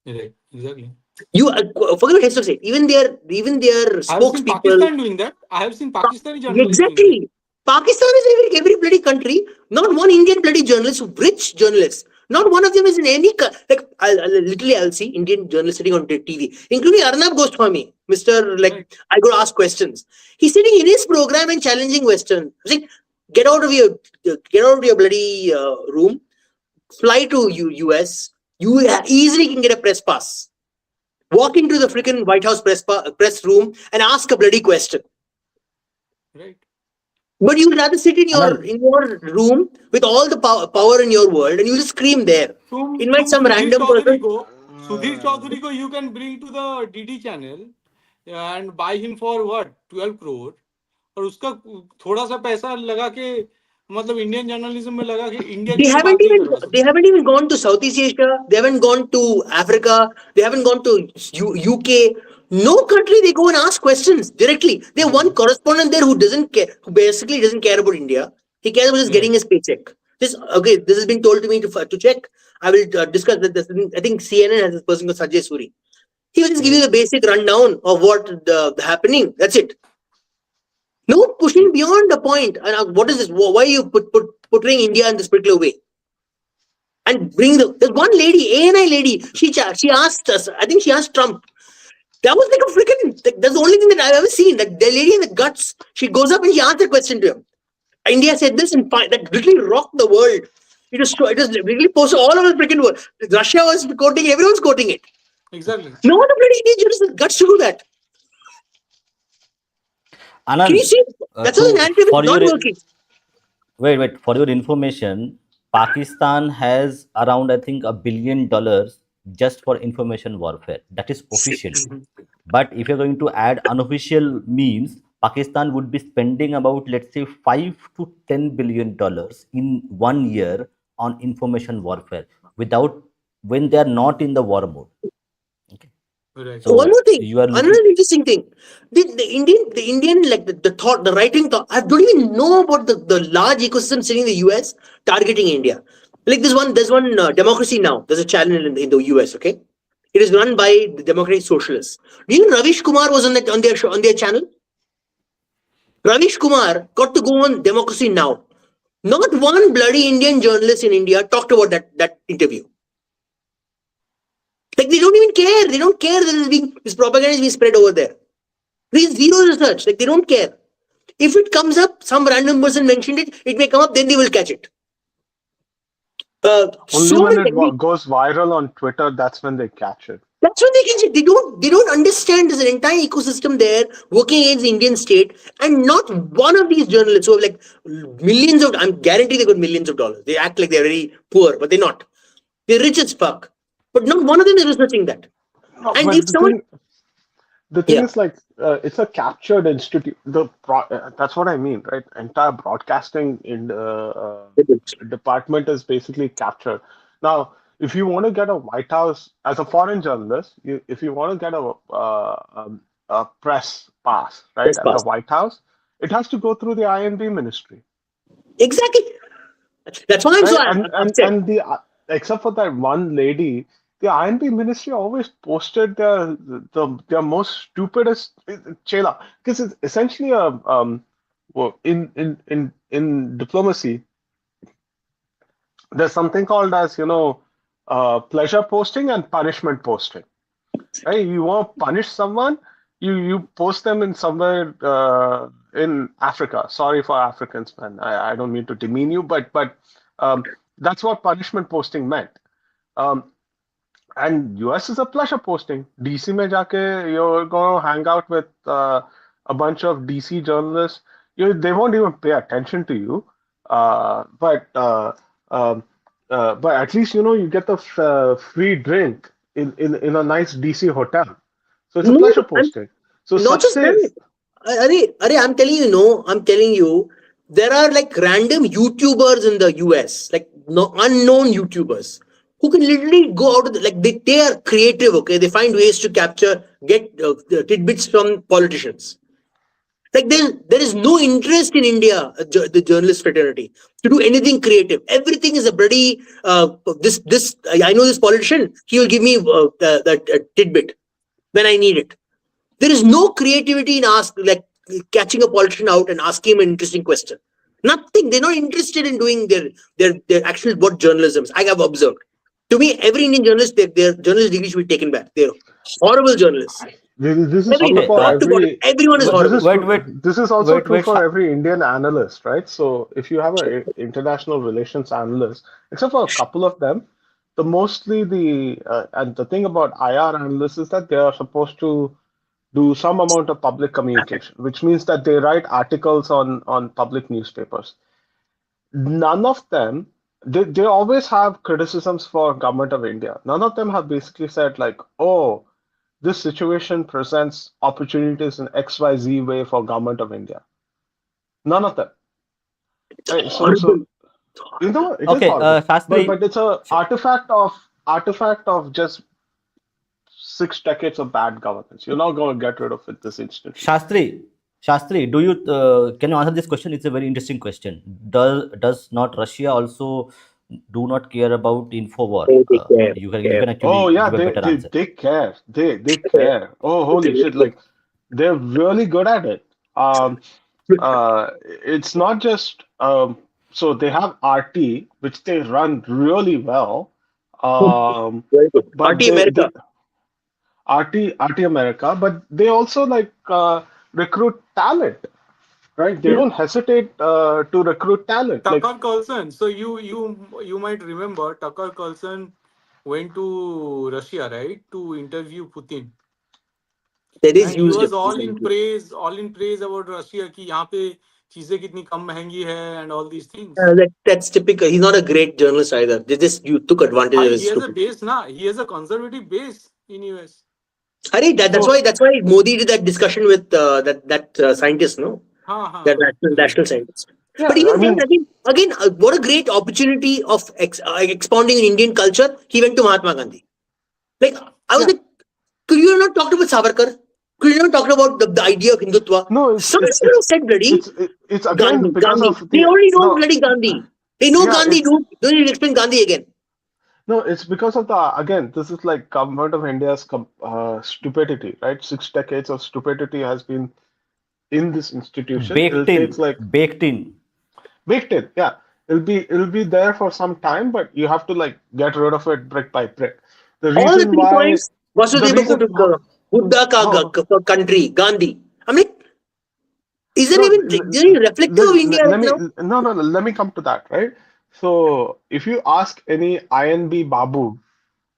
Right, exactly. You forget about heads of state. Even their I have seen spokespeople. Pakistan doing that. I have seen Pakistani journalists doing that. Exactly. Pakistan is every bloody country. Not one Indian bloody journalist, rich journalists. Not one of them is in any like. I'll see Indian journalists sitting on TV, including Arnab Goswami, Mister. Like Right. I go to ask questions. He's sitting in his program and challenging Western. Saying, get out of your bloody room. Fly to US. You easily can get a press pass. Walk into the freaking White House press room and ask a bloody question. Right. But you'd rather sit in Anand, your room with all the power in your world and you just scream there. Invite some random person. Sudhir Chaudhary को you can bring to the DD channel and buy him for what 12 crore, और उसका थोड़ा सा पैसा लगा के मतलब Indian journalism में लगा के इंडिया की बात नहीं करवा सकते. They haven't even gone to Southeast Asia. They haven't gone to Africa. They haven't gone to UK. No country they go and ask questions directly. They have one correspondent there who doesn't care, who basically doesn't care about India. He cares about just getting his paycheck. This has been told to me to check. I will discuss with this. I think CNN has this person called Sajay Suri. He will just give you the basic rundown of what the happening. That's it. No pushing beyond the point. And what is this? Why are you portraying India in this particular way? And there's one lady, ANI lady. She asked us. I think she asked Trump. That was like a freaking. That's the only thing that I've ever seen. That the lady in the guts. She goes up and she asks a question to him. India said this and that literally rocked the world. It was really posted all over the freaking world. Russia was quoting. Everyone's quoting it. Exactly. No one bloody Indian journalist guts to do that. Anand, Can you see? That's how the narrative is not working. Wait. For your information, Pakistan has around, I think, $1 billion just for information warfare. That is official. But if you're going to add unofficial means, Pakistan would be spending about, let's say, $5 to $10 billion in 1 year on information warfare when they are not in the war mode. Okay. Right. So One more thing, you are another looking. interesting thing. The Indian, like the thought, the writing thought. I don't even know about the large ecosystem sitting in the US targeting India. Like there's one Democracy Now. There's a channel in the US. Okay, it is run by the Democratic Socialists. Do you know Ravish Kumar was on that on their show, on their channel? Ravish Kumar got to go on Democracy Now. Not one bloody Indian journalist in India talked about that interview. Like they don't even care. They don't care that this propaganda is being spread over there. There is zero research. Like they don't care. If it comes up, some random person mentioned it. It may come up. Then they will catch it. Only So when it many. goes viral on Twitter, that's when they catch it. That's what they catch it. They don't understand. There's an entire ecosystem there working against the Indian state, and not one of these journalists who have like millions of. I'm guaranteed they got millions of dollars. They act like they're very poor, but they're not. They're rich as fuck. But not one of them is researching that. No, And if but someone, the thing yeah, is like it's a captured institute. That's what I mean, right? Entire broadcasting in department is basically captured. Now, if you want to get a White House as a foreign journalist, if you want to get a press pass, right, that's at the past. White House, it has to go through the INB ministry, Exactly. That's why I'm so right? And upset. and the except for that one lady, the INP ministry always posted their most stupidest chela, because it's essentially a well, in diplomacy there's something called as pleasure posting and punishment posting. Right? You want to punish someone, you post them in somewhere in Africa. Sorry for Africans, man. I don't mean to demean you, but that's what punishment posting meant. Um, and US is a pleasure posting. DC में जाके you're going to hang out with a bunch of DC journalists. They won't even pay attention to you. But um, but at least you get the free drink in a nice DC hotel. So it's a No, pleasure I'm posting. So not such just things. that. I'm telling you, no, I'm telling you, there are like random YouTubers in the US, like no unknown YouTubers, who can literally go out of like they are creative, okay? They find ways to get tidbits from politicians. Like there is no interest in India, the journalist fraternity, to do anything creative. Everything is a bloody this. I know this politician. He will give me that tidbit when I need it. There is no creativity in catching a politician out and asking him an interesting question. Nothing. They're not interested in doing their actual what journalism. I have observed. To me, every Indian journalist, their journalist degree should be taken back. They're horrible journalists. This is true Everyone, Okay. for top to bottom, every. everyone is But this horrible. is Wait, wait, true. This is also wait, true wait. for every Indian analyst, right? So if you have a international relations analyst, except for a couple of them, mostly the and the thing about IR analysts is that they are supposed to do some amount of public communication, which means that they write articles on public newspapers. None of them, they always have criticisms for government of India. None of them have basically said like, oh, this situation presents opportunities in XYZ way for government of India. None of them. It's Right? horrible. It is Okay, horrible. But Shastri, but it's a artifact of just 6 decades of bad governance. You're not going to get rid of it this instant. Shastri, Shastri, do you can you answer this question? It's a very interesting question. Does not Russia also do not care about Infowar? Oh, they care. You Care. can Oh actually yeah, give a better answer. they care. They Care. care. Oh holy shit! Like they're really good at it. It's not just so they have RT, which they run really well. Very good. But RT America. RT America, but they also like recruit talent, right? They Yeah. don't hesitate to recruit talent. Like Tucker Carlson. So you might remember Tucker Carlson went to Russia, right, to interview Putin. That is And he used. was all in praise about Russia कि यहाँ पे चीजें कितनी कम महंगी है and all these things. That's typical. He's not a great journalist either. You took advantage of his He has a stupid. base, na. He has a conservative base in US. That's why Modi did that discussion with that scientist, no? That national scientist. yeah, But even I then, mean, again, what a great opportunity of expounding in Indian culture. He went to Mahatma Gandhi. Like I was yeah. like, Could you not talk about Savarkar? Could you not talk about the idea of Hindutva? No, Someone should have said bloody it's again Gandhi. because Gandhi. of They the already know no, bloody Gandhi. They know yeah, Gandhi. Don't need to explain Gandhi again. no, it's because of the again, this is like government of India's stupidity, right? 6 decades of stupidity has been in this institution. It'll baked take in, like baked in. baked in, yeah. It'll be there for some time, but you have to like get rid of it brick by brick. The All the reason 3 why, points. the Vasudeva reason Kutumbakam, Buddha how ka country, Gandhi. I mean, is there no, even reflective of India right let me now? no, let me come to that, right? So if you ask any INB Babu,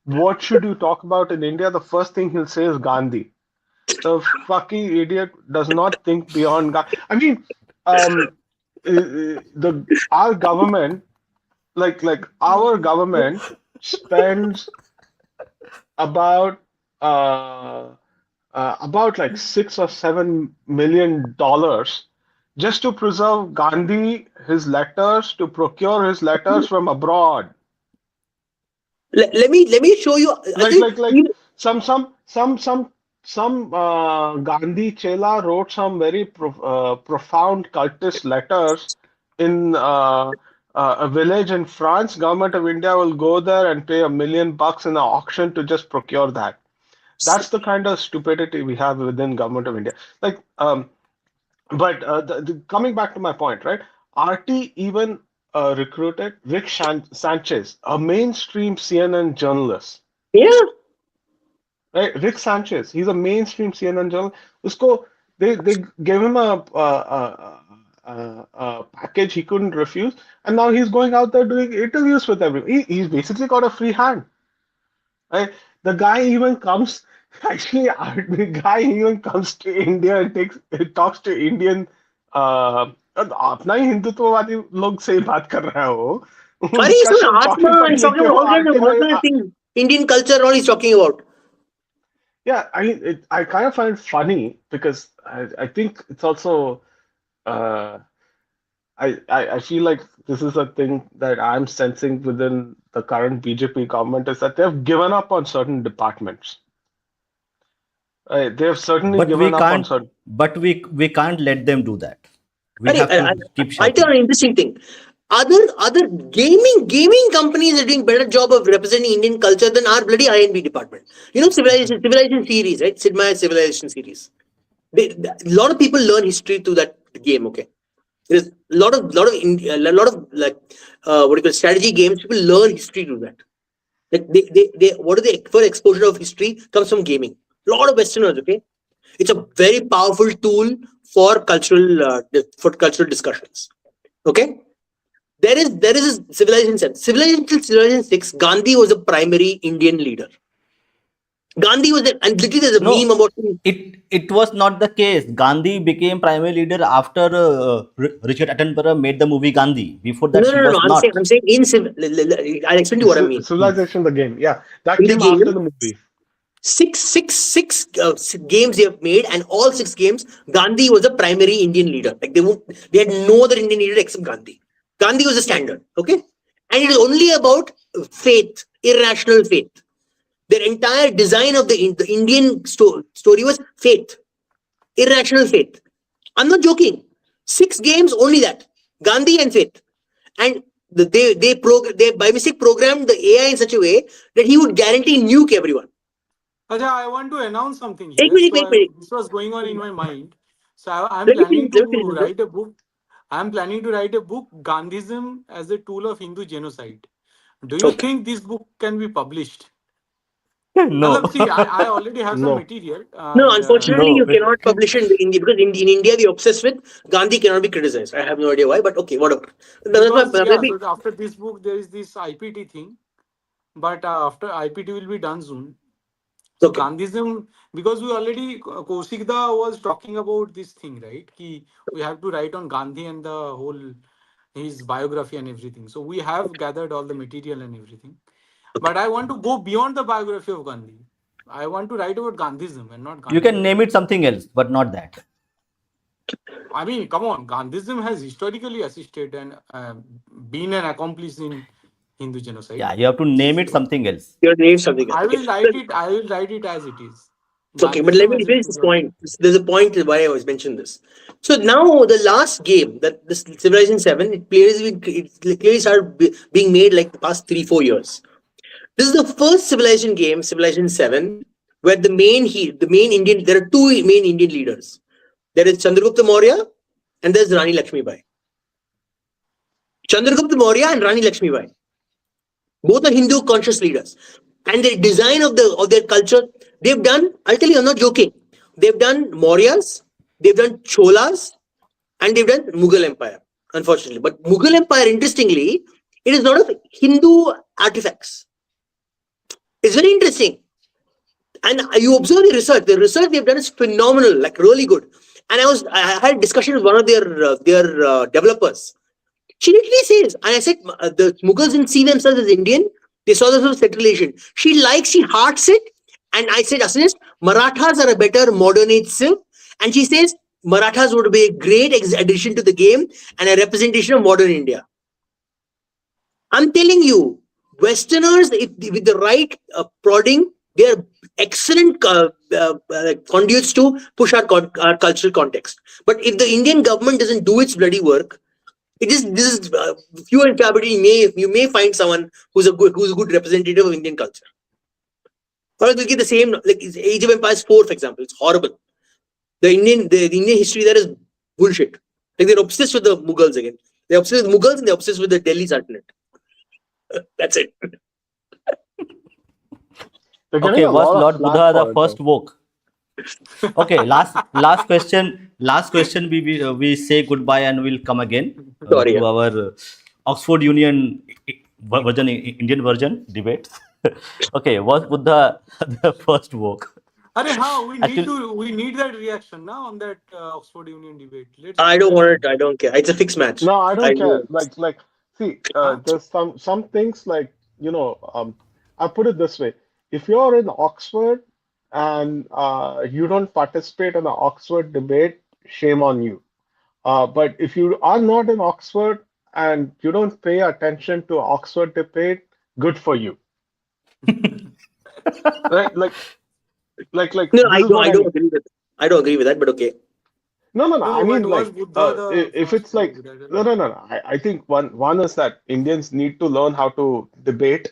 what should you talk about in India? The first thing he'll say is Gandhi. The fucking idiot does not think beyond God. I mean, the our government, like our government spends about uh, about like $6 or $7 million just to preserve Gandhi, his letters, to procure his letters from abroad. Let me show you. I Like think like like some some some some some Gandhi Chela wrote some very profound cultist letters in a village in France. Government of India will go there and pay $1 million in an auction to just procure that. That's the kind of stupidity we have within government of India. Like, but coming back to my point, right? RT even recruited Rick Sanchez, a mainstream CNN journalist. yeah. Right, Rick Sanchez, he's a mainstream CNN journalist. Usko, they gave him a package he couldn't refuse, and now he's going out there doing interviews with everyone. He's basically got a free hand. Right? The guy even comes. Actually, the guy even comes to India and talks to Indian. अपना ही हिंदुत्ववादी लोग से ही बात कर रहा है वो. Are you Discussion Atma? talking He's पढ़ने talking के about वो all RT kind of things. Indian culture, all he's talking about. Yeah, I mean, I kind of find it funny because I think it's also uh, I feel like this is a thing that I'm sensing within the current BJP government is that they've given up on certain departments. They've certainly But we given up on can't. certain. But we can't let them do that. We Arey, have to keep I tell you shouting. an interesting thing. Other gaming companies are doing better job of representing Indian culture than our bloody INB department. You know, civilization series, right? Sid Meier's civilization series. A lot of people learn history through that game. Okay, there's a lot of like what do you call strategy games. People learn history through that. Like they what are the first exposure of history comes from gaming. A lot of Westerners. Okay, it's a very powerful tool for cultural discussions. Okay, there is a civilization sense. Civilization 6. Gandhi was a primary Indian leader. Gandhi was a, and literally there's a No, meme about him. it was not the case. Gandhi became primary leader after Richard Attenborough made the movie Gandhi. Before that, he No. was not. I'm saying I'll explain to you what I mean. Civilization, the game, yeah, that In the came after game, the movie. six games they have made, and all 6 games, Gandhi was a primary Indian leader. Like they had no other Indian leader except Gandhi. Gandhi was the standard. Okay, and it is only about faith, irrational faith. Their entire design of the Indian story was faith, irrational faith. I'm not joking. 6 games, only that. Gandhi and faith. And they by mistake programmed the AI in such a way that he would guarantee nuke everyone. Ajay, I want to announce something Wait, here. So wait. this was going on in my mind. So I'm Let me planning finish. to write a book. I'm planning to write a book, Gandhism as a tool of Hindu genocide. Do you Okay. think this book can be published? No. Matlab, see, I already have some No, material. No, And, unfortunately, No. you cannot publish it in India because in India we're obsessed with Gandhi cannot be criticized. I have no idea why, but okay, whatever. because, yeah, Maybe so after this book, there is this IPT thing. But after IPT will be done soon. So okay. Gandhism, because we already, Kaushikda was talking about this thing, right? Ki we have to write on Gandhi and the whole, his biography and everything. So we have gathered all the material and everything. But I want to go beyond the biography of Gandhi. I want to write about Gandhism and not You can Gandhi. name it something else, but not that. I mean, come on, Gandhism has historically assisted and been an accomplice in Hindu genocide. Yeah, you have to name it So something else. You're name something else. I Okay. will write it. I will write it as it is. Okay, but let me Marxism finish isn't this your. point. There's a point why I was mentioning this. So now the last game, that this Civilization 7, it clearly started being made like the past 3-4 years. This is the first Civilization game, Civilization 7, where the main Indian, there are two main Indian leaders. There is Chandragupta Maurya and there's Rani Lakshmibai. Chandragupta Maurya and Rani Lakshmibai. Both are Hindu conscious leaders. And the design of their culture, they've done, I'll tell you, I'm not joking. They've done Mauryas, they've done Cholas, and they've done Mughal Empire, unfortunately. But Mughal Empire, interestingly, it is not of Hindu artifacts. It's very interesting. And you observe the research. The research they've done is phenomenal, like really good. And I had a discussion with one of their developers. She literally says, and I said, the Mughals didn't see themselves as Indian. They saw themselves as Central Asian. She hearts it. And I said, Asanish, Marathas are a better modern age civ. And she says, Marathas would be a great addition to the game and a representation of modern India. I'm telling you, Westerners, with the right prodding, they are excellent conduits to push our cultural context. But if the Indian government doesn't do its bloody work, this is few and far between. You may find someone who's a good representative of Indian culture. Or look at the same, like Age of Empires 4, for example. It's horrible. The Indian history there is bullshit. Like they're obsessed with the Mughals again. They're obsessed with Mughals and they're obsessed with the Delhi Sultanate. That's it. They're getting Okay, a was lot of Lord flack Buddha the for it, first though. woke? Okay, last question. Last question. We say goodbye and we'll come again Sorry. to our Oxford Union version, Indian version debate. Okay, was Buddha the first woke? Arey, how we Actually, need that reaction now on that Oxford Union debate. I don't Let's want do it. I don't care. It's a fixed match. No, I I don't care. know. See, Huh? there's some things like, I put it this way. If you're in Oxford and you don't participate in the Oxford debate, shame on you. But if you are not in Oxford and you don't pay attention to Oxford debate, good for you. Right? No, This is what I I don't mean. agree with. I don't agree with that. But okay. No. I No, but mean, was like, Buddha the if first it's like, woke? no. I think one is that Indians need to learn how to debate,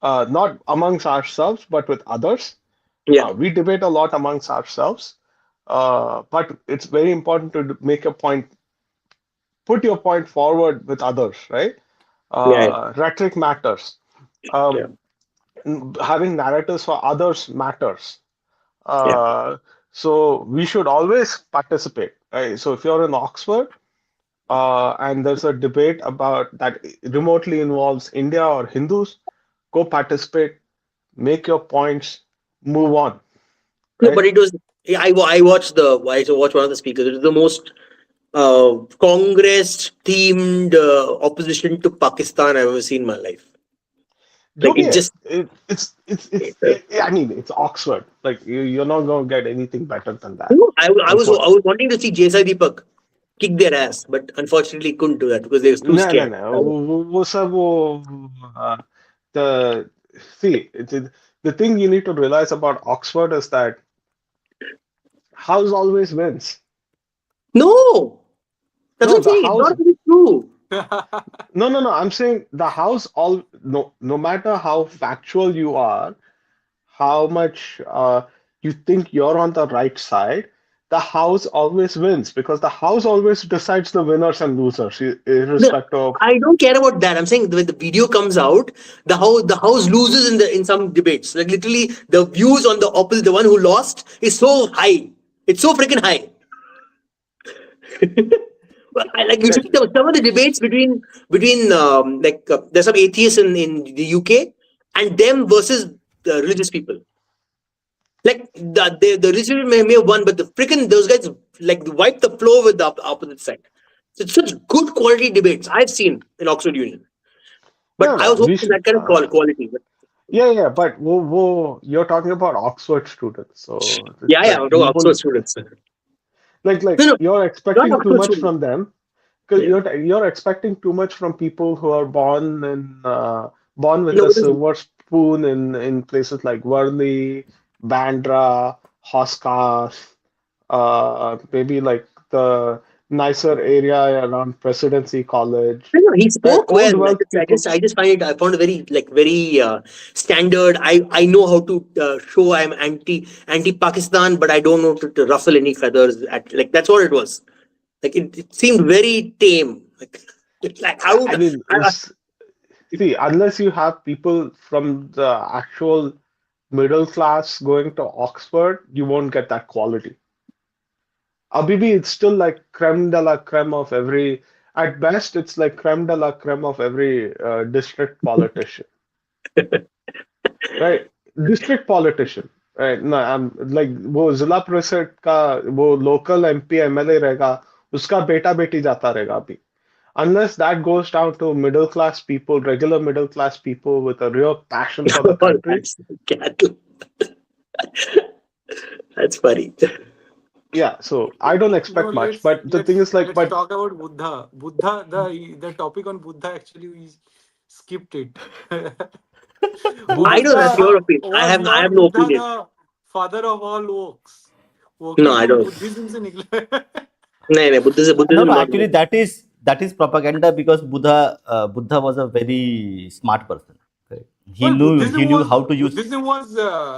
not amongst ourselves, but with others. Yeah. We debate a lot amongst ourselves, but it's very important to make a point, put your point forward with others, right? Yeah. Rhetoric matters. Yeah. Um, Having narratives for others matters. Yeah. So we should always participate, right? So if you're in Oxford, and there's a debate about that remotely involves India or Hindus, go participate, make your points, move on, No, right? but it was. Yeah, I watched one of the speakers. It was the most Congress themed opposition to Pakistan I've ever seen in my life. Jo Like bhi it hai. just. I mean, it's Oxford. Like you're not going to get anything better than that, No, I unfortunately. was wanting to see J. Deepak kick their ass, but unfortunately couldn't do that because they were too No. scared. वो सब the see the thing you need to realize about Oxford is that house always wins. No, that's No, what I'm the saying. It's house. not really true. No. I'm saying the house all no matter how factual you are, how much you think you're on the right side, the house always wins because the house always decides the winners and losers, No, irrespective of. I don't care about that. I'm saying when the video comes out, the house loses in some debates. Like literally, the views on the opposite, the one who lost, is so high. It's so freaking high. Well, like you see some of the debates between there's some atheists in the UK and them versus the religious people. Like the religious people may have won, but the freaking those guys like wipe the floor with the opposite side. So it's such good quality debates I've seen in Oxford Union. But I No, was we hoping should. that kind of quality. But Yeah, but you're talking about Oxford students, so yeah, like no, we will Oxford students. like No, you're not expecting too Oxford much students. from them because Yeah. you're expecting too much from people who are born with No, a it is. silver spoon in places like Worli, Bandra, horse cars, maybe like the nicer area around Presidency College, I know, he right? spoke Old well. wealth people. I just find it. I found it very standard. I know how to show I'm anti Pakistan, but I don't know to ruffle any feathers. Like that's what it was. Like it seemed very tame. Like how I would mean, I, see, unless you have people from the actual middle class going to Oxford, you won't get that quality. Abibi, it's still like creme de la creme of every, at best, it's like creme de la creme of every district politician, right? District politician, right? No, I'm like वो जिला परिषद का वो local MP MLA रहेगा, उसका बेटा बेटी जाता रहेगा अभी. Unless that goes down to middle class people, regular middle class people with a real passion for the oh, country. that's cattle. That's funny. Yeah, so I don't No, expect much. But the thing is like, let's but talk about Buddha. The topic on Buddha actually we skipped it. I don't have your Was opinion. I have no Buddha opinion. the father of all woks? No, I Wokism, don't. Buddhism से निकला. No, Buddhism No, is no, not. actually that is propaganda because Buddha was a very smart person. Correct. Well, He knew how to use. Buddhism was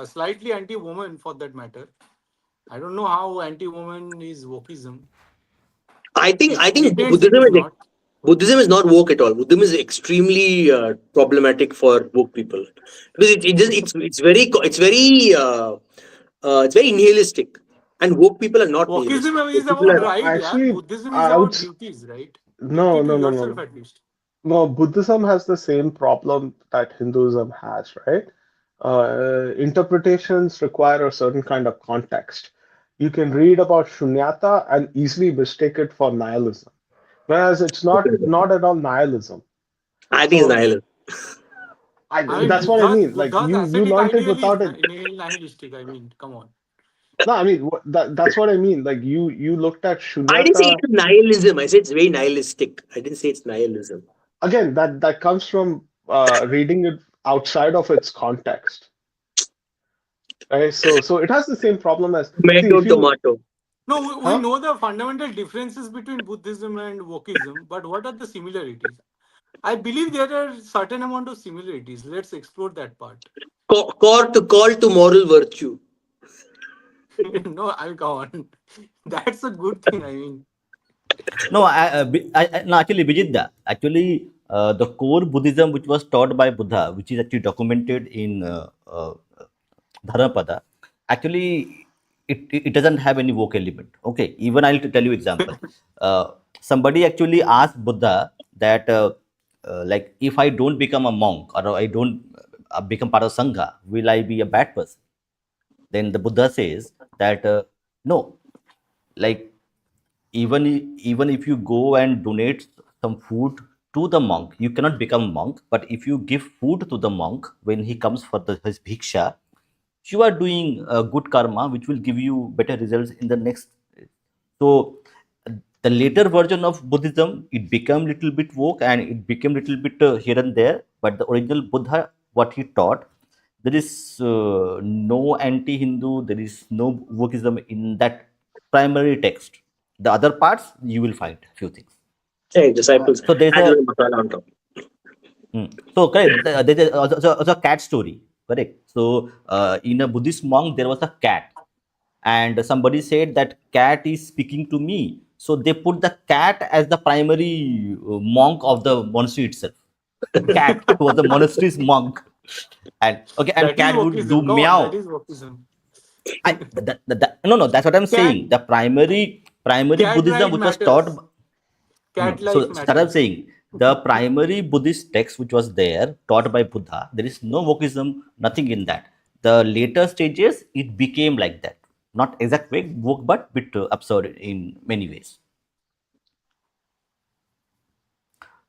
slightly anti-woman for that matter. I don't know how anti-woman is wokism. I think Pretends it is not. Buddhism is not woke at all. Buddhism is extremely problematic for woke people because it's very nihilistic, and woke people are not nihilistic. Wokism is Woke people about are right, yeah. actually, Buddhism is I would about duties, right? no, Duty to no, no, no, yourself no. at least. No, Buddhism has the same problem that Hinduism has, right? Interpretations require a certain kind of context. You can read about shunyata and easily mistake it for nihilism, whereas it's not at all nihilism. I think it's So nihilism. I mean, that's what I mean. Like Buddha's you ascetic learned it ideal is without it. nihilistic. I mean, come on. No, I mean that's what I mean. Like you looked at I didn't say shunyata it's nihilism. I said it's very nihilistic. I didn't say it's nihilism. again. That comes from reading it outside of its context. Right? So it has the same problem as see Tomato, if you tomato. No, we huh? know the fundamental differences between Buddhism and Wokism, but what are the similarities? I believe there are certain amount of similarities. Let's explore that part. Call to moral virtue. No, I mean, come on. That's a good thing. I mean, No, no, actually, Bijit, actually, the core Buddhism which was taught by Buddha, which is actually documented in Dharmapada, actually, it doesn't have any woke element. Okay, even I'll tell you example. Somebody actually asked Buddha that, like, if I don't become a monk or I don't become part of Sangha, will I be a bad person? Then the Buddha says that, no, like even if you go and donate some food to the monk, you cannot become a monk. But if you give food to the monk when he comes for his bhiksha, you are doing a good karma, which will give you better results in the next. So the later version of Buddhism, it became little bit woke and it became little bit here and there. But the original Buddha, what he taught, there is no anti-Hindu, there is no wokeism in that primary text. The other parts you will find few things. Hey, disciples. So there's Add a little masala on top. so correct. There's also a cat story. Correct. So in a Buddhist monk there was a cat, and somebody said that cat is speaking to me. So they put the cat as the primary monk of the monastery itself. Cat was the monastery's monk, and okay, and that is cat would do Wokism. Come on, that meow. is Wokism. No, that's what I'm Cat, saying. The primary cat Buddhism life which was taught. matters. Cat So life that I'm matters. saying the primary Buddhist text which was there taught by Buddha, there is no wokeism, nothing in that. The later stages it became like that, not exact way woke, but bit absurd in many ways.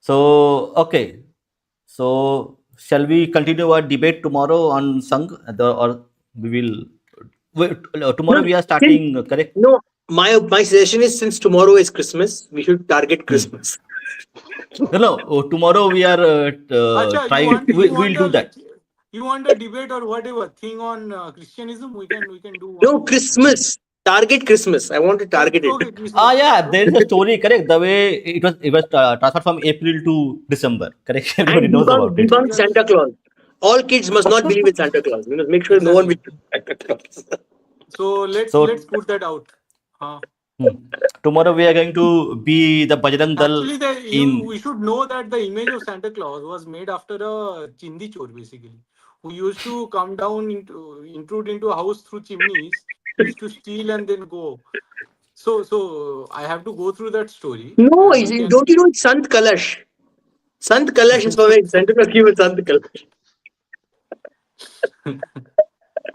So okay, so shall we continue our debate tomorrow on Sangh, or we will tomorrow No, we are since, starting, correct? no. My suggestion is since tomorrow is Christmas, we should target Christmas. No, tomorrow we are Acha, trying. We you will want do a that. You want a debate or whatever thing on Christianism? We can do No, one thing. Christmas. Target Christmas. I want to target it. Okay, Ah, Christmas. yeah, there is a Okay. story, correct? The way it was transferred from April to December, correct? Everybody And knows debunk, about it. debunk Santa Claus. All kids must not believe in Santa Claus. We must make sure no one Exactly. believes in Santa Claus. So let's So put that out. Huh. tomorrow we are going to be the Bajrang Dal Actually, in. we should know that the image of Santa Claus was made after a chindi chor, basically, who used to come down intrude into a house through chimneys, used to steal and then go. So I have to go through that story, No, and we can. don't you know it's Sant Kalash? Sant Kalash is for when Santa Claus came with Sant Kalash.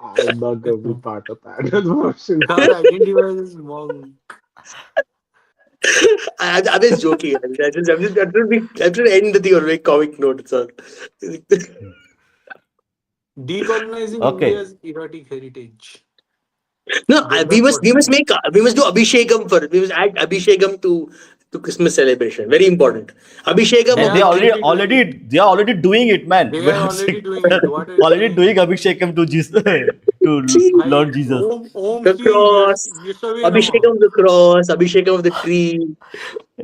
I'm not going to be part of that, unfortunately. God identifies as monk. I'm just joking. I'm trying to end the thing on a very comic note. So. Decolonizing Okay. India's erotic heritage. No, Get that for we must today. do Abhishekam for we must add Abhishekam to Christmas celebration. Very important. Abhishekam They of are the already doing it. They are already doing it, man. They We are are already saying- doing it. What are you already doing saying? Abhishekam to Jesus, to tree, Bhai, Lord Jesus. Om the Shri cross, Yashave Abhishekam Namaha. of the cross, Abhishekam of the tree.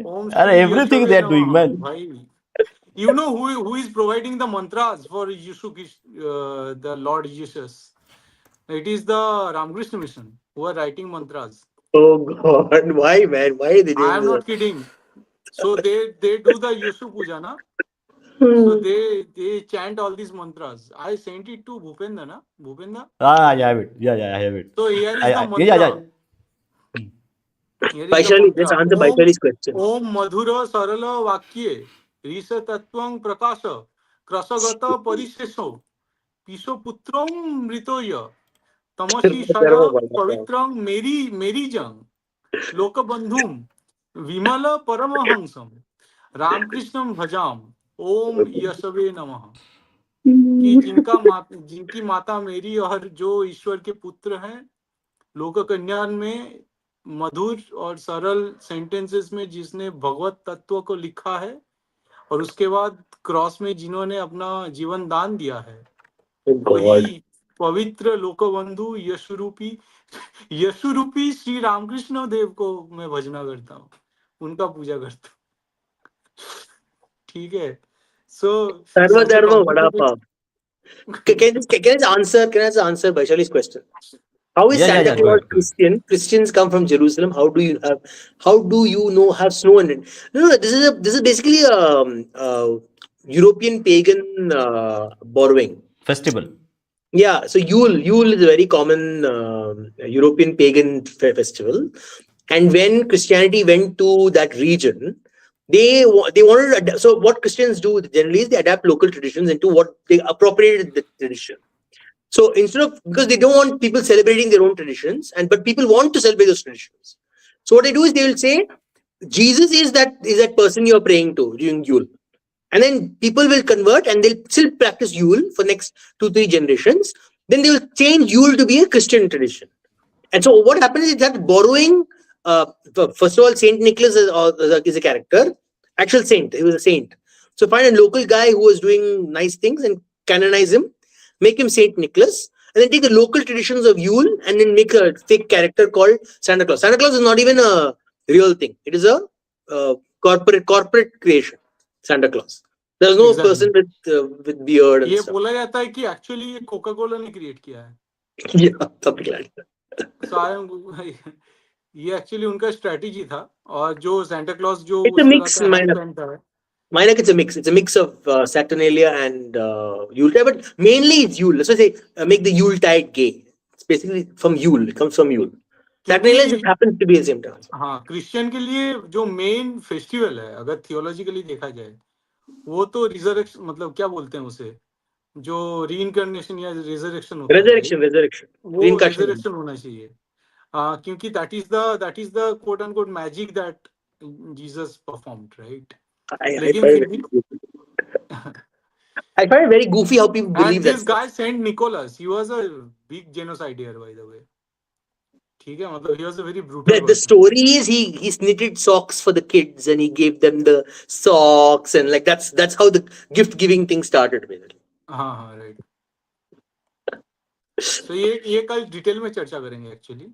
Om And Shri everything Yashave they are doing, Namaha. man. Bhai. You know who is providing the mantras for the Lord Jesus? It is the Ramakrishna Mission who are writing mantras. Oh God, why man? Why are they I doing am this? not kidding. So they do the Yusuf Puja, na? So Hmm. they chant all these mantras. I sent it to Bhupenda, na? Bhupenda. Ah, yeah, I have it. Yeah, yeah, I have it. So here is the Yeah, yeah, mantra. Here is the Vaishali, let's mantra. answer Vaishali's question. Om madhura sarala vakye risa tattvang prakasha krasagata parisheso piso putram mritoya tamasi shaya pavitrang meri jang lokabandhum vimala paramahansam रामकृष्णम भजाम ओम यशवे नमः कि जिनकी माता मेरी और जो ईश्वर के पुत्र हैं लोक कल्याण में मधुर और सरल सेंटेंसेस में जिसने भगवत तत्व को लिखा है और उसके बाद क्रॉस में जिन्होंने अपना जीवन दान दिया है वही पवित्र लोकबंधु यशुरूपी श्री रामकृष्ण देव को मैं भजना करता हूँ उनका पूजा करता हूँ ठीक है सो Sarva सबसे Dharma Vada complicated Pav. Can I just answer Vaishali's question? How is Yeah, yeah, Santa yeah. Go Claus ahead, go ahead. Christian? Christians come from Jerusalem. How do you know have snow in it? No, this is basically European pagan borrowing. Festival. Yeah, so Yule is a very common European pagan festival, and when Christianity went to that region, they wanted to adapt. So what Christians do generally is they adapt local traditions into what they appropriated the tradition. So instead of, because they don't want people celebrating their own traditions, but people want to celebrate those traditions. So what they do is they will say Jesus is that person you are praying to during Yule. And then people will convert and they'll still practice Yule for next 2-3 generations. Then they will change Yule to be a Christian tradition. And so what happens is that borrowing, first of all, Saint Nicholas is a character, actual saint. He was a saint. So find a local guy who was doing nice things and canonize him, make him Saint Nicholas, and then take the local traditions of Yule and then make a fake character called Santa Claus. Santa Claus is not even a real thing. It is a corporate creation. Santa Claus. There's no person with beard and ये stuff. बोला जाता है कि actually ये Coca Cola ने create किया है Yeah, something like that. So ये एक्चुअली उनका स्ट्रेटेजी था और जो सेंटा क्लॉज जो It's a उस तरह mix, का हैट minor. पहनता है Minor, it's a mix. It's a mix of Saturnalia and Yuletide, but mainly it's Yule. Let's say make the Yuletide gay. It's basically from Yule. It comes from Yule. Saturnalia just क्योंकि happens to be the same time. हाँ Christian के लिए जो main festival है अगर theologically देखा जाए वो तो रिजरेक्शन मतलब क्या बोलते हैं उसे जो रीइंकार्नेशन या रिजरेक्शन होता है Resurrection. वो Reincarnation. रिजरेक्शन होना चाहिए क्योंकि that is the quote unquote magic that Jesus performed right I लेकिन find फिर it भी very goofy. I find it very goofy how people believe and that this stuff. guy Saint Nicholas he was a big genocider by the way ठीक है मतलब he was a very brutal The person story is he knitted socks for the kids and he gave them the socks and like that's how the gift giving thing started basically. हाँ right So ये कल detail में चर्चा करेंगे actually.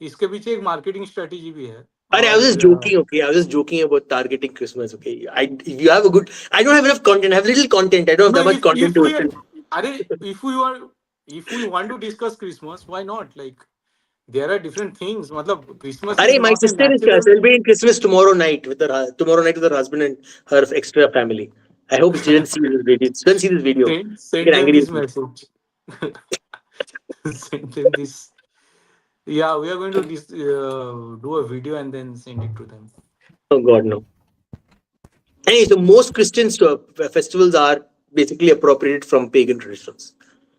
इसके पीछे एक marketing strategy भी है. But I was just joking, okay? I was just joking about targeting Christmas, okay? You have a good. I don't have enough content. I have little content. I don't have No, that much content to listen. if we want to discuss Christmas, why not? Like there are different things. मतलब Christmas is Arey, my not a sister is natural. celebrating Christmas tomorrow night with her husband and her extra family. I hope she didn't see this video. She didn't see this video. Send Get them angry this with me. message. Send them this. Yeah, we are going to do a video and then send it to them. Oh God, no. Anyway, so most Christian festivals are basically appropriated from pagan traditions.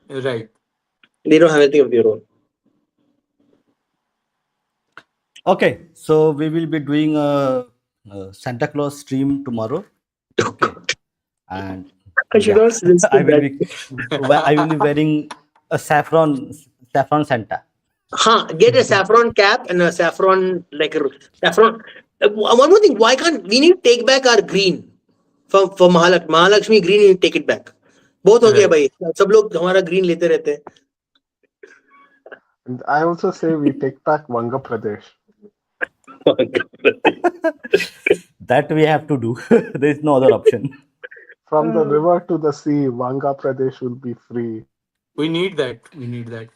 Right. They don't have anything of their own. Okay, so we will be doing a Santa Claus stream tomorrow. Okay, and I should also listen I will that. be wearing a saffron Santa. Get a saffron cap and a saffron saffron. One more thing, why can't we need to take back our green for Mahalakshmi green? You take it back. Both हो गया भाई. सब लोग हमारा green लेते रहते हैं. And I also say we take back Vanga Pradesh. That we have to do. There is no other option. From the river to the sea, Vanga Pradesh will be free. We need that. We need that.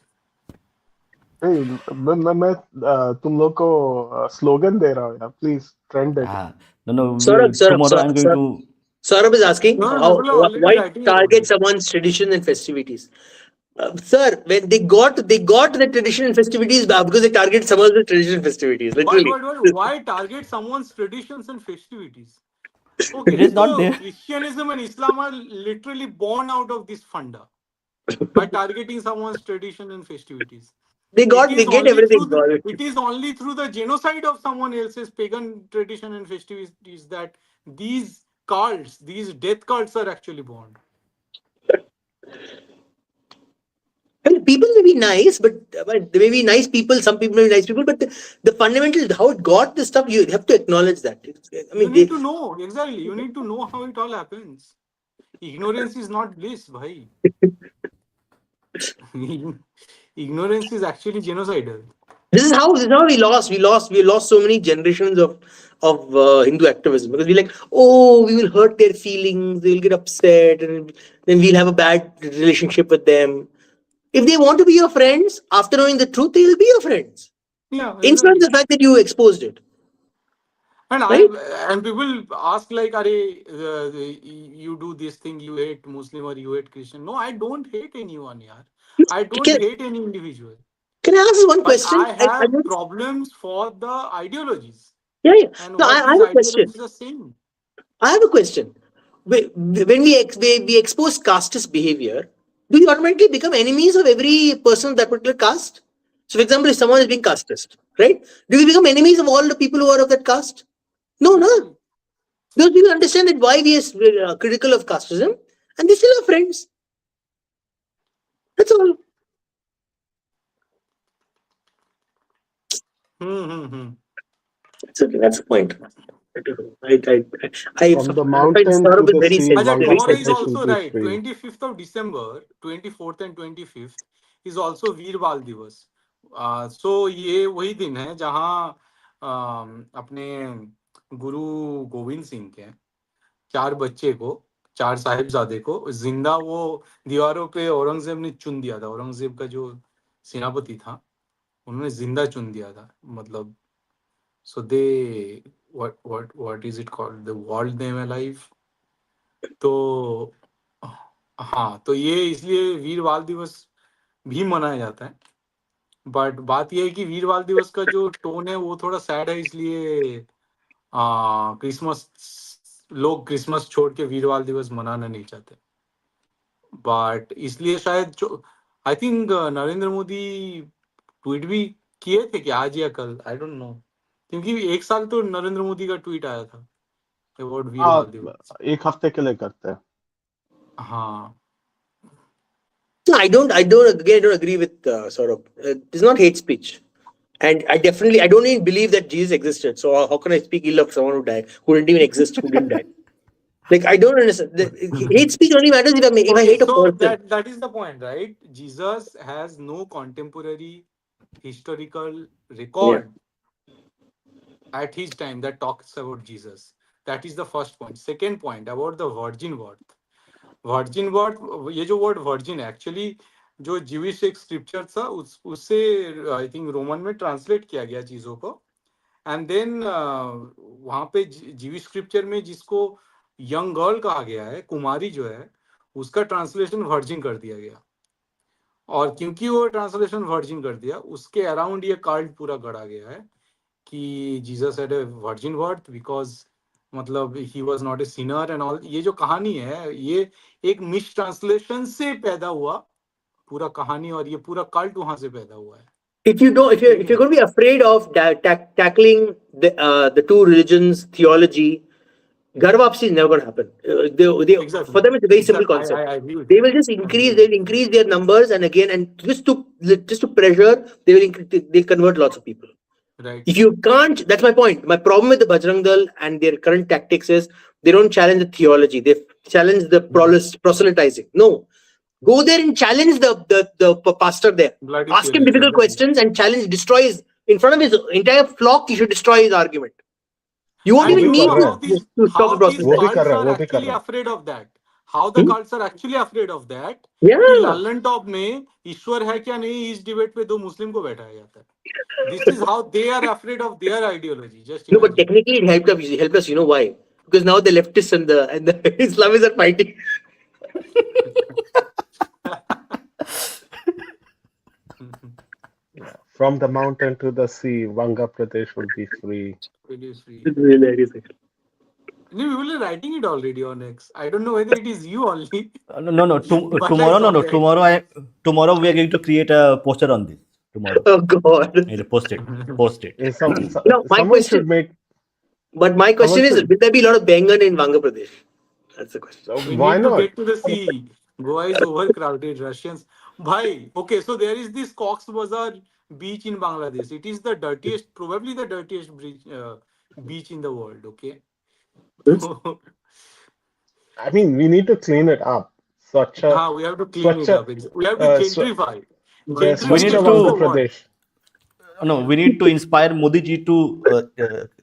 Hey, मैं तुम लोग को slogan दे रहा हूँ यार. Please trend it. No. Saurabh, I'm going to. Saurabh is asking why writing target about it. someone's tradition and festivities. Sir, when they got the tradition and festivities because they target someone's tradition and festivities. Literally. But why target someone's traditions and festivities? Okay, It is not so there. Christianism and Islam are literally born out of this funda by targeting someone's tradition and festivities. They get everything. It is only through the genocide of someone else's pagan tradition and festivities that these cults, these death cults are actually born. I mean, people may be nice, but they may be nice people. Some people may be nice people, but the fundamental how it got this stuff, you have to acknowledge that. I mean, You need to know exactly. You need to know how it all happens. Ignorance is not bliss, bhai. Ignorance is actually genocidal. This is how we lost so many generations of Hindu activism because we're like, oh, we will hurt their feelings, they'll get upset, and then we'll have a bad relationship with them. If they want to be your friends, after knowing the truth, they'll be your friends. Yeah. Instead of the fact that you exposed it. And right? and people ask like, "Are you do this thing? You hate Muslim or you hate Christian?" No, I don't hate anyone, yaar. I don't hate any individual. Can I ask one But question? I have problems for the ideologies. Yeah. And no, what I have a question. Is the same. I have a question. When we expose casteist behavior, do we automatically become enemies of every person of that particular caste? So, for example, if someone is being casteist, right? Do we become enemies of all the people who are of that caste? No. Because people understand that why we are critical of casteism, and they still are friends. That's all. That's okay. That's the point. From the mountain to the sea, tomorrow is also right. 25th of December, 24th and 25th is also Veer Bal Divas. So ये वही दिन है जहाँ अपने गुरु गोविंद सिंह के 4 बच्चे को 4 साहिबजादे को जिंदा वो दीवारों पे औरंगजेब ने चुन दिया था. औरंगजेब का जो सेनापति था उन्होंने जिंदा चुन दिया था. मतलब so they what is it called, the walled them alive. तो हाँ, तो ये इसलिए वीर बाल दिवस भी मनाया जाता है. बट बात ये है कि वीर बाल दिवस का जो टोन है वो थोड़ा सैड है, इसलिए लोग क्रिसमस छोड़ के वीर बाल दिवस मनाना नहीं चाहते. बट इसलिए शायद I think Narendra Modi tweet भी किए थे कि आज या कल, आई डोंट नो, क्योंकि 1 साल तो नरेंद्र मोदी का ट्वीट आया था अबाउट वीर बाल दिवस. 1 हफ्ते के लिए करते हैं. हाँ. I don't agree with sort of. It's not hate speech, and I don't even believe that Jesus existed. So how can I speak ill of someone who died, who didn't even exist, who didn't die? Like, I don't understand. Hate speech only matters if I Okay, hate a so person. that is the point, right? Jesus has no contemporary historical Yeah. record at his time that talks about Jesus. That is the first point. Second point about the virgin birth. Virgin word, ये जो word virgin actually जो जीविश एक scripture था उससे I think Roman में translate किया गया चीजों को, एंड देन वहां पे जीविश स्क्रिप्चर में जिसको यंग गर्ल कहा गया है, कुमारी जो है, उसका ट्रांसलेशन वर्जिन कर दिया गया, और क्योंकि वो ट्रांसलेशन वर्जिन कर दिया उसके अराउंड ये कार्ड पूरा गढ़ा गया है कि Jesus had a virgin birth because मतलब he was not a sinner and all. ये जो कहानी है ये एक मिस ट्रांसलेशन से पैदा हुआ पूरा कहानी, और ये पूरा कल्ट वहां से पैदा हुआ है. If you're going to be afraid of tackling the two religions theology, Ghar Wapsi is never going to happen. Exactly. For them, it's a very simple Exactly. concept. I agree with They you. will just I agree increase. with They'll increase their numbers, and again, and just to pressure, they'll convert lots of people. you. Right. If you can't, that's my point. My problem with the Bajrang Dal and their current tactics is they don't challenge the theology. They challenge the proselytizing. No, go there and challenge the pastor there. Bloody Ask him theology, difficult exactly. questions and challenge, destroy his, in front of his entire flock. You should destroy his argument. You won't And even you need know to stop the how these वो भी proselytizing. कर cults रहा है, are वो भी कर actually रहा है. afraid of that. How the cults are actually afraid of that. Yeah. कि लल्लन टॉप में ईश्वर है क्या नहीं, इस डिबेट पे दो मुस्लिम को बैठाया जाता है. This is how they are afraid of their ideology. Just No, but imagine. technically it helped us. It helped us. You know why? Because now the leftists and the Islamists are fighting. From the mountain to the sea, Vanga Pradesh will be free. It is free. It's hilarious. No, we were writing it already on X. I don't know whether it is you only. No. But I Tomorrow, saw no. that. Tomorrow we are going to create a poster on this. Tomorrow, Oh God. and post it. Post it. Yeah, Now my someone question. should make. But my question Someone is, should. will there be a lot of Bengal in Vanga Pradesh? That's the question. We Why need to not? get to the sea. Goa is overcrowded. Russians. Bhai, okay, so there is this Cox Bazar beach in Bangladesh. It is the dirtiest, probably the dirtiest beach in the world. Okay. I mean, we need to clean it up. Swacha, We have to clean it Swacha, up. We have to gentrify. yeah, We Swacha need Gentrification is Vanga the to word. Pradesh. No. We need to inspire Modi ji to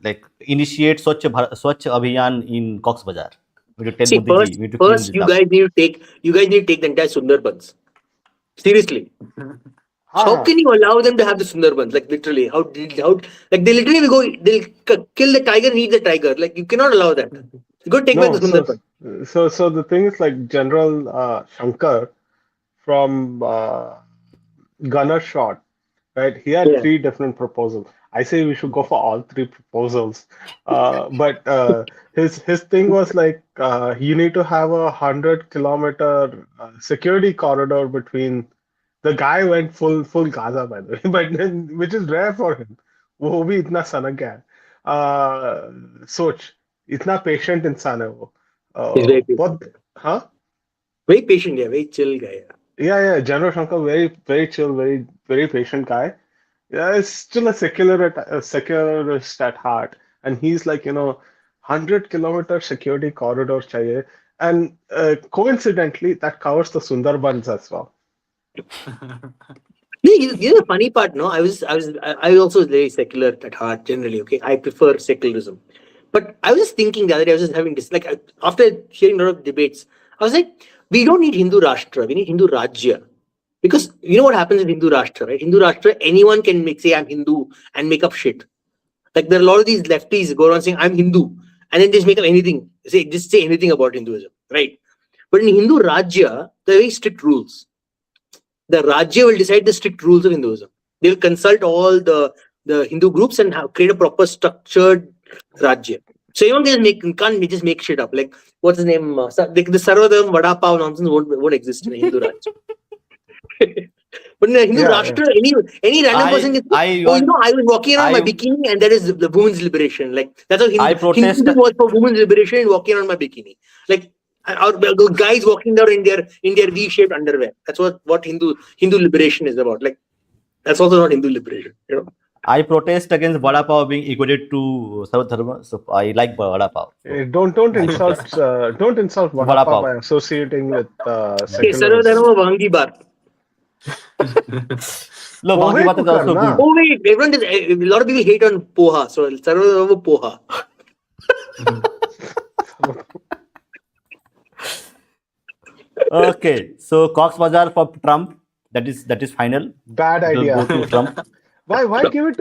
like initiate Swachh Abhiyan in Cox's Bazar. We need to tell See, Modi ji. We need to clean first this you up. guys need to take the entire Sundarbans. Seriously. How हाँ, can you allow them to have the Sundarbans? Like literally, how like they literally will go, they'll kill the tiger and eat the tiger. Like you cannot allow that. You go take back the no, Sundarbans. so the thing is like General Shankar from Gunner Shot, right? He had Yeah. 3 different proposals. I say we should go for all 3 proposals, but his thing was like you need to have 100-kilometer security corridor between. The guy went full Gaza by the way, but then, which is rare for him. वो भी इतना सनक है. सोच इतना patient इंसान है वो. He's very patient. बहुत हाँ. Very patient, yeah, very chill guy. Yeah. General Shankar, very chill, very patient guy. Yeah, it's still a secularist at heart, and he's like 100-kilometer security corridor चाहिए, and coincidentally that covers the Sundarbans as well. You know the funny part, no? I also was very secular at heart generally. Okay, I prefer secularism, but I was just thinking the other day. I was just having this like after hearing a lot of debates, I was like, we don't need Hindu Rashtra, we need Hindu Rajya, because you know what happens in Hindu Rashtra, right? Hindu Rashtra, anyone can say I'm Hindu and make up shit. Like there are a lot of these lefties go around saying I'm Hindu and then just make up anything, just say anything about Hinduism, right? But in Hindu Rajya, there are very strict rules. The Rajya will decide the strict rules of Hinduism. They will consult all the Hindu groups and create a proper structured Rajya. So anyone can't just make shit up. Like what's his name? The Sarvadam Vada Pav nonsense won't exist in a Hindu Rajya. But in a Hindu Rashtra, any random person can say, I was walking around my bikini and that is the women's liberation. Like that's how Hinduism was for women's liberation and walking around my bikini. Like or guys walking there in their V-shaped underwear. That's what Hindu liberation is about. Like that's also not Hindu liberation, you know. I protest against vada pav being equated to Sarva Dharma. So I like vada pav. So Don't insult vada Vada pav pav. by associating with Okay, Sarva secularism. Dharma Vangi Bar. No, Pohe Vangi Baat ko is also karna. good. Oh wait, everyone is, a lot of people hate on poha, so Sarva Dharma Poha. Okay, so Cox Bazar for Trump. That is final. Bad It will idea. go to Trump. Why give it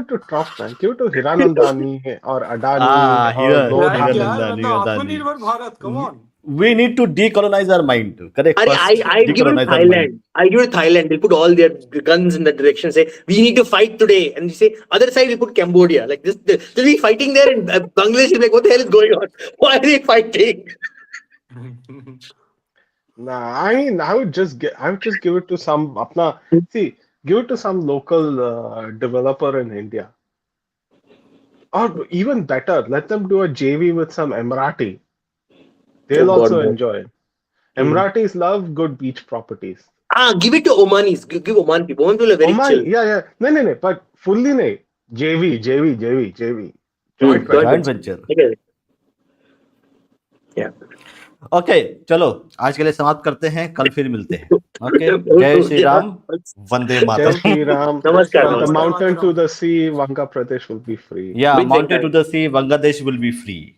to Trump, man? Give it to Hiranandani or Adani or Hira Lord Right, Happy. yeah, Hiranandani, Nanda, Adani. Atmanirbhar Bharat, come on. We need to decolonize our mind. Correct. Arey, First, I give it to decolonize our mind. Thailand. I give it to Thailand. They'll put all their guns in that direction. Say we need to fight today, and you say other side we put Cambodia. Like this, they'll be fighting there, and Bangladesh is like, what the hell is going on? Why are they fighting? Nah, I mean, I would just give it to some give it to some local developer in India. Or even better, let them do a JV with some Emirati. They'll Oh God, also no. enjoy it. Emiratis love good beach properties. Give it to Omanis. Give Oman people. Oman people are very Oman, chill. yeah. No, but fully no. JV. Joint Joint venture. Joint venture. Okay. Yeah. Okay चलो आज के लिए समाप्त करते हैं कल फिर मिलते हैं ओके जय श्री राम वंदे Jai Mataram Shri Ram. Namaskar. From the Namaskar. mountain to the sea, Vanga Pradesh will be free. yeah With mountain Venkat. to the sea Bangladesh will be free